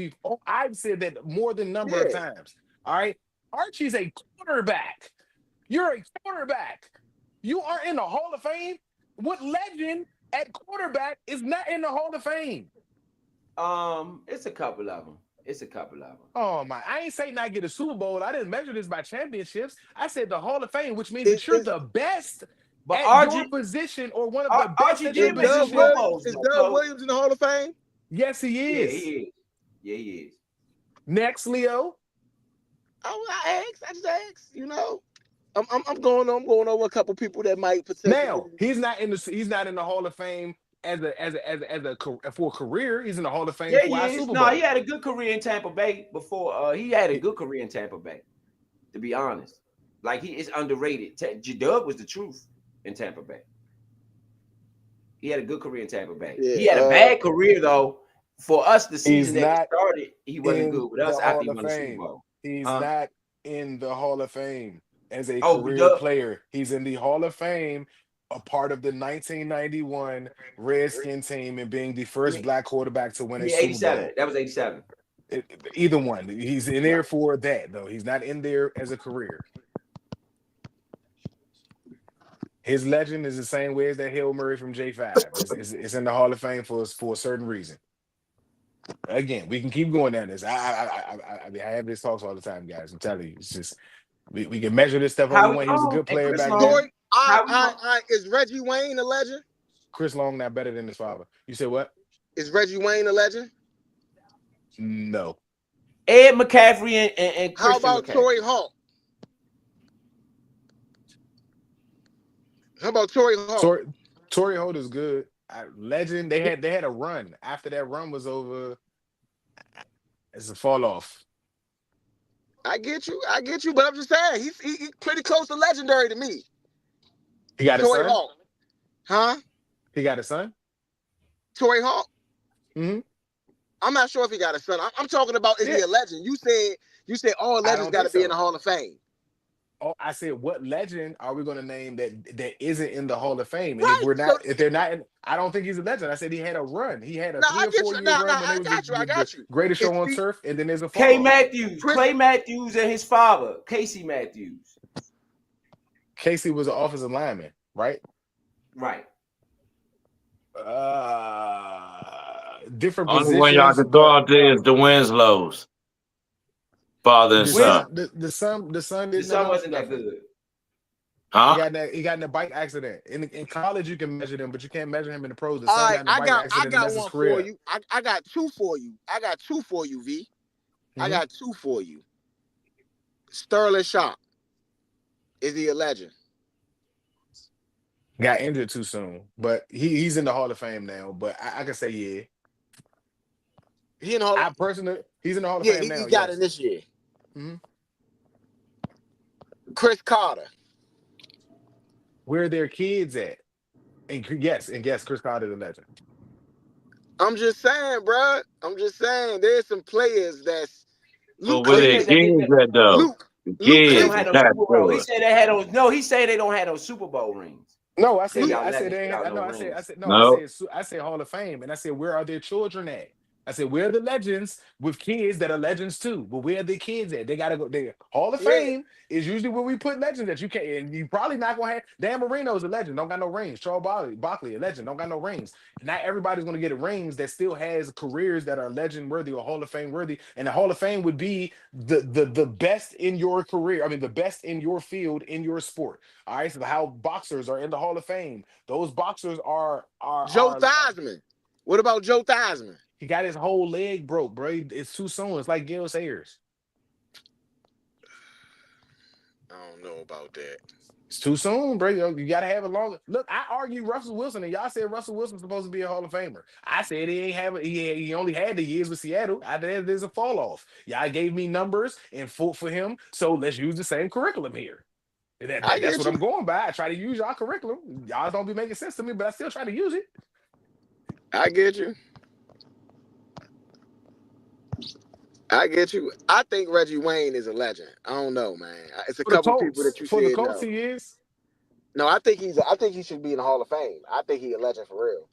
I've said that more than number of Yeah. times. All right, Archie's a quarterback. You're a quarterback. You are in the Hall of Fame. What legend at quarterback is not in the Hall of Fame? It's a couple of them. Oh my! I ain't saying not get a Super Bowl. I didn't measure this by championships. I said the Hall of Fame, which means that you're Is the best But at your position or one of the best Archie at your did is make some Doug Pro position. Williams Bowls is though. Doug So Williams in the Hall of Fame? Yes, he yeah, is. he is. Yeah, he is. Next, Leo. I just asked. I'm going over a couple people that might potentially. Now he's not in the Hall of Fame for a career. He's in the Hall of Fame Yeah, for he our is. Super No, he Bowl. had a good career in Tampa Bay before. He had a good career in Tampa Bay, to be honest. Like he is underrated. J-Dub was the truth in Tampa Bay. He had a good career in Tampa Bay. Yeah, He had a bad career though. For us, the He's season that he not started, he wasn't in good with the us after Hall he of won the Super Fame. Bowl. He's not in the Hall of Fame as a Oh, career player. He's in the Hall of Fame, a part of the 1991 Redskin team and being the first black quarterback to win a Super 87. Bowl. That was 87. Either one. He's in there for that, though. He's not in there as a career. His legend is the same way as that Hail Murray from J5. It's in the Hall of Fame for a certain reason. Again, we can keep going down this. I have these talks all the time, guys. I'm telling you, it's just we can measure this stuff all we want. He was a good player back then. Is Reggie Wayne a legend? Chris Long not better than his father. You said what? Is Reggie Wayne a legend? No. Ed McCaffrey and Christian How about McCaffrey? Torrey Hall? How about Torrey Hall? Torrey Holt is good. Legend. They had a run. After that run was over, it's a fall off. I get you, but I'm just saying he's pretty close to legendary to me. He got a Torrey son? Hall. Huh? He got a son? Torrey Hall? Mm-hmm. I'm not sure if he got a son. I'm talking about is he a legend? You said all legends got to be in the Hall of Fame. Oh, I said, what legend are we going to name that isn't in the Hall of Fame? And Right. if they're not, I don't think he's a legend. I said he had a run. He had a 3 or 4 year run when it was the greatest show on turf, and then there's a Clay Matthews and his father, Casey Matthews. Casey was an offensive lineman, right? Right. Different Only positions. one y'all can throw out there is the Winslows. Father and son. The son wasn't that good. Huh? He got in a bike accident. In college, you can measure them, but you can't measure him in the pros. The All son right, got in a bike accident. I got and one his career. for you. I got two for you. V. I got two for you. Sterling Sharp. Is he a legend? Got injured too soon, but he's in the Hall of Fame now. But I can say yeah. He in the Hall of he's in the Hall of Fame now. He got it this year. Mm-hmm. Chris Carter. Where are their kids at? And yes, Chris Carter is a legend. I'm just saying, bro. There's some players that's Luke. Where their kids at though? They don't have no Super Bowl. He said they had those. No, he said they don't have no Super Bowl rings. No, I said they ain't. I said Hall of Fame, and I said where are their children at? I said where are the legends with kids that are legends too? But where are the kids at? They gotta go there. Hall of Fame is usually where we put legends that you can't, and you probably not gonna have. Dan Marino is a legend, don't got no rings. Charles Barkley, a legend, don't got no rings. Not everybody's gonna get a rings that still has careers that are legend worthy or Hall of Fame worthy. And the Hall of Fame would be the best in your career. I mean, the best in your field in your sport. All right, so how boxers are in the Hall of Fame. Those boxers are Joe Theismann. What about Joe Theismann? He got his whole leg broke, bro. It's too soon. It's like Gil Sayers. I don't know about that. It's too soon, bro. You got to have a longer. Look, I argue Russell Wilson, and y'all said Russell Wilson's supposed to be a Hall of Famer. I said he only had the years with Seattle. There's a fall off. Y'all gave me numbers and for him, so let's use the same curriculum here. That's what I'm going by. I try to use y'all curriculum. Y'all don't be making sense to me, but I still try to use it. I get you. I think Reggie Wayne is a legend. I don't know, man. It's a couple people that you for said the Colts. no. He is. No, I think he should be in the Hall of Fame. I think he's a legend for real.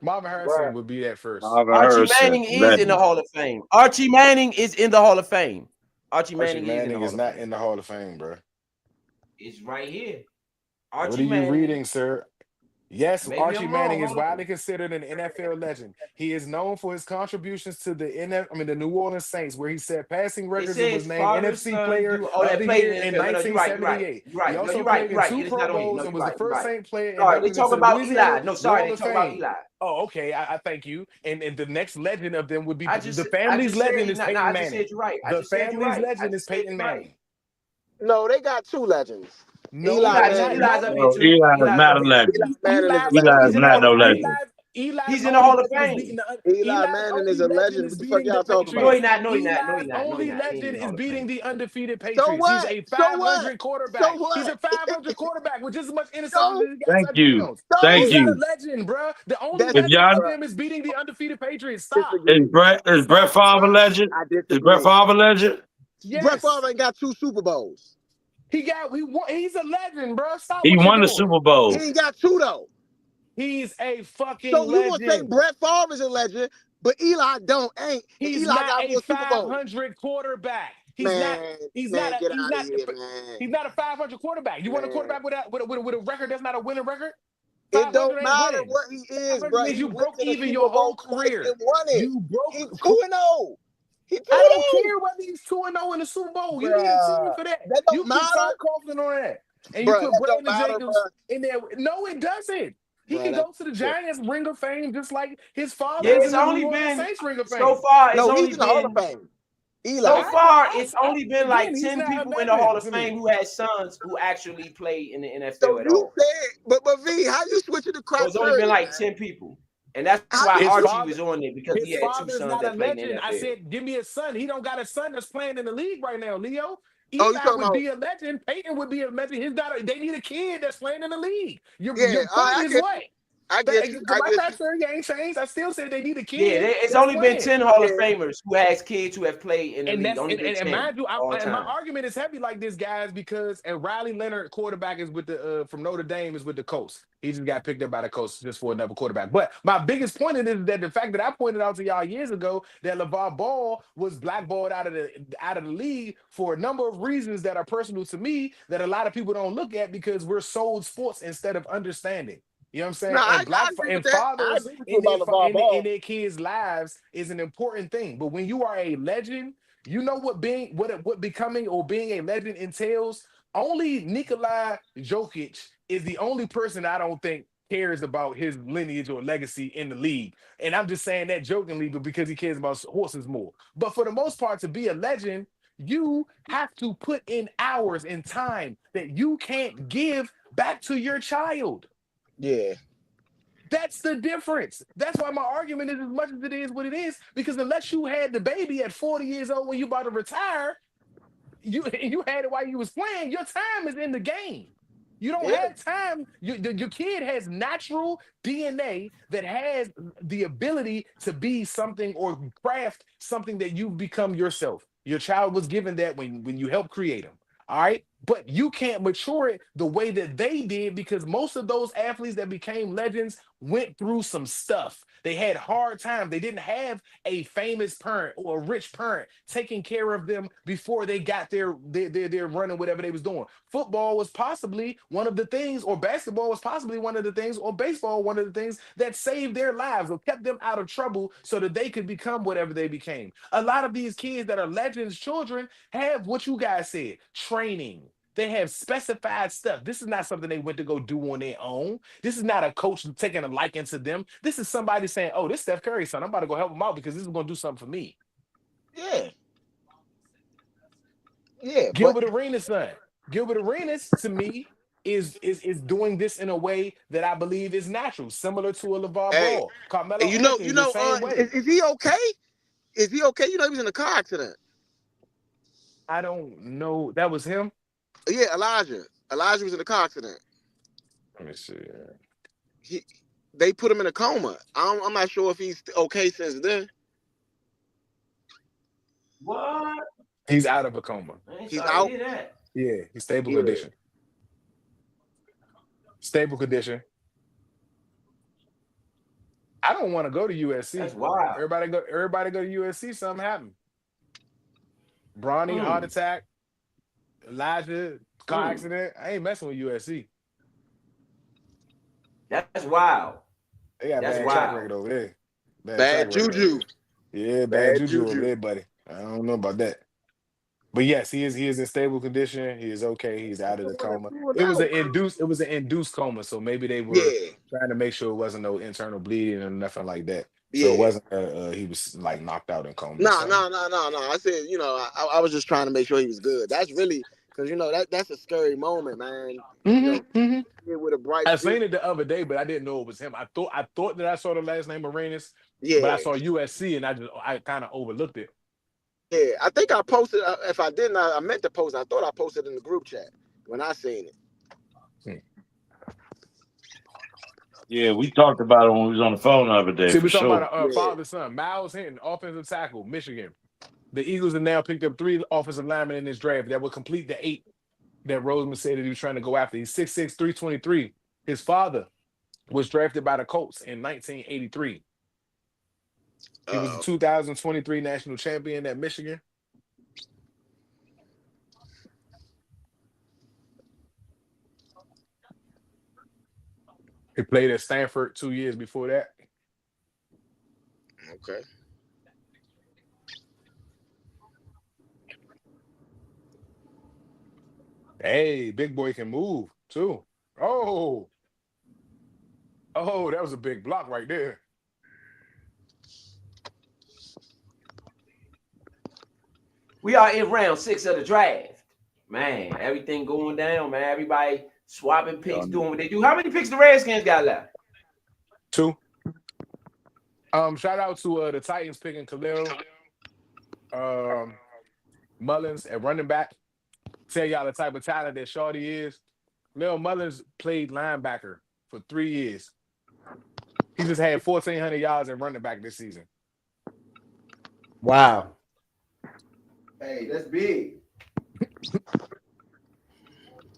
Marvin Harrison would be that first. Archie Manning is in the Hall of Fame. Archie Manning is in the Hall of Fame. Archie Manning is not in the Hall of Fame, bro. It's right here. What are you reading, sir? Yes, Archie Manning is widely considered an NFL legend. He is known for his contributions to the New Orleans Saints, where he set passing records and was named NFC Player of the Year in 1978. He also played in 2 Pro Bowls and was the first Saint player. Sorry, they talk about Eli. No, sorry, they talk about Eli. Oh, okay. I thank you. And the next legend of them would be the family's legend is Peyton Manning. I just said you're right. The family's legend is Peyton Manning. No, they got 2 legends. No, Eli's up here too. Eli is not a legend. Eli is not no legend. He's in the Hall of Fame. Eli Manning is a legend. What the fuck y'all talking No, about? he not. No, he not. No, he Eli's not. No, he only not. He ain't in legend the is Hall of beating Fame. the undefeated So Patriots. He's what? a So what? 500 quarterback. So what? He's a 500 quarterback with just as much interceptions So, as he got Thank you. touchdowns. Thank He's not a you. legend, bro. The only that's If legend y'all for bruh, them is beating the undefeated Patriots. Stop. disagree. is Brett Stop, Favre a bro. legend? I Is Brett disagree. Favre a legend? Brett Yes. Favre ain't got 2 Super Bowls. He's a legend, bro. Stop He what you're won the doing. Super He Bowl. ain't got 2 though. He's a fucking So you gonna say legend. Brett Favre is a legend, but Eli ain't. And He's Eli not got a more Super Bowls. 500 quarterback. Man, man, get out of here, man. He's not a 500 quarterback. You want a Man, quarterback with a record that's not a winning record? it 500 don't ain't matter winning. what he is, 500 bro. means He you went broke to the even Super your Bowl whole twice career. and won it. You He broke. 2-0. He 2-0. I don't care whether he's 2-0 in the Super Bowl. You need a team Bruh, for that. that You don't put matter. Tom Coughlin on that. And you Bruh, put that don't Brandon matter, Jacobs bruh. in there. No, it doesn't. He Bruh, can that go to the shit. Giants Ring of Fame just like his father Yeah, is it's in the New only Orleans been Saints Ring of so Fame. far. It's No, he's only in the Hall of been Fame. Eli. so far. It's only been like Again, he's 10 not a people in the Hall legend of to Fame me. who had sons who actually play in the So NFL at you all. said, but V, how you switching the So it's only been criteria, like man? 10 people, and that's How why you His Archie switch? father, was on it because he his had 2 father's sons not a that played in the legend. I NFL. said, give me a son. He don't got a son that's playing in the league right now, Leo. Oh, you Eli talking would about? be a legend. Peyton would be a legend. They need a kid that's playing in the league. Yeah, Your point I is get what? you. I get you. I My get you. criteria ain't changed. I still said they need a Yeah, kid it's that's only been playing. 10 Hall of Yeah, Famers who has kids who have played in the And league. that's Only been and 10 mind you, all and my time. argument is heavy like this, guys, because and Riley Leonard, quarterback, is with the from Notre Dame, is with the Colts. He just got picked up by the Colts just for another quarterback. But my biggest point in it is that the fact that I pointed out to y'all years ago that LeVar Ball was blackballed out of the league for a number of reasons that are personal to me that a lot of people don't look at because we're sold sports instead of understanding. You know what I'm no, saying? I agree with And that. I fathers agree with you about LeVar in Ball. their kids' lives is an important thing. But when you are a legend, you know what becoming or being a legend entails. Only Nikolai Jokic is the only person I don't think cares about his lineage or legacy in the league. And I'm just saying that jokingly, but because he cares about horses more. But for the most part, to be a legend, you have to put in hours and time that you can't give back to your child. Yeah, That's the difference. That's why my argument is as much as it is what it is. Because unless you had the baby at 40 years old when you about to retire, you had it while you was playing. Your time is in the game. You don't yeah. have time. Your kid has natural DNA that has the ability to be something or craft something that you become yourself. Your child was given that when you help create them. All right. But you can't mature it the way that they did because most of those athletes that became legends went through some stuff. They had hard times. They didn't have a famous parent or a rich parent taking care of them before they got their running whatever they was doing. Football was possibly one of the things, or basketball was possibly one of the things, or baseball one of the things that saved their lives or kept them out of trouble so that they could become whatever they became. A lot of these kids that are legends children have what you guys said, training. They have specified stuff. This is not something they went to go do on their own. This is not a coach taking a liking to them. This is somebody saying, "Oh, this Steph Curry son. I'm about to go help him out because this is going to do something for me." Yeah, yeah, but Gilbert Arenas' son. Gilbert Arenas, to me, is doing this in a way that I believe is natural, similar to a LeVar hey, Ball. Carmelo you Anthony, the know, same way. is he okay? Is he okay? You know, he was in a car accident. I don't know. That was him. Yeah, Elijah. Elijah was in a car accident. Let me see. He, they put him in a coma. I'm not sure if he's okay since then. What? He's out of a coma. I ain't He's sorry to out. hear that. Yeah, he's stable Yeah, condition. Stable condition. I don't want to go to That's USC. wild. Everybody go to USC. Something happened. Bronny, heart attack. Elijah, car accident. I ain't messing with USC. That's wild. They got That's bad track wild. record over there. bad juju. Yeah, bad juju over there, buddy. I don't know about that. But yes, he is in stable condition. He is okay. He's out of the coma. It was an induced coma, so maybe they were Yeah, trying to make sure it wasn't no internal bleeding or nothing like that. So it yeah. wasn't he was like knocked out in coma or No. something. I said, you know, I was just trying to make sure he was good. That's really because that's a scary moment, man. With a bright I future. seen it the other day, but I didn't know it was him. I thought that I saw the last name Arenas, but I Yeah, saw USC and I kind of overlooked it. yeah. I think I posted. If I didn't, I meant to post. I thought I posted in the group chat when I seen it. Yeah, we talked about it when we was on the phone the other day See, for we're talking sure. about Yeah. father son, Miles Hinton, offensive tackle, Michigan. The Eagles have now picked up 3 offensive linemen in this draft that will complete the 8 that Roseman said that he was trying to go after. He's 6'6", 323. His father was drafted by the Colts in 1983. He was the Uh, 2023 national champion at Michigan. He played at Stanford 2 years before that. okay. Hey, big boy can move too. Oh, that was a big block right there. We are in round 6 of the draft. Man, everything going down, man. Everybody swapping picks, doing what they do. How many picks the Redskins got left? 2. Shout out to the Titans picking Khalil Mullins at running back. Tell y'all the type of talent that Shorty is. Lil Mullins played linebacker for 3 years. He just had 1,400 yards at running back this season. Wow. Hey, that's big.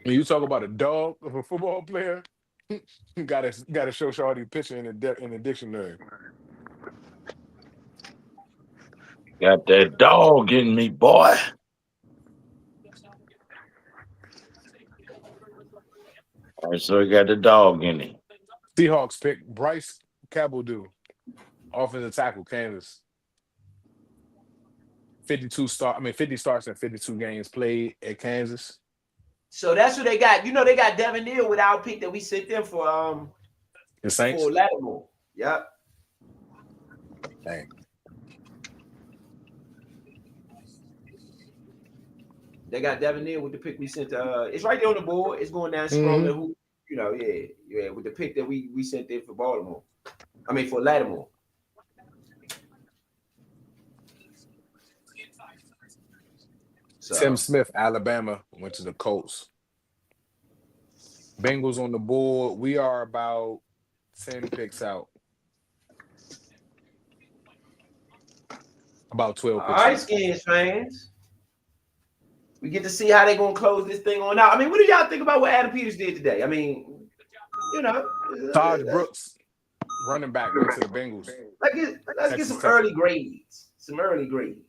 When you talk about a dog of a football player, you gotta show Shorty picture in the dictionary. Got that dog in me, boy. All right, so he got the dog in him. Seahawks pick Bryce Cabodu, offensive tackle, Kansas. 50 starts and 52 games played at Kansas. So that's who they got. They got Devin Neal with our pick that we sent them for The Saints. for Lattimore. Yep. Dang. They got Devin Neal with the pick we sent. It's right there on the board. It's going down scrolling. Who yeah, with the pick that we sent there for Baltimore. I mean for Lattimore. So, Tim Smith, Alabama, went to the Colts. Bengals on the board. We are about 10 picks out. About 12 all picks right, out. Skins fans. We get to see how they're gonna close this thing on out. I mean, what do y'all think about what Adam Peters did today? I mean, Taj Brooks, running back, went to the Bengals. Let's get some early grades. Some early grades.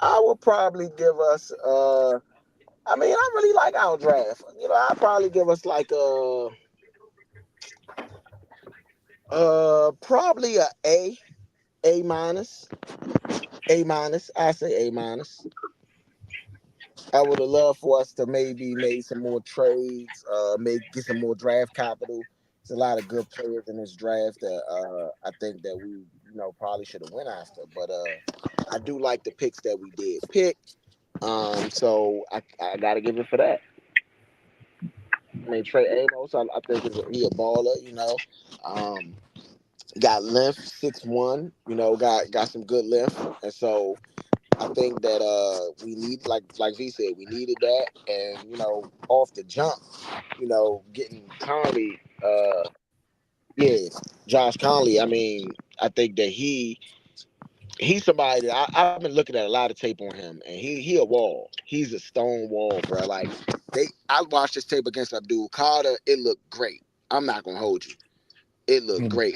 I will probably give us. I mean, I really like our draft. I'll probably give us like probably A minus. I say A minus. I would have loved for us to maybe make some more trades, get some more draft capital. There's a lot of good players in this draft that I think that we, probably should have went after. But I do like the picks that we did pick. So I got to give it for that. I mean, Trey Amos, I think he a baller. Got length, 6'1", got some good length, and so I think that we need, like V said, we needed that, and off the jump, getting Conley, Josh Conley. I mean, I think that he's somebody that I've been looking at a lot of tape on him, and he a wall. He's a stone wall, bro. Like I watched this tape against Abdul Carter. It looked great. I'm not gonna hold you. It looked great.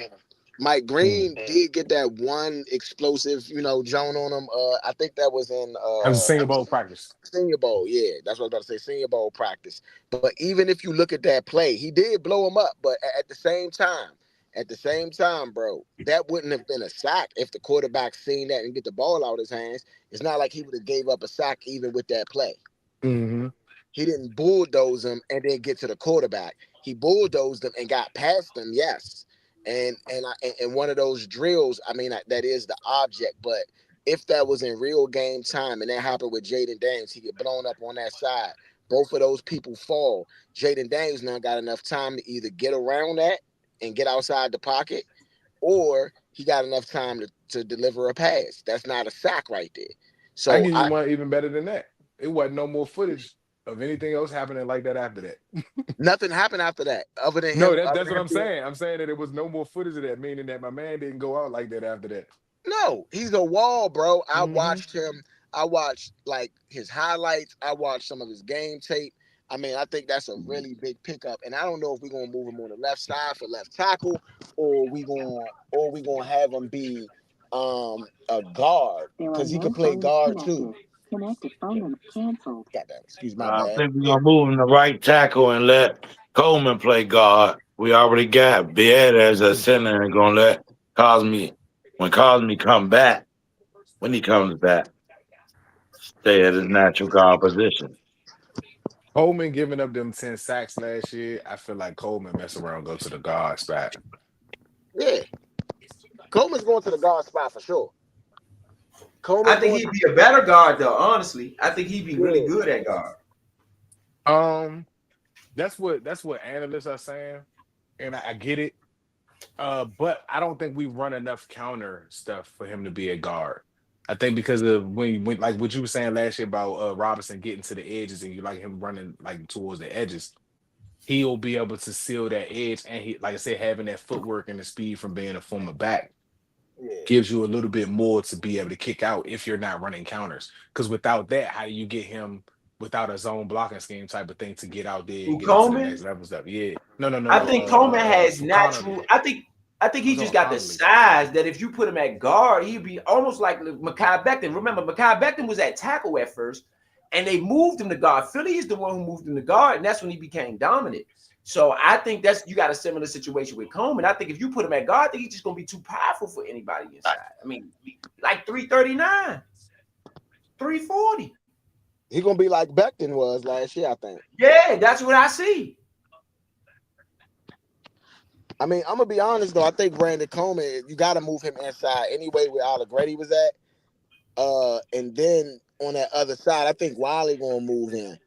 Mike Green did get that one explosive, Joan on him. I think that was in That was a Senior Bowl practice. Senior Bowl, yeah, that's what I was about to say. Senior Bowl practice. But even if you look at that play, he did blow him up. But at the same time, bro, that wouldn't have been a sack if the quarterback seen that and get the ball out of his hands. It's not like he would have gave up a sack even with that play. Mm-hmm. He didn't bulldoze him and then get to the quarterback. He bulldozed him and got past him, yes. and one of those drills, I mean, that is the object, but if that was in real game time and that happened with Jaden Daniels, he get blown up on that side. Both of those people fall. Jaden Daniels now got enough time to either get around that and get outside the pocket, or he got enough time to deliver a pass. That's not a sack right there. I So give you one even better than that. It wasn't no more footage of anything else happening like that after that. nothing happened after that other than No, him. that, Other that's than what him I'm being, saying. I'm saying that it was no more footage of that, meaning that my man didn't go out like that after that. no, he's a wall, bro. I Hmm. watched him. I watched like his highlights. I watched some of his game tape. I mean, I think that's a really big pickup, and I don't know if we're gonna move him on the left side for left tackle, or we gonna have him be a guard because he could play guard too. Connected phone number canceled. Goddamn, excuse my I bad. think we're Yeah, gonna move him to right tackle and let Coleman play guard. We already got Beard as a center and gonna let Cosme when Cosme come back, when he comes back, stay at his natural guard position. Coleman giving up them 10 sacks last year. I feel like Coleman mess around, go to the guard spot. yeah. Coleman's going to the guard spot for sure. I Coleman think going he'd to be a better guard though. Honestly, I think he'd be really yeah. good at guard. Um, that's what analysts are saying, and I get it. But I don't think we run enough counter stuff for him to be a guard. I think because of when like what you were saying last year about Robinson getting to the edges and you like him running like towards the edges, he'll be able to seal that edge. And he, like I said, having that footwork and the speed from being a former back Yeah. gives you a little bit more to be able to kick out if you're not running counters. Because without that, how do you get him without a zone blocking scheme type of thing to get out there and Who get into the next Coleman? level stuff? Yeah. No, no, no, I no. think Coleman has Connolly. natural. I think I'm he talking just about got the Connolly. size that if you put him at guard, he'd be almost like Mekhi Becton. Remember, Mekhi Becton was at tackle at first, and they moved him to guard. Philly is the one who moved him to guard, and that's when he became dominant. So I think that's you got a similar situation with Coleman. I think if you put him at guard, I think he's just gonna be too powerful for anybody inside. I mean, like 339, 340. He gonna be like Becton was last year, I think. Yeah, that's what I see. I mean, I'm gonna be honest though. I think Brandon Coleman, you got to move him inside anyway, where Grady was at. And then on that other side, I think Wiley gonna move in.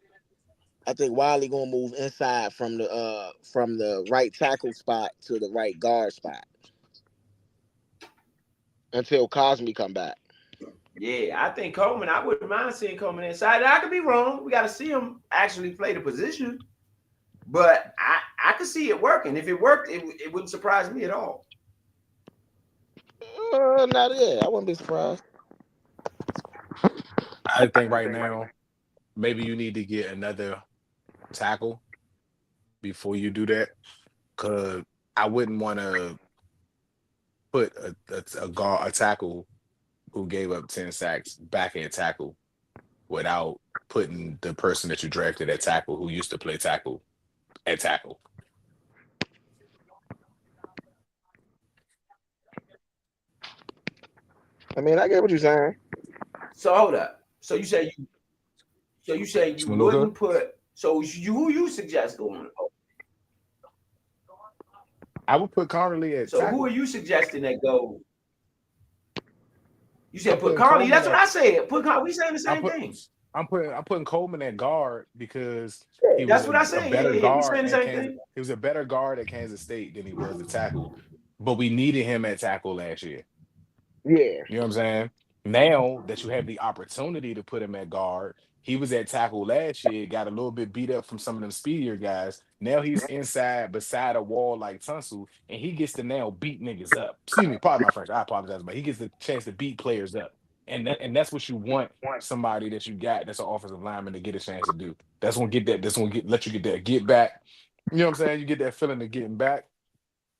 I think Wiley gonna move inside from the right tackle spot to the right guard spot until Cosme come back. Yeah, I think Coleman. I wouldn't mind seeing Coleman inside. I could be wrong. We got to see him actually play the position, but I could see it working. If it worked, it wouldn't surprise me at all. Not yet. I wouldn't be surprised. I think right now, maybe you need to get another tackle before you do that. Cause I wouldn't want to put a guard, a tackle who gave up 10 sacks back at tackle without putting the person that you drafted at tackle who used to play tackle at tackle. I mean, I get what you're saying. So hold up. So you Smanuka? wouldn't put. So you who you suggest going? I would put Conley at So who are tackle. you suggesting that go? You I'm said put putting Conley. Coleman That's what at I said. Put Conley. We saying the I'm same put thing. I'm putting Coleman at guard because he was That's what I a said. better Yeah. We guard saying the at same Kansas. thing. He was a better guard at Kansas State than he was at tackle. But we needed him at tackle last year. Yeah. You know what I'm saying? Now that you have the opportunity to put him at guard, he was at tackle last year, got a little bit beat up from some of them speedier guys. Now he's inside beside a wall like Tunsil, and he gets to now beat niggas up. Excuse me, pardon my French. I apologize, but he gets the chance to beat players up. And that's what you want somebody that you got that's an offensive lineman to get a chance to do. That's gonna get let you get that get back. You know what I'm saying? You get that feeling of getting back.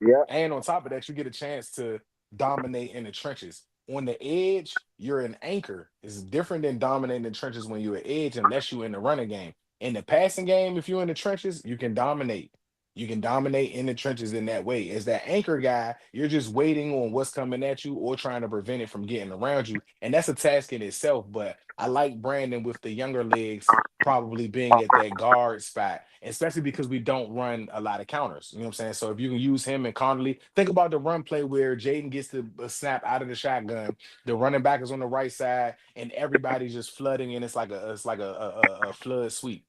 Yeah. And on top of that, you get a chance to dominate in the trenches. On the edge, you're an anchor. It's different than dominating the trenches when you're an edge, unless you're in the running game. In the passing game, if you're in the trenches, you can dominate. You can dominate in the trenches in that way. As that anchor guy, you're just waiting on what's coming at you or trying to prevent it from getting around you. And that's a task in itself. But I like Brandon with the younger legs probably being at that guard spot, especially because we don't run a lot of counters. You know what I'm saying? So if you can use him and Conley, think about the run play where Jaden gets the snap out of the shotgun, the running back is on the right side, and everybody's just flooding, and it's like a flood sweep.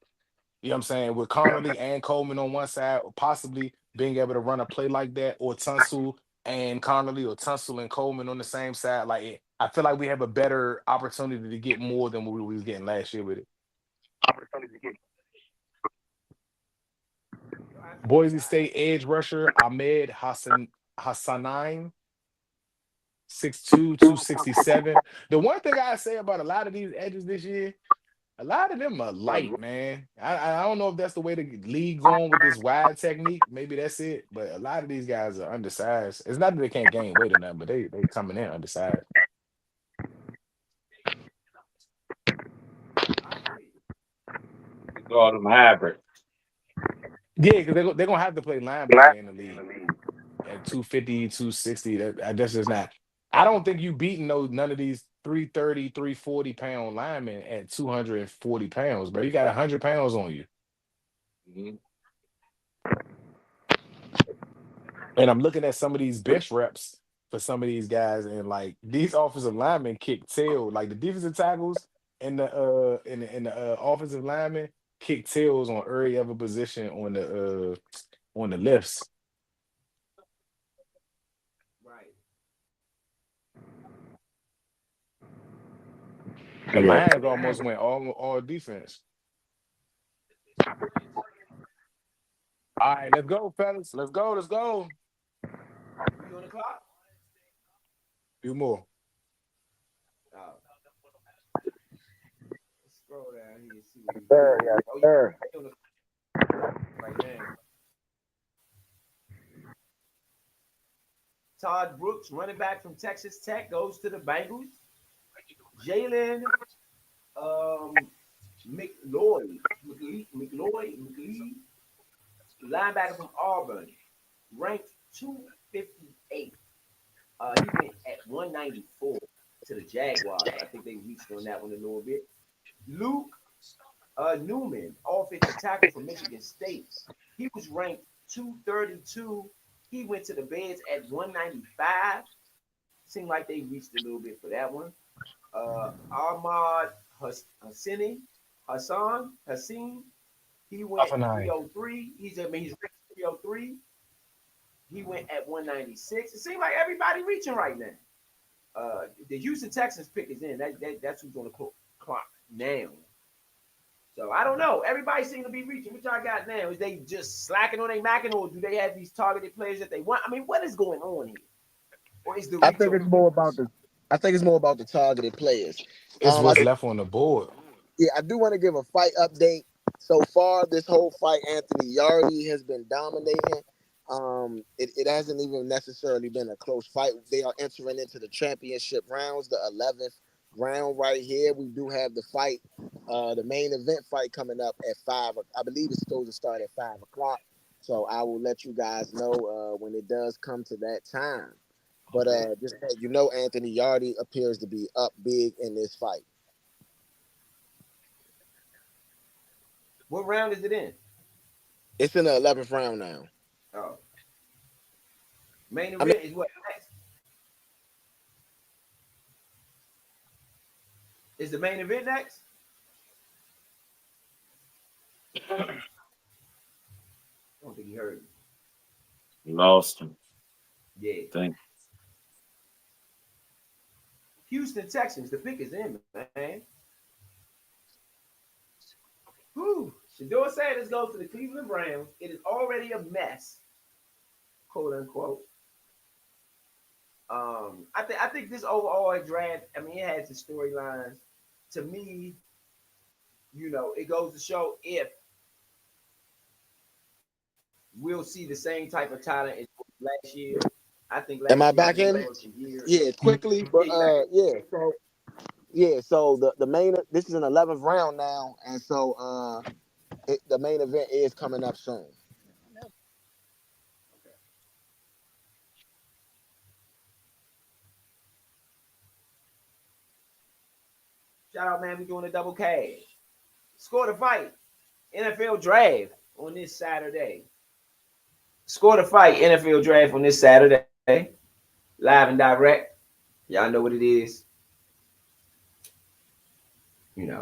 You know what I'm saying? With Conley and Coleman on one side, or possibly being able to run a play like that, or Tunsil and Conley, or Tunsil and Coleman on the same side. I feel like we have a better opportunity to get more than what we was getting last year with it. Boise State edge rusher Ahmed Hassanine, 6'2", 267. The one thing I say about a lot of these edges this year, a lot of them are light, man. I don't know if that's the way the league going with this wide technique. Maybe that's it. But a lot of these guys are undersized. It's not that they can't gain weight or nothing, but they coming in undersized. Call them hybrid. Yeah, because they're going to have to play linebacker in the league at 250, 260. That's just not. I don't think you beating none of these 330, 340-pound linemen at 240 pounds, bro. You got 100 pounds on you. Mm-hmm. And I'm looking at some of these bench reps for some of these guys, and like these offensive linemen kick tail. Like the defensive tackles and the offensive linemen kick tails on every other position on the lifts. Right. The Lions almost went all defense. All right, let's go, fellas. Let's go. You on the clock? Do more. Oh. Let's scroll down here and see what he's Sir, doing. yes, Oh, sir. you on the clock right now. Todd Brooks, running back from Texas Tech, goes to the Bengals. Jalen McLeod, linebacker from Auburn, ranked 258. He went at 194 to the Jaguars. I think they reached on that one a little bit. Luke Newman, offensive tackle from Michigan State. He was ranked 232. He went to the Bears at 195. Seemed like they reached a little bit for that one. Ahmad Hassan, he went 303. He's ranked 303. He went at 196. It seems like everybody reaching right now. The Houston Texans pick is in. That's who's on the clock now. So I don't know. Everybody seems to be reaching. What y'all got now? Is they just slacking on their macking, or do they have these targeted players that they want? I mean, what is going on here? Or is the I think it's more about the targeted players. It's I what's left on the board. Yeah, I do want to give a fight update. So far, this whole fight, Anthony Yardy has been dominating. It hasn't even necessarily been a close fight. They are entering into the championship rounds, the 11th round right here. We do have the fight, the main event fight coming up at 5. I believe it's supposed to start at 5 o'clock. So I will let you guys know when it does come to that time. But just so you know, Anthony Yardy appears to be up big in this fight. What round is it in? It's in the 11th round now. Oh. Main event is what next? Is the main event next? I don't think he heard me. Lost him. Yeah. Thank Houston Texans, the pick is in, man. Whew. Shador Sanders goes to the Cleveland Browns. It is already a mess, quote unquote. I think this overall draft, I mean, it has its storylines. To me, it goes to show if we'll see the same type of talent as last year. I think last Am I year back in? Yeah, quickly, but So the main, this is an 11th round now, and so the main event is coming up soon. y'all, man. We doing a double cash. Score the fight. NFL draft on this Saturday. Score the fight. NFL draft on this Saturday. Live and direct. Y'all know what it is.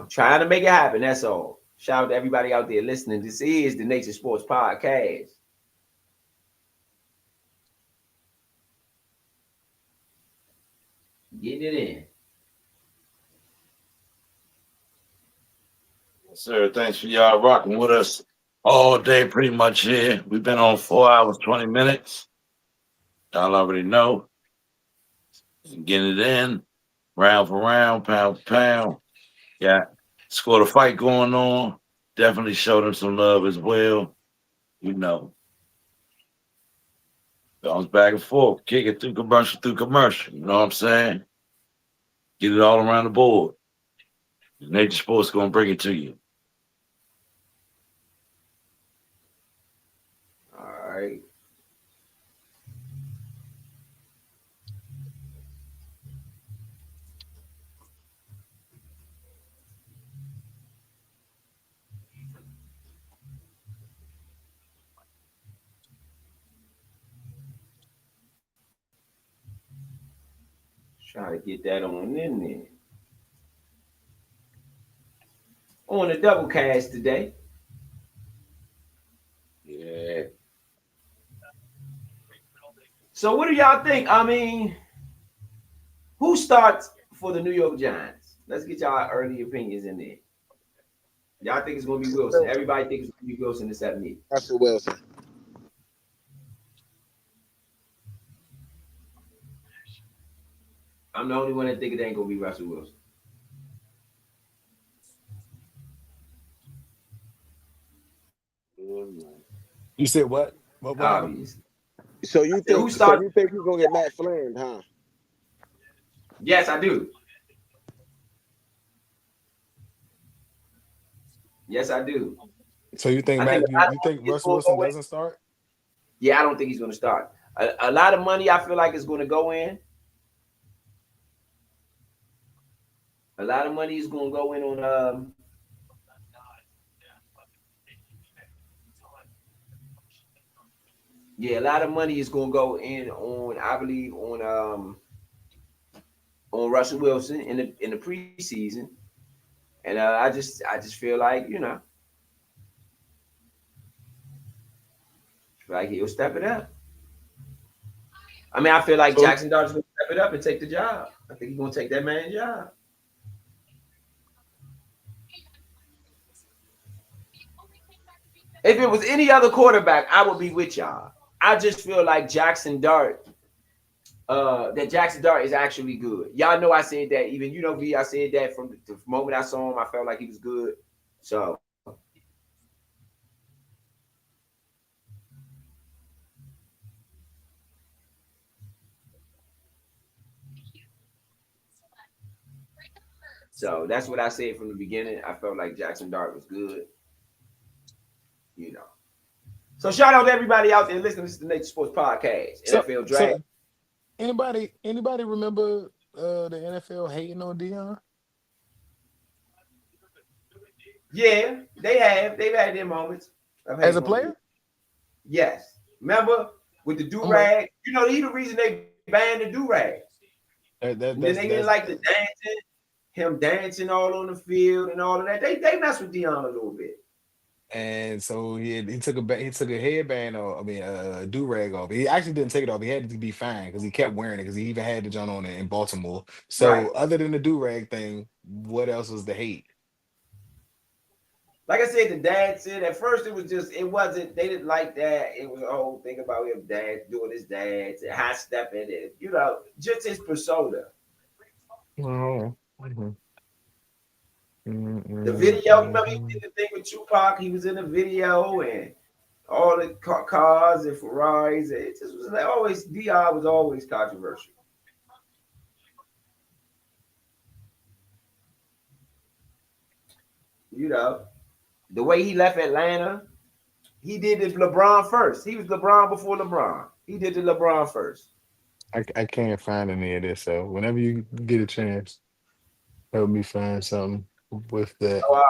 Trying to make it happen. That's all. Shout out to everybody out there listening. This is the Nature Sports Podcast. Getting it in. Yes, sir. Thanks for y'all rocking with us all day, pretty much here. We've been on 4 hours, 20 minutes. Y'all already know. Getting it in, round for round, pound for pound. Yeah. Score the fight going on. Definitely show them some love as well. Bounce back and forth. Kick it through commercial. You know what I'm saying? Get it all around the board. Nature Sports going to bring it to you. All right. Try to get that on in there. On the double cast today. Yeah. So what do y'all think? I mean, who starts for the New York Giants? Let's get y'all early opinions in there. Y'all think it's going to be Wilson. Everybody thinks it's going to be Wilson except me. Russell Wilson. I'm the only one that think it ain't going to be Russell Wilson. You said what? What Obvious. So you think he's gonna get Matt Flynn, huh? Yes, I do. Yes, I do. So you think you think Russell Wilson doesn't start? Yeah, I don't think he's going to start. A lot of money I feel like is going to go in. A lot of money is going to go in on a lot of money is going to go in on, I believe, on Russell Wilson in the preseason, and I just feel like he'll step it up. I mean, I feel like Jackson Dart's going to step it up and take the job. I think he's going to take that man's job. If it was any other quarterback, I would be with y'all. I just feel like Jackson Dart is actually good. Y'all know I said that. Even V, I said that from the moment I saw him, I felt like he was good. So that's what I said from the beginning. I felt like Jackson Dart was good. So shout out to everybody out there listening to the Nature Sports Podcast, NFL Draft. So anybody remember the NFL hating on Deion? Yeah, they have. They've had their moments. As a player? Yes. Remember with the do-rag? He's the reason they banned the do-rag. They didn't like the dancing, him dancing all on the field and all of that. They messed with Deion a little bit. And so he took a headband off. I mean, a do rag off. He actually didn't take it off. He had to be fined because he kept wearing it because he even had the John on it in Baltimore. So other than the do rag thing, what else was the hate? Like I said, the dancing. At first, it wasn't. They didn't like that. It was a whole thing about him doing his dance and high stepping it. Just his persona. Oh. The video, remember he did the thing with Tupac. He was in the video and all the cars and Ferraris. It just was like always. Deion was always controversial. The way he left Atlanta, he did it LeBron first. He was LeBron before LeBron. He did the LeBron first. I can't find any of this. So whenever you get a chance. Help me find something with that. All right.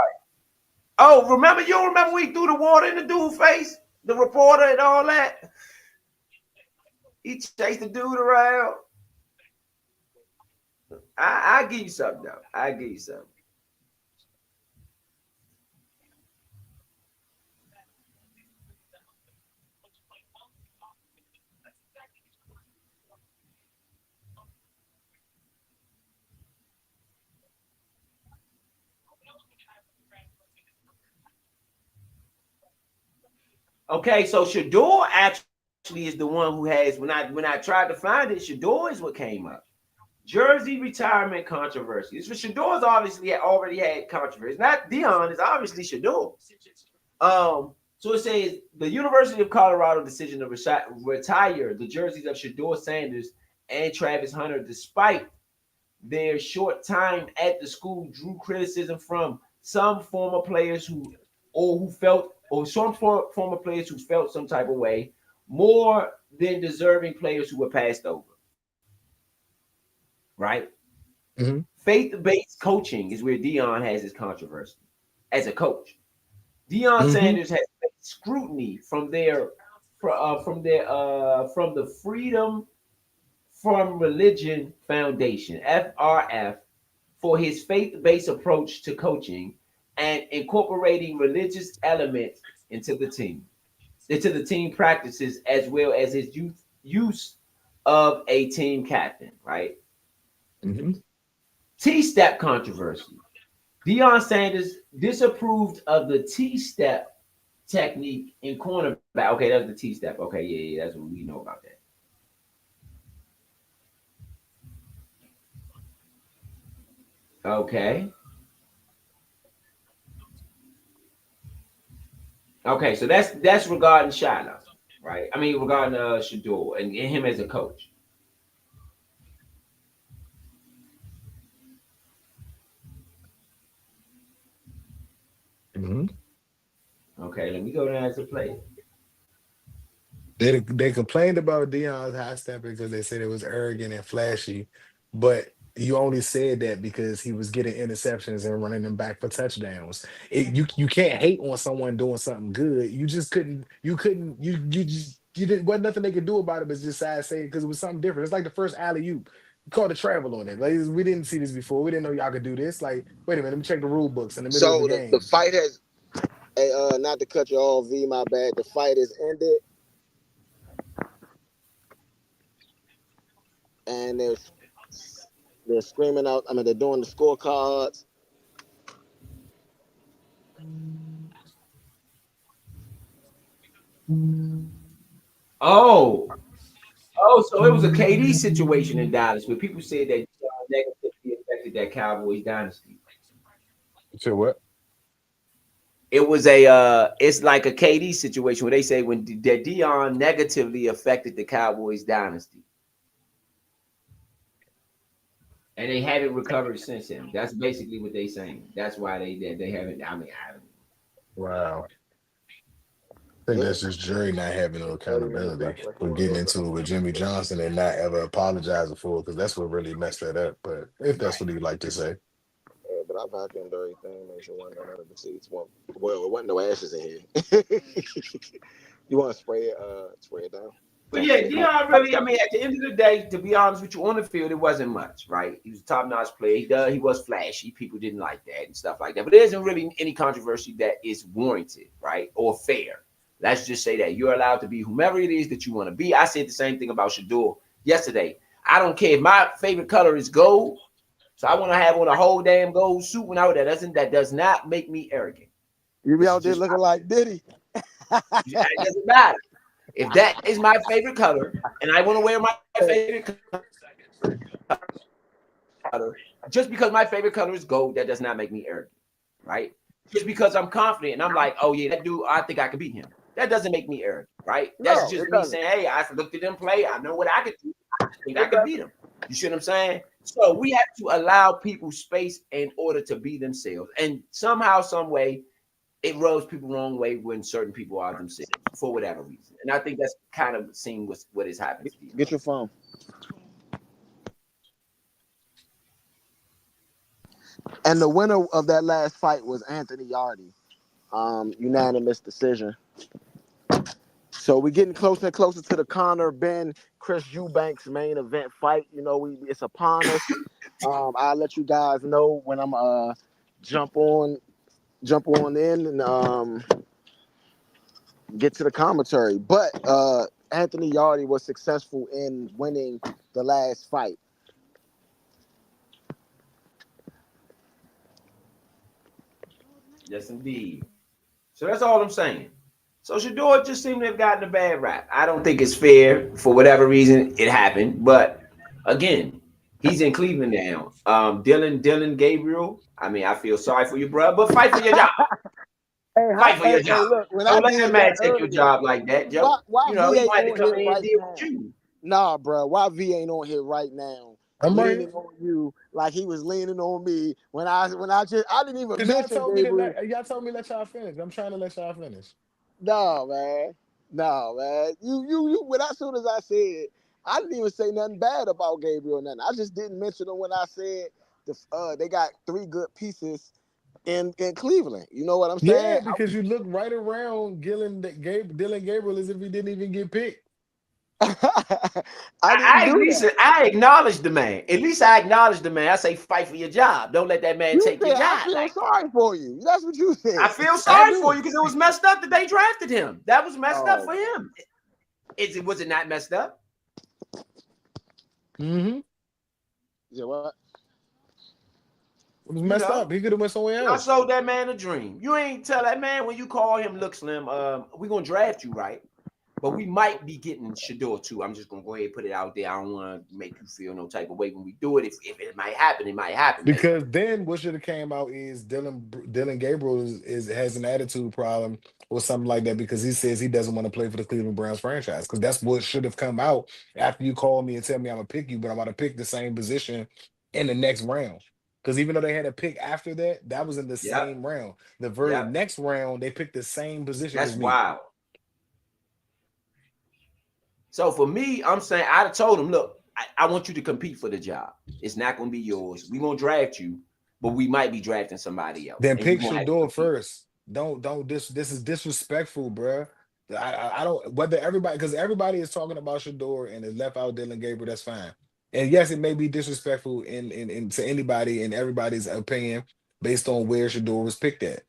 Oh, remember we threw the water in the dude's face? The reporter and all that? He chased the dude around. I give you something though. I give you something. Okay, so Shador actually is the one who has when I tried to find it, Shador is what came up. Jersey retirement controversy. It's for Shador's obviously already had controversy. It's not Dion, it's obviously Shador. So it says the University of Colorado decision to retire the jerseys of Shador Sanders and Travis Hunter, despite their short time at the school, drew criticism from some former players who felt some type of way, more than deserving players who were passed over. Right? Mm-hmm. Faith-based coaching is where Dion has his controversy as a coach. Deion Sanders has scrutiny from the Freedom from Religion Foundation (FRF) for his faith-based approach to coaching and incorporating religious elements into the team practices, as well as his use of a team captain. Right. Mm-hmm. T-step controversy. Deion Sanders disapproved of the T-step technique in cornerback. Okay, that's the T-step. Okay, yeah, that's what we know about that. Okay. Okay, so that's regarding Shiloh, right? I mean, regarding Shador and him as a coach. Mm-hmm. Okay, let me go down to play. They complained about Dion's high step because they said it was arrogant and flashy, but you only said that because he was getting interceptions and running them back for touchdowns. You can't hate on someone doing something good. You just couldn't you just you didn't wasn't nothing they could do about it but just say because it was something different. It's like the first alley oop. You called a travel on it. Like we didn't see this before. We didn't know y'all could do this. Like, wait a minute, let me check the rule books in the middle of the So the game. fight has, hey, not to cut you off, V, my bad. The fight is ended, and they're screaming out. I mean, they're doing the scorecards. Oh, so it was a KD situation in Dallas where people said that negatively affected that Cowboys dynasty. So what? It was it's like a KD situation where they say when that Dion negatively affected the Cowboys dynasty. And they haven't recovered since then. That's basically what they're saying. That's why they haven't. I mean, I haven't. Wow. I think Yeah, that's just Jerry not having no 30 minutes accountability left. Let's for do it getting real quick. into it with Jimmy Johnson and not ever apologizing for it, because that's what really messed that up. But if that's what he'd like to say. But I vacuumed everything, make sure none of the seats. Well, there wasn't no ashes in here. You want to spray it down? But yeah, Dion really, I mean, at the end of the day, to be honest with you, on the field, it wasn't much, right? He was a top-notch player. He was flashy. People didn't like that and stuff like that. But there isn't really any controversy that is warranted, right, or fair. Let's just say that you're allowed to be whomever it is that you want to be. I said the same thing about Shador yesterday. I don't care if my favorite color is gold, so I want to have on a whole damn gold suit when I that does not make me arrogant. You be This is out there just looking like Diddy. it doesn't matter. If that is my favorite color and I want to wear my favorite color, just because my favorite color is gold, that does not make me arrogant, right? Just because I'm confident and I'm like, oh yeah, that dude, I think I can beat him. That doesn't make me arrogant, right? That's No, just it me doesn't. saying, hey, I looked at them play. I know what I could do. I think I It could doesn't. beat him. You see what I'm saying? So we have to allow people space in order to be themselves. And somehow, some way, it rubs people the wrong way when certain people are themselves for whatever reason. And I think that's kind of seen what has happened to Dion. Get your phone. And the winner of that last fight was Anthony Yardy. Unanimous decision. So we're getting closer and closer to the Conor Ben Chris Eubanks main event fight. It's upon us. I'll let you guys know when I'm jump on jump on in and get to the commentary. But Anthony Yardy was successful in winning the last fight. Yes, indeed. So that's all I'm saying. So Shador just seemed to have gotten a bad rap. I don't think it's fair for whatever reason it happened. But again, he's in Cleveland now. Dylan Gabriel. I mean, I feel sorry for you, bro, but fight for your job. Fight for your job. Look, when I Don't let that did man that take your earlier, job like that, Joe. why You know, V he ain't gonna have to on come here in and right deal with now? you. Nah, bro, why V ain't on here right now? I'm right here. Leaning on you like he was leaning on me I didn't even Cause y'all mention told me to Gabriel. let y'all finish. I'm trying to let y'all finish. No, man. No, man. You. When as soon as I said, I didn't even say nothing bad about Gabriel. Nothing. I just didn't mention him when I said they got three good pieces in Cleveland. You know what I'm Yeah, saying? because you look right around Dylan Gabriel as if he didn't even get picked. I didn't At do least that. I acknowledge the man. At least I acknowledge the man. I say fight for your job. Don't let that man You take your said I job feel like that. sorry for you. That's what you I said. feel I sorry for do. you because it was messed up that they drafted him. That was messed up Oh, for him. Was it not messed up? Mm-hmm. yeah. What? It was You messed know, up. He could have went somewhere y'all else. sold that man a dream. You ain't tell that man when you call him, look, Slim, we're gonna draft you, right? But we might be getting Shador too. I'm just gonna go ahead and put it out there. I don't want to make you feel no type of way when we do it. If it might happen, it might happen, baby. Because then what should have came out is Dylan Gabriel is has an attitude problem or something like that because he says he doesn't want to play for the Cleveland Browns franchise. Because that's what should have come out after you call me and tell me I'm gonna pick you, but I'm gonna pick the same position in the next round. Because even though they had a pick after that, that was in the Yep, same round. The very yep. next round, they picked the same position That's as me. wild. So for me, I'm saying I'd have told him, look, I want you to compete for the job. It's not gonna be yours. We're gonna draft you, but we might be drafting somebody else, Then and you're pick gonna have to Shador compete. first. Don't this is disrespectful, bruh. I don't whether everybody because everybody is talking about Shador and has left out Dylan Gabriel. That's fine. And yes, it may be disrespectful in to anybody in everybody's opinion based on where Shador was picked at.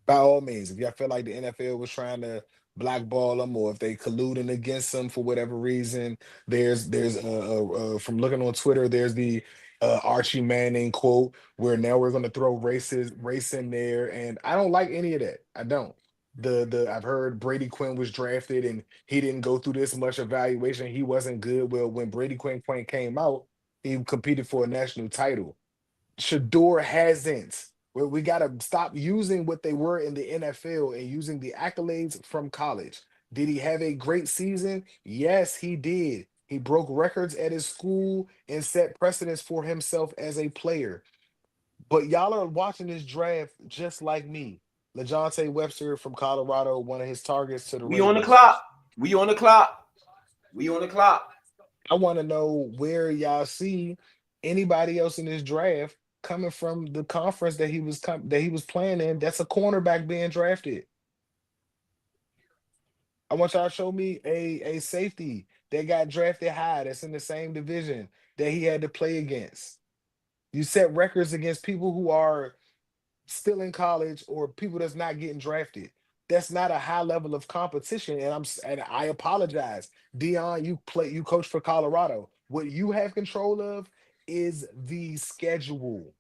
By all means, if y'all feel like the NFL was trying to blackball them or if they colluding against them for whatever reason, there's from looking on Twitter, there's the Archie Manning quote where now we're going to throw race in there, and I don't like any of that. I don't. The I've heard Brady Quinn was drafted and he didn't go through this much evaluation. He wasn't good. Well, when Brady Quinn came out, he competed for a national title. Shador hasn't. We got to stop using what they were in the NFL and using the accolades from college. Did he have a great season? Yes, he did. He broke records at his school and set precedents for himself as a player. But y'all are watching this draft just like me. LeJohntay Webster from Colorado, one of his targets to the We on the Raiders. clock. We on the clock. We on the clock. I want to know where y'all see anybody else in this draft coming from the conference that he was playing in. That's a cornerback being drafted. I want y'all to show me a safety that got drafted high that's in the same division that he had to play against. You set records against people who are still in college or people that's not getting drafted. That's not a high level of competition. And I apologize. Dion, you coach for Colorado. What you have control of is the schedule.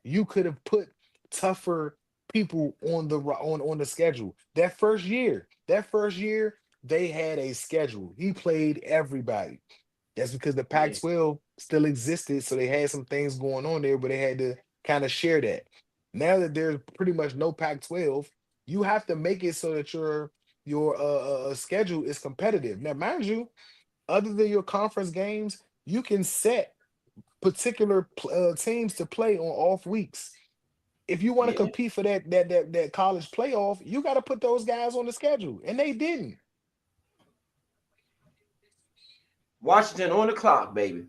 You could have put tougher people on the schedule. That first year, they had a schedule. He played everybody. That's because the Yeah. Pac-12 still existed, so they had some things going on there, but they had to kind of share that. Now that there's pretty much no Pac-12, you have to make it so that your schedule is competitive. Now, mind you, other than your conference games, you can set particular teams to play on off weeks. If you want to Yeah. compete for that college playoff, you got to put those guys on the schedule, and they didn't. Washington on the clock, baby.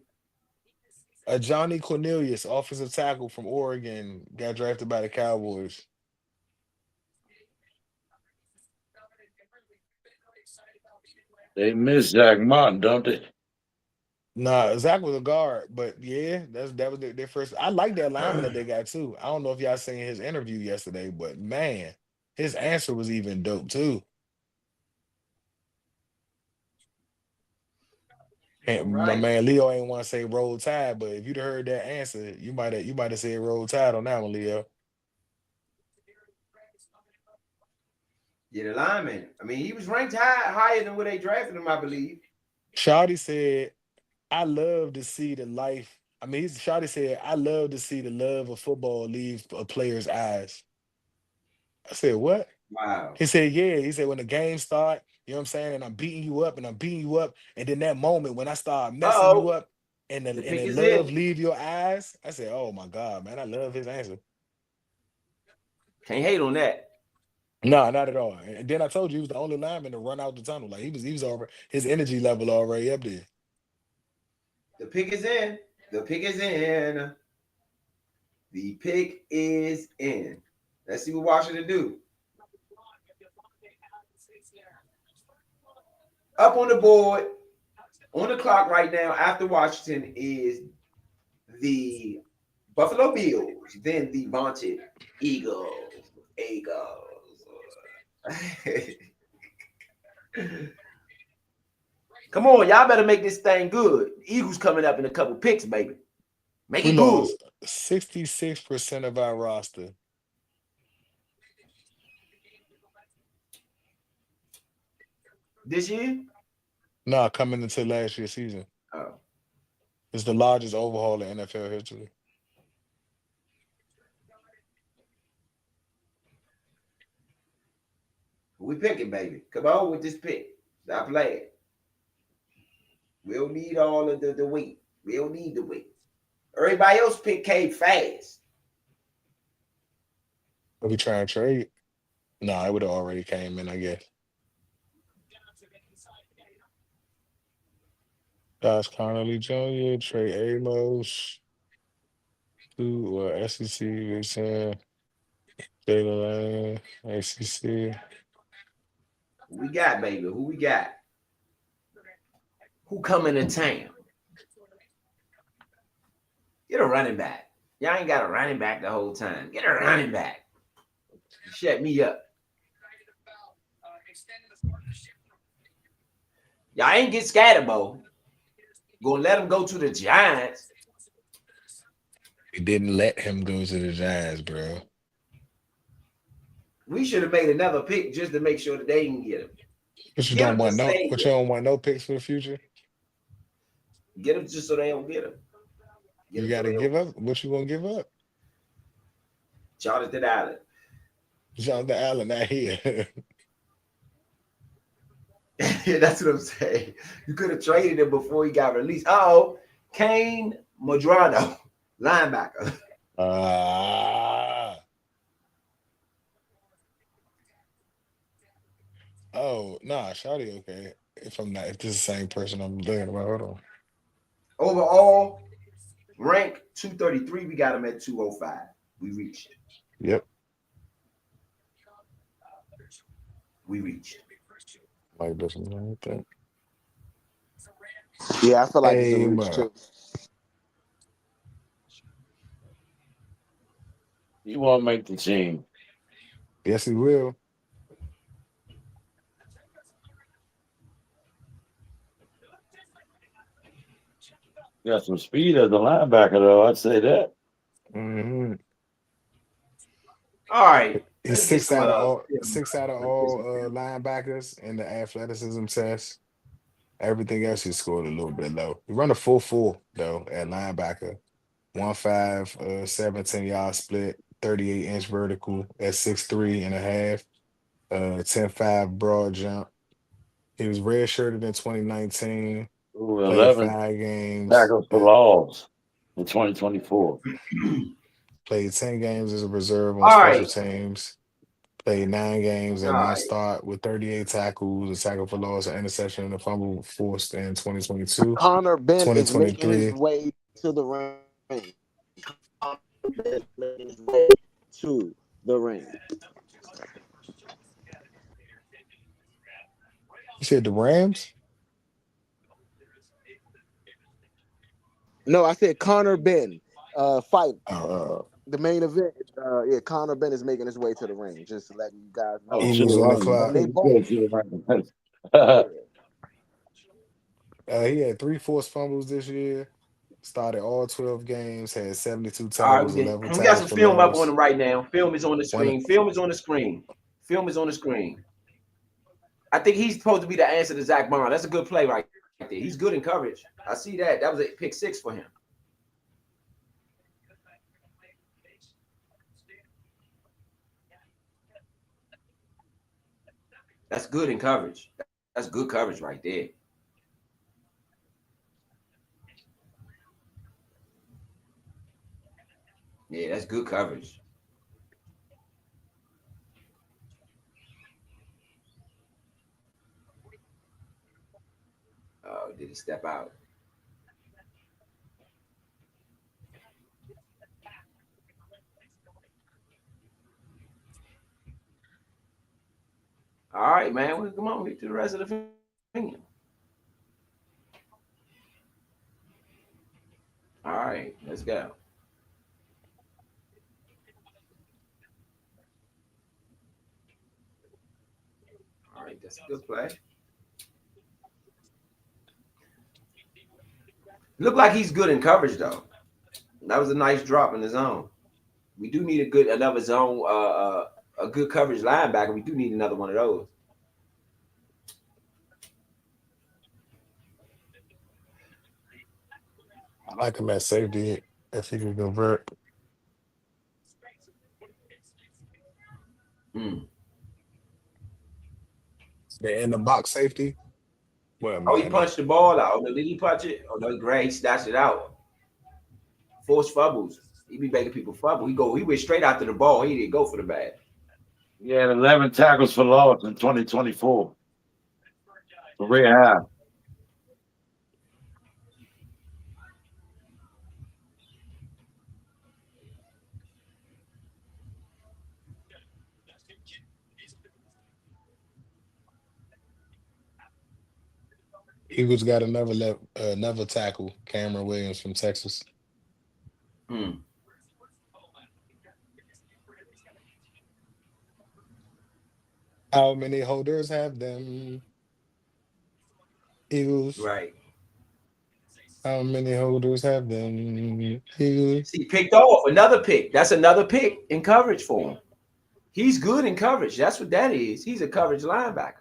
Johnny Cornelius, offensive tackle from Oregon, got drafted by the Cowboys. They miss Zach Martin, don't they? Nah, Zach was a guard, but yeah, that was their first. I like that lineman that they got too. I don't know if y'all seen his interview yesterday, but man, his answer was even dope too. All And my right. man Leo ain't want to say roll tide, but if you'd heard that answer, you might have said roll tide on that one, Leo. Yeah, the lineman. I mean, he was ranked higher than where they drafted him, I believe. Shawty said, "I love to see the life." I mean, Shawty said, "I love to see the love of football leave a player's eyes." I said, "What?" Wow. He said, "Yeah." He said, "When the game start, you know what I'm saying, and I'm beating you up, and I'm beating you up, and then that moment when I start messing you Uh-oh. up, and The the pick is love in. leave your eyes." I said, "Oh my God, man, I love his answer." Can't hate on that. No, not at all. And then I told you he was the only lineman to run out the tunnel. Like he was already his energy level already up there. The pick is in. The pick is in. The pick is in. Let's see what Washington do. Up on the board, on the clock right now, after Washington is the Buffalo Bills, then the vaunted Eagles. Eagles. Come on, y'all better make this thing good. Eagles coming up in a couple picks, baby. Make We it good. lost 66% of our roster. This year? Nah, coming into last year's season. Oh. It's the largest overhaul in NFL history. We picking, baby. Come on with this pick. Stop playing. We don't need all of the weight. We don't need the weight. Everybody else pick came fast. Are we trying to trade? No, it would have already came in, I guess. Josh Connolly Jr., Trey Amos, two SEC, Jalen Lane, ACC. Who we got, baby? Who we got? Who coming to town? Get a running back. Y'all ain't got a running back the whole time. Get a running back. Shut me up. Y'all ain't get Scatterbo. Gonna let him go to the Giants. We didn't let him go to the Giants, bro. We should have made another pick just to make sure that they can get him. But you Get don't him to want no. save But him. you don't want no picks for the future. Get him just so they don't get him. Get You him got so to they give don't. up. What you gonna give up? Jonathan Allen. Jonathan Allen not here. That's what I'm saying. You could have traded him before he got released. Oh, Kane Madrano, linebacker. Ah. Oh, nah, Shawty okay. If this is the same person I'm looking about, hold on. Overall, rank 233. We got him at 205. We reached. Yep. We reached. Like this one, I think. Yeah, I feel like it's a Hey, reach bro. too. You won't make the team. Yes, he will. Got some speed as a linebacker, though. I'd say that. Hmm. All right. He's Let's get six some out of all film. six out of Let's get all some film. linebackers in the athleticism test. Everything else he scored a little bit low. He run a full though at linebacker. 1.5, 17-yard split, 38-inch vertical at 6'3 and a half, 10.5 broad jump. He was redshirted in 2019, Ooh, played 11 five games, tackles for loss in 2024. played 10 games as a reserve on All special right. teams, played 9 games All and one right. start with 38 tackles, a tackle for loss, an interception, and a fumble forced in 2022, Connor Benn is making his 2023. way to the ring. Making his way to the ring. You said the Rams? No, I said Connor Benn. Fight Uh, the main event. Yeah, Connor Benn is making his way to the ring. Just to let you guys Oh, know. shit, Eagles in the right. I clock. They think both. you said shit Yeah. right. He had 3 forced fumbles this year. Started all 12 games. Had 72 All right, tackles, 11 we got tackles some for film up on loss. him right now. Film is on the One. screen. Film is on the screen. Film is on the screen. I think he's supposed to be the answer to Zach Bond. That's a good play right there. He's good in coverage. I see that. That was a pick six for him. That's good in coverage. That's good coverage right there. Yeah, that's good coverage. Oh, did he step out? All right, man. Well, come on, get to the rest of the film. All right, let's go. All right, that's a good play. Look like he's good in coverage though. That was a nice drop in the zone. We do need another zone, a good coverage linebacker. We do need another one of those. I like him at safety if he can convert. Mm. They're in the box safety. Well, Oh, he man, punched the ball out. Did he punch it? Oh no, great. He snatched it out. Forced fumbles. He be making people fumble. He went straight after the ball. He didn't go for the bag. He had 11 tackles for loss in 2024. Career high. Eagles got another tackle, Cameron Williams from Texas. Mm. How many holders have them? Eagles. Right. How many holders have them? Eagles. See, picked off another pick. That's another pick in coverage for him. He's good in coverage. That's what that is. He's a coverage linebacker.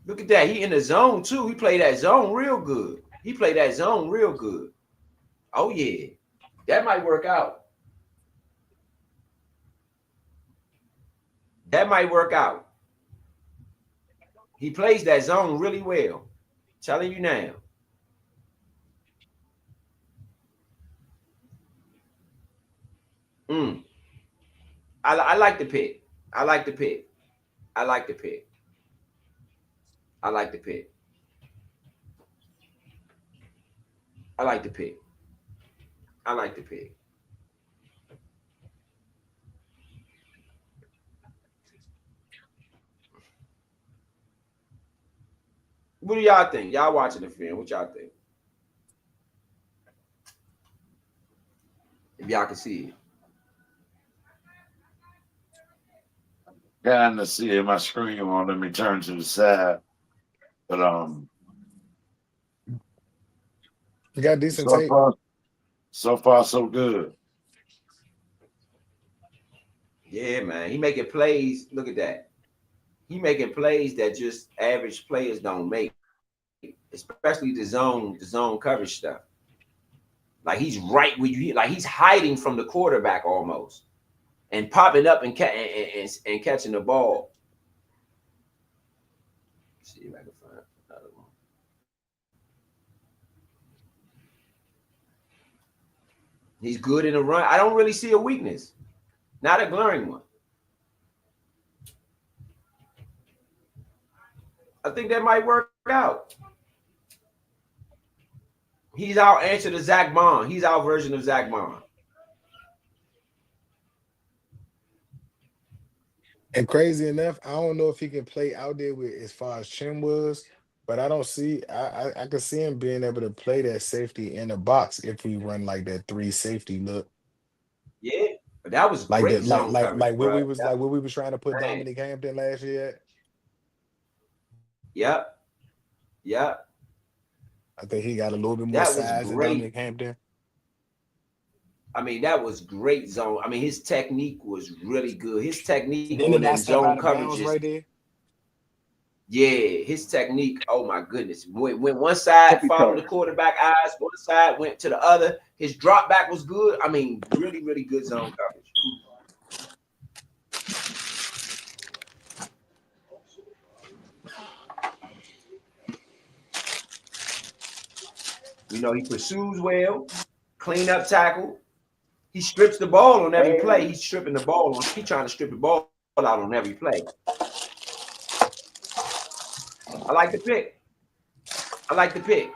Look at that. He in the zone too. He played that zone real good. He played that zone real good. Oh yeah, that might work out. That might work out. He plays that zone really well. Telling you now. Mm. I like the pick. I like the pick. I like the pick. I like the pick. I like the pick. I like the pick. What do y'all think? Y'all watching the film? What y'all think? If y'all can see it. Kind of see it. My screen won't let me turn to the side. But You got decent so tape. far, so far so good. Yeah, man. He making plays. Look at that. He making plays that just average players don't make, especially the zone coverage stuff. Like he's right where you like he's hiding from the quarterback almost and popping up and catching the ball. Let's see if I can find another one. He's good in the run. I don't really see a weakness, not a glaring one. I think that might work out. He's our answer to Zach Bond. He's our version of Zach Bond. And crazy enough, I don't know if he can play out there with as far as Chin was, but I don't see. I can see him being able to play that safety in the box if we run like that three safety look, Yeah, but that was like great that, zone coverage, like where bro. we was like where we was trying to put Man. Dominic Hampton last year at. Yep. Yep. I think he got a little bit more That was size than great. Dominic Hampton. I mean, that was great zone. I mean, his technique was really good. His technique Then on the guy them step zone out of bounds coverages. right there. Yeah, his technique. Oh my goodness. When one side followed the quarterback eyes, one side went to the other. His drop back was good. I mean, really, really good zone coverage. You know, he pursues well, clean up tackle. He strips the ball on every play. He's stripping the ball on. He's trying to strip the ball out on every play. I like the pick. I like the pick.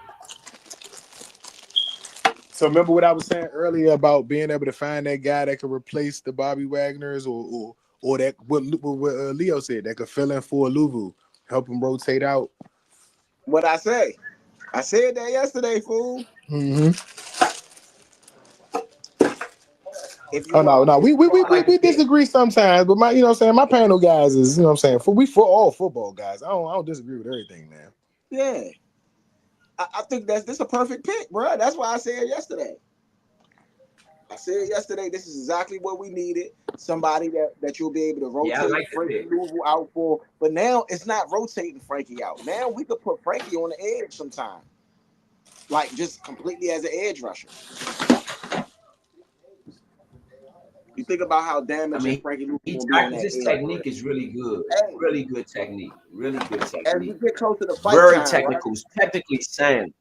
So remember what I was saying earlier about being able to find that guy that could replace the Bobby Wagners or that what Leo said that could fill in for Luvu, help him rotate out. What I say? I said that yesterday, fool. Mm-hmm. If you Oh want, no, if you want, we disagree sometimes, but my what I'm saying, my panel guys is what I'm saying, for all football guys. I don't disagree with everything, man. yeah, I think this a perfect pick, bro. That's why I said yesterday. I said yesterday, this is exactly what we needed. Somebody that you'll be able to Yeah, I rotate like the Frankie pick. Louisville out for. But now it's not rotating Frankie out. Now we could put Frankie on the edge sometime. Like just completely as an edge rusher. You think about how I damaging mean, Frankie Louisville will be on that his edge. technique is really good. Hey, Really good technique. Really good as we technique. get closer to fight Very time, right? technical, technically sound.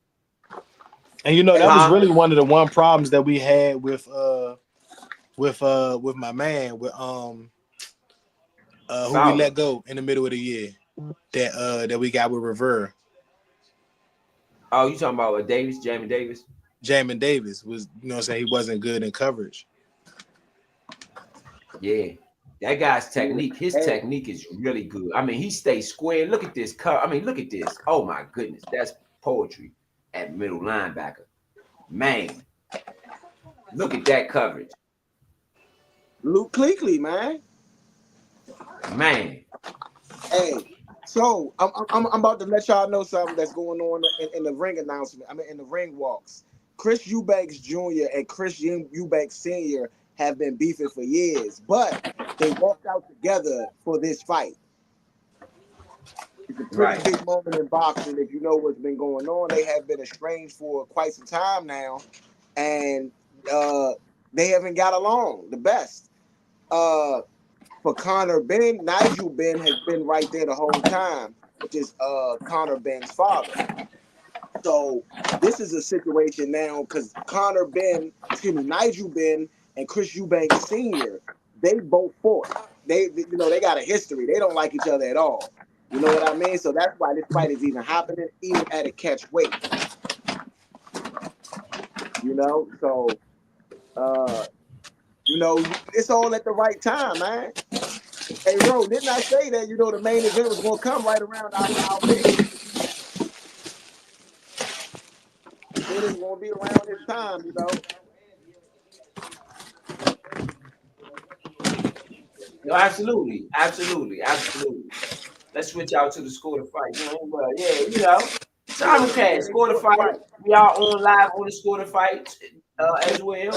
And you know Hey, that was Huh? really one of the problems that we had with my man with who we Fowler. let go in the middle of the year that we got with Rivera. Oh, you talking about Davis, Jamie Davis? Jamin Davis was, you know what I'm saying, he wasn't good in coverage. Yeah. That guy's technique, his hey, technique is really good. I mean, he stays square. Look at this. I mean, look at this. Oh my goodness. That's poetry at middle linebacker. Man, look at that coverage. Luke Kuechly, man. Man. Hey, so I'm about to let y'all know something that's going on in the ring announcement. I mean, in the ring walks. Chris Eubanks Jr. and Chris Eubanks Sr. have been beefing for years, but they walked out together for this fight. It's a pretty Right. big moment in boxing. If you know what's been going on, they have been estranged for quite some time now, and they haven't got along the best. For Connor Benn, Nigel Benn has been right there the whole time, which is Connor Benn's father. So this is a situation now because Nigel Benn and Chris Eubank Sr., they both fought. They got a history. They don't like each other at all. You know what I mean? So that's why this fight is even happening, even at a catch weight. So it's all at the right time, man. Hey, Ro, didn't I say that, the main event was going to come right around our pick? I said it was going to be around this time. No, absolutely. Absolutely. Absolutely. Let's switch out to the score to fight. Well, yeah, simulcast, score to fight. We are on live on the score to fight as well.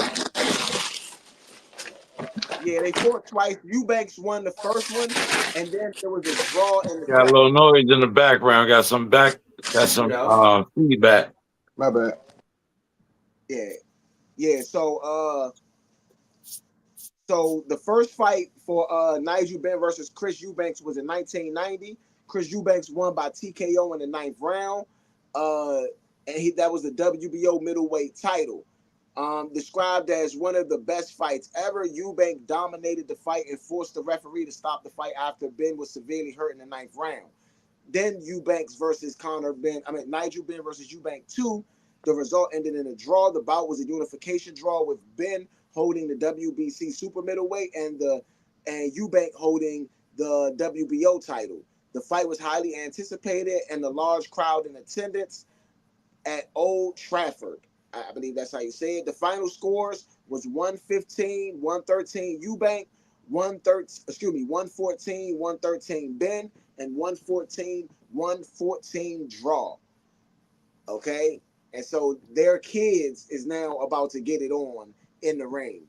Yeah, they fought twice. Eubanks won the first one, and then there was a draw in the Got a second. little noise in the background. Got some feedback. My bad. Yeah. So the first fight for Nigel Benn versus Chris Eubanks was in 1990. Chris Eubanks won by TKO in the 9th round. That was the WBO middleweight title. Described as one of the best fights ever. Eubank dominated the fight and forced the referee to stop the fight after Benn was severely hurt in the 9th round. Then Nigel Benn versus Eubank 2. The result ended in a draw. The bout was a unification draw with Benn holding the WBC super middleweight and Eubank holding the WBO title. The fight was highly anticipated and the large crowd in attendance at Old Trafford. I believe that's how you say it. The final scores was 115, 113 Eubank, 114, 113 Benn, and 114, 114 draw. Okay? And so their kids is now about to get it on in the ring.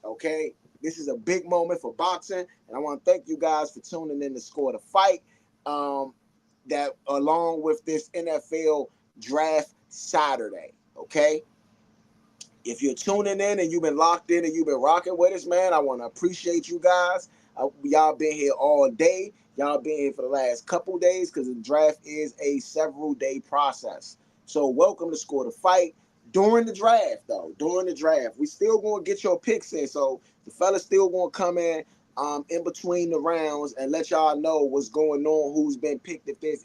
Okay? This is a big moment for boxing, and I want to thank you guys for tuning in to Score the Fight. That along with this NFL draft Saturday. Okay? If you're tuning in and you've been locked in and you've been rocking with us, man, I want to appreciate you guys. Y'all been here all day. Y'all been here for the last couple days because the draft is a several-day process. So welcome to Score the Fight. During the draft, though, we still going to get your picks in. So the fellas still going to come in between the rounds and let y'all know what's going on, who's been picked, if there's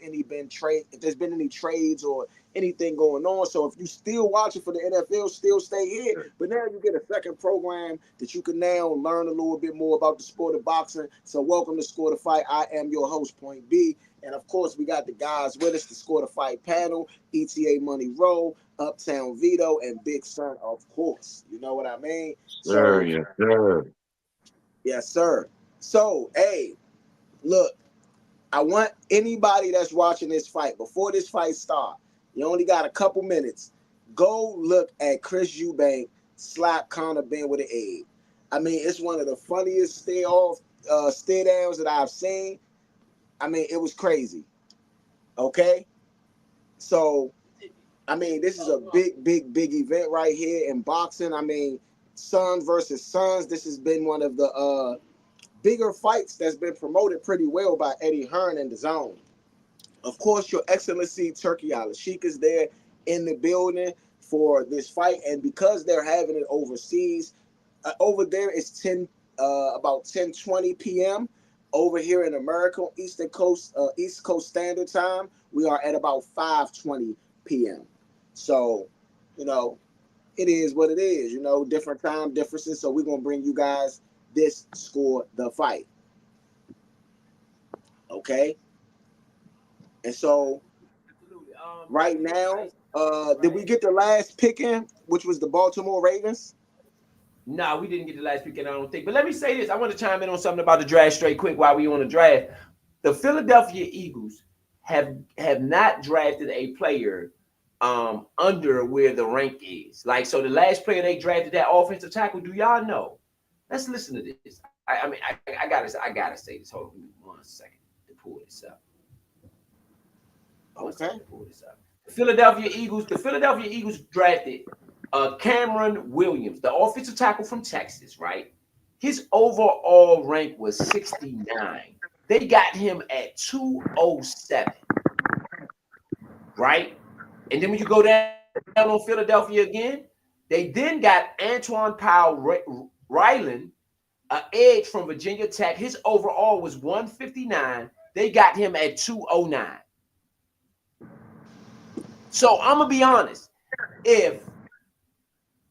been any trades or anything going on. So if you still watching for the NFL, still stay here. But now you get a second program that you can now learn a little bit more about the sport of boxing. So welcome to Score the Fight. I am your host, Point B. And of course, we got the guys with us, the Score the Fight panel, ETA Money Roll, Uptown Vito, and Big Son, of course. You know what I mean? Sir, yes, sir. Yes, sir. So, hey, look, I want anybody that's watching this fight, before this fight starts, you only got a couple minutes, go look at Chris Eubank slap Conor Benn with an egg. I mean, it's one of the funniest stare downs that I've seen. I mean, it was crazy. Okay? So, I mean, this is a big event right here in boxing. I mean, Sons versus Sons. This has been one of the bigger fights that's been promoted pretty well by Eddie Hearn and the Zone. Of course, Your Excellency Turkey Al-Sheikh is there in the building for this fight, and because they're having it overseas, over there it's about 10:20 p.m. Over here in America, East Coast Standard Time, we are at about 5:20 p.m. So, you know, it is what it is. You know, different time differences. So we're gonna bring you guys this Score the Fight. Okay. And so right now, did we get the last pick in, which was the Baltimore Ravens? No, we didn't get the last pick in, I don't think. But let me say this. I want to chime in on something about the draft straight quick while we on the draft. The Philadelphia Eagles have not drafted a player under where the rank is. Like, so the last player they drafted, that offensive tackle, do y'all know? Let's listen to this. I gotta say this. Hold on 1 second to pull this up. Okay. Pull this up. The Philadelphia Eagles drafted Cameron Williams, the offensive tackle from Texas, right? His overall rank was 69. They got him at 207, right? And then when you go down on Philadelphia again, they then got Antoine Powell Ryland, an edge from Virginia Tech. His overall was 159. They got him at 209. So I'm going to be honest. If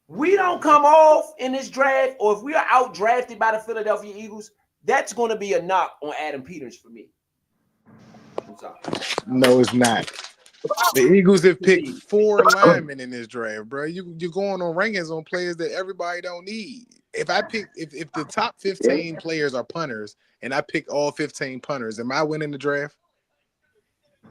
we don't come off in this draft, or if we are out drafted by the Philadelphia Eagles, that's going to be a knock on Adam Peters for me. I'm sorry. No, it's not. The Eagles have picked 4 linemen in this draft, bro. You're going on rankings on players that everybody don't need. If the top 15 players are punters and I pick all 15 punters, am I winning the draft?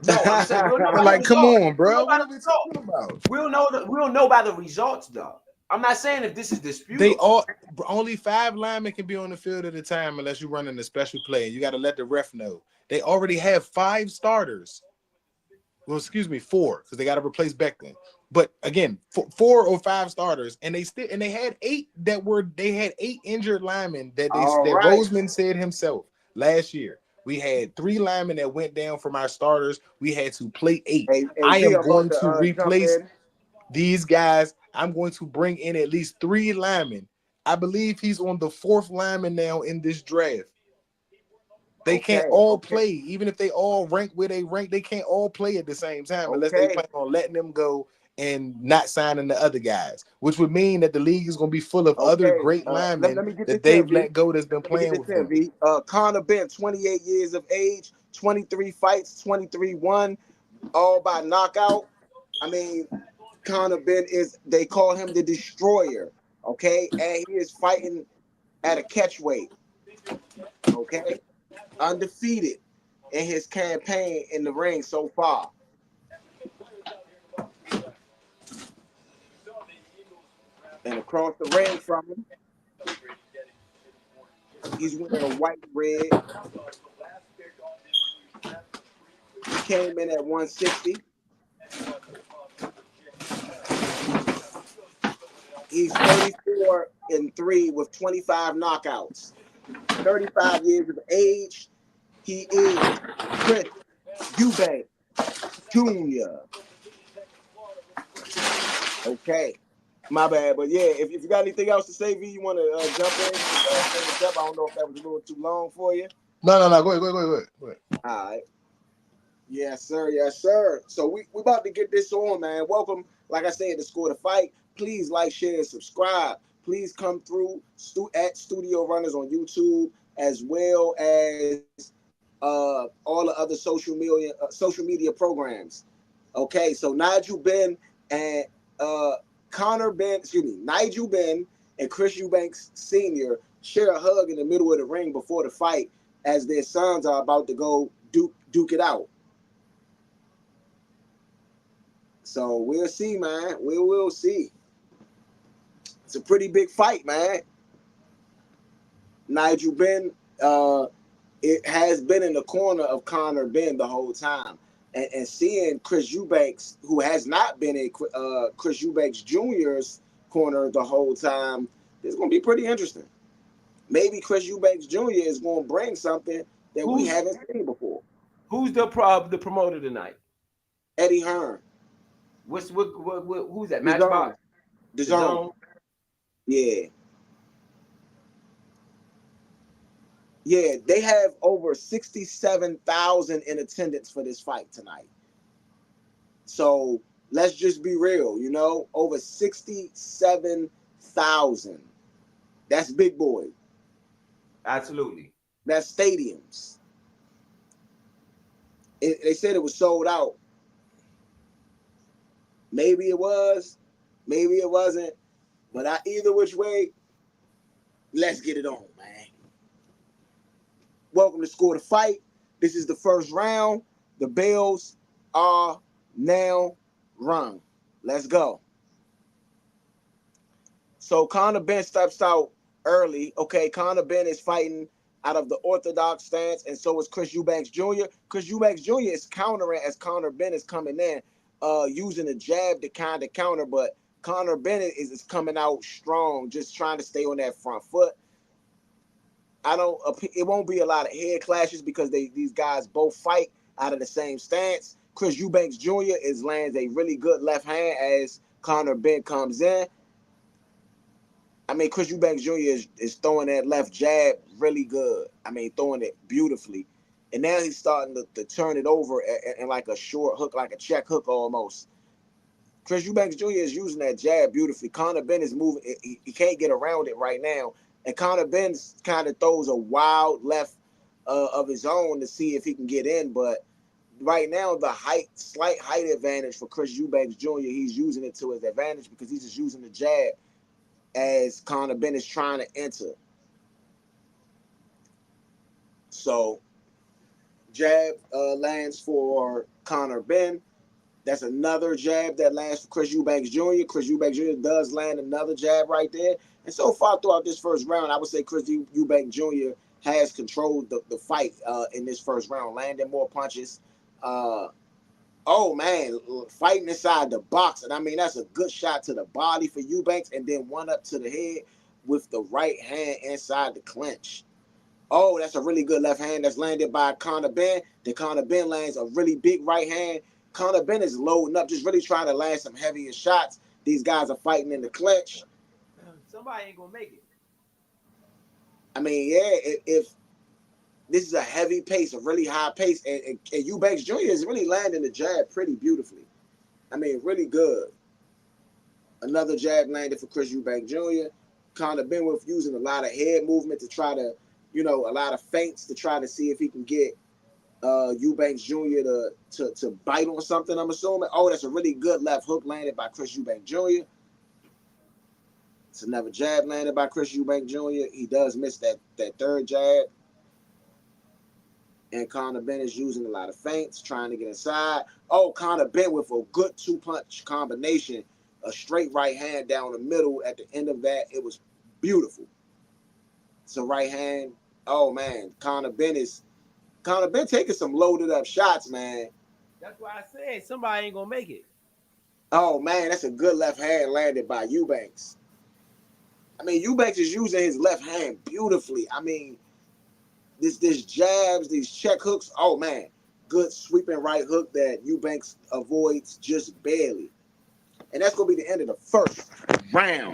No, I'm saying we'll know by like, the come results. on, bro. What are we talking about? We'll know by the results, though. I'm not saying if this is disputable. They only 5 linemen can be on the field at a time unless you're running a special play. You got to let the ref know. They already have 5 starters. Well, excuse me, 4, because they got to replace Becton. But again, 4 or 5 starters, and they had 8 they had 8 injured linemen that Roseman said himself last year. We had 3 linemen that went down from our starters. We had to play 8. I am going to replace these guys. I'm going to bring in at least 3 linemen. I believe he's on the 4th lineman now in this draft. They can't all play, even if they all rank where they rank. They can't all play at the same time unless they plan on letting them go and not signing the other guys, which would mean that the league is going to be full of other Okay, great let, linemen let me get that this in, they've V. let go that's been Let me get playing this with in, them. V. Connor Benn, 28 years of age, 23 fights, 23 won, all by knockout. I mean, Connor Benn they call him the Destroyer, okay? And he is fighting at a catch weight, okay? Undefeated in his campaign in the ring so far. And across the ring from him, he's wearing a white and red. He came in at 160. He's 34-3 with 25 knockouts. 35 years of age. He is Chris Eubank Jr. Okay. My bad. But yeah, if you got anything else to say, V, you want to jump in, finish up. I don't know if that was a little too long for you. No. Go ahead. All right. Yes, sir. Yes, sir. So we about to get this on, man. Welcome, like I said, to Score the Fight. Please like, share, and subscribe. Please come through at Studio Runners on YouTube, as well as all the other social media programs. Okay, so Nigel Benn and Nigel Benn and Chris Eubanks Sr. share a hug in the middle of the ring before the fight, as their sons are about to go duke it out. So we'll see, man. We will see. It's a pretty big fight, man. Nigel Benn, it has been in the corner of Connor Benn the whole time. And seeing Chris Eubanks, who has not been in Chris Eubanks Jr.'s corner the whole time, it's going to be pretty interesting. Maybe Chris Eubanks Jr. is going to bring something that we haven't seen before. Who's the promoter tonight? Eddie Hearn. Who's that? The Matchbox? The Zone. Yeah. Yeah, they have over 67,000 in attendance for this fight tonight. So let's just be real, over 67,000. That's big boy. Absolutely. That's stadiums. They said it was sold out. Maybe it was, maybe it wasn't. But either which way, let's get it on, man. Welcome to Score the Fight. This is the first round. The bells are now rung. Let's go. So Conor Benn steps out early. Okay, Conor Benn is fighting out of the orthodox stance, and so is Chris Eubanks Jr. Chris Eubanks Jr. is countering as Conor Benn is coming in, using a jab to kind of counter, but Conor Benn is coming out strong, just trying to stay on that front foot. It won't be a lot of head clashes because these guys both fight out of the same stance. Chris Eubanks Jr. lands a really good left hand as Conor Benn comes in. I mean, Chris Eubanks Jr. is throwing that left jab really good. I mean, throwing it beautifully. And now he's starting to turn it over in like a short hook, like a check hook almost. Chris Eubanks Jr. is using that jab beautifully. Conor Benn is moving. He can't get around it right now. And Conor Benn kind of throws a wild left of his own to see if he can get in. But right now, the slight height advantage for Chris Eubanks Jr., he's using it to his advantage because he's just using the jab as Conor Benn is trying to enter. So, jab lands for Conor Benn. That's another jab that lands for Chris Eubanks Jr. Chris Eubanks Jr. does land another jab right there. And so far throughout this first round, I would say Chris Eubanks Jr. has controlled the fight in this first round, landing more punches. Oh, man, fighting inside the box. And I mean, that's a good shot to the body for Eubanks, and then one up to the head with the right hand inside the clinch. Oh, that's a really good left hand that's landed by Conor Benn. Then Conor Benn lands a really big right hand. Conor Benn is loading up, just really trying to land some heavier shots. These guys are fighting in the clinch. Somebody ain't going to make it. I mean, yeah, if this is a heavy pace, a really high pace, and Eubanks Jr. is really landing the jab pretty beautifully. I mean, really good. Another jab landed for Chris Eubank Jr. Conor Benn using a lot of head movement to try to, a lot of feints to try to see if he can get Eubanks Jr. to bite on something, I'm assuming. Oh, that's a really good left hook landed by Chris Eubank Jr. It's another jab landed by Chris Eubank Jr. He does miss that third jab. And Conor Benn is using a lot of feints, trying to get inside. Oh, Conor Benn with a good two-punch combination, a straight right hand down the middle at the end of that. It was beautiful. So right hand. Oh, man. Conor Benn taking some loaded up shots, man. That's why I said somebody ain't going to make it. Oh, man, that's a good left hand landed by Eubanks. I mean, Eubanks is using his left hand beautifully. I mean, this jabs, these check hooks. Oh man, good sweeping right hook that Eubanks avoids just barely. And that's gonna be the end of the first round.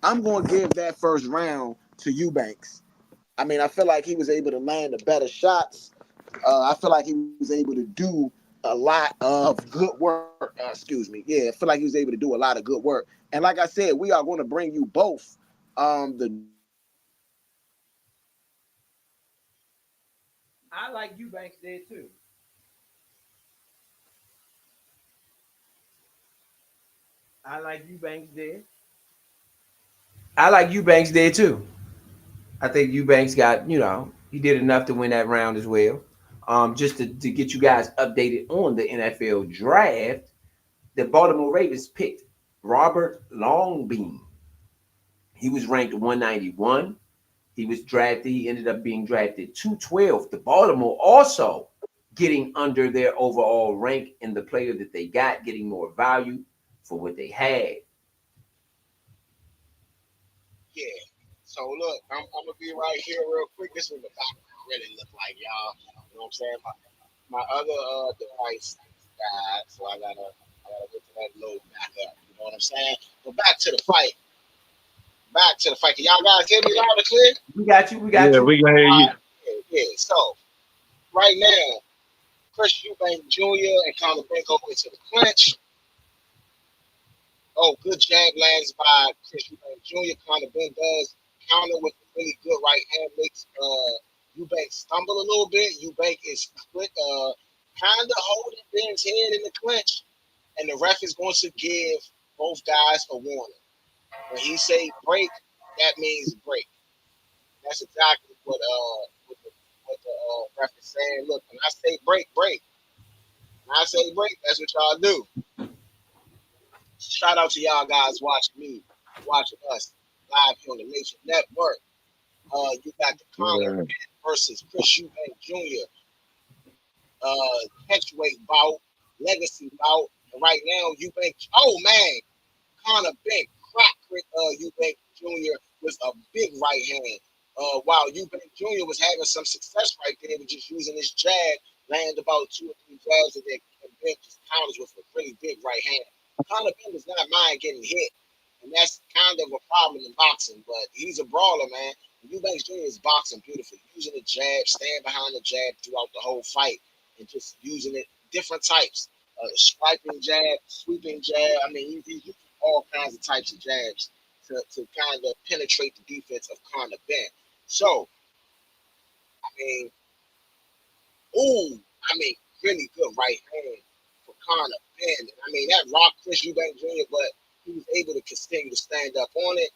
I'm gonna give that first round to Eubanks. I mean, I feel like he was able to land the better shots. I feel like he was able to do a lot of good work. Excuse me. Yeah, I feel like he was able to do a lot of good work. And like I said, we are going to bring you both the. I like Eubanks there too. I like Eubanks there. I like Eubanks there too. I think Eubanks got, he did enough to win that round as well. Just to get you guys updated on the NFL draft, the Baltimore Ravens picked Robert Longbeam. He was ranked 191. He ended up being drafted 212. The Baltimore also getting under their overall rank in the player that they got, getting more value for what they had. Yeah. So look, I'm gonna be right here real quick. This is what the background really look like, y'all. You know what I'm saying? My other device died, so I gotta get to that load back up. You know what I'm saying? But back to the fight. Back to the fight. Can y'all guys hear me loud and clear? We got you. We got Yeah, you. we can hear you. Yeah. So right now, Chris Eubank Jr. and Conor Benn go into the clinch. Oh, good jab lands by Chris Eubank Jr. Conor Benn does counter with a really good right hand, makes Eubank stumble a little bit. Eubank is quick, kind of holding Benn's head in the clinch, and the ref is going to give both guys a warning. When he say break, that means break. That's exactly what the ref is saying. Look, when I say break, break. When I say break, that's what y'all do. Shout out to y'all guys watching me, watching us live here on the Nation Network. You got the Conor Yeah. versus Chris Eubank Jr. Catchweight bout, legacy bout. And right now, Eubank. Oh man, Conor Benn cracked Eubank Jr. with a big right hand. While Eubank Jr. was having some success right there with just using his jab, landed about 2 or 3 jabs, and then Benn just counters with a really big right hand. Conor Benn does not mind getting hit, and that's kind of a problem in boxing. But he's a brawler, man. Eubanks Jr. is boxing beautifully, using the jab, staying behind the jab throughout the whole fight, and just using it different types. Swiping jab, sweeping jab. I mean, he's using all kinds of types of jabs to kind of penetrate the defense of Conor Benn. So, I mean, really good right hand for Conor Benn. I mean, that rocked Chris Eubank Jr., but he was able to continue to stand up on it.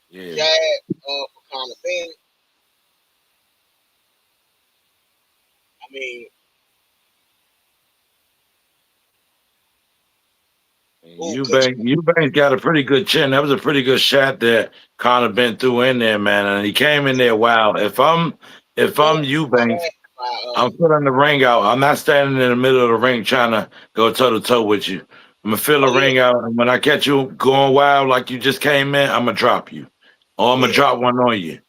Yeah. Jab for Conor Benn. I mean, Eubank got a pretty good chin. That was a pretty good shot that Conor Benn threw in there, man. And he came in there. Wow. If I'm Eubank, I'm filling the ring out. I'm not standing in the middle of the ring trying to go toe to toe with you. I'm gonna fill the ring out, and when I catch you going wild like you just came in, I'm gonna drop you, or I'm gonna drop one on you.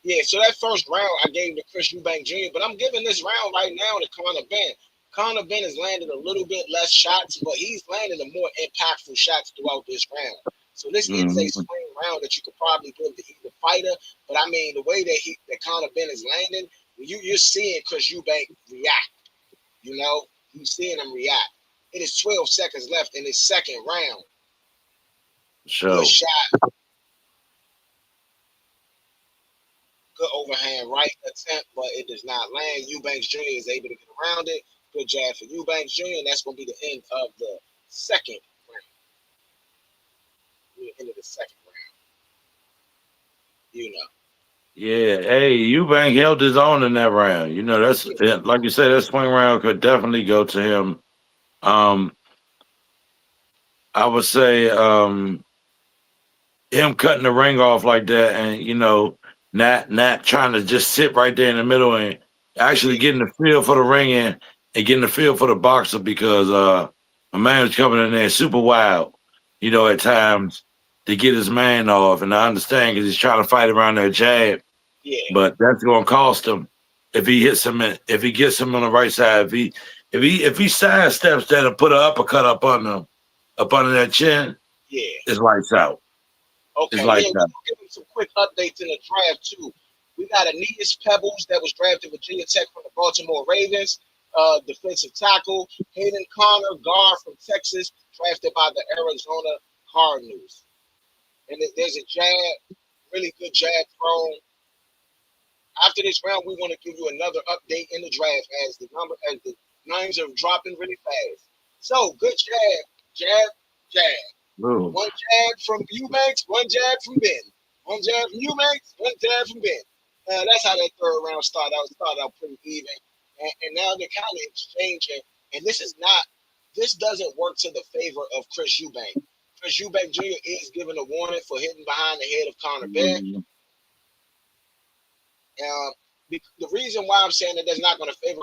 Yeah, so that first round I gave to Chris Eubank Jr., but I'm giving this round right now to Conor Benn. Conor Benn has landed a little bit less shots, but he's landed the more impactful shots throughout this round. So this is a swing round that you could probably give to either fighter. But I mean, the way that Conor Benn is landing, you're seeing Chris Eubank react. You know, you're seeing him react. It is 12 seconds left in his second round. So Good shot, good overhand right attempt, but it does not land. Eubanks Jr. is able to get around it. Good jab for Eubanks Jr. And that's going to be the end of the second round. The end of the second round. You know. yeah, hey, Eubank held his own in that round. You know, that's like you said, that swing round could definitely go to him. Um, I would say him cutting the ring off like that, and not trying to just sit right there in the middle and actually Yeah, getting the feel for the ring and getting the feel for the boxer because a man was coming in there super wild, at times to get his man off, and I understand because he's trying to fight around that jab, yeah, but that's going to cost him if he hits him if he gets him on the right side, if he sidesteps that and put an uppercut up under that chin, yeah. it's lights out. It's Okay, lights yeah, we're out. gonna give them some quick updates in the draft too. We got Aeneas Pebbles that was drafted Virginia Tech from the Baltimore Ravens, defensive tackle. Hayden Connor, guard from Texas, drafted by the Arizona Cardinals. And there's a jab, really good jab thrown. After this round, we want to give you another update in the draft as the names are dropping really fast. So good jab, jab. Ooh. One jab from Eubanks, one jab from Benn. One jab from Eubanks, one jab from Benn. That's how that third round started out. It started out pretty even. And now they're kind of exchanging. And this doesn't work to the favor of Chris Eubank. Chris Eubank Jr. is given a warning for hitting behind the head of Connor Benn. The reason why I'm saying that that's not going to favor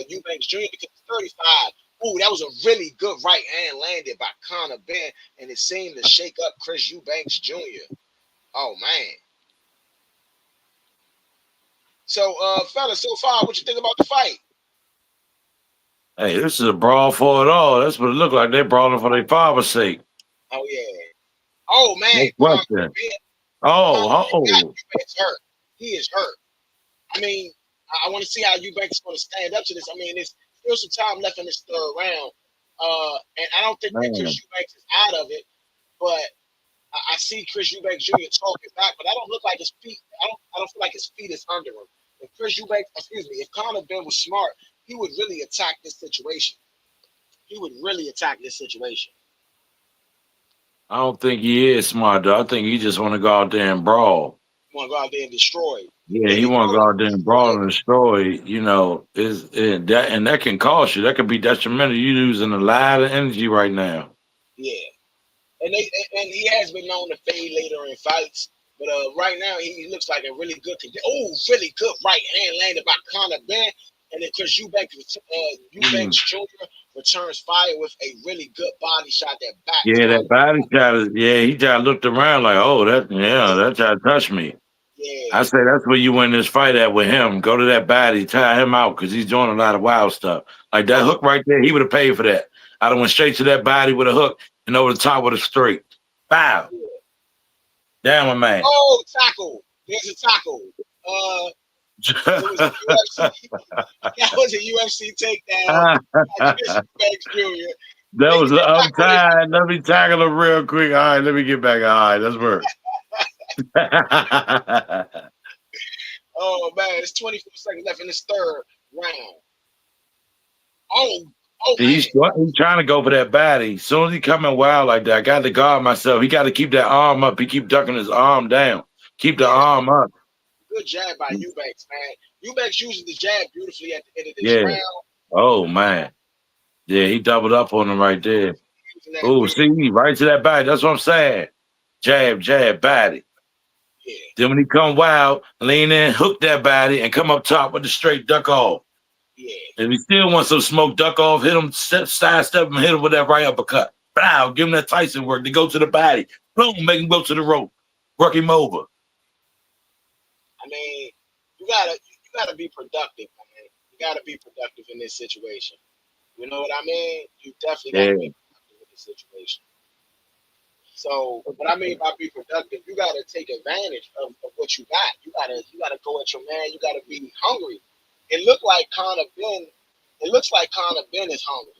Eubanks Jr. because he's 35. Ooh, that was a really good right hand landed by Connor Benn, and it seemed to shake up Chris Eubanks Jr. Oh man. So, fellas, so far, what you think about the fight? Hey, this is a brawl for it all. That's what it looked like. They brawling for their father's sake. Oh yeah. Oh man, No question. Connor Oh, Benn oh. is hurt. He is hurt. I mean, I want to see how Eubanks is going to stand up to this. I mean, there's still some time left in this third round, and I don't think that Chris Man. Eubanks is out of it. But I see Chris Eubanks Jr. talking back, but I don't look like his feet. I don't feel like his feet is under him. If Connor Benn was smart, he would really attack this situation. He would really attack this situation. I don't think he is smart, though. I think he just want to go out there and brawl. He want to go out there and destroy. Yeah, And he he want to probably go out there and destroy brawl it. and destroy. That can cost you. That could be detrimental. You losing a lot of energy right now. Yeah. And he has been known to fade later in fights. But right now he looks like a really good really good right hand landed by Connor Benn. And then Chris Eubanks Jr. returns fire with a really good body shot that back Yeah, Connor. that body shot is. Yeah, he just looked around like, oh, that tried to touch me. I Yeah, say that's where you win this fight at with him. Go to that body, tie him out because he's doing a lot of wild stuff. Like that yeah, hook right there, he would have paid for that. I'd have went straight to that body with a hook and over the top with a straight. Bow. yeah. Down, my man. Oh, tackle. There's a tackle. It was a UFC. That was a UFC takedown by Chris Eubanks Jr. That They was get the that tackle. uptime. Let me tackle him real quick. All right, let me get back. All right, let's work. Oh man, it's 24 seconds left in this third round. Oh, oh he's, man. he's trying to go for that body. As soon as he coming wild like that, I got to guard myself. He got to keep that arm up. He keep ducking his arm down. Keep the Yeah, arm up. good jab by Eubanks, man. Eubanks uses the jab beautifully at the end of this Yeah. round. Oh man. Yeah, he doubled up on him right there. Using that Oh, beautiful, see, right to that body. That's what I'm saying. Jab, jab, body. yeah, Then when he come wild, lean in, hook that body, and come up top with the straight duck off. yeah, If he still wants some smoke, duck off, hit him, sidestep him, hit him with that right uppercut. Bow, give him that Tyson work to go to the body. Boom, make him go to the rope. Work him over. I mean, you gotta be productive, man. You gotta be productive in this situation. You know what I mean? You definitely Yeah. gotta be productive in this situation. So what I mean by be productive, you gotta take advantage of what you got. You gotta go at your man. You gotta be hungry. It looks like Connor Benn is hungry.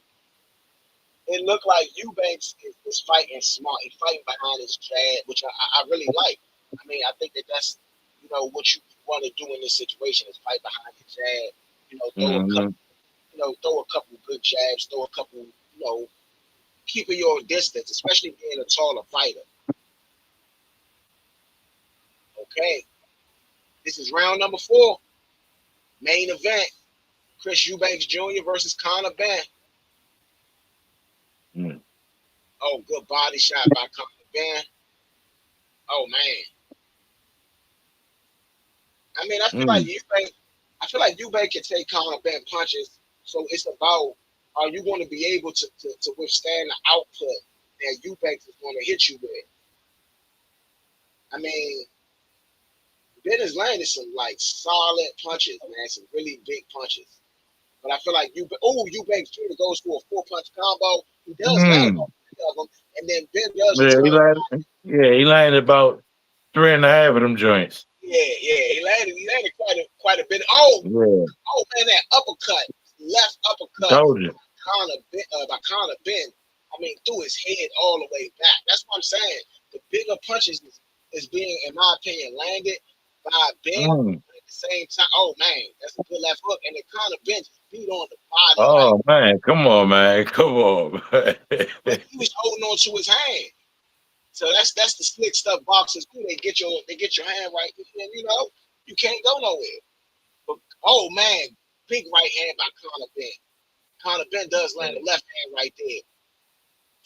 it looked like Eubanks is fighting smart. He's fighting behind his jab, which I really like. I mean, I think that's what you want to do in this situation is fight behind the jab. Mm-hmm. Throw a couple good jabs, throw a couple, keeping your distance, especially being a taller fighter. Okay, this is round number 4, main event. Chris Eubanks Jr. versus Conor Benn. Mm. Oh, good body shot by Conor Benn. Oh man. I mean, Mm. I feel like Eubank can take Conor Benn punches. So it's about, are you going to be able to withstand the output that Eubank is going to hit you with? I mean, Ben has landed some like solid punches, man, some really big punches. But I feel like Eubank Jr. goes for a 4-punch combo. He does land Mm. all 3 of them, and then Ben does Yeah, return. he landed about 3.5 of them joints. Yeah, he landed quite a bit. Oh, Yeah, man, that uppercut, left uppercut told you. By Conor Benn. I mean, threw his head all the way back. That's what I'm saying. The bigger punches is being, in my opinion, landed by Ben. Mm. But at the same time, oh man, that's a good left hook, and then Conor Benn just beat on the body like, Oh man, come on, man, come on. Man. but he was holding on to his hand. So that's the slick stuff boxers do. They get your hand right, and you can't go nowhere. But oh man, big right hand by Conor Benn. Conor Benn does land a left hand right there.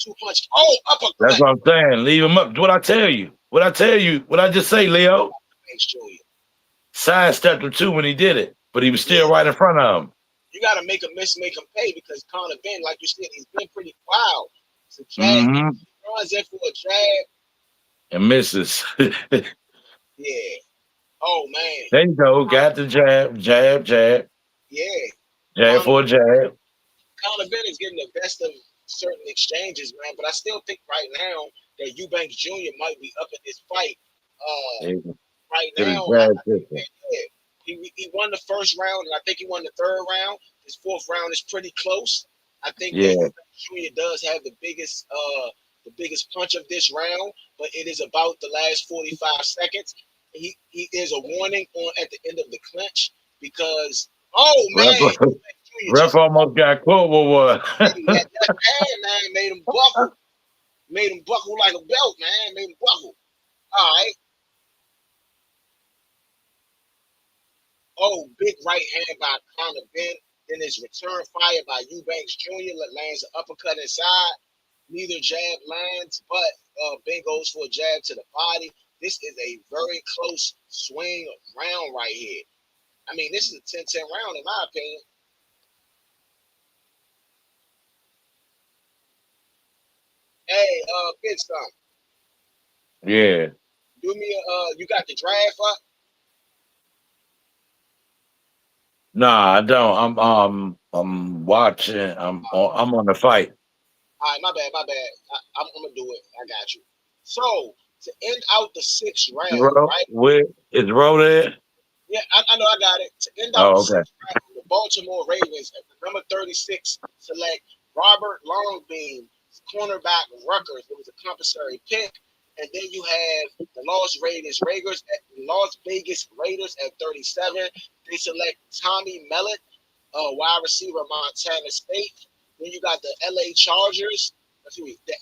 2-punch. Oh, That's uppercut. what I'm saying. Leave him up. What I tell you. What I tell you. What I just say, Leo. Thanks, Julia. Sidestepped him too when he did it, but he was Yeah, still right in front of him. you got to make a miss, make him pay because Conor Benn, like you said, he's been pretty wild. It's a jab. Mm-hmm. He runs in for a jab. And misses. There Yeah. Oh man. you go. Got the jab, jab, jab, Yeah. jab Conor for a jab. Conor Benn is getting the best of certain exchanges, man. But I still think right now that Eubanks Jr. might be up in this fight. There you go. Right To the now, jab I think system. that he won the first round, and I think he won the third round. His fourth round is pretty close. I think that Yeah. Eubanks Jr. does have the biggest punch of this round, but it is about the last 45 seconds. He is a warning on at the end of the clinch because Ref, man, Eubanks Jr. ref just almost got caught with that one. left hand, man, made him buckle like a belt, man, made him buckle. All right. Oh, big right hand by Conor Benn. Then his return fire by Eubanks Jr. lands an uppercut inside. Neither jab lands, but Ben goes for a jab to the body. This is a very close swing round right here. I mean, this is a 10-10 round in my opinion. Hey, Big Son, Yeah. do me you got the draft up? Nah, I don't. I'm watching. I'm on the fight. All right, my bad. I'm gonna do it. I got you. So to end out the 6th round, Ro, right? where is Ro there? Yeah, I know I got it. To end out the Oh, okay. 6th round, the Baltimore Ravens at the number 36 select Robert Longbeam, cornerback Rutgers. It was a compulsory pick. And then you have the Las Vegas Raiders at 37. They select Tommy Mellett, wide receiver Montana State. Then you got the LA Chargers. Excuse me, the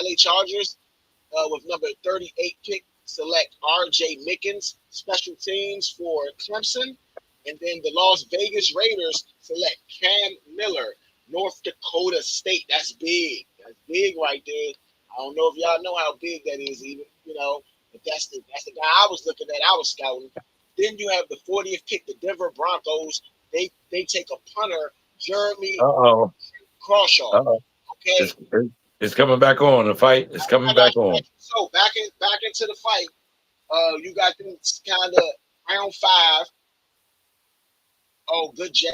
LA Chargers with number 38 pick, select R.J. Mickens, special teams for Clemson. And then the Las Vegas Raiders select Cam Miller, North Dakota State. That's big. That's big right there. I don't know if y'all know how big that is, even, but that's the guy I was looking at. I was scouting. Then you have the 40th pick, the Denver Broncos. They take a punter, Jeremy Uh-oh. Crawshaw. Uh-oh. Okay, It's coming back on. The fight is coming I got back you. on. So back into the fight. You got them kind of round 5. Oh, good jab,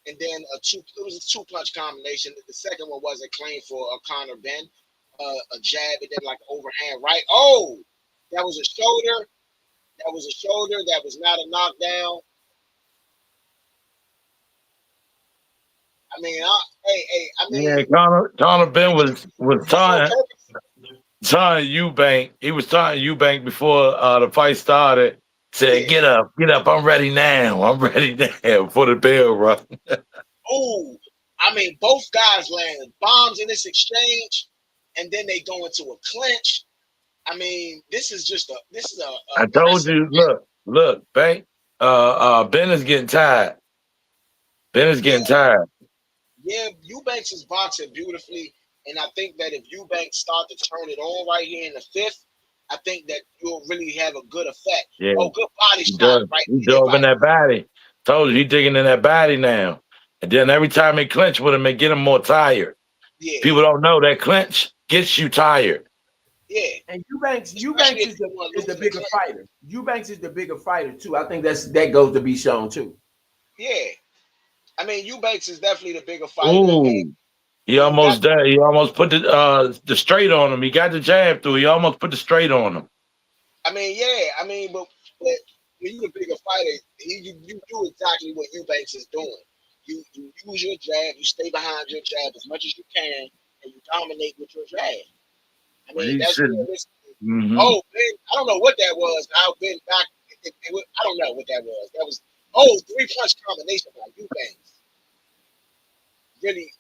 and then it was a 2-punch combination. The second one wasn't clean for Conor Benn. A jab and then like overhand right. Oh, that was a shoulder. That was a shoulder. That was not a knockdown. I Yeah, Connor Benn was What's on taunting purpose? Eubank. He was taunting Eubank before the fight started. Said, Yeah. get up, I'm ready now. I'm ready now for the bell run. Oh, both guys landed bombs in this exchange, and then they go into a clinch. This is a I told aggressive. you, look, Bank. Ben is getting tired. Ben is Yeah, getting tired. yeah. Eubanks is boxing beautifully, and I think that if Eubanks start to turn it on right here in the fifth, I think that you'll really have a good effect. Yeah, Oh, good body he shot does. right He there dove by in that body. Told you he digging in that body now. And then every time he clinch with him, it get him more tired. yeah, People don't know that clinch gets you tired. yeah. And Especially Eubanks if you want to is lose the in the bigger clinch. fighter. Eubanks is the bigger fighter too. I think that goes to be shown too. Yeah, Eubanks is definitely the bigger fighter, and Ooh, he you got. almost there. He almost put the straight on him. He got the jab through. He almost put the straight on him. Yeah. But when you're a bigger fighter, you do exactly what Eubanks is doing. You use your jab, you stay behind your jab as much as you can, and you dominate with your jab. When he That's said, realistic. mm-hmm. Oh, Ben, I don't know what that was. Now Ben back. I don't know what that was. That was three-punch combination by Eubanks. Really,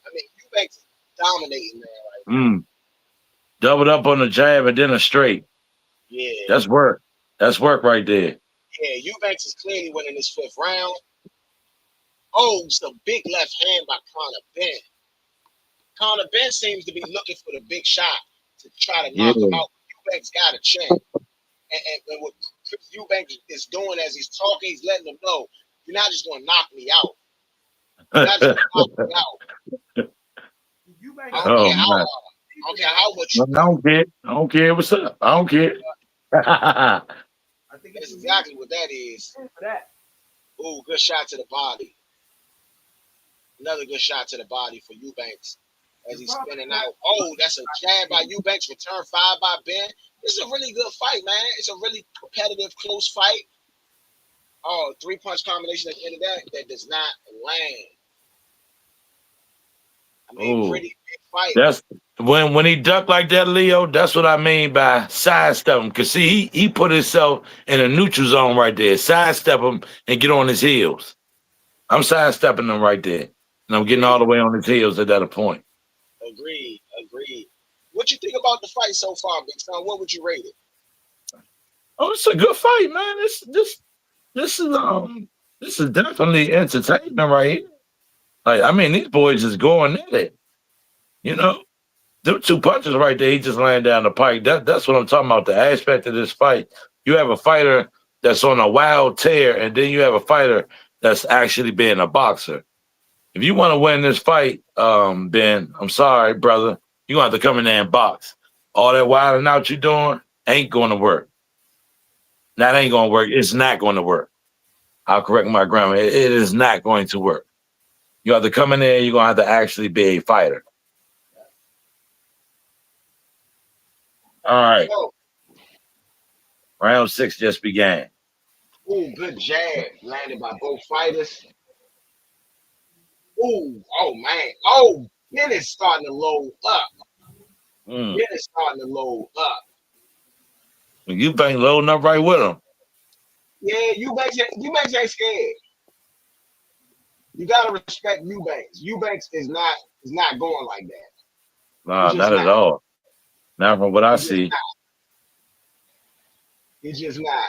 Eubanks is dominating there right now. Doubled up on the jab and then a straight. Yeah, That's work. That's work right there. yeah. Eubanks is clearly winning this fifth round. Oh, some big left hand by Conor Benn. Conor Benn seems to be looking for the big shot to try to Yeah. knock him out. Eubanks got a chin. And what Chris Eubank is doing as he's talking, he's letting them know, you're not just going to knock me out. You're not just going to knock me out. I don't Oh care how man. hard. I don't care how much I you go. don't care. I don't care what's up. I don't care. I think That's exactly what that is. for that. Ooh, good shot to the body. Another good shot to the body for Eubanks as he's spinning out. Oh, that's a jab by Eubanks. Return five by Ben. This is a really good fight, man. It's a really competitive, close fight. Oh, three-punch combination at the end of that does not land. Oh, Pretty big fight. that's when he ducked like that, Leo. That's what I mean by sidestep him. Cause see, he put himself in a neutral zone right there. Sidestep him and get on his heels. I'm sidestepping him right there, and I'm getting all the way on his heels at that point. Agreed. What you think about the fight so far, Big Son? What would you rate it? Oh, it's a good fight, man. This is definitely entertainment right here. Like, I mean, these boys is going at it. You know, them two punches right there, he just laying down the pike. That's what I'm talking about. The aspect of this fight. You have a fighter that's on a wild tear, and then you have a fighter that's actually being a boxer. If you want to win this fight, Ben, I'm sorry, brother. You're gonna have to come in there and box. All that wilding out you doing ain't gonna work. That ain't gonna work. It's not gonna work. I'll correct my grammar. It is not going to work. You have to come in there, you're gonna have to actually be a fighter. All right. Yo, Round 6 just began. ooh, good jab landed by both fighters. Ooh, oh man. Oh, Ben is starting to load up. Ben is starting to load up. You been loading up right with him. Yeah, Eubanks ain't scared. You gotta respect Eubanks. Eubanks is not going like that. Nah, He's just not at not. all. Not from what I He's just see. not. He's just not.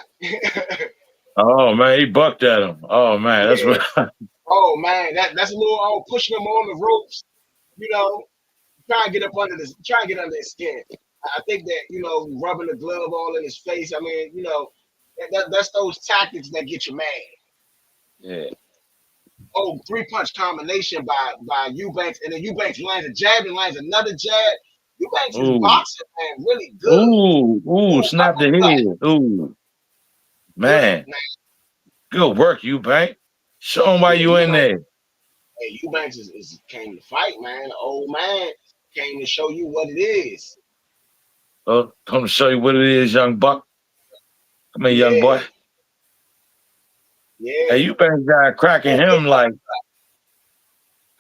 Oh man, he bucked at him. Oh man, that's Yeah. what. Oh man, that's a little pushing him on the ropes. You know, trying to get up under this, trying to get under his skin. I think that rubbing the glove all in his face. That's those tactics that get you mad. Yeah. Oh, three-punch combination by Eubanks, and then Eubanks lands a jab and lands another jab. Eubanks is Ooh. boxing, man, really good. Ooh, snap the head. Ooh. Man. Good, man. Good work, Eubank. Show him why you in there. Hey, Eubanks is came to fight, man. The old man came to show you what it is. Oh, come to show you what it is, young buck. Come here, young Yeah. boy. Yeah. Hey, Eubank got cracking him like.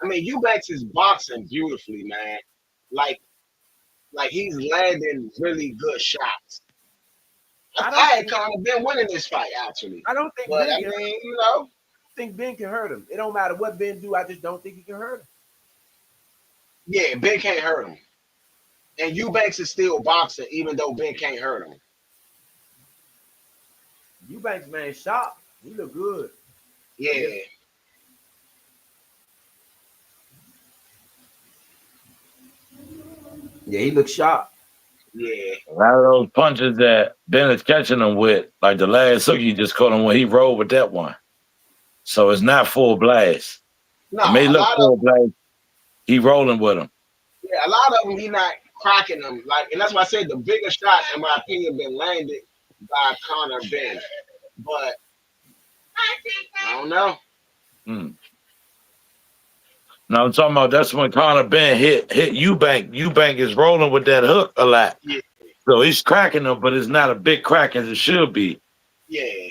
I mean, Eubanks is boxing beautifully, man. Like, he's landing really good shots. I had kind of been winning this fight actually, I don't think but Ben I can. mean, Think Ben can hurt him. It don't matter what Ben do. I just don't think he can hurt him. yeah, Ben can't hurt him, and Eubanks is still boxing even though Ben can't hurt him. Eubanks, man, sharp. He look good. Yeah. Yeah, he looks sharp. Yeah. A lot of those punches that Ben is catching him with, like the last hook he just caught him when he rolled with that one. So it's not full blast. No, It may a look lot full of blast. He rolling with him. yeah, a lot of them he not cracking them. Like, and that's why I said the bigger shots, in my opinion, been landed by Connor Ben. But I don't know. Now I'm talking about that's when Conor Ben hit Eubank. Eubank is rolling with that hook a lot. Yeah. So he's cracking them, but it's not a big crack as it should be. Yeah.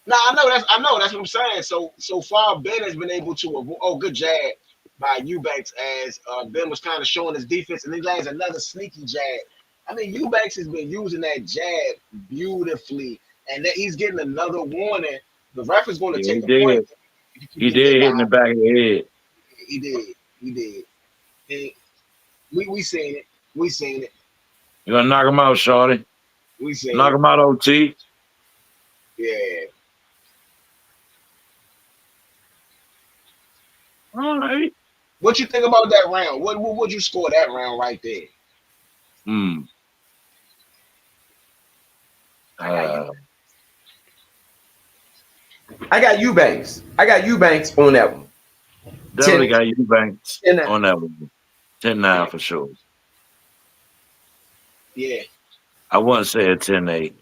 No, I know that's what I'm saying. So far, Ben has been able to avoid. Good jab by Eubanks as Ben was kind of showing his defense, and he lands another sneaky jab. I mean, Eubanks has been using that jab beautifully, and that he's getting another warning. The ref is going to Yeah, take he a point. did. He did hit in the back of the head. He did. He did. We seen it. We seen it. You gonna knock him out, shorty? We seen Knock it. him out, OT. Yeah. All right. What you think about that round? What would you score that round right there? I got Eubanks. I got Eubanks on that one. Definitely got Eubanks on that one. 10-9 for sure. Yeah. I wouldn't say a 10-8.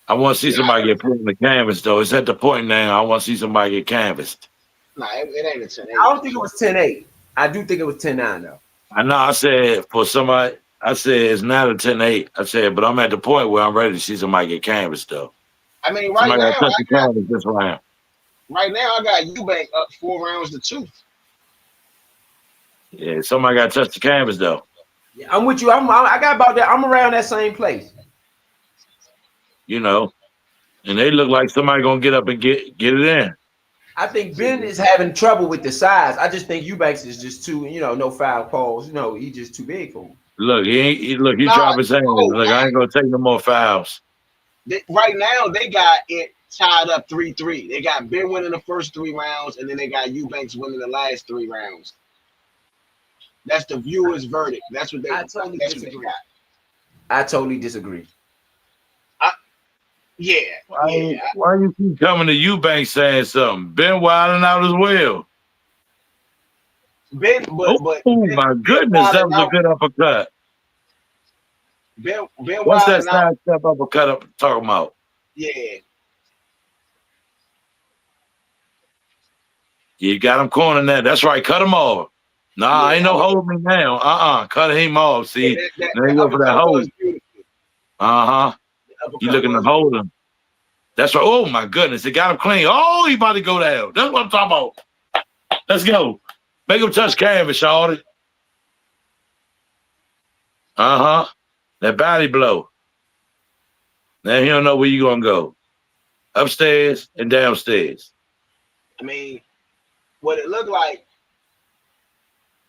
I want to see somebody get put on the canvas, though. It's at the point now I want to see somebody get canvassed. Nah, it ain't a 10-8. I don't think it was 10-8. I do think it was 10-9, though. I know I said for somebody, I said it's not a 10-8. I said, but I'm at the point where I'm ready to see somebody get canvassed, though. I mean, somebody got to touch the canvas this round. Right now, I got Eubank up 4 rounds to 2. Yeah, somebody got to touch the canvas, though. Yeah, I'm with you. I got about that. I'm around that same place. You know, and they look like somebody gonna get up and get it in. I think Ben is having trouble with the size. I just think Eubanks is just too, no foul calls. He's just too big for him. Look, he dropped his hands. Look, I ain't gonna take no more fouls. Right now, they got it tied up 3-3. They got Ben winning the first 3 rounds, and then they got Eubanks winning the last 3 rounds. That's the viewers' verdict. That's what they. Totally disagree. I totally disagree. Yeah. Why you keep coming to Eubank saying something? Ben wilding out as well. Ben, my goodness, that was a good uppercut. Ben What's that side step uppercut up talking about? Yeah. You got him cornering that. That's right. Cut him off. Nah, ain't no hold me now. Cut him off. See, there you go for that hold. You looking to hold him. That's right. Oh my goodness, they got him clean. Oh, he about to go down. That's what I'm talking about. Let's go. Make him touch canvas, shorty. That body blow. Now he don't know where you gonna go. Upstairs and downstairs. I mean, what it looked like,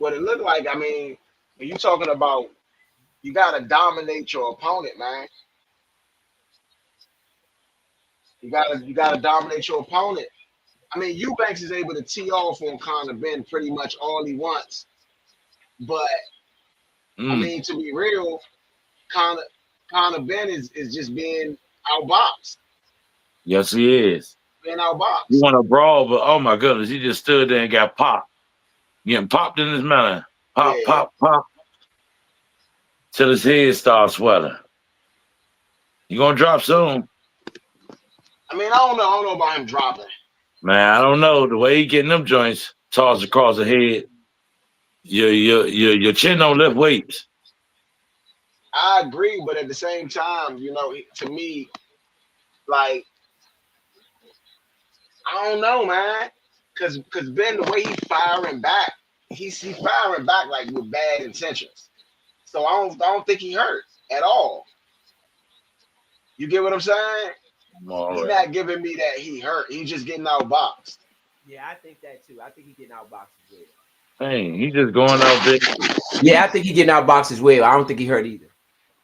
I mean, when you talking about, you gotta dominate your opponent, man. You gotta dominate your opponent. I mean, Eubanks is able to tee off on Conor Ben pretty much all he wants, but I mean, to be real, Conor Ben is just being outboxed. Yes, he is. Being outboxed. You want to brawl, but oh my goodness, he just stood there and got popped. Getting popped in his melon. Pop, till his head starts swelling. You gonna drop soon? I mean, I don't know about him dropping. Man, I don't know. The way he getting them joints tossed across the head, your chin don't lift weights. I agree, but at the same time, to me, like, I don't know, man. Cause Ben, the way he's firing back, he's firing back like with bad intentions. So I don't think he hurt at all. You get what I'm saying? All He's right. not giving me that he hurt. He's just getting outboxed. Yeah, I think that too. I think he's getting outboxed as well. Dang, he just going out there. Yeah, I think he's getting outboxed as well. I don't think he hurt either.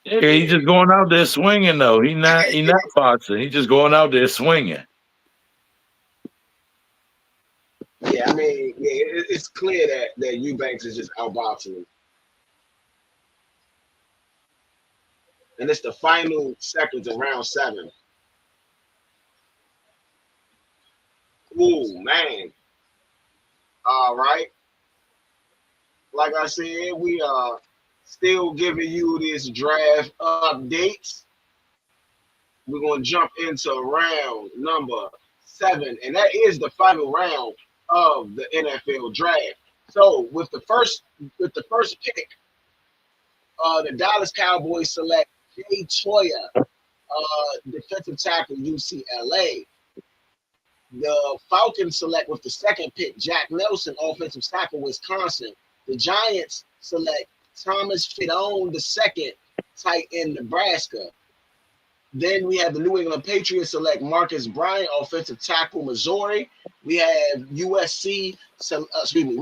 Yeah, Yeah, he just going out there swinging though. He not boxing. He just going out there swinging. yeah. I mean, yeah, it's clear that Eubanks is just outboxing him, and it's the final seconds of round 7. Ooh, man. All right. Like I said, we are still giving you this draft updates. We're gonna jump into round number 7, and that is the final round of the NFL draft. So with the first pick, the Dallas Cowboys select Jay Toya, defensive tackle, UCLA. The Falcons select with the second pick Jack Nelson, offensive tackle, Wisconsin. The Giants select Thomas Fidone II, tight end, Nebraska. Then we have the New England Patriots select Marcus Bryant, offensive tackle, Missouri. We have we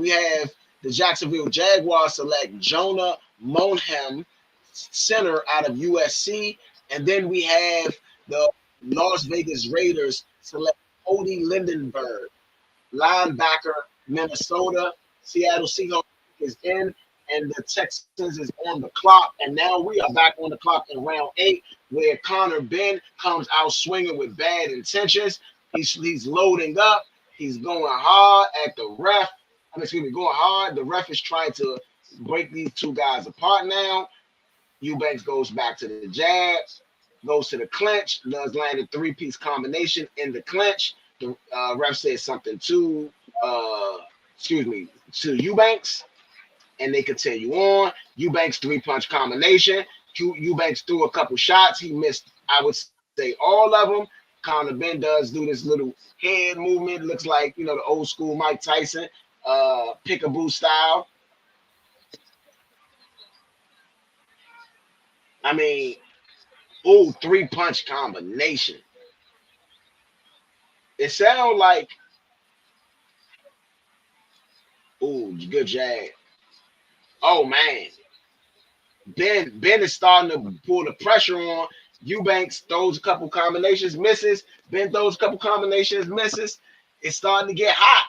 have the Jacksonville Jaguars select Jonah Monheim, center, out of USC. And then we have the Las Vegas Raiders select Cody Lindenberg, linebacker, Minnesota. Seattle Seahawks is in, and the Texans is on the clock. And now we are back on the clock in round 8, where Connor Benn comes out swinging with bad intentions. He's loading up. He's going hard at the ref. Going hard. The ref is trying to break these two guys apart now. Eubanks goes back to the jabs, goes to the clinch, does land a 3-piece combination in the clinch. The ref says something to Eubanks, and they continue on. Eubanks 3-punch combination. Eubanks threw a couple shots. He missed, I would say, all of them. Conor Benn does do this little head movement. Looks like, the old school Mike Tyson, pickaboo style. I mean, 3-punch combination. It sounds like, good jab. Oh, man. Ben is starting to pull the pressure on. Eubanks throws a couple combinations, misses. Ben throws a couple combinations, misses. It's starting to get hot.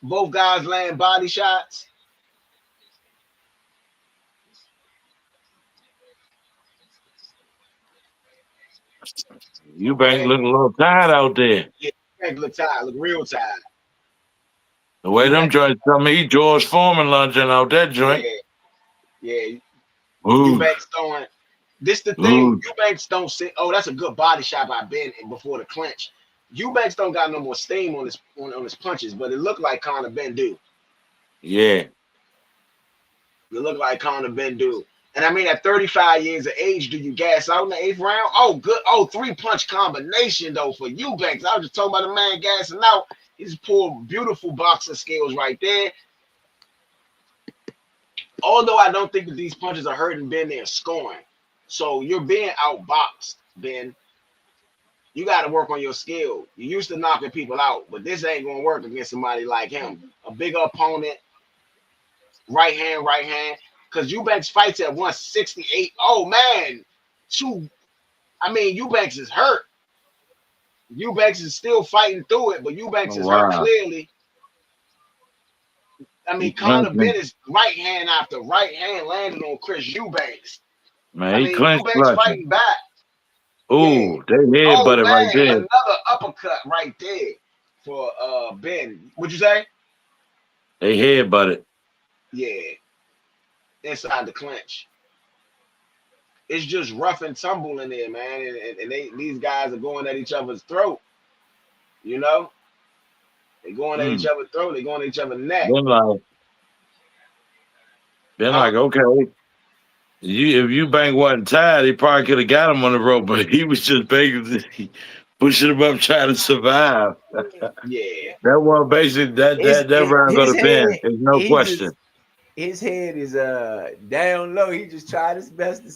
Both guys land body shots. Eubank looking a little tired out there. Yeah, Eubanks look tired, look real tired. The way them joints tell me he George Foreman lunching out that joint. Yeah. Ooh. Eubanks throwing. This the thing. Eubanks don't say, that's a good body shot by Ben before the clinch. Eubanks don't got no more steam on his punches, but it looked like Conor Benn do. Yeah. It looked like Conor Benn do. And I mean, at 35 years of age, do you gas out in the 8th round? Oh, good. 3-punch combination, though, for Eubanks. I was just talking about the man gassing out. He's pulled beautiful boxing skills right there. Although I don't think that these punches are hurting Ben, they're scoring. So you're being outboxed, Ben. You got to work on your skill. You used to knocking people out, but this ain't going to work against somebody like him. A bigger opponent, right hand. Because Eubanks fights at 168. Oh, man. Eubanks is hurt. Eubanks is still fighting through it, but Eubanks is hurt clearly. Conor Benn is right hand after right hand landing on Chris Eubanks. Man, he clinched Eubanks fighting back. Ooh, they headbutted right there. Another uppercut right there for Ben. What'd you say? They headbutted. Yeah. Inside the clinch. It's just rough and tumble in there, man. And these guys are going at each other's throat. They're going at each other's throat. They're going at each other's neck. Been like, okay. If Eubank wasn't tired, he probably could have got him on the rope, but he was just pushing him up, trying to survive. Yeah. That one basically that round go His to Ben. head, There's no he question. just his head is down low. He just tried his best to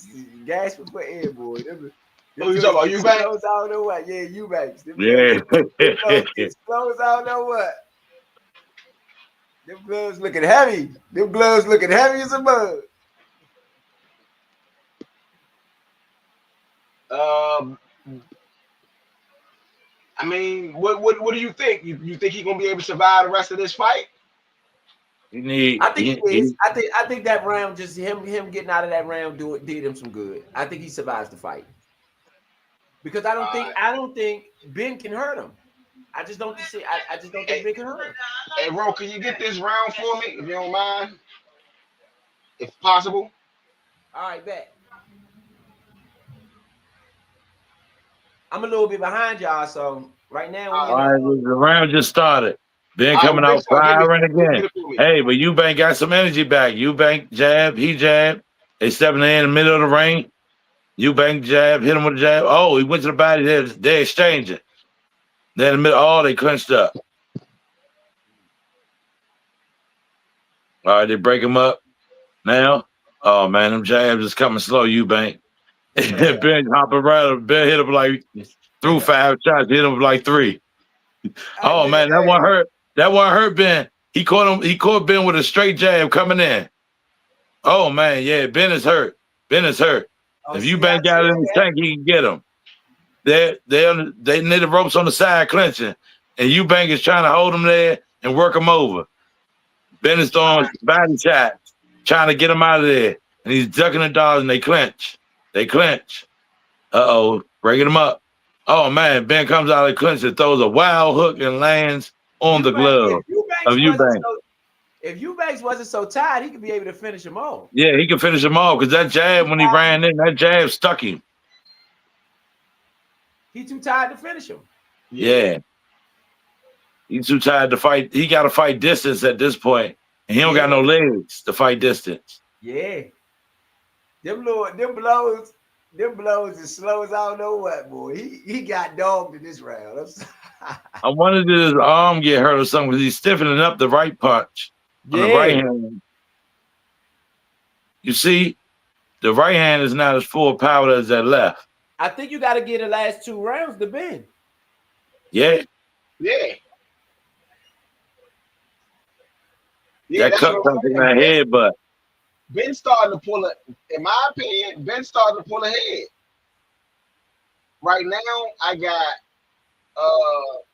gasp for air, boy. Them Who you talking joints about? get Eubank? slows. I don't know what. Yeah, Eubanks. Yeah. Them blows get slows. I don't know what. Them gloves looking heavy. Them gloves looking heavy as a bug. Um, I mean, what do you think? You think he gonna be able to survive the rest of this fight? he need I think he is. I think that round just him getting out of that round did him some good. I think he survives the fight because I don't think Ben can hurt him. I just don't see. I just don't think Hey, Ben can hurt him. hey, Ro, can you get this round for me if you don't mind, if possible? All right, bet. I'm a little bit behind y'all, so right now we All All in right, a. right, the round just started. Ben all right. Well, coming Big out Star, firing get again. it for me. Hey, but Eubank got some energy back. Eubank jab, he jab. They stepping in the middle of the ring. Eubank jab, hit him with a jab. Oh, he went to the body. They're exchanging. Then in the middle, oh, they clinched up. All right, they break him up now. Oh man, them jabs is coming slow, Eubank. Ben hopping around. Ben hit him like threw 5 shots, hit him like 3. I Oh think. man, that one hurt. That one hurt Ben. He caught him. He caught Ben with a straight jab coming in. Oh man, yeah, Ben is hurt. Ben is hurt. Oh, If see, I Eubank got see. it in his tank, he can get him. They need the ropes on the side clinching, and Eubank is trying to hold him there and work him over. Ben is throwing body shots, trying to get him out of there, and he's ducking and dodging. They clinch. They clinch. Uh-oh, breaking him up. Oh man, Ben comes out of the clinch and throws a wild hook and lands on the Eubank, glove of Eubank. If Eubanks wasn't so tired, he could be able to finish him off. Yeah, he can finish him off because that jab when he ran in, that jab stuck him. He too tired to finish him. Yeah. He's too tired to fight. He got to fight distance at this point, and he don't got no legs to fight distance. Yeah. Them blows as slow as I don't know what, boy. He got dogged in this round. I wonder did his arm get hurt or something because he's stiffening up the right punch on the right hand. You see, the right hand is not as full power as that left. I think you got to get the last 2 rounds to Ben. Yeah. Yeah. That cut comes in that head, but Ben starting to pull it. In my opinion, Ben starting to pull ahead. Right now, I got.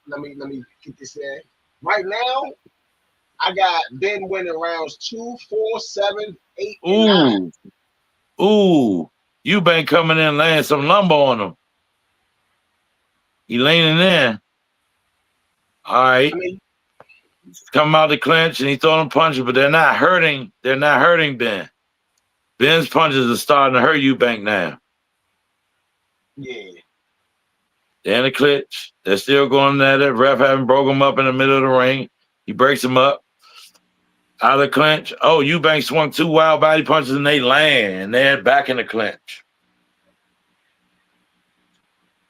Let me get this in. Right now, I got Ben winning rounds 2, 4, 7, 8, and 9. Ooh, Eubank coming in laying some lumber on him. He leaning in. All right. I mean, come out the clinch and he throwing punches, but they're not hurting. They're not hurting Ben. Ben's punches are starting to hurt Eubank now. Yeah. They're in the clinch. They're still going at it. Ref haven't broke him up in the middle of the ring. He breaks him up. Out of the clinch. Oh, Eubank swung 2 wild body punches and they land. And they're back in the clinch.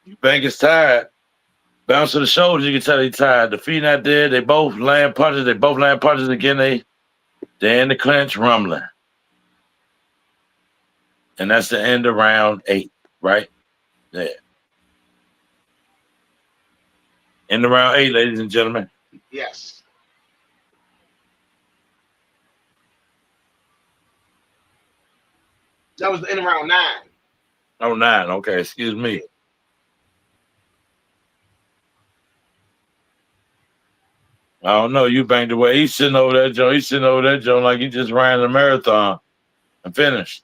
Eubank is tired. Bounce to the shoulders, you can tell he's tired. The feet not there. They both land punches. They both land punches again. They're in the clinch rumbling. And that's the end of round 8, right? There. End of round 8, ladies and gentlemen. Yes. That was the end of round 9. Oh, 9. Okay, excuse me. I don't know. Eubank the way he's sitting over that joint. He's sitting over that joint like he just ran a marathon and finished.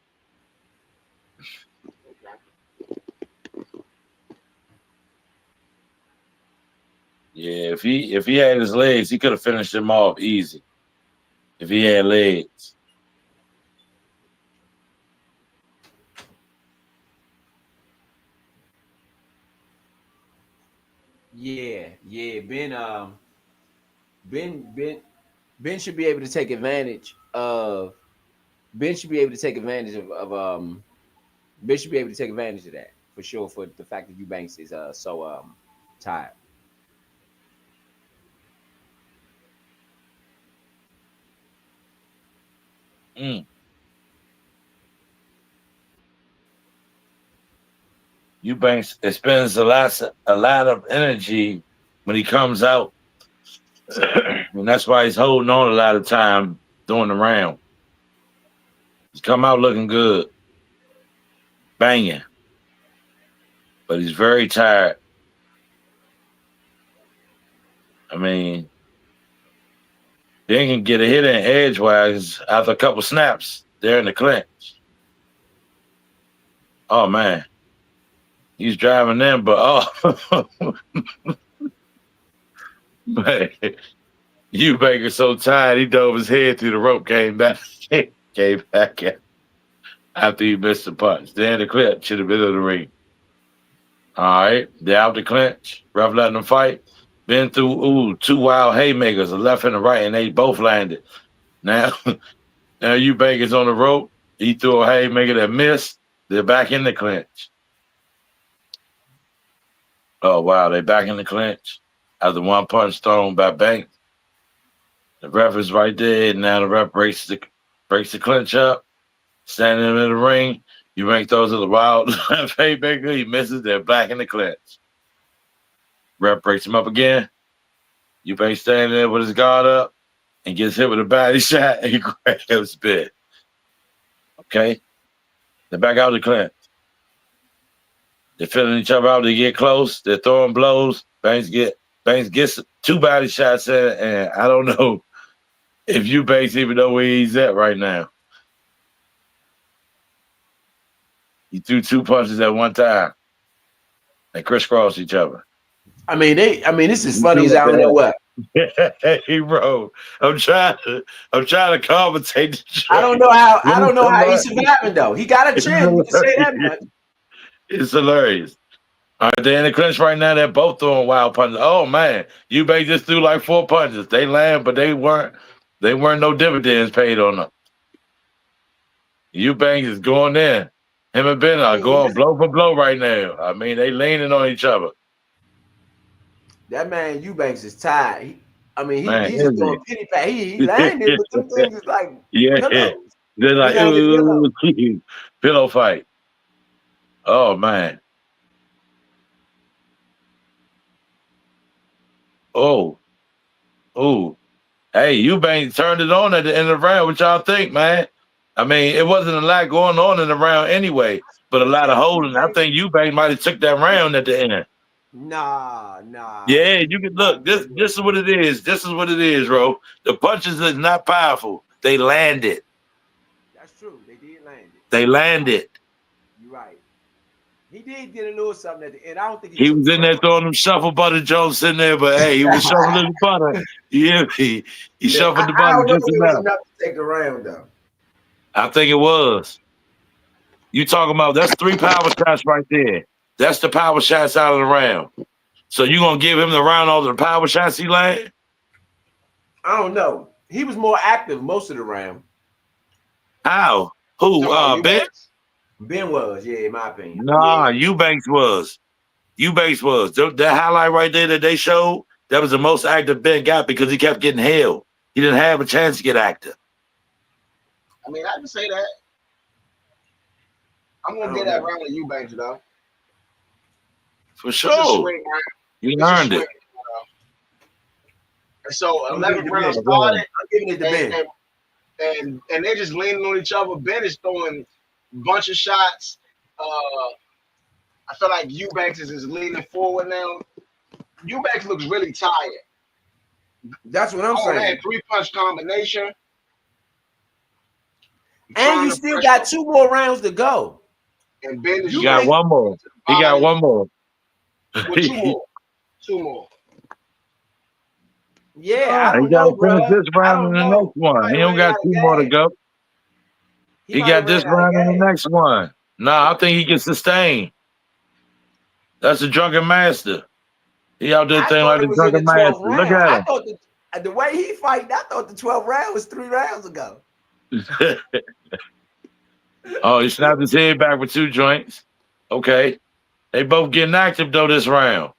Yeah, if he had his legs, he could have finished him off easy. If he had legs. Yeah. Ben should be able to take advantage of Ben should be able to take advantage Ben should be able to take advantage of that for sure, for the fact that Eubanks is so Tired. Eubank expends a lot of energy when he comes out, and that's why he's holding on a lot of time during the round. He's come out looking good, banging, but he's very tired. I mean, they can get a hit in edgewise after a couple snaps. They're in the clinch. Oh man, he's driving in, but oh man, Eubank is so tired he dove his head through the rope, came back, came back after he missed the punch. Then the clinch should have been in the ring. All right, they're out the clinch. Ref letting them fight. Been through two wild haymakers, a left and a right, and they both landed. Now, now Eubank is on the rope. He threw a haymaker that missed. They're back in the clinch. Oh wow, they're back in the clinch after one punch thrown by Bank. The ref is right there, and now the ref breaks the clinch up. Standing in the ring, Eubank throws to the wild left haymaker. He misses. They're back in the clinch. Ref breaks him up again. Eubank standing there with his guard up and gets hit with a body shot and he grabs Benn. Okay? They're back out of the clinch. They're feeling each other out. They get close. They're throwing blows. Banks gets 2 body shots in, and I don't know if Eubanks even know where he's at right now. He threw 2 punches at one time. They crisscrossed each other. I mean, this is funny as I don't know what. Hey, bro, I'm trying to commentate. I don't know how he's surviving though. He got a chin. You can say that much. It's hilarious. All right, they're in the clinch right now. They're both throwing wild punches. Oh man, Eubank just threw like 4 punches. They land, but they weren't no dividends paid on them. Eubank is going in. Him and Benn are going blow for blow right now. I mean, they leaning on each other. That man Eubanks is tired. He's just doing pity pat. He landed, but some things is like pillows. They're like pillow fight. Oh man. Oh. Hey, Eubank turned it on at the end of the round. What y'all think, man? I mean, it wasn't a lot going on in the round anyway, but a lot of holding. I think Eubank might have took that round at the end. Nah. Yeah, you can look. This is what it is. This is what it is, bro. The punches is not powerful. They landed. That's true. They did land it. They landed. You're right. He did get a little something at the end. I don't think he was in there throwing them shuffle butter Jones in there, but hey, he was shuffling the butter. Yeah, he shuffled the butter just enough to take the round though. I think it was. You talking about that's 3 power shots right there. That's the power shots out of the round. So you gonna give him the round all the power shots he landed? I don't know. He was more active most of the round. How? Who? Benn? Benn was, yeah, in my opinion. Nah, yeah. Eubanks was. That highlight right there that they showed, that was the most active Benn got because he kept getting held. He didn't have a chance to get active. I mean, I can say that. I'm gonna get that round with Eubank, though. For sure. You earned it. And so 11 rounds started. I'm giving it to Benn. And they're just leaning on each other. Benn is throwing a bunch of shots. I feel like Eubanks is leaning forward now. Eubanks looks really tired. That's what I'm saying. Man, 3-punch combination. And you still got 2 more rounds to go. And Benn is got one more. He got one more. Well, 2 more. 2 more. Yeah, I he got to finish this round and the next one. He don't got 2 more to go. He got this round and the next one. Nah, I think he can sustain. That's a drunken master. He out there thing like the drunken master. Look at him. The way he fight, I thought the 12th round was 3 rounds ago. Oh, he snapped his head back with 2 joints. Okay. They both getting active though this round.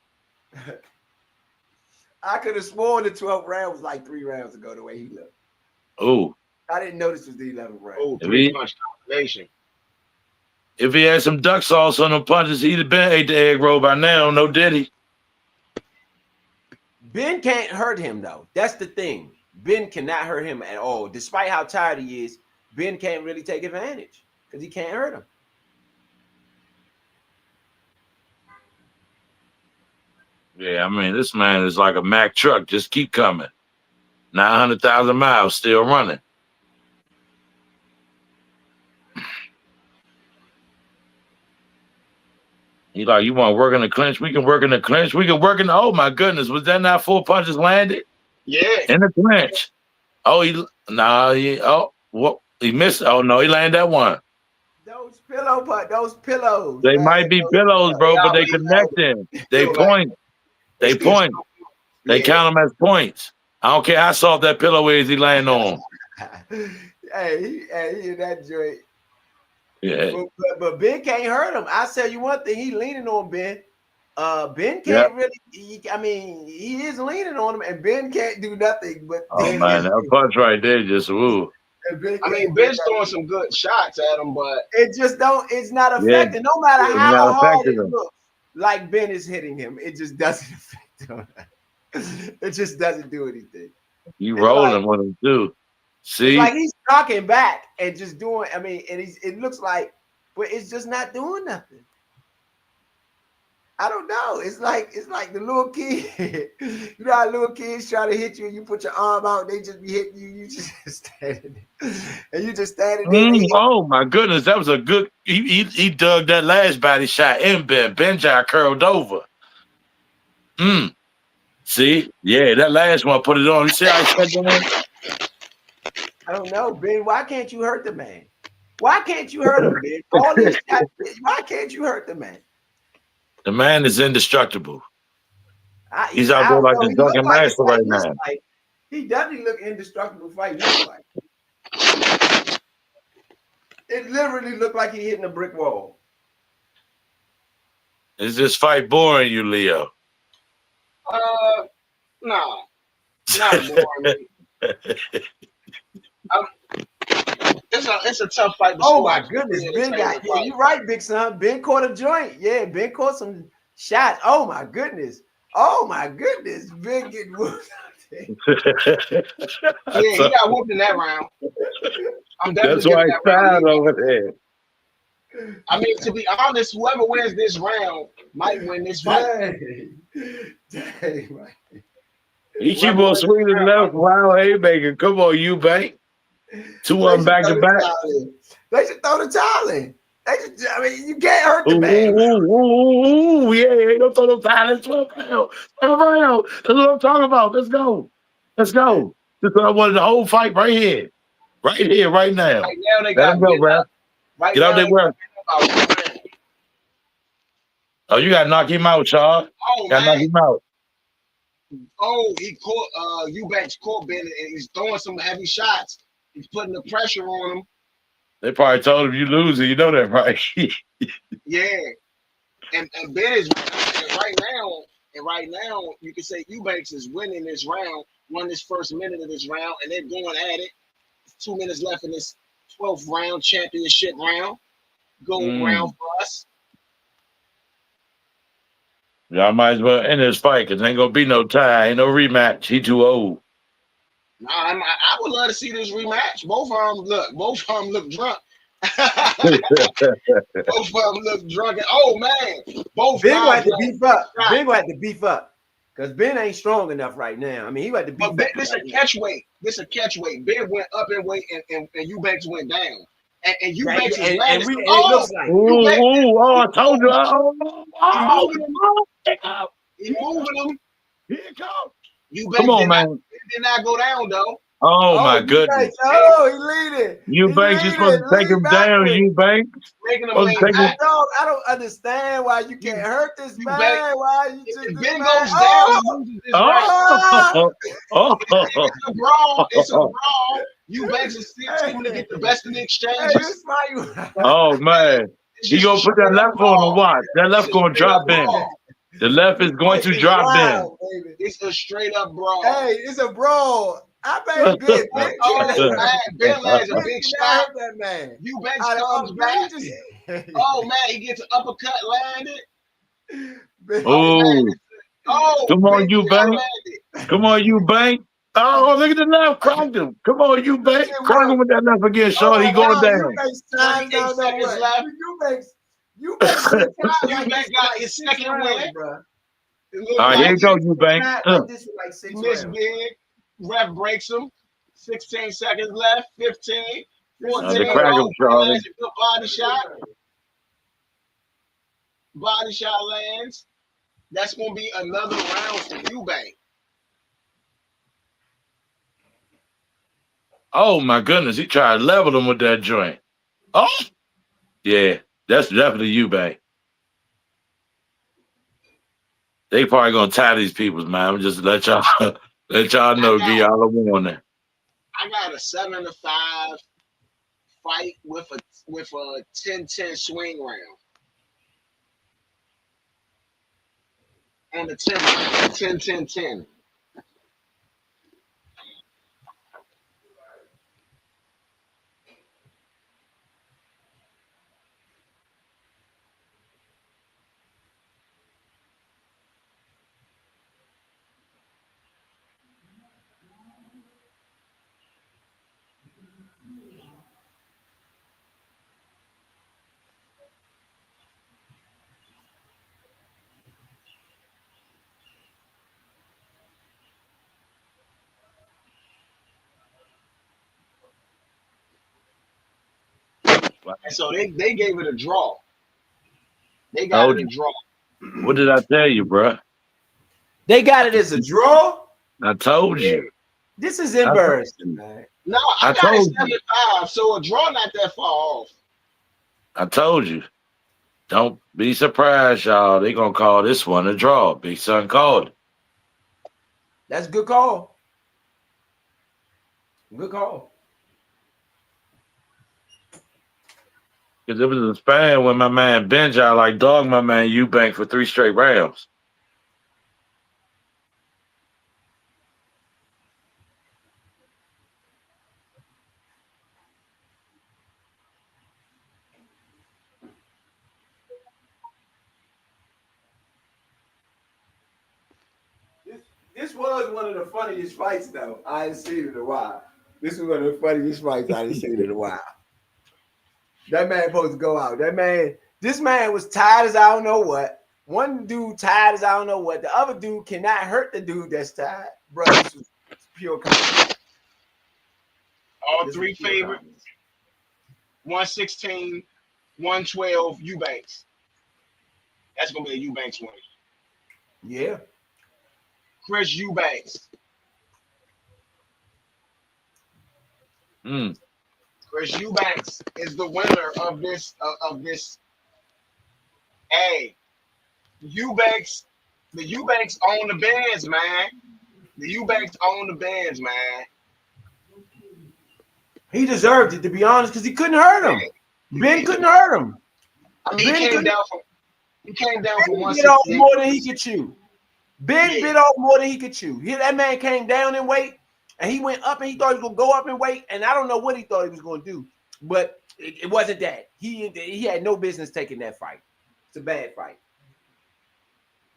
I could have sworn the 12th round was like 3 rounds ago the way he looked. Oh. I didn't know this was the 11th round. Oh, 3-punch combination. If he had some duck sauce on them punches, he'd have been ate the egg roll by now. No, did he? Ben can't hurt him, though. That's the thing. Ben cannot hurt him at all. Despite how tired he is, Ben can't really take advantage because he can't hurt him. Yeah, I mean, this man is like a Mack truck. Just keep coming. 900,000 miles still running. He like, you want to work in the clinch? We can work in the clinch. We can work in the, oh my goodness. Was that not 4 punches landed? Yeah. In the clinch. Oh, what? He missed. Oh, no, he landed that one. Those pillows. They man, might be pillows, bro, but they connecting. They point. They point. They count them as points. I don't care how soft that pillow is he laying on. Hey, he in that joint. Yeah. But Ben can't hurt him. I tell you one thing, he leaning on Ben. Ben can't really. He is leaning on him, and Ben can't do nothing. But oh man, that punch right there just woo. Ben's throwing some good shots at him, but it just don't. It's not affecting. No matter how hard it looks, like Ben is hitting him, it just doesn't affect him. It just doesn't do anything. You rolling with him too. See, like he's knocking back and just doing. And it looks like, but it's just not doing nothing. I don't know. It's like the little kid. You know how little kids try to hit you and you put your arm out, they just be hitting you. You just standing there. And you just standing there. Oh my goodness, that was a good. He dug that last body shot in Ben. Benji curled over. See, yeah, that last one put it on. You see how he said that? I don't know, Ben. Why can't you hurt the man? Why can't you hurt him, Ben? All these shots, why can't you hurt the man? The man is indestructible. He's out there like the drunken master right now. He definitely look indestructible fighting. It literally looked like he hitting a brick wall. Is this fight boring you, Leo? Nah. Not boring. It's a tough fight. Oh my goodness, Ben got hit. You're right, big son. Ben caught a joint. Yeah, Ben caught some shots. Oh my goodness. Ben getting whooped. Yeah, he got whooped in that round. That's why he's sad over there. I mean, to be honest, whoever wins this round might win this fight. Dang, right. He keep on swinging left. Wow, hey, Baker. Come on, Eubank. 2 of them back to back. They should throw the towel in. You can't hurt the man. Yeah, don't throw the towel in. 12 round. That's what I'm talking about. Let's go. That's what I wanted the whole fight right here. Right here, right now. Right now they got go, bro. Get out there, bro. Oh, you got to knock him out, Charles. Got to knock him out. Oh, he caught Eubank's caught Ben, and he's throwing some heavy shots. He's putting the pressure on him. They probably told him you losing. You know that, right? Yeah. And Ben is right now, you can say Eubanks is winning this round, won this first minute of this round, and they're going at it. 2 minutes left in this 12th round, championship round. Gold round for us. Y'all might as well end this fight because ain't going to be no tie. Ain't no rematch. He too old. Nah, I would love to see this rematch. Both of them look drunk. Both of them look drunk. Oh man, both. Ben had to beef up. Ben had to beef up because Ben ain't strong enough right now. I mean, he had to beef up. This a catch weight. Ben went up in weight, and Eubanks went down. And Eubanks is last. I told you. He's moving him. Here it comes. Eubanks Come on, man. Did not go down though. Oh my goodness. He leading. Eubanks, you're supposed to take him down, Eubanks. I don't understand why you can't hurt this man. Why you just if Ben goes down, he loses this round. It's a brawl. Eubanks is still going to get the best of the exchanges. Oh man. He gonna put that left on the watch. That left gonna drop Ben. The left is going to drop Ben. Baby. It's a straight up brawl. Hey, it's a brawl. I bet Ben. Oh man, Ben lands a big shot. That man. Eubank comes back. Oh man, he gets an uppercut landed. Oh, come on, Ben Eubank. Come on, Eubank. Oh, look at the left. Cracked him. Come on, Eubank. Crack him with that left again, Shorty. He going down. 28 seconds left. Eubank got his second win. All right, here you go, Eubank. Miss big. Ref breaks him. 16 seconds left. 15. 14. Crack him, Charlie. Lands a good body shot. Body shot lands. That's going to be another round for Eubank. Oh my goodness, he tried to level him with that joint. Oh, yeah, that's definitely Eubank. They probably gonna tie these peoples, man. I'm just let y'all know, give y'all a warning. I got a 7-5 fight with a 10-10 swing round. On the 10-10-10. And so they gave it a draw. They got it a draw. What did I tell you, bro? They got it as a draw? I told you. This is embarrassing, man. No, I got it 7-5, so a draw not that far off. I told you. Don't be surprised, y'all. They gonna call this one a draw. Big Son called it. That's a good call. Good call. Because it was a span when my man Benn like dog my man Eubank for 3 straight rounds. This was one of the funniest fights, though. I ain't seen it in a while. This was one of the funniest fights I ain't seen in a while. That man supposed to go out. This man was tired as I don't know what. One dude tired as I don't know what. The other dude cannot hurt the dude that's tired. Bro, this was pure comedy. All three favorites. 116, 112, Eubanks. That's going to be a Eubanks win. Yeah. Chris Eubanks. Chris Eubanks is the winner of this. Hey, Eubanks. The Eubanks own the bands, man. The Eubanks own the bands, man. He deserved it, to be honest, because he couldn't hurt him. Ben couldn't hurt him. I mean, he came down from 168. Bit off more than he could chew. Ben bit off more than he could chew. That man came down in weight, and he went up, and he thought he was going to go up in weight, and I don't know what he thought he was going to do, but it wasn't that. He had no business taking that fight. It's a bad fight.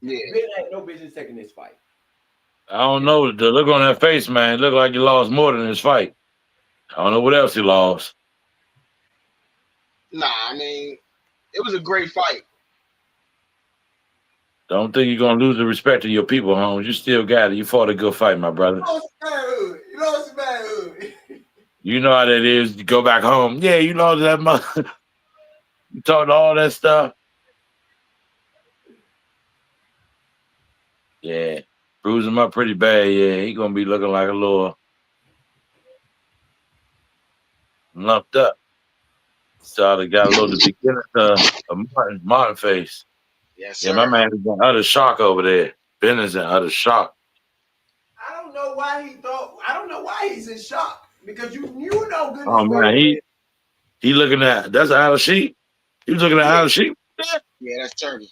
Yeah. Ben had no business taking this fight. I don't know. The look on that face, man, it looked like he lost more than his fight. I don't know what else he lost. Nah, I mean, it was a great fight. Don't think you're going to lose the respect of your people, Holmes. You still got it. You fought a good fight, my brother. You lost manhood. You know how that is. You go back home. Yeah, you lost that mother. You talked all that stuff. Yeah. Bruised him up pretty bad. Yeah, he going to be looking like a little lumped up. So they got a little the beginning of Martin face. Yes, sir. Yeah, my man is in utter shock over there. Ben is in utter shock. I don't know why he's in shock. Because you know good. Oh man, he looking at that's Isle of Sheep. He was looking at Isle of Sheep. Yeah, that's Turkey.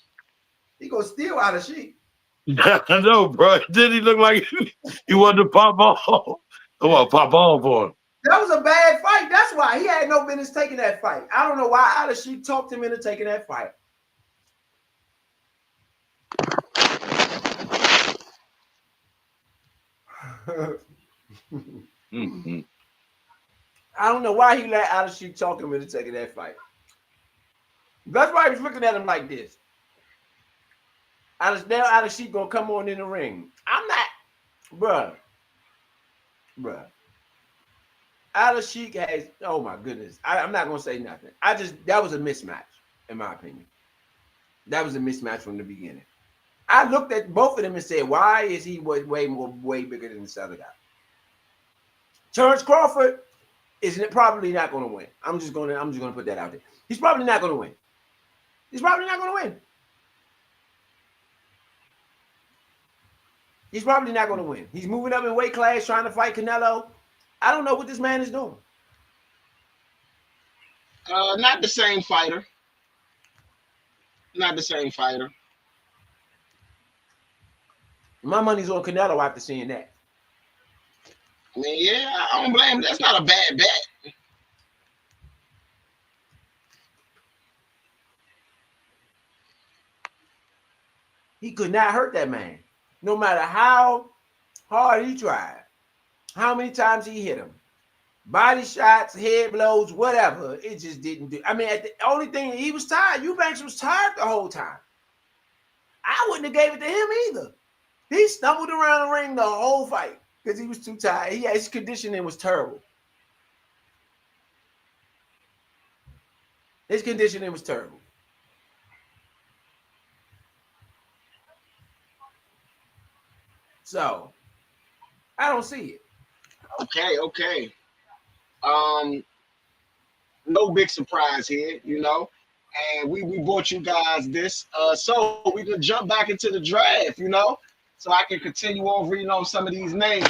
He gonna steal out of Sheik. I know, bro. Did he look like he wanted to pop off? Come on, pop off for him. That was a bad fight. That's why he had no business taking that fight. I don't know why Out of Sheik talked him into taking that fight. Mm-hmm. I don't know why he let Out of Sheik talk him into taking that fight. That's why he was looking at him like this. Out of Sheik gonna come on in the ring. I'm not, bruh. Out of Sheik has. Oh my goodness. I'm not gonna say nothing. That was a mismatch, in my opinion. That was a mismatch from the beginning. I looked at both of them and said, why is he way bigger than this other guy? Terrence Crawford probably not going to win. I'm just going to put that out there. He's probably not going to win. He's probably not going to win. He's moving up in weight class, trying to fight Canelo. I don't know what this man is doing. Not the same fighter. Not the same fighter. My money's on Canelo after seeing that. I mean, yeah, I don't blame him. That's not a bad bet. He could not hurt that man. No matter how hard he tried, how many times he hit him. Body shots, head blows, whatever. It just didn't do. I mean, the only thing, he was tired. Eubanks was tired the whole time. I wouldn't have gave it to him either. He stumbled around the ring the whole fight because he was too tired. His conditioning was terrible. His conditioning was terrible. So, I don't see it. Okay. No big surprise here, you know. And we brought you guys this so we can jump back into the draft, you know, so I can continue on reading on some of these names.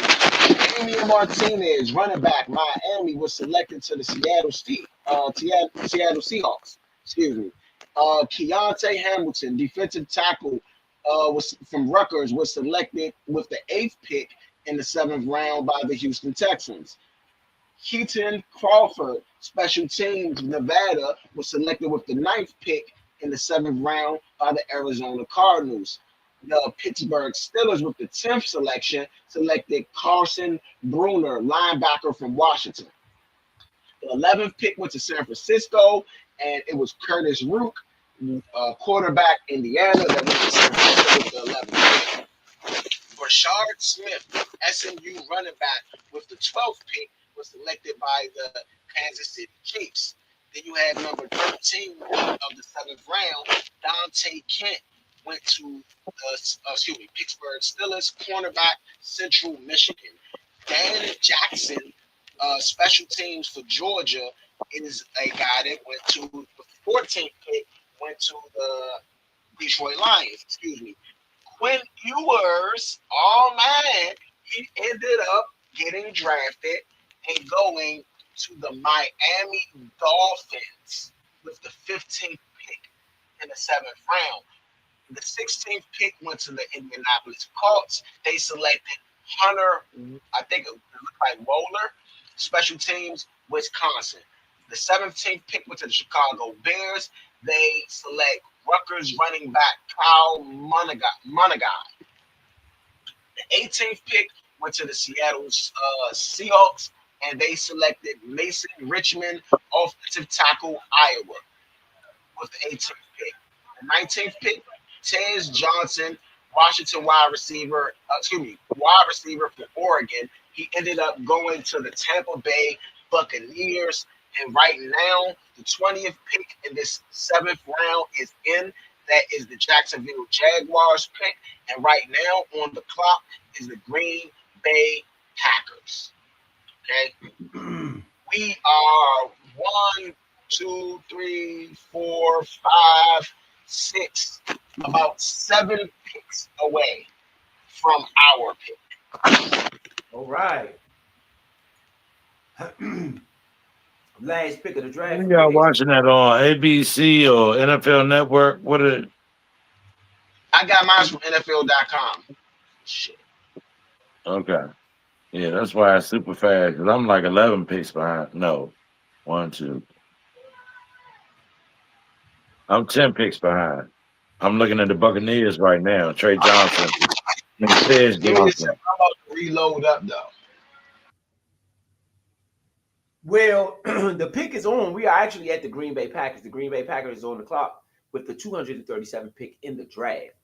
Damian Martinez, running back, Miami, was selected to the Seattle Seahawks. Excuse me. Keontae Hamilton, defensive tackle, was from Rutgers, was selected with the 8th pick in the 7th round by the Houston Texans. Keaton Crawford, special teams, Nevada, was selected with the 9th pick in the 7th round by the Arizona Cardinals. The Pittsburgh Steelers, with the 10th selection, selected Carson Bruner, linebacker from Washington. The 11th pick went to San Francisco, and it was Curtis Rook, quarterback, Indiana, that went to San Francisco with the 11th pick. Rashard Smith, SMU running back, with the 12th pick, was selected by the Kansas City Chiefs. Then you have number 13 of the 7th round, Dante Kent, went to Pittsburgh Steelers, cornerback, Central Michigan. Dan Jackson, special teams for Georgia, is a guy that went to the 14th pick, went to the Detroit Lions. Quinn Ewers, he ended up getting drafted and going to the Miami Dolphins with the 15th pick in the 7th round. The 16th pick went to the Indianapolis Colts. They selected Hunter, I think it looked like Wohler, special teams, Wisconsin. The 17th pick went to the Chicago Bears. They select Rutgers running back Kyle Monaghan. The 18th pick went to the Seattle Seahawks, and they selected Mason Richmond, offensive tackle, Iowa, with the 18th pick. The 19th pick, Tez Johnson, wide receiver for Oregon. He ended up going to the Tampa Bay Buccaneers. And right now, the 20th pick in this 7th round is in. That is the Jacksonville Jaguars pick. And right now on the clock is the Green Bay Packers. Okay. We are 1, 2, 3, 4, 5, 6, about 7 picks away from our pick. All right. Last pick of the draft. Y'all watching that on ABC or NFL Network? What is it? I got mine from NFL.com. Shit. Okay. Yeah, that's why it's super fast. Because I'm like 11 picks behind. No. One, two. I'm 10 picks behind. I'm looking at the Buccaneers right now. Trey Johnson. Tez Give me a second. Johnson. I'm about to reload up though. Well, the pick is on. We are actually at the Green Bay Packers. The Green Bay Packers is on the clock with the 237 pick in the draft.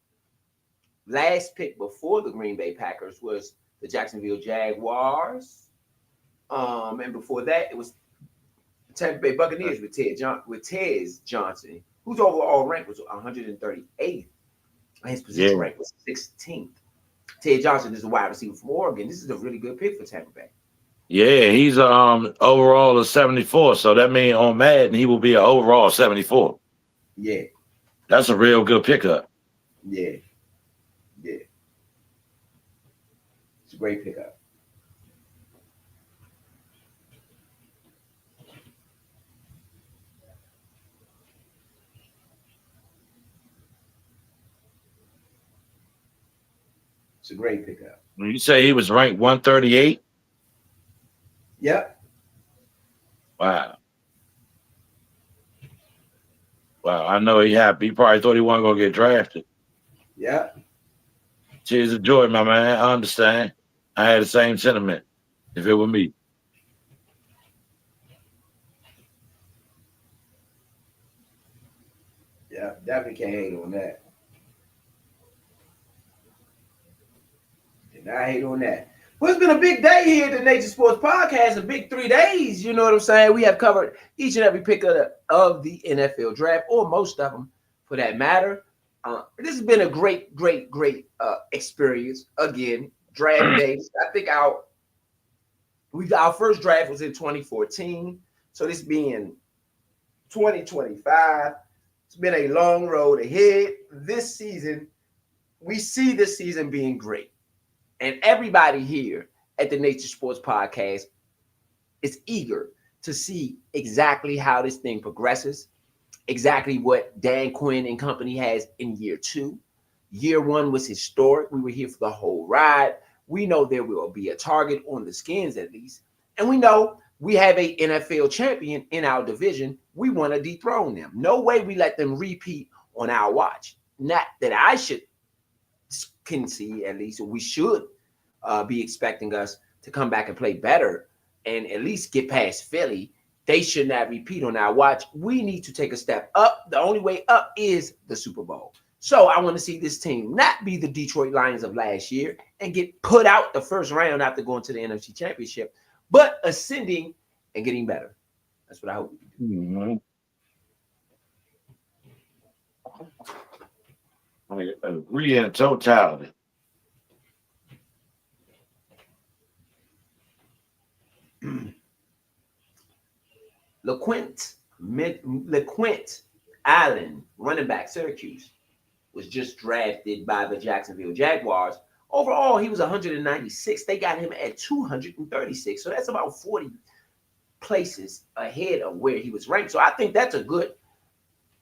Last pick before the Green Bay Packers was the Jacksonville Jaguars. And before that, it was the Tampa Bay Buccaneers with Tez Johnson, whose overall rank was 138th. His position Yeah. rank was 16th. Ted Johnson is a wide receiver from Oregon. This is a really good pick for Tampa Bay. Yeah, he's overall of 74. So that means on Madden, he will be an overall 74. Yeah. That's a real good pickup. Yeah. Yeah. It's a great pickup. It's a great pickup. When you say he was ranked 138, Yep. wow. Wow, I know he happy. He probably thought he wasn't going to get drafted. Yep. Tears of joy, my man. I understand. I had the same sentiment if it were me. Yeah, definitely can't hate on that. Did not hate on that. Well, it's been a big day here at the Nature Sports Podcast, a big 3 days. You know what I'm saying? We have covered each and every pick of the NFL draft, or most of them for that matter. This has been a great experience. Again, draft days. I think our first draft was in 2014. So this being 2025, it's been a long road ahead. This season, we see this season being great. And everybody here at the Nature Sports Podcast is eager to see exactly how this thing progresses, exactly what Dan Quinn and company has in year 2. Year 1 was historic. We were here for the whole ride. We know there will be a target on the skins at least. And we know we have a NFL champion in our division. We want to dethrone them. No way we let them repeat on our watch. Not that I can see, at least, or we should be expecting us to come back and play better and at least get past Philly. They should not repeat on our watch. We need to take a step up. The only way up is the Super Bowl. So I want to see this team not be the Detroit Lions of last year and get put out the first round after going to the NFC Championship, but ascending and getting better. That's what I hope we do. Mm-hmm. I agree in totality. LeQuint Allen, running back, Syracuse, was just drafted by the Jacksonville Jaguars. Overall, he was 196. They got him at 236. So that's about 40 places ahead of where he was ranked. So I think that's a good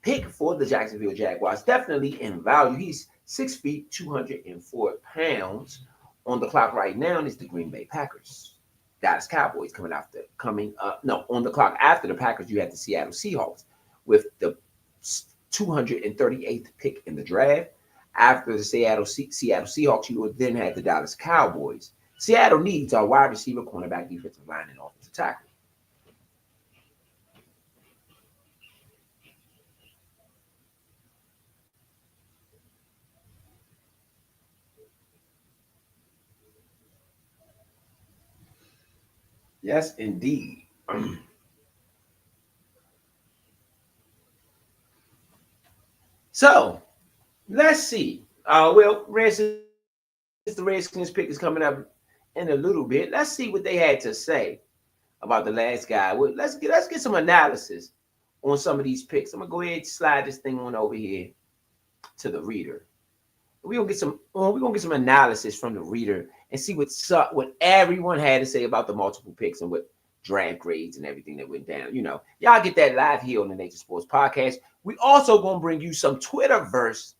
pick for the Jacksonville Jaguars. Definitely in value. He's 6 feet, 204 pounds. On the clock right now is the Green Bay Packers. Dallas Cowboys coming up. No, on the clock after the Packers, you had the Seattle Seahawks with the 238th pick in the draft. After the Seattle Seahawks, you would then have the Dallas Cowboys. Seattle needs a wide receiver, cornerback, defensive line, and offensive tackle. Yes, indeed. So let's see. Well, the Redskins pick is coming up in a little bit. Let's see what they had to say about the last guy. Well, let's get some analysis on some of these picks. I'm gonna go ahead and slide this thing on over here to the reader. We're gonna get some analysis from the reader and see what everyone had to say about the multiple picks and what draft grades and everything that went down. You know, y'all get that live here on the Nature Sports Podcast. We also gonna bring you some Twitterverse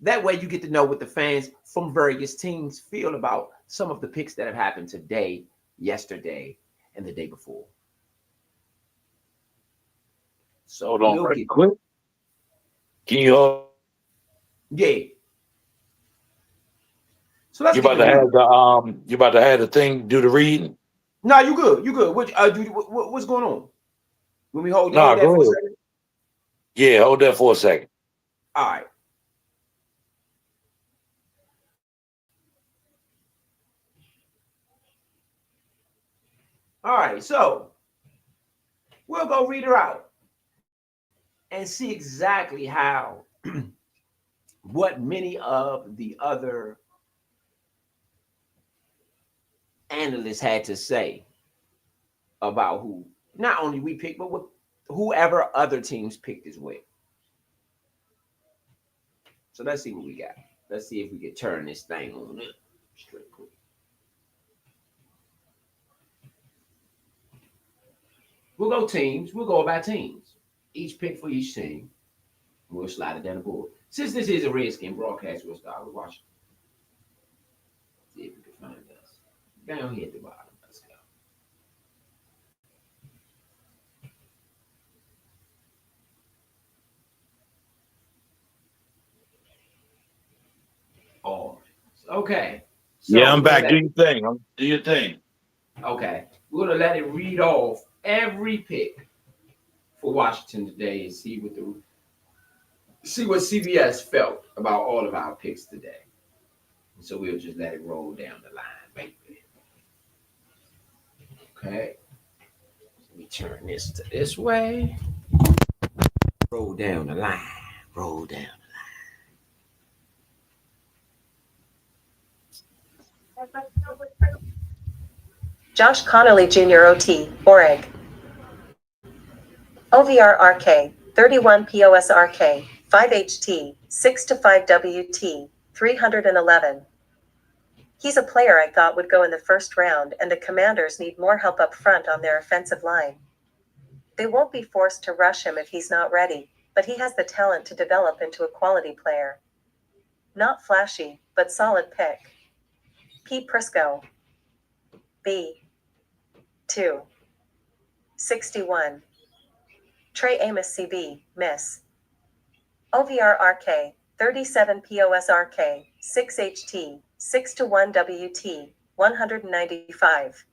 That way you get to know what the fans from various teams feel about some of the picks that have happened today, yesterday, and the day before. So Hold on we'll right get quick. Can you hold? yeah. So let's You get about the to read. have the you about to have the thing do the reading? No, you good. You good. What's going on? When we hold No, that for a go ahead. second. Yeah, hold that for a second. All right. All right. So we'll go read her out and see exactly how what many of the other analysts had to say about who not only we picked, but what whoever other teams picked as well. So let's see what we got. Let's see if we can turn this thing on up straight quick. We'll go teams. We'll go about teams. Each pick for each team. We'll slide it down the board. Since this is a Redskin broadcast, we'll start with Washington. See if we can find us. Down here at the bottom. Let's go. All right. Okay. Yeah, So I'm we're gonna back. Do let your thing. Do your thing. okay. We're gonna let it read off every pick for Washington today and see what CBS felt about all of our picks today. So we'll just let it roll down the line, baby. Okay. Let me turn this to this way. Roll down the line. Roll down. Josh Connolly Jr. OT, Oreg. OVR 31 POSRK, 5HT, 6 to 5 WT, 311. He's a player I thought would go in the first round, and the Commanders need more help up front on their offensive line. They won't be forced to rush him if he's not ready, but he has the talent to develop into a quality player. Not flashy, but solid pick. Pete Prisco. B. 2. 61. Trey Amos CB, Miss. OVR 37 POSRK, 6HT, 6 to 1 WT, 195.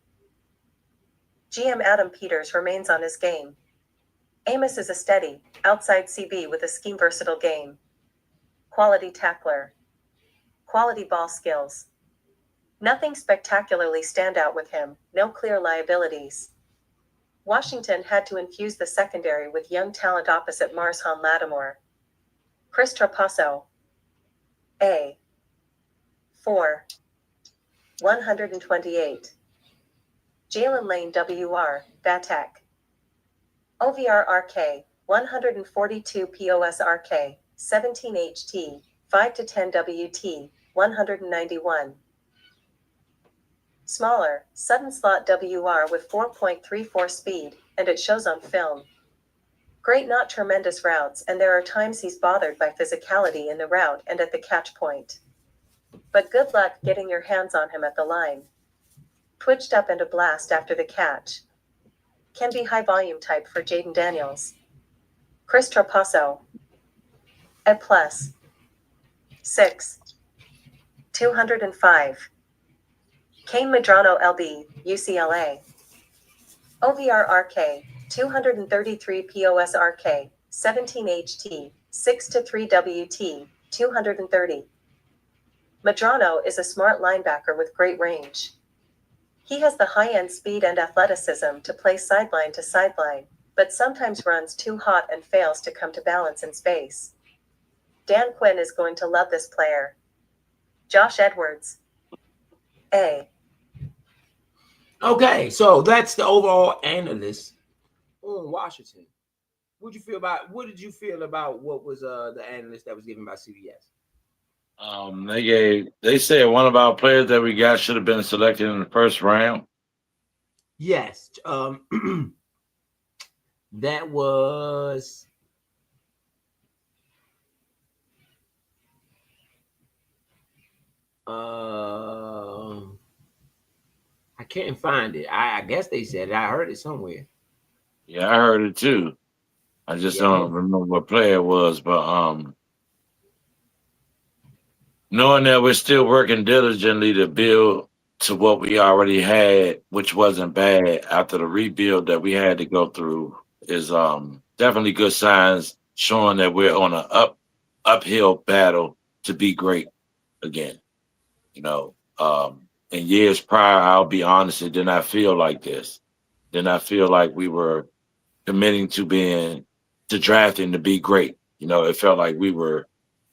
GM Adam Peters remains on his game. Amos is a steady, outside CB with a scheme-versatile game. Quality tackler. Quality ball skills. Nothing spectacularly stand out with him, no clear liabilities. Washington had to infuse the secondary with young talent opposite Marshawn Lattimore. Chris Trapasso. A. 4. 128. Jalen Lane WR, Vatek. OVR 142 POSRK, 17 HT, 5 to 10 WT, 191. Smaller, sudden slot WR with 4.34 speed, and it shows on film. Great not tremendous routes, and there are times he's bothered by physicality in the route and at the catch point. But good luck getting your hands on him at the line. Twitched up and a blast after the catch. Can be high volume type for Jaden Daniels. Chris Trapasso. A+. 6. 205. Kane Medrano LB, UCLA. OVR 233 POSRK, 17 HT, 6 to 3 WT, 230. Medrano is a smart linebacker with great range. He has the high-end speed and athleticism to play sideline to sideline, but sometimes runs too hot and fails to come to balance in space. Dan Quinn is going to love this player. Josh Edwards. A. Okay, so that's the overall analyst on Washington. What did you feel about what was the analyst that was given by CBS? They said one of our players that we got should have been selected in the first round. Yes. That was I can't find it. I guess they said it. I heard it somewhere. Yeah, I heard it too. I just don't remember what player it was, but knowing that we're still working diligently to build to what we already had, which wasn't bad after the rebuild that we had to go through, is definitely good signs showing that we're on an uphill battle to be great again. You know, in years prior, I'll be honest, it did not feel like this. Did not feel like we were committing to drafting to be great. You know, it felt like we were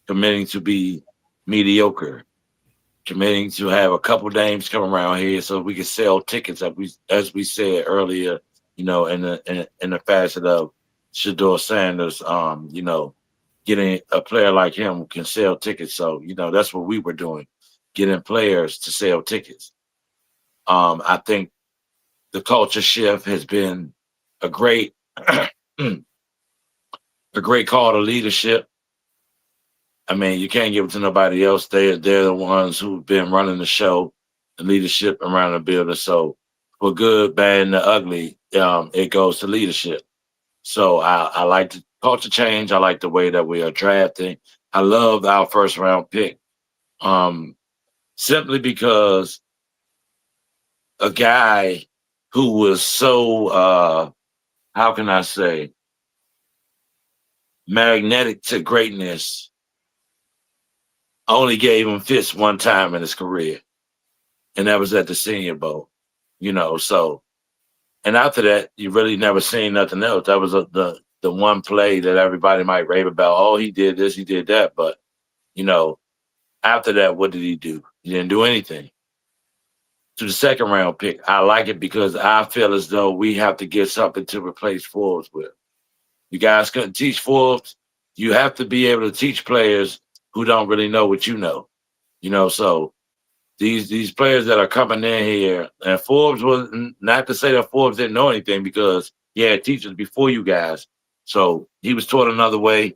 committing to be mediocre, committing to have a couple names come around here so we could sell tickets, as we said earlier. You know, in the facet of Shador Sanders, you know, getting a player like him who can sell tickets. So you know, that's what we were doing, getting players to sell tickets. I think the culture shift has been a great a great call to leadership. I mean, you can't give it to nobody else. They're the ones who've been running the show, the leadership around the building. So for good, bad, and the ugly, it goes to leadership. So I like the culture change. I like the way that we are drafting. I love our first round pick. Simply because a guy who was so how can I say magnetic to greatness only gave him fits one time in his career, and that was at the Senior Bowl. You know, so and after that, you really never seen nothing else. That was the one play that everybody might rave about. Oh, he did this, he did that, but you know, after that, what did he do? He didn't do anything. To the second round pick, I like it because I feel as though we have to get something to replace Forbes with. You guys couldn't teach Forbes. You have to be able to teach players who don't really know what you know. You know, so these players that are coming in here, and Forbes was not to say that Forbes didn't know anything because he had teachers before you guys. So he was taught another way.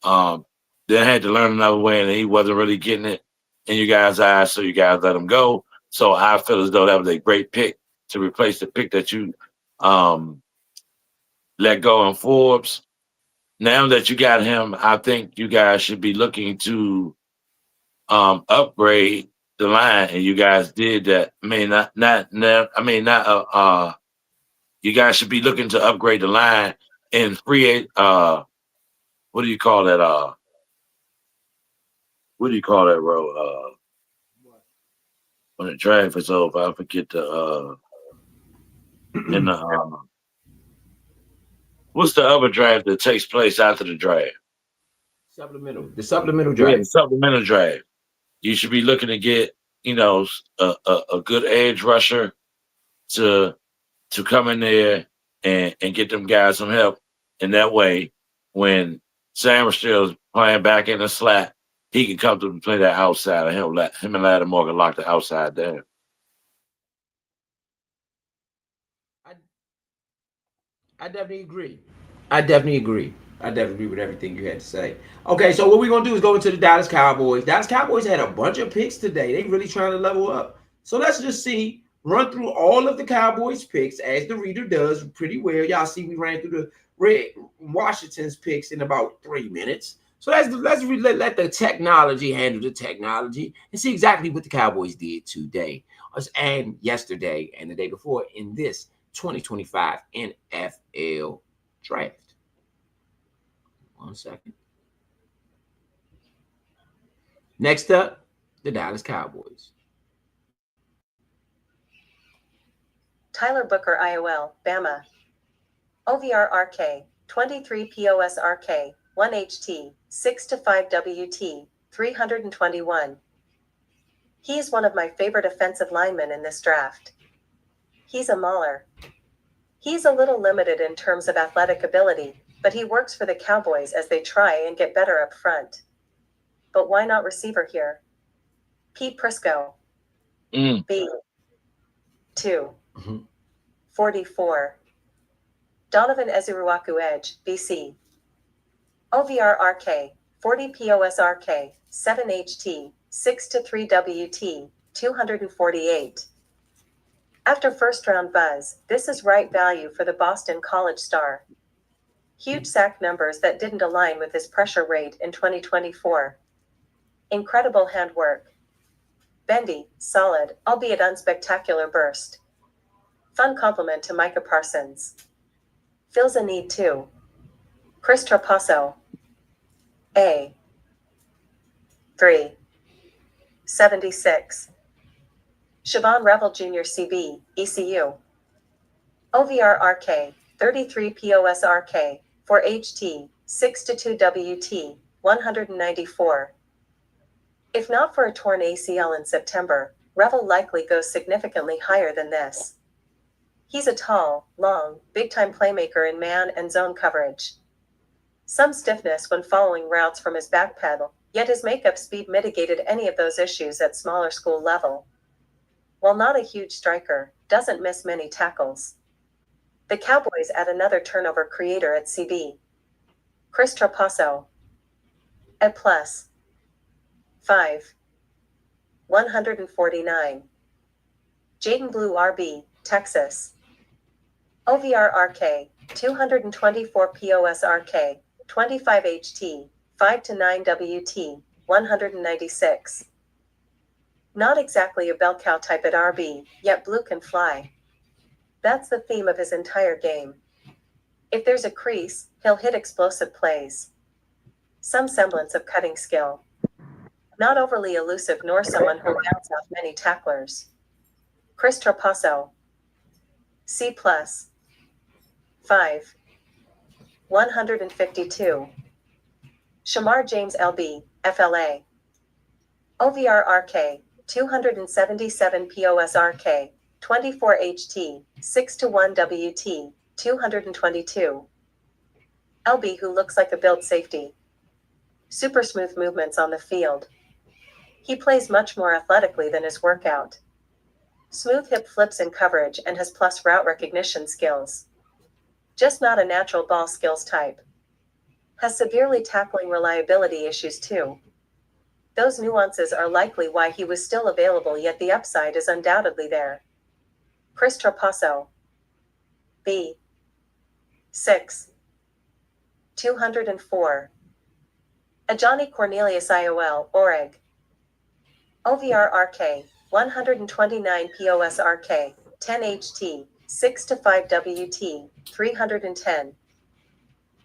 Then had to learn another way, and he wasn't really getting it in you guys' eyes. So you guys let him go. So I feel as though that was a great pick to replace the pick that you um, let go in Forbes. Now that you got him, I think you guys should be looking to upgrade the line, and you guys did that. I mean, not. You guys should be looking to upgrade the line and create. What do you call that? What do you call that, bro? When the draft is over, I forget the in the what's the other draft that takes place after the draft? Supplemental. The supplemental Yeah, draft. the supplemental draft. You should be looking to get, you know, a good edge rusher to come in there and get them guys some help. And that way, when Sam Rastreel's playing back in the slot, he can come to and play that outside, and him and Lattimore can lock the outside down. I definitely agree. I definitely agree. I definitely agree with everything you had to say. Okay, so what we're gonna do is go into the Dallas Cowboys. Dallas Cowboys had a bunch of picks today. They really trying to level up. So let's just run through all of the Cowboys picks as the reader does pretty well. Y'all see we ran through the Red Washington's picks in about 3 minutes. So let the technology handle the technology and see exactly what the Cowboys did today and yesterday and the day before in this 2025 NFL draft. 1 second. Next up, the Dallas Cowboys. Tyler Booker, IOL, Bama. OVRRK, 23 POSRK, 1HT, 6-5 WT, 321. He is one of my favorite offensive linemen in this draft. He's a mauler. He's a little limited in terms of athletic ability, but he works for the Cowboys as they try and get better up front. But why not receiver here? Pete Prisco. B. 2. 44. Donovan Ezuruwaku Edge, BC. OVRRK, 40 POSRK, 7HT, 6-3 WT, 248. After first-round buzz, this is right value for the Boston College star. Huge sack numbers that didn't align with his pressure rate in 2024. Incredible handwork. Bendy, solid, albeit unspectacular burst. Fun compliment to Micah Parsons. Fills a need too. Chris Trapasso. A. 3. 76. Siobhan Revel Jr. CB, ECU. OVR RK, 33 POS RK, 4 HT, 6-2 WT, 194. If not for a torn ACL in September, Revel likely goes significantly higher than this. He's a tall, long, big-time playmaker in man and zone coverage. Some stiffness when following routes from his back pedal, yet his makeup speed mitigated any of those issues at smaller school level. While not a huge striker, doesn't miss many tackles. The Cowboys add another turnover creator at CB. Chris Trapasso. At plus. 5. 149. Jaden Blue RB, Texas. OVR RK, 224 POS RK, 25 HT, 5-9 WT, 196. Not exactly a bell cow type at RB, yet Blue can fly. That's the theme of his entire game. If there's a crease, he'll hit explosive plays. Some semblance of cutting skill. Not overly elusive nor someone who'll bounce off many tacklers. Chris Trapasso. C+. 5. 152. Shamar James LB, FLA. OVR RK, 277 POS RK, 24 HT, 6-1 WT, 222. LB who looks like a built safety. Super smooth movements on the field. He plays much more athletically than his workout. Smooth hip flips in coverage and has plus route recognition skills. Just not a natural ball skills type. Has severely tackling reliability issues too. Those nuances are likely why he was still available, yet the upside is undoubtedly there. Chris Trapasso. B. 6. 204. Ajani Cornelius IOL, Oreg. OVR RK, 129 POS RK, 10 HT, 6-5 WT, 310.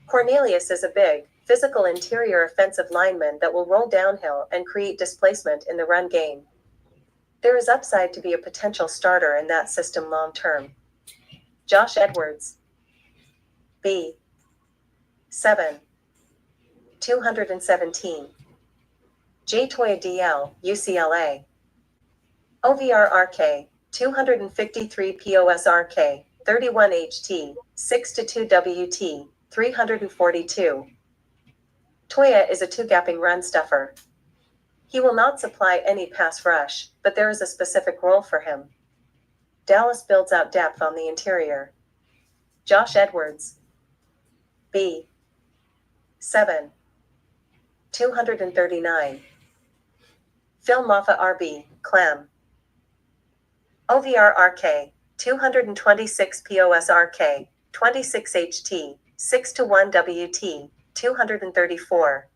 Cornelius is a big, physical interior offensive lineman that will roll downhill and create displacement in the run game. There is upside to be a potential starter in that system long term. Josh Edwards. B. 7. 217. J. Toya DL, UCLA. OVR RK, 253 POS RK, 31 HT, 6-2 WT, 342. Toya is a two-gapping run stuffer. He will not supply any pass rush, but there is a specific role for him. Dallas builds out depth on the interior. Josh Edwards. B. 7. 239. Phil Moffa RB, Clem. OVR RK, 226 POS RK, 26 HT, 6-1 WT, 234.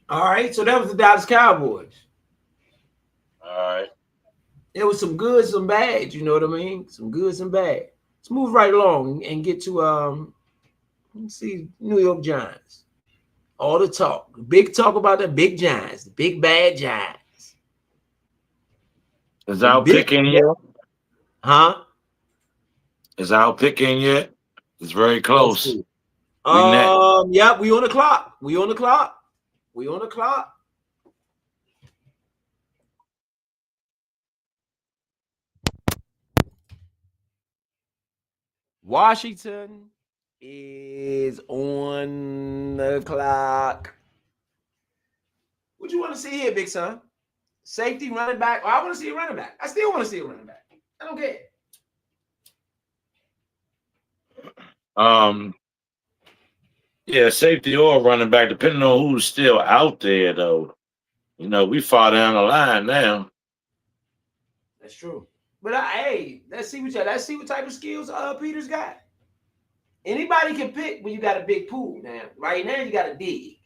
All right, so that was the Dallas Cowboys. All right. There was some good, some bad, you know what I mean? Some good, some bad. Let's move right along and get to let's see, New York Giants. All the talk. Big talk about the big Giants, the big bad Giants. Is our pick in yet? Huh? Is our pick in yet? It's very close. Yeah, we on the clock. We on the clock. We on the clock. Washington is on the clock. What you want to see here, big son? Safety, running back. Oh, I want to see a running back. I still want to see a running back. I don't care. Yeah, safety or running back, depending on who's still out there, though. You know, we far down the line now. That's true. But hey, let's see what type of skills Peters got. Anybody can pick when you got a big pool. Now, right now, you got to dig.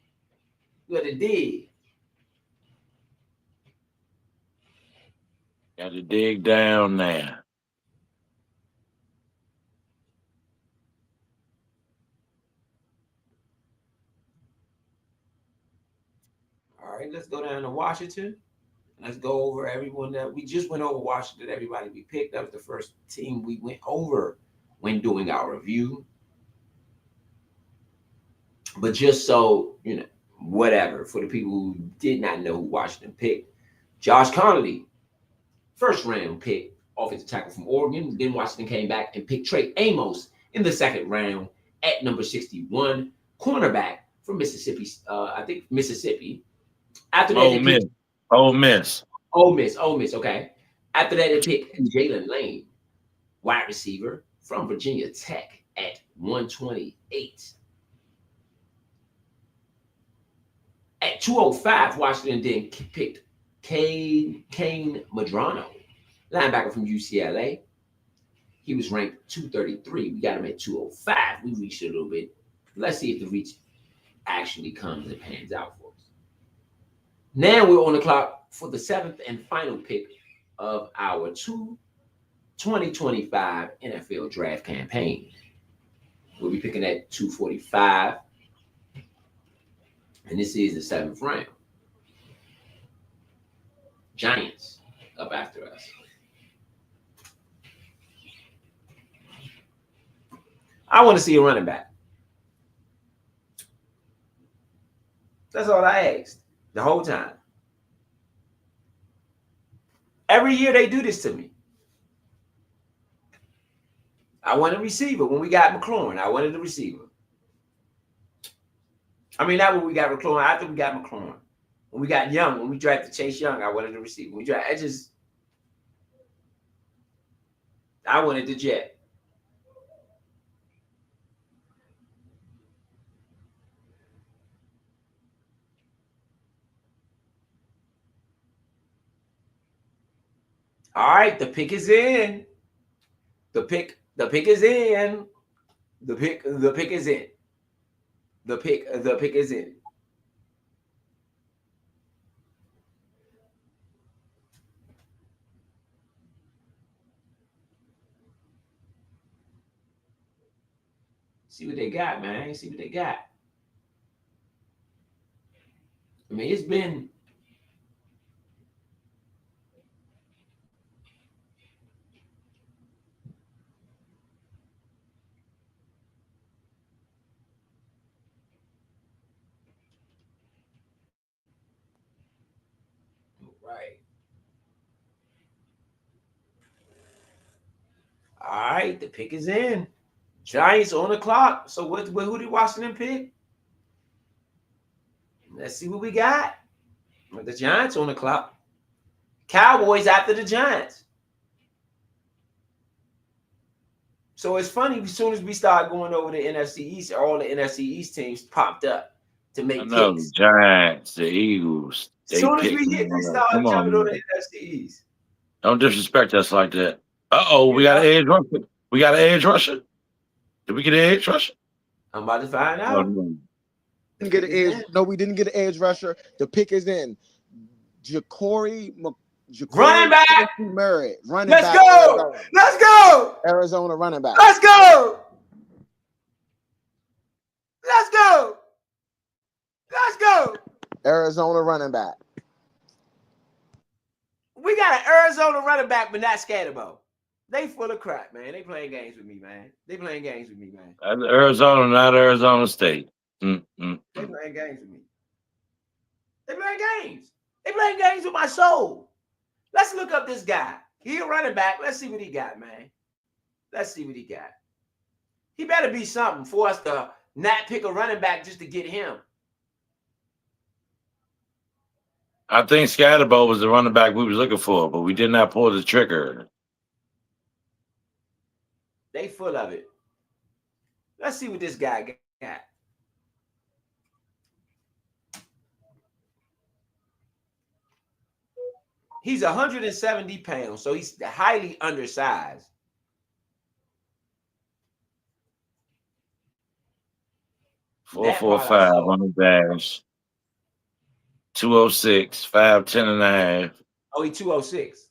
You got to dig. Got to dig down now. All right, let's go down to Washington. Let's go over everyone that we just went over. Washington, everybody we picked. That was the first team we went over when doing our review. But just so you know, whatever, for the people who did not know who Washington picked, Josh Connolly, first round pick, offensive tackle from Oregon. Then Washington came back and picked Trey Amos in the second round at number 61, cornerback from Mississippi. I think Mississippi. After that, Ole Miss. Ole Miss. Ole Miss. Okay. After that, they picked Jalen Lane, wide receiver from Virginia Tech at 128. At 205, Washington then picked Kane Madrano, linebacker from UCLA. He was ranked 233. We got him at 205. We reached it a little bit. Let's see if the reach actually comes and pans out for us. Now we're on the clock for the seventh and final pick of our 2025 NFL draft campaign. We'll be picking at 245. And this is the seventh round. Giants up after us. I want to see a running back. That's all I asked the whole time. Every year they do this to me. I want a receiver. When we got McLaurin, I wanted a receiver. I mean, not when we got McLaurin, after we got McLaurin. When we got Young, when we drafted Chase Young, I wanted a receiver. I wanted the Jet. All right, the pick is in. The pick is in. The pick is in. The pick is in. See what they got, man. See what they got. I mean, it's been right. All right, the pick is in. Giants on the clock. So who did Washington pick? Let's see what we got. The Giants on the clock. Cowboys after the Giants. So it's funny, as soon as we start going over the NFC East, all the NFC East teams popped up to make picks. The Giants, the Eagles. As soon as we hit, they start jumping on the NFC East. Don't disrespect us like that. We got an edge rusher. We got an edge rusher. Did we get an edge rusher? I'm about to find out. Didn't get an edge. No, we didn't get an edge rusher. The pick is in. Ja'Cory running back. Murray. Running Let's back. Go. Let's go. Arizona running back. Let's go. Let's go. Let's go. Arizona running back. We got an Arizona running back, but not Scatterbo. They full of crap, man. They playing games with me, man. That's Arizona, not Arizona State. They playing games with me. They playing games. They playing games with my soul. Let's look up this guy. He a running back. Let's see what he got, man. Let's see what he got. He better be something for us to not pick a running back just to get him. I think Scatterbo was the running back we was looking for, but we did not pull the trigger. They full of it. Let's see what this guy got. He's 170 pounds, so he's highly undersized. Four, 4, 5 on the dash. 206, 5'10" and a half. Oh, he 206.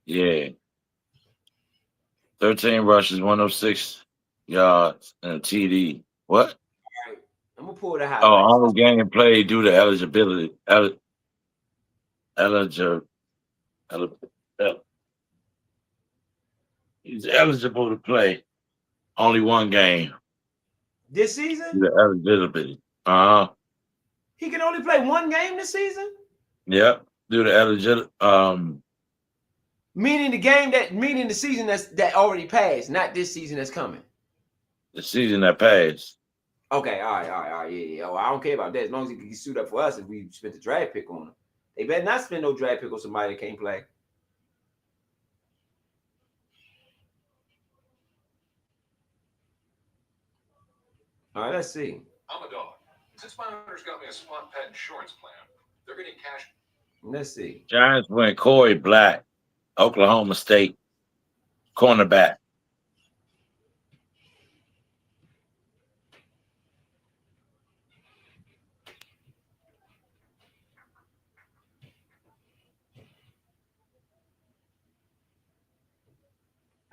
Yeah. 13 rushes, 106 yards, and a TD. What? All right. I'm gonna pull the highlights. Oh, all game played due to eligibility. He's eligible to play only one game. This season? Due to eligibility. Uh-huh. He can only play one game this season? Yep. Due to eligibility. Meaning the season that already passed, not this season that's coming. The season that passed. Okay, all right, yeah. Oh, I don't care about that as long as he can suit up for us if we spent the draft pick on him. They better not spend no draft pick on somebody that can't play. All right, let's see. I'm a dog. Since my owners got me a swamp pet insurance plan, they're getting cash. Let's see. Giants went Corey Black, Oklahoma State cornerback.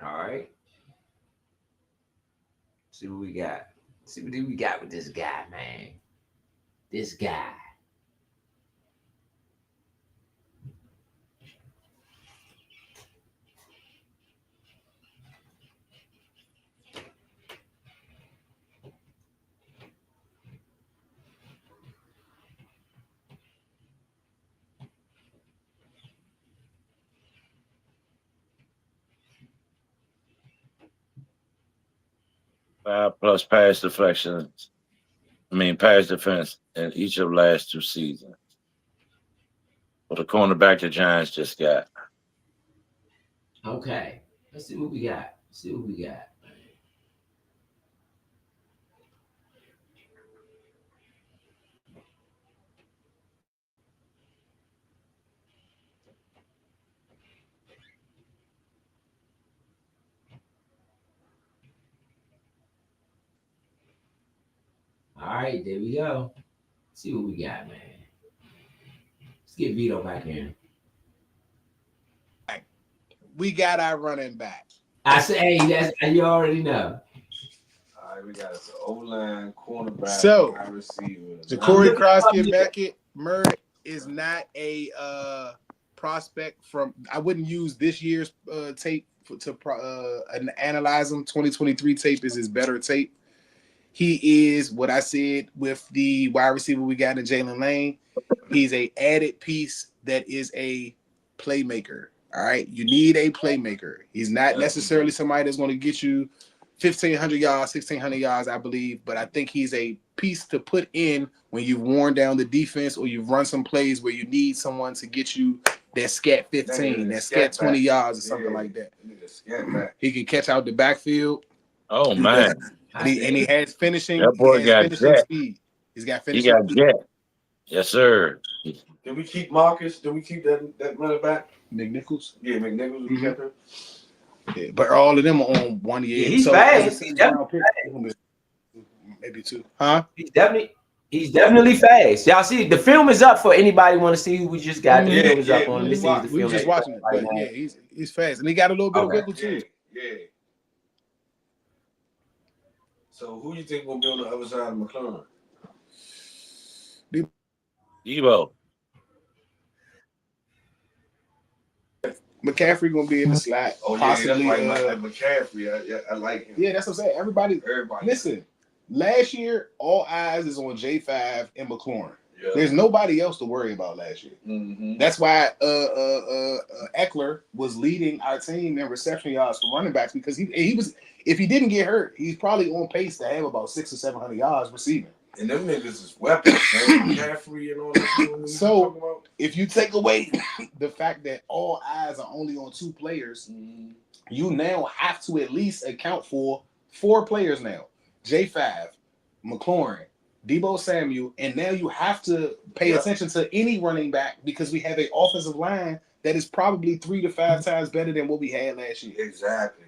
All right. See what we got. See what we got with this guy, man. This guy. Five plus pass deflections. Pass defense in each of the last 2 seasons. For the cornerback the Giants just got. Okay. Let's see what we got. All right, there we go. Let's see what we got, man. Let's get Vito back in. We got our running back. I say, hey, that's you already know. All right, we got the O-line, cornerback, So, wide receiver. Corey Crosby Beckett Murray is not a prospect from. I wouldn't use this year's tape to analyze him. 2023 tape is his better tape. He is what I said with the wide receiver we got in Jalen Lane. He's a added piece that is a playmaker. All right, you need a playmaker. He's not necessarily somebody that's going to get you 1,500 yards, 1,600 yards, I believe. But I think he's a piece to put in when you've worn down the defense or you've run some plays where you need someone to get you that scat 15, that scat 20 yards or something like that. He can catch out the backfield. Oh, man. And he has finishing. That boy got jet. Speed. He's got finishing. He got jet. Yes, sir. Did we keep Marcus? Did we keep that running back? McNichols? Yeah, McNichols. We kept him. Yeah, but all of them are on 1 year. Yeah, he's fast. He's definitely fast. Maybe 2. Huh? He's definitely fast. Y'all see, the film is up for anybody want to see who we just got. The film is up on. Let's see the film. We just watching it. But yeah, he's fast. And he got a little bit of wiggle too. Yeah. So who you think will be on the other side of McLaurin? Debo. McCaffrey gonna be in the slot. Oh, possibly. Yeah, that's like McCaffrey. I like him. Yeah, that's what I'm saying. Everybody. Listen, last year, all eyes is on J5 and McLaurin. Yeah. There's nobody else to worry about last year. Mm-hmm. That's why Eckler was leading our team in reception yards for running backs because he was. If he didn't get hurt, he's probably on pace to have about 600 or 700 yards receiving. And them niggas is weapons, man. McCaffrey and all that. So if you take away the fact that all eyes are only on 2 players, you now have to at least account for 4 players now. J5, McLaurin, Debo Samuel, and now you have to pay attention to any running back because we have an offensive line that is probably 3 to 5 times better than what we had last year. Exactly.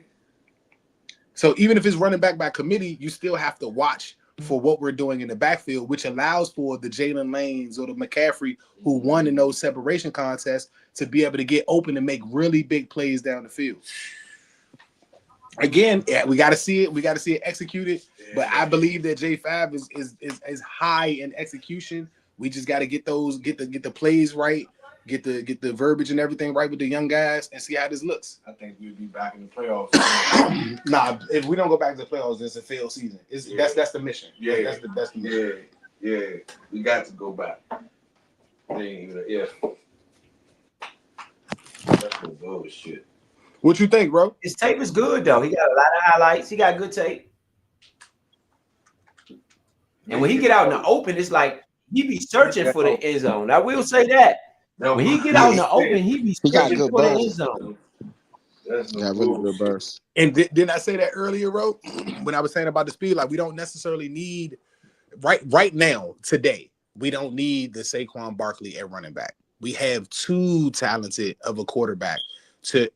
So even if it's running back by committee, you still have to watch for what we're doing in the backfield, which allows for the Jalen Lanes or the McCaffrey who won in those separation contests to be able to get open and make really big plays down the field. Again, yeah, we got to see it. We got to see it executed. But I believe that J5 is high in execution. We just got to get the plays right, get the verbiage and everything right with the young guys, and see how this looks. I think we'll be back in the playoffs. Nah, if we don't go back to the playoffs, it's a failed season. That's the mission. Yeah, that's the mission. Yeah, we got to go back. Yeah, that's some bullshit. What you think, bro? His tape is good though. He got a lot of highlights. He got good tape. And when he get out in the open, it's like he be searching for the end zone. I will say that. When he get out in the open, he be searching for the end zone. Got really good burst. And didn't I say that earlier, bro? When I was saying about the speed, like we don't necessarily need right now, today, we don't need the Saquon Barkley at running back. We have too talented of a quarterback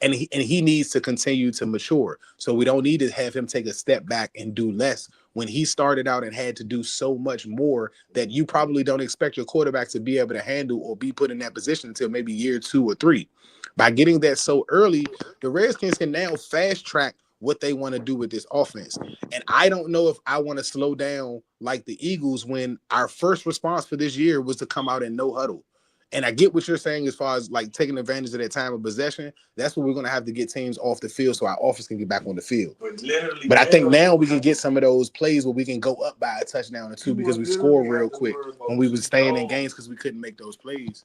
and he needs to continue to mature. So we don't need to have him take a step back and do less when he started out and had to do so much more that you probably don't expect your quarterback to be able to handle or be put in that position until maybe year 2 or 3. By getting that so early, the Redskins can now fast track what they want to do with this offense. And I don't know if I want to slow down like the Eagles when our first response for this year was to come out in no huddle. And I get what you're saying as far as like taking advantage of that time of possession. That's what we're going to have to get teams off the field so our offense can get back on the field. But I think now we can get some of those plays where we can go up by a touchdown or 2 because we score real quick when we was staying in games because we couldn't make those plays.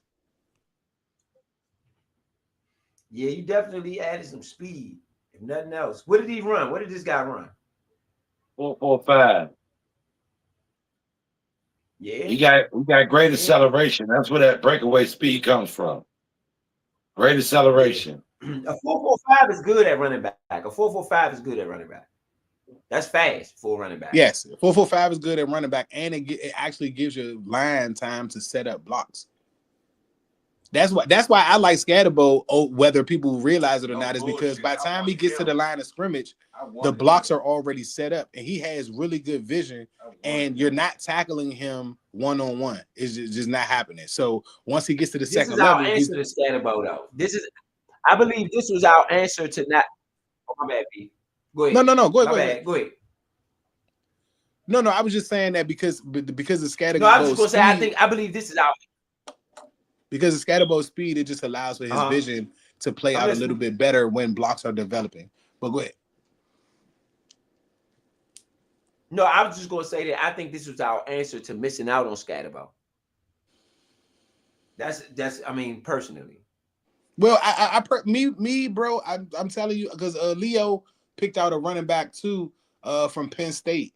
Yeah, you definitely added some speed. If nothing else. What did he run? What did this guy run? 4.45. Yeah. We got great acceleration. That's where that breakaway speed comes from. Great acceleration. A 4.45 is good at running back. A 4.45 is good at running back. That's fast for running back. Yes, 4.45 is good at running back, and it actually gives you line time to set up blocks. That's why I like Scatterbo, whether people realize it or not, is because by the time he gets to the line of scrimmage, the blocks are already set up, and he has really good vision, and you're not tackling him one-on-one. It's just not happening. So once he gets to the second level, this is our answer to Scatterbo, though. I believe this was our answer to not. Oh, my bad, B. Go ahead. No. Go ahead. Go ahead. No. I was just saying that because of Scatterbo. No, I was just gonna say I believe this is our. Because of Scatterbo's speed, it just allows for his vision to play out a little bit better when blocks are developing. But go ahead. No, I was just going to say that I think this was our answer to missing out on Scatterbo. That's. I mean, personally. Well, bro. I'm telling you because Leo picked out a running back too, from Penn State.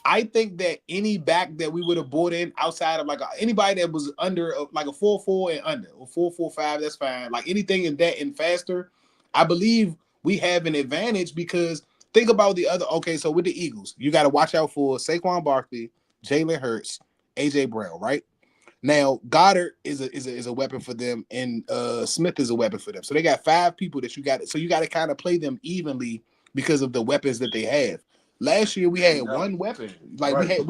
I think that any back that we would have brought in outside of anybody that was under like a 4.4 and under or 4.45, that's fine. Like anything in that and faster, I believe we have an advantage because think about the other. Okay, so with the Eagles, you got to watch out for Saquon Barkley, Jalen Hurts, AJ Brown, right? Now Goddard is a weapon for them, and Smith is a weapon for them. So they got 5 people that you got. So you got to kind of play them evenly because of the weapons that they have. Last year we had one weapon. Like we had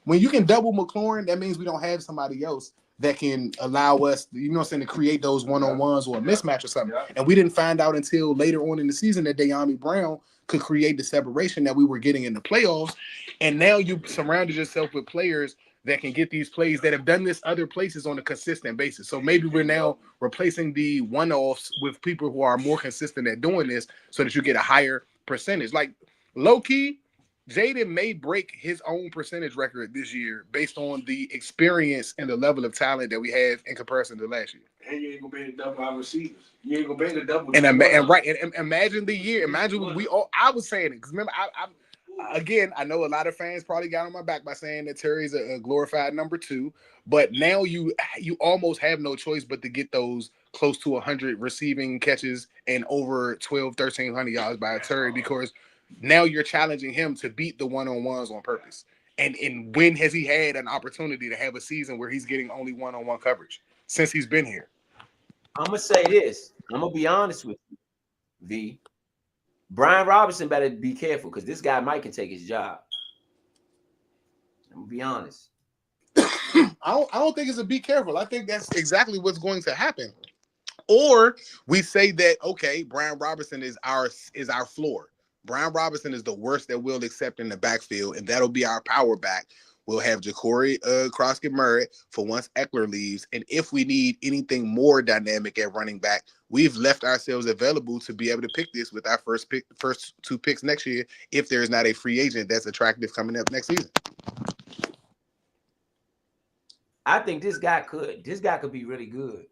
when you can double McLaurin, that means we don't have somebody else that can allow us, to create those one-on-ones or a mismatch or something. And we didn't find out until later on in the season that De'Ami Brown could create the separation that we were getting in the playoffs. And now you surrounded yourself with players that can get these plays that have done this other places on a consistent basis. So maybe we're now replacing the one-offs with people who are more consistent at doing this so that you get a higher percentage. Like low-key, Jaden may break his own percentage record this year based on the experience and the level of talent that we have in comparison to last year. And you ain't gonna be able to double our receivers. You ain't gonna be able to double. And imagine the year. Imagine when I was saying it because remember, I know a lot of fans probably got on my back by saying that Terry's a glorified number 2, but now you almost have no choice but to get those close to 100 receiving catches and over 1,300 yards by Terry because now you're challenging him to beat the one-on-ones on purpose. And when has he had an opportunity to have a season where he's getting only one-on-one coverage since he's been here? I'm gonna say this. I'm gonna be honest with you, V. Brian Robinson better be careful because this guy Mike can take his job. I'm gonna be honest. I don't think it's a be careful. I think that's exactly what's going to happen. Or we say that okay, Brian Robinson is our floor. Brian Robinson is the worst that we'll accept in the backfield, and that'll be our power back. We'll have Ja'Cory Croskett Murray for once Eckler leaves. And if we need anything more dynamic at running back, we've left ourselves available to be able to pick this with our first 2 picks next year if there is not a free agent that's attractive coming up next season. I think this guy could be really good.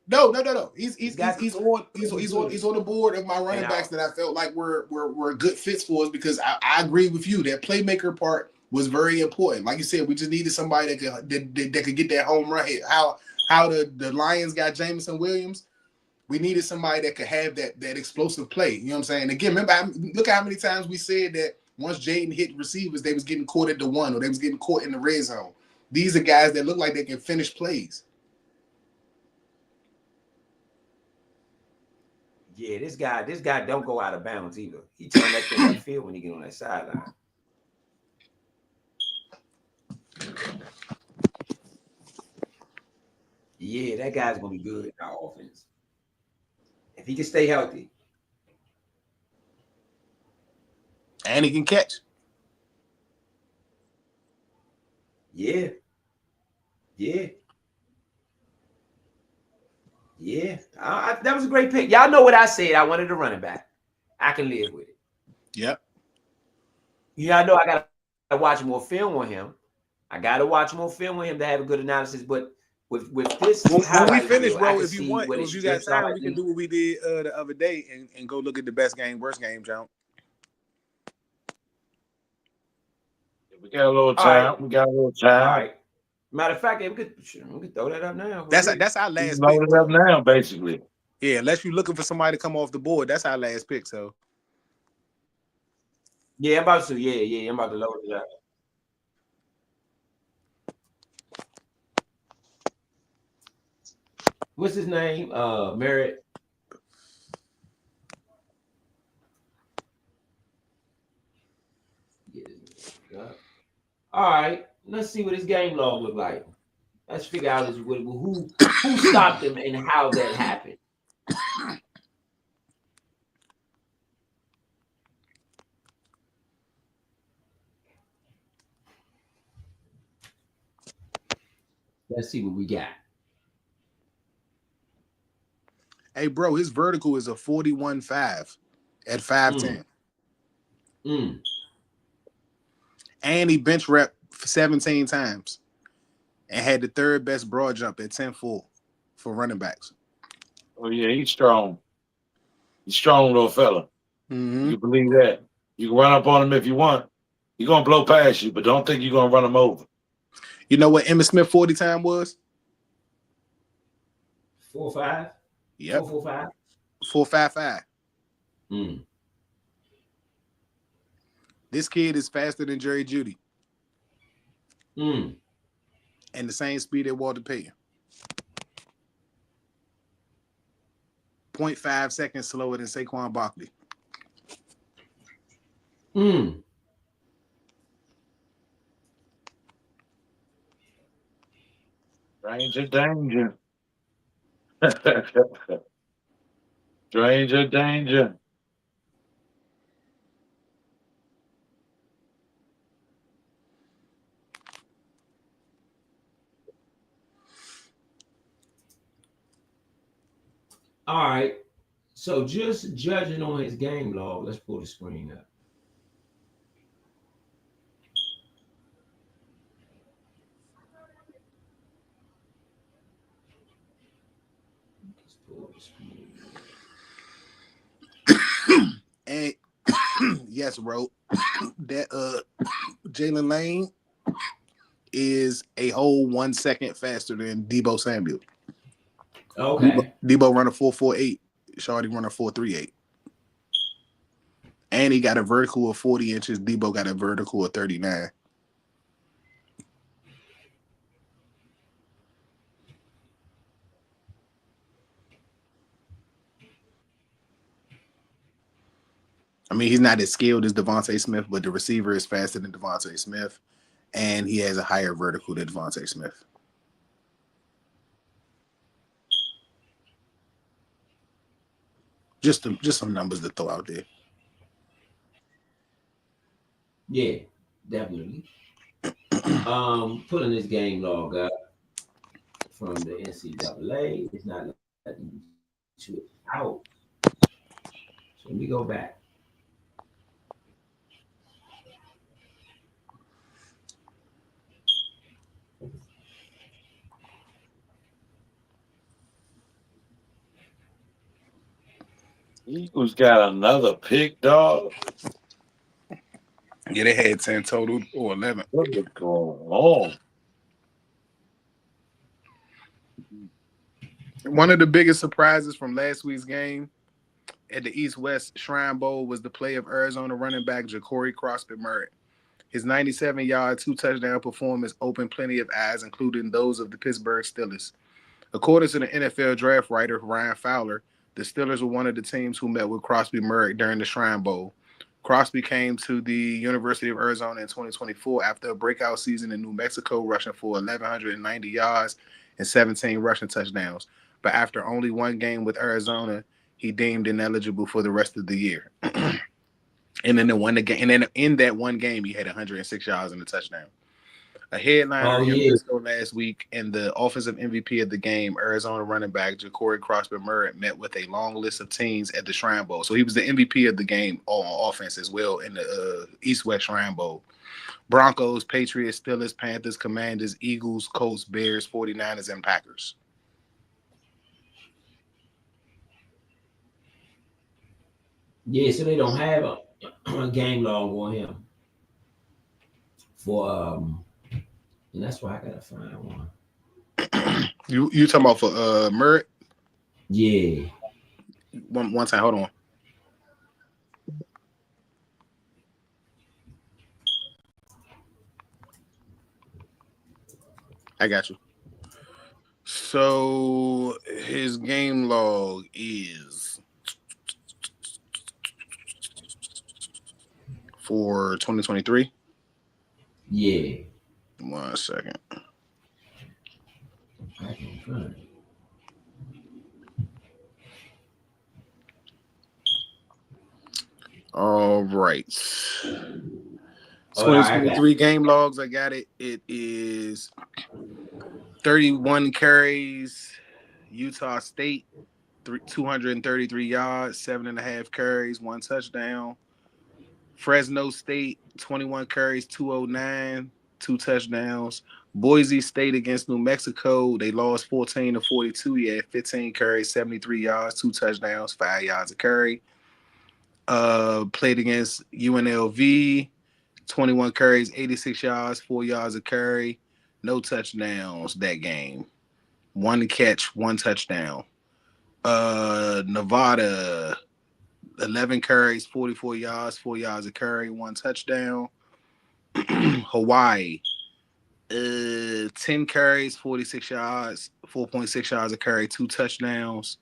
No. He's on the board of my running backs that I felt like were good fits for us because I agree with you that playmaker part was very important. Like you said, we just needed somebody that could get that home run hit. How the Lions got Jameson Williams, we needed somebody that could have that explosive play. You know what I'm saying? Again, remember, look how many times we said that once Jaden hit receivers, they was getting caught at the 1 or they was getting caught in the red zone. These are guys that look like they can finish plays. Yeah, this guy don't go out of bounds either. He turn that thing upfield when he get on that sideline. Yeah, that guy's gonna be good in our offense if he can stay healthy. And he can catch. Yeah. That was a great pick. Y'all know what I said. I wanted a running back. I can live with it. Yep. Yeah, I know I got to watch more film on him. I got to watch more film on him to have a good analysis. But with this, when we finish, bro, if you got time, we can do what we did the other day and go look at the best game, worst game, John. We got a little time. Right. We got a little time. All right. Matter of fact, we could throw that up now. That's our last pick. Load it up now, basically. Yeah, unless you're looking for somebody to come off the board, that's our last pick. So. Yeah, I'm about to. Yeah, I'm about to load it up. What's his name? Merritt. Yeah. All right, let's see what his game log look like. Let's figure out who stopped him and how that happened. Let's see what we got. Hey, bro, his vertical is a 41.5 at 5'10". And he bench rep 17 times and had the 3rd best broad jump at 10.4 for running backs. Oh, yeah, he's strong. He's strong little fella. Mm-hmm. You believe that. You can run up on him if you want. He's going to blow past you, but don't think you're going to run him over. You know what Emmitt Smith 40 time was? 4.5? Yep. 4.45? 4.55. This kid is faster than Jerry Jeudy. And the same speed at Walter Payton. 0.5 seconds slower than Saquon Barkley. Danger. Danger. All right. So just judging on his game log, let's pull the screen up. And yes, bro, that Jalen Lane is a whole 1 second faster than Deebo Samuel. Okay. Deebo run a 4.48. Shawty run a 4.38. And he got a vertical of 40 inches. Deebo got a vertical of 39. I mean, he's not as skilled as Devontae Smith, but the receiver is faster than Devontae Smith, and he has a higher vertical than Devontae Smith. Just some numbers to throw out there. Yeah, definitely. Pulling this game log up from the NCAA. It's not letting me switch out. So let me go back. Eagles got another pick, dog. Yeah, they had 10 total or 11. What is going on? One of the biggest surprises from last week's game at the East-West Shrine Bowl was the play of Arizona running back Ja'Cory Crosby-Murray. His 97-yard, two-touchdown performance opened plenty of eyes, including those of the Pittsburgh Steelers. According to the NFL draft writer Ryan Fowler, the Steelers were one of the teams who met with Crosby-Murray during the Shrine Bowl. Crosby came to the University of Arizona in 2024 after a breakout season in New Mexico, rushing for 1,190 yards and 17 rushing touchdowns. But after only one game with Arizona, he deemed ineligible for the rest of the year. And then in that one game, he had 106 yards and a touchdown. A headliner in Frisco last week, and the offensive MVP of the game, Arizona running back Ja'Cory Crosby-Murray, met with a long list of teams at the Shrine Bowl. So he was the MVP of the game on offense as well in the East-West Shrine Bowl. Broncos, Patriots, Steelers, Panthers, Commanders, Eagles, Colts, Bears, 49ers, and Packers. Yeah, so they don't have a game log on him for and that's why I gotta find one. You talking about for Murray? Yeah. One time, hold on. I got you. So his game log is for 2023. Yeah. 1 second. I can find it. All right. 2023 game logs. I got it. It is 31 carries. Utah State, 233 yards, 7.5 carries, 1 touchdown. Fresno State, 21 carries, 209, 2 touchdowns. Boise State against New Mexico, they lost 14-42. He had 15 carries, 73 yards, 2 touchdowns, 5 yards a carry. Played against UNLV, 21 carries, 86 yards, 4 yards a carry, no touchdowns that game. 1 catch, 1 touchdown. Nevada, 11 carries, 44 yards, 4 yards a carry, 1 touchdown. Hawaii, 10 carries, 46 yards, 4.6 yards a carry, 2 touchdowns.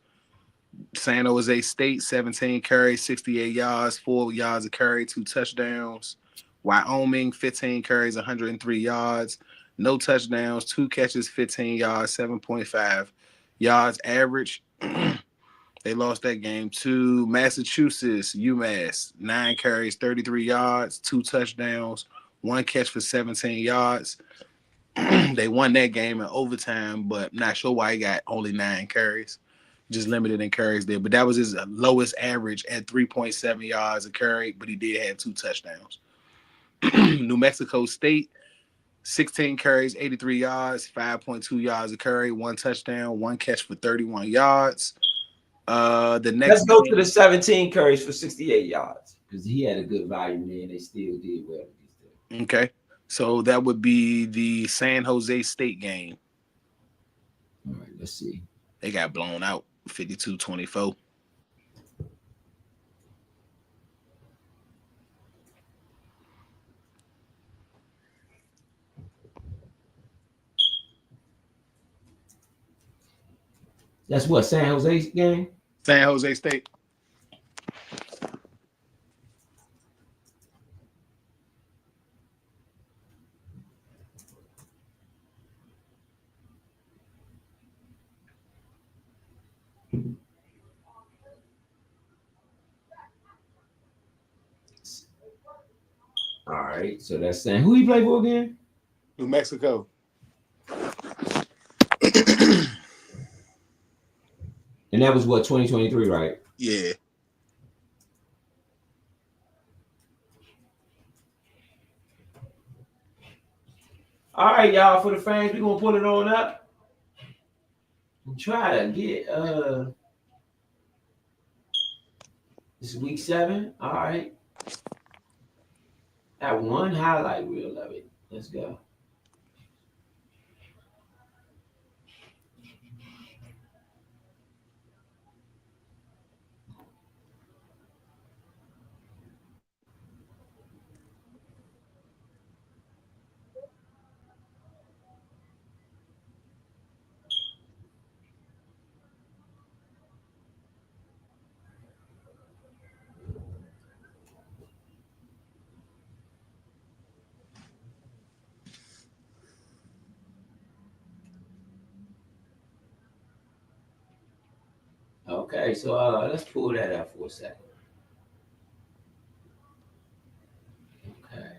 San Jose State, 17 carries, 68 yards, 4 yards a carry, 2 touchdowns. Wyoming, 15 carries, 103 yards, no touchdowns, 2 catches, 15 yards, 7.5 yards average. They lost that game to Massachusetts, UMass, 9 carries, 33 yards, 2 touchdowns, 1 catch for 17 yards. They won that game in overtime, but not sure why he got only 9 carries. Just limited in carries there. But that was his lowest average at 3.7 yards a carry, but he did have 2 touchdowns. New Mexico State, 16 carries, 83 yards, 5.2 yards a carry, 1 touchdown, 1 catch for 31 yards. The next Let's go to the 17 carries for 68 yards because he had a good volume there and they still did well. Okay. So that would be the San Jose State game. All right, let's see. They got blown out 52-24. That's what, San Jose game? San Jose State. All right, so that's saying who he play for again? New Mexico. And that was what 2023, right? Yeah. All right, y'all. For the fans, we gonna pull it on up and try to get this is week 7. All right, that one highlight reel of it. Let's go. Okay, so let's pull that up for a second. Okay.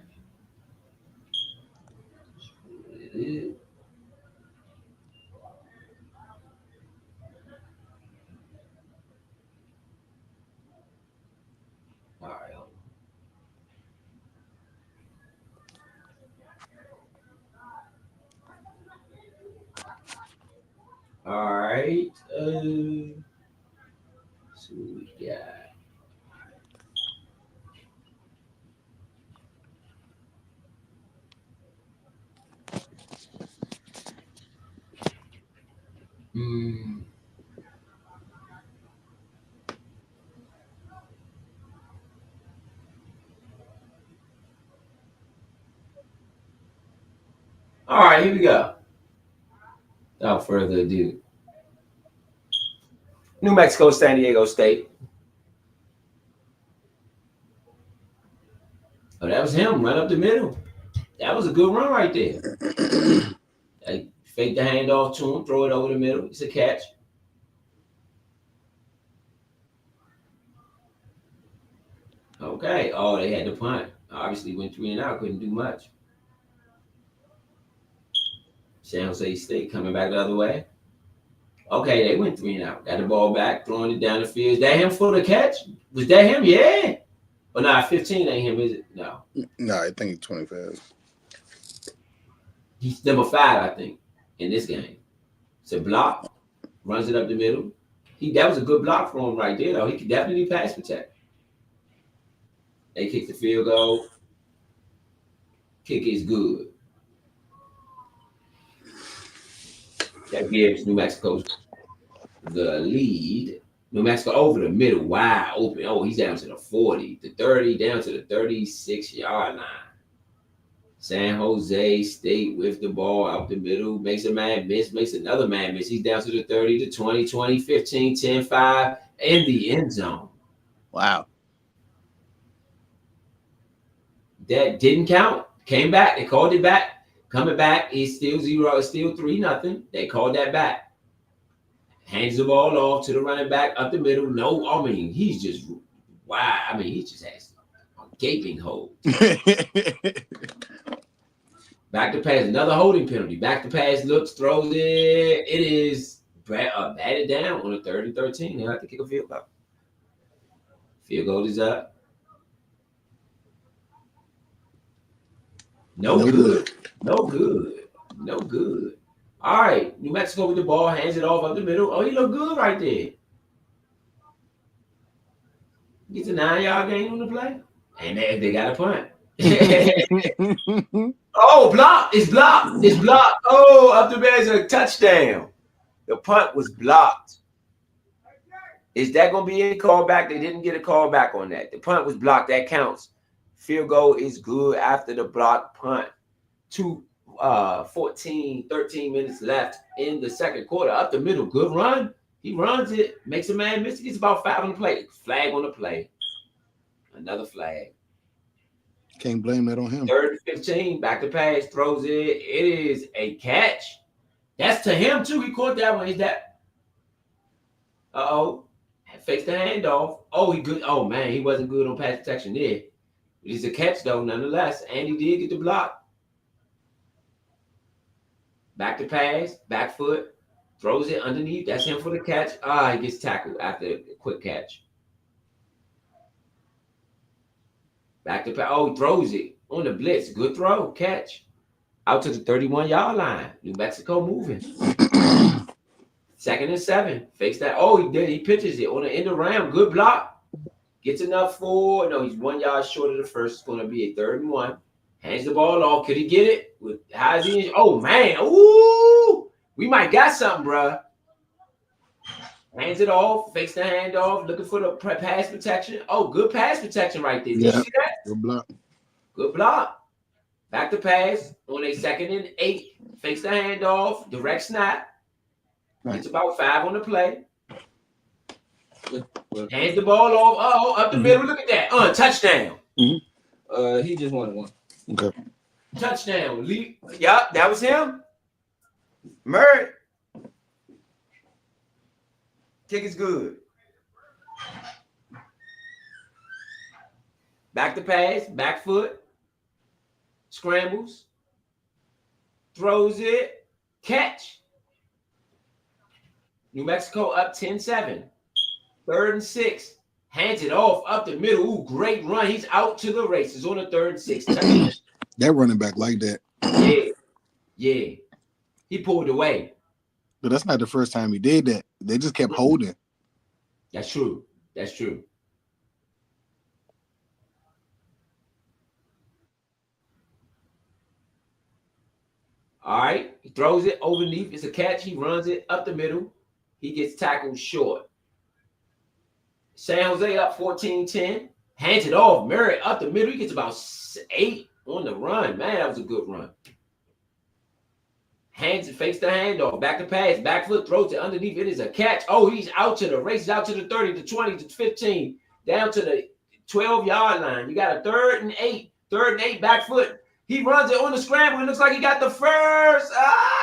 All right. All right. So we got. All right, here we go. Without further ado, New Mexico, San Diego State. Oh, that was him, run up the middle. That was a good run right there. They fake the handoff to him, throw it over the middle. It's a catch. Okay. Oh, they had the punt. Obviously went 3 and out, couldn't do much. San Jose State coming back the other way. Okay, they went 3 and out. Got the ball back, throwing it down the field. Is that him for the catch? Was that him? Yeah. But nah, 15 ain't him, is it? No. No, I think he's 25. He's number 5, I think, in this game. It's a block, runs it up the middle. That was a good block for him right there, though. He could definitely pass protect. They kick the field goal. Kick is good. That gives New Mexico the lead. New Mexico over the middle, wide open. Oh, he's down to the 40, the 30, down to the 36-yard line. San Jose State with the ball out the middle, makes a man miss, makes another man miss. He's down to the 30, the 20, 20, 15, 10, 5, in the end zone. Wow. That didn't count. Came back. They called it back. Coming back, it's still 0. It's still 3-0. They called that back. Hands the ball off to the running back up the middle. No, I mean, he's just, wow. I mean, he just has a gaping hole. Back to pass, another holding penalty. Back to pass, looks, throws it. It is batted down on a 3rd and 13. They'll have to kick a field goal. Field goal is up. No good. No good. No good. All right, New Mexico with the ball, hands it off up the middle. Oh, he look good right there. Gets a 9-yard gain on the play. And they got a punt. Oh, blocked. It's blocked. It's blocked. Oh, up the there's a touchdown. The punt was blocked. Is that going to be a call back? They didn't get a call back on that. The punt was blocked. That counts. Field goal is good after the blocked punt. 13 minutes left in the second quarter. Up the middle. Good run. He runs it. Makes a man miss. He gets about 5 on the play. Flag on the play. Another flag. Can't blame that on him. 3rd and 15. Back to pass. Throws it. It is a catch. That's to him, too. He caught that one. Is that? Uh-oh. Fakes the handoff. Oh, he good. Oh, man. He wasn't good on pass protection there. It is a catch, though, nonetheless. And he did get the block. Back to pass, back foot, throws it underneath. That's him for the catch. He gets tackled after a quick catch. Back to pass. He throws it on the blitz. Good throw, catch. Out to the 31-yard line. New Mexico moving. 2nd and 7. Fakes that. He did. He pitches it on the end around. Good block. Gets enough for. No, he's 1 yard short of the first. It's going to be a 3rd and 1. Hands the ball off. Could he get it? How's he? Oh, man. Ooh. We might got something, bro. Hands it off. Fakes the handoff. Looking for the pass protection. Good pass protection right there. Did you see that? Good block. Good block. Back to pass on a 2nd and 8. Fakes the handoff. Direct snap. It's about 5 on the play. Hands the ball off. Up the middle. Look at that. Touchdown. He just wanted one. Okay. Touchdown. Yup, that was him. Murray. Kick is good. Back to pass. Back foot. Scrambles. Throws it. Catch. New Mexico up 10-7. 3rd and 6. Hands it off up the middle. Ooh, great run. He's out to the races on the 3rd and 6. That running back like that. Yeah. He pulled away. But that's not the first time he did that. They just kept holding. That's true. All right. He throws it overneath. It's a catch. He runs it up the middle. He gets tackled short. San Jose up 14-10. Hands it off. Murray up the middle. He gets about 8 on the run. Man, that was a good run. Hands and fakes the handoff. Back to pass. Back foot. Throws it underneath. It is a catch. He's out to the races. Out to the 30, the 20, the 15. Down to the 12-yard line. You got a 3rd and 8. 3rd and 8. Back foot. He runs it on the scramble. It looks like he got the first.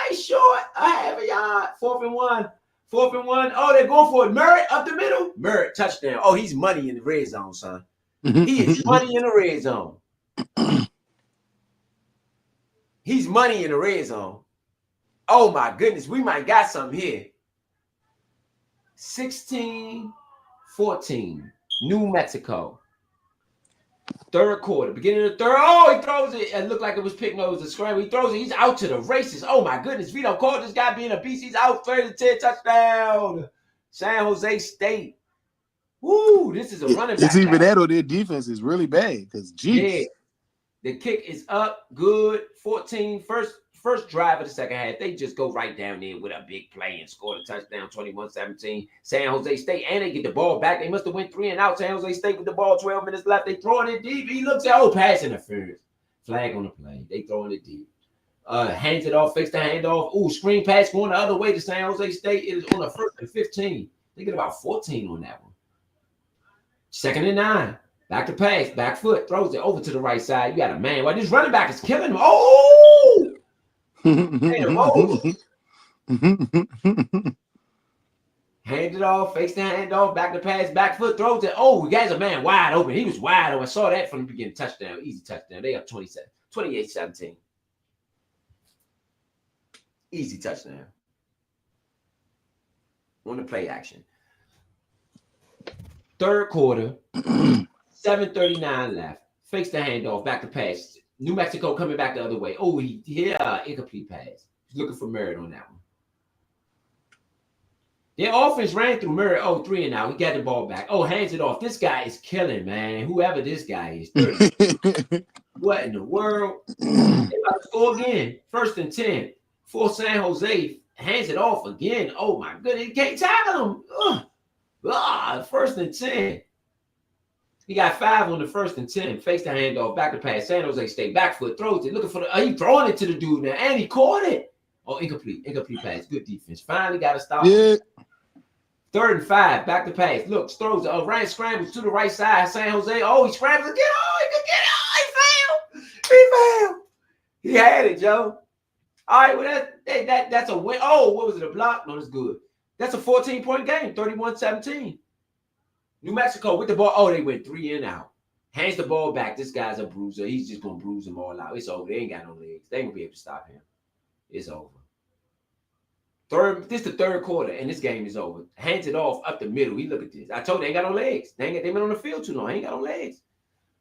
He's short. A half a yard. 4th and 1. 4th and 1. They're going for it. Murray up the middle. Murray, touchdown. He's money in the red zone, son. He is money in the red zone. He's money in the red zone. Oh, my goodness. We might got something here. 16-14. New Mexico. 3rd quarter. Beginning of the 3rd. He throws it. It looked like it was picked. No, it was a scramble. He throws it. He's out to the races. Oh, my goodness. Vito called this guy being a beast. He's out 30-10. Touchdown. San Jose State. Woo. This is a running back. It's even that or their defense is really bad because, geez. Yeah. The kick is up. Good. 14. First drive of the second half. They just go right down there with a big play and score a touchdown, 21-17. San Jose State. And they get the ball back. They must have went 3 and out. San Jose State with the ball, 12 minutes left. They throwing it deep. He looks at, pass interference. Flag on the play. They throwing it deep. Hands it off, fakes the handoff. Ooh, screen pass going the other way to San Jose State. It is on the 1st and 15. They get about 14 on that one. 2nd and 9. Back to pass, back foot, throws it over to the right side. You got a man. Well, this running back is killing him. Hand it off, fakes the handoff, back to pass, back foot, throws it. We got a man wide open. He was wide open. I saw that from the beginning. Touchdown, easy touchdown. They up 28-17. Easy touchdown. On the play action. 3rd quarter, 7:39 left. Fakes the handoff, back to pass. New Mexico coming back the other way. Incomplete pass. He's looking for Merritt on that one. Their offense ran through Merritt. 3 and out. He got the ball back. Hands it off. This guy is killing, man. Whoever this guy is. What in the world? They about to score again. 1st and 10. For San Jose. Hands it off again. Oh, my goodness. He can't tackle him. 1st and 10. He got 5 on the 1st and 10. Fakes the handoff, back to pass. San Jose State, back foot, throws it, looking for the. He throwing it to the dude now, and he caught it. Incomplete pass. Good defense. Finally got to stop. Yeah. 3rd and 5, back to pass. Looks, throws it. Ryan scrambles to the right side. San Jose. He scrambles again. He could get it. He failed. He had it, Joe. All right, well that's a win. What was it? A block? No, that's good. That's a 14-point game. 31-17. New Mexico with the ball. They went 3 and out. Hands the ball back. This guy's a bruiser. He's just gonna bruise them all out. It's over. They ain't got no legs. They ain't gonna be able to stop him. It's over. This is the third quarter, and this game is over. Hands it off up the middle. He look at this. I told you they ain't got no legs. They been on the field too long. They ain't got no legs.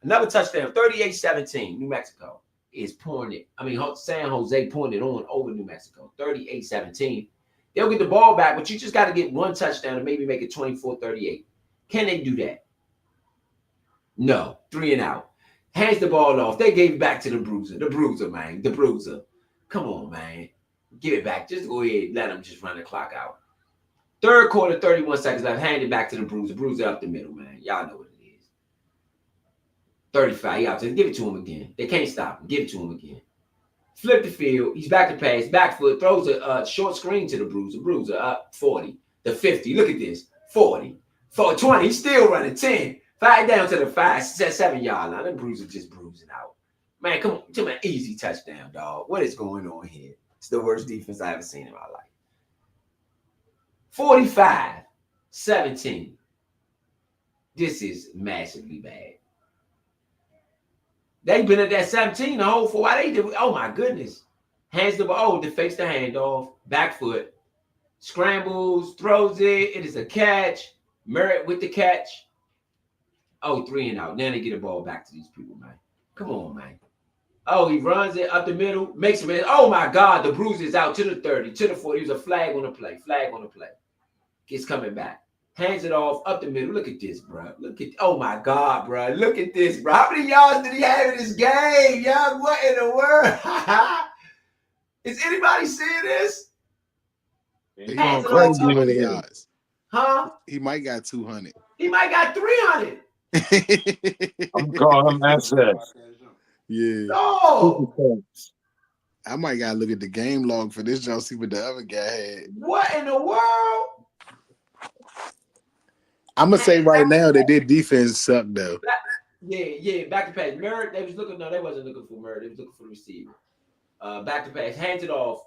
Another touchdown, 38-17. New Mexico is pouring it. I mean, San Jose pouring it on over New Mexico. 38-17. They'll get the ball back, but you just got to get one touchdown and maybe make it 24-38. Can they do that? No. 3 and out. Hands the ball off. They gave it back to the bruiser. The bruiser, man. The bruiser. Come on, man. Give it back. Just go ahead. Let them just run the clock out. Third quarter, 31 seconds left. Hand it back to the bruiser. Bruiser up the middle, man. Y'all know what it is. 35. Y'all just give it to him again. They can't stop him. Give it to him again. Flip the field. He's back to pass. Back foot. Throws a short screen to the bruiser. Bruiser up 40. The 50. Look at this. 40. 20. He's still running. 10. 5 down to the 7 yard line. That bruiser just bruising out. Man, come on. To an easy touchdown, dog. What is going on here? It's the worst defense I ever seen in my life. 45-17. This is massively bad. They've been at that 17 the whole for why they did. Oh my goodness. Hands the ball. Oh, deflects the handoff. Back foot. Scrambles. Throws it. It is a catch. Merritt with the catch. Oh, 3 and out. Now they get the ball back to these people, man. Come on, man. Oh, he runs it up the middle. Makes him in. Oh my God. The bruiser is out to the 30, to the 40. There's a flag on the play. Flag on the play. Gets coming back. Hands it off up the middle. Look at this, bro. Look at, oh my God, bro. Look at this, bro. How many yards did he have in this game? Y'all, what in the world? Is anybody seeing this? He going crazy with the yards. Huh? He might got 200. He might got 300. I'm calling him assets. Yeah. No. I might gotta look at the game log for this job, see what the other guy had. What in the world? I'm gonna say right now that their defense sucked though. Back to pass. Merritt, they was looking. No, they wasn't looking for Merritt. They was looking for the receiver. Back to pass. Hands it off.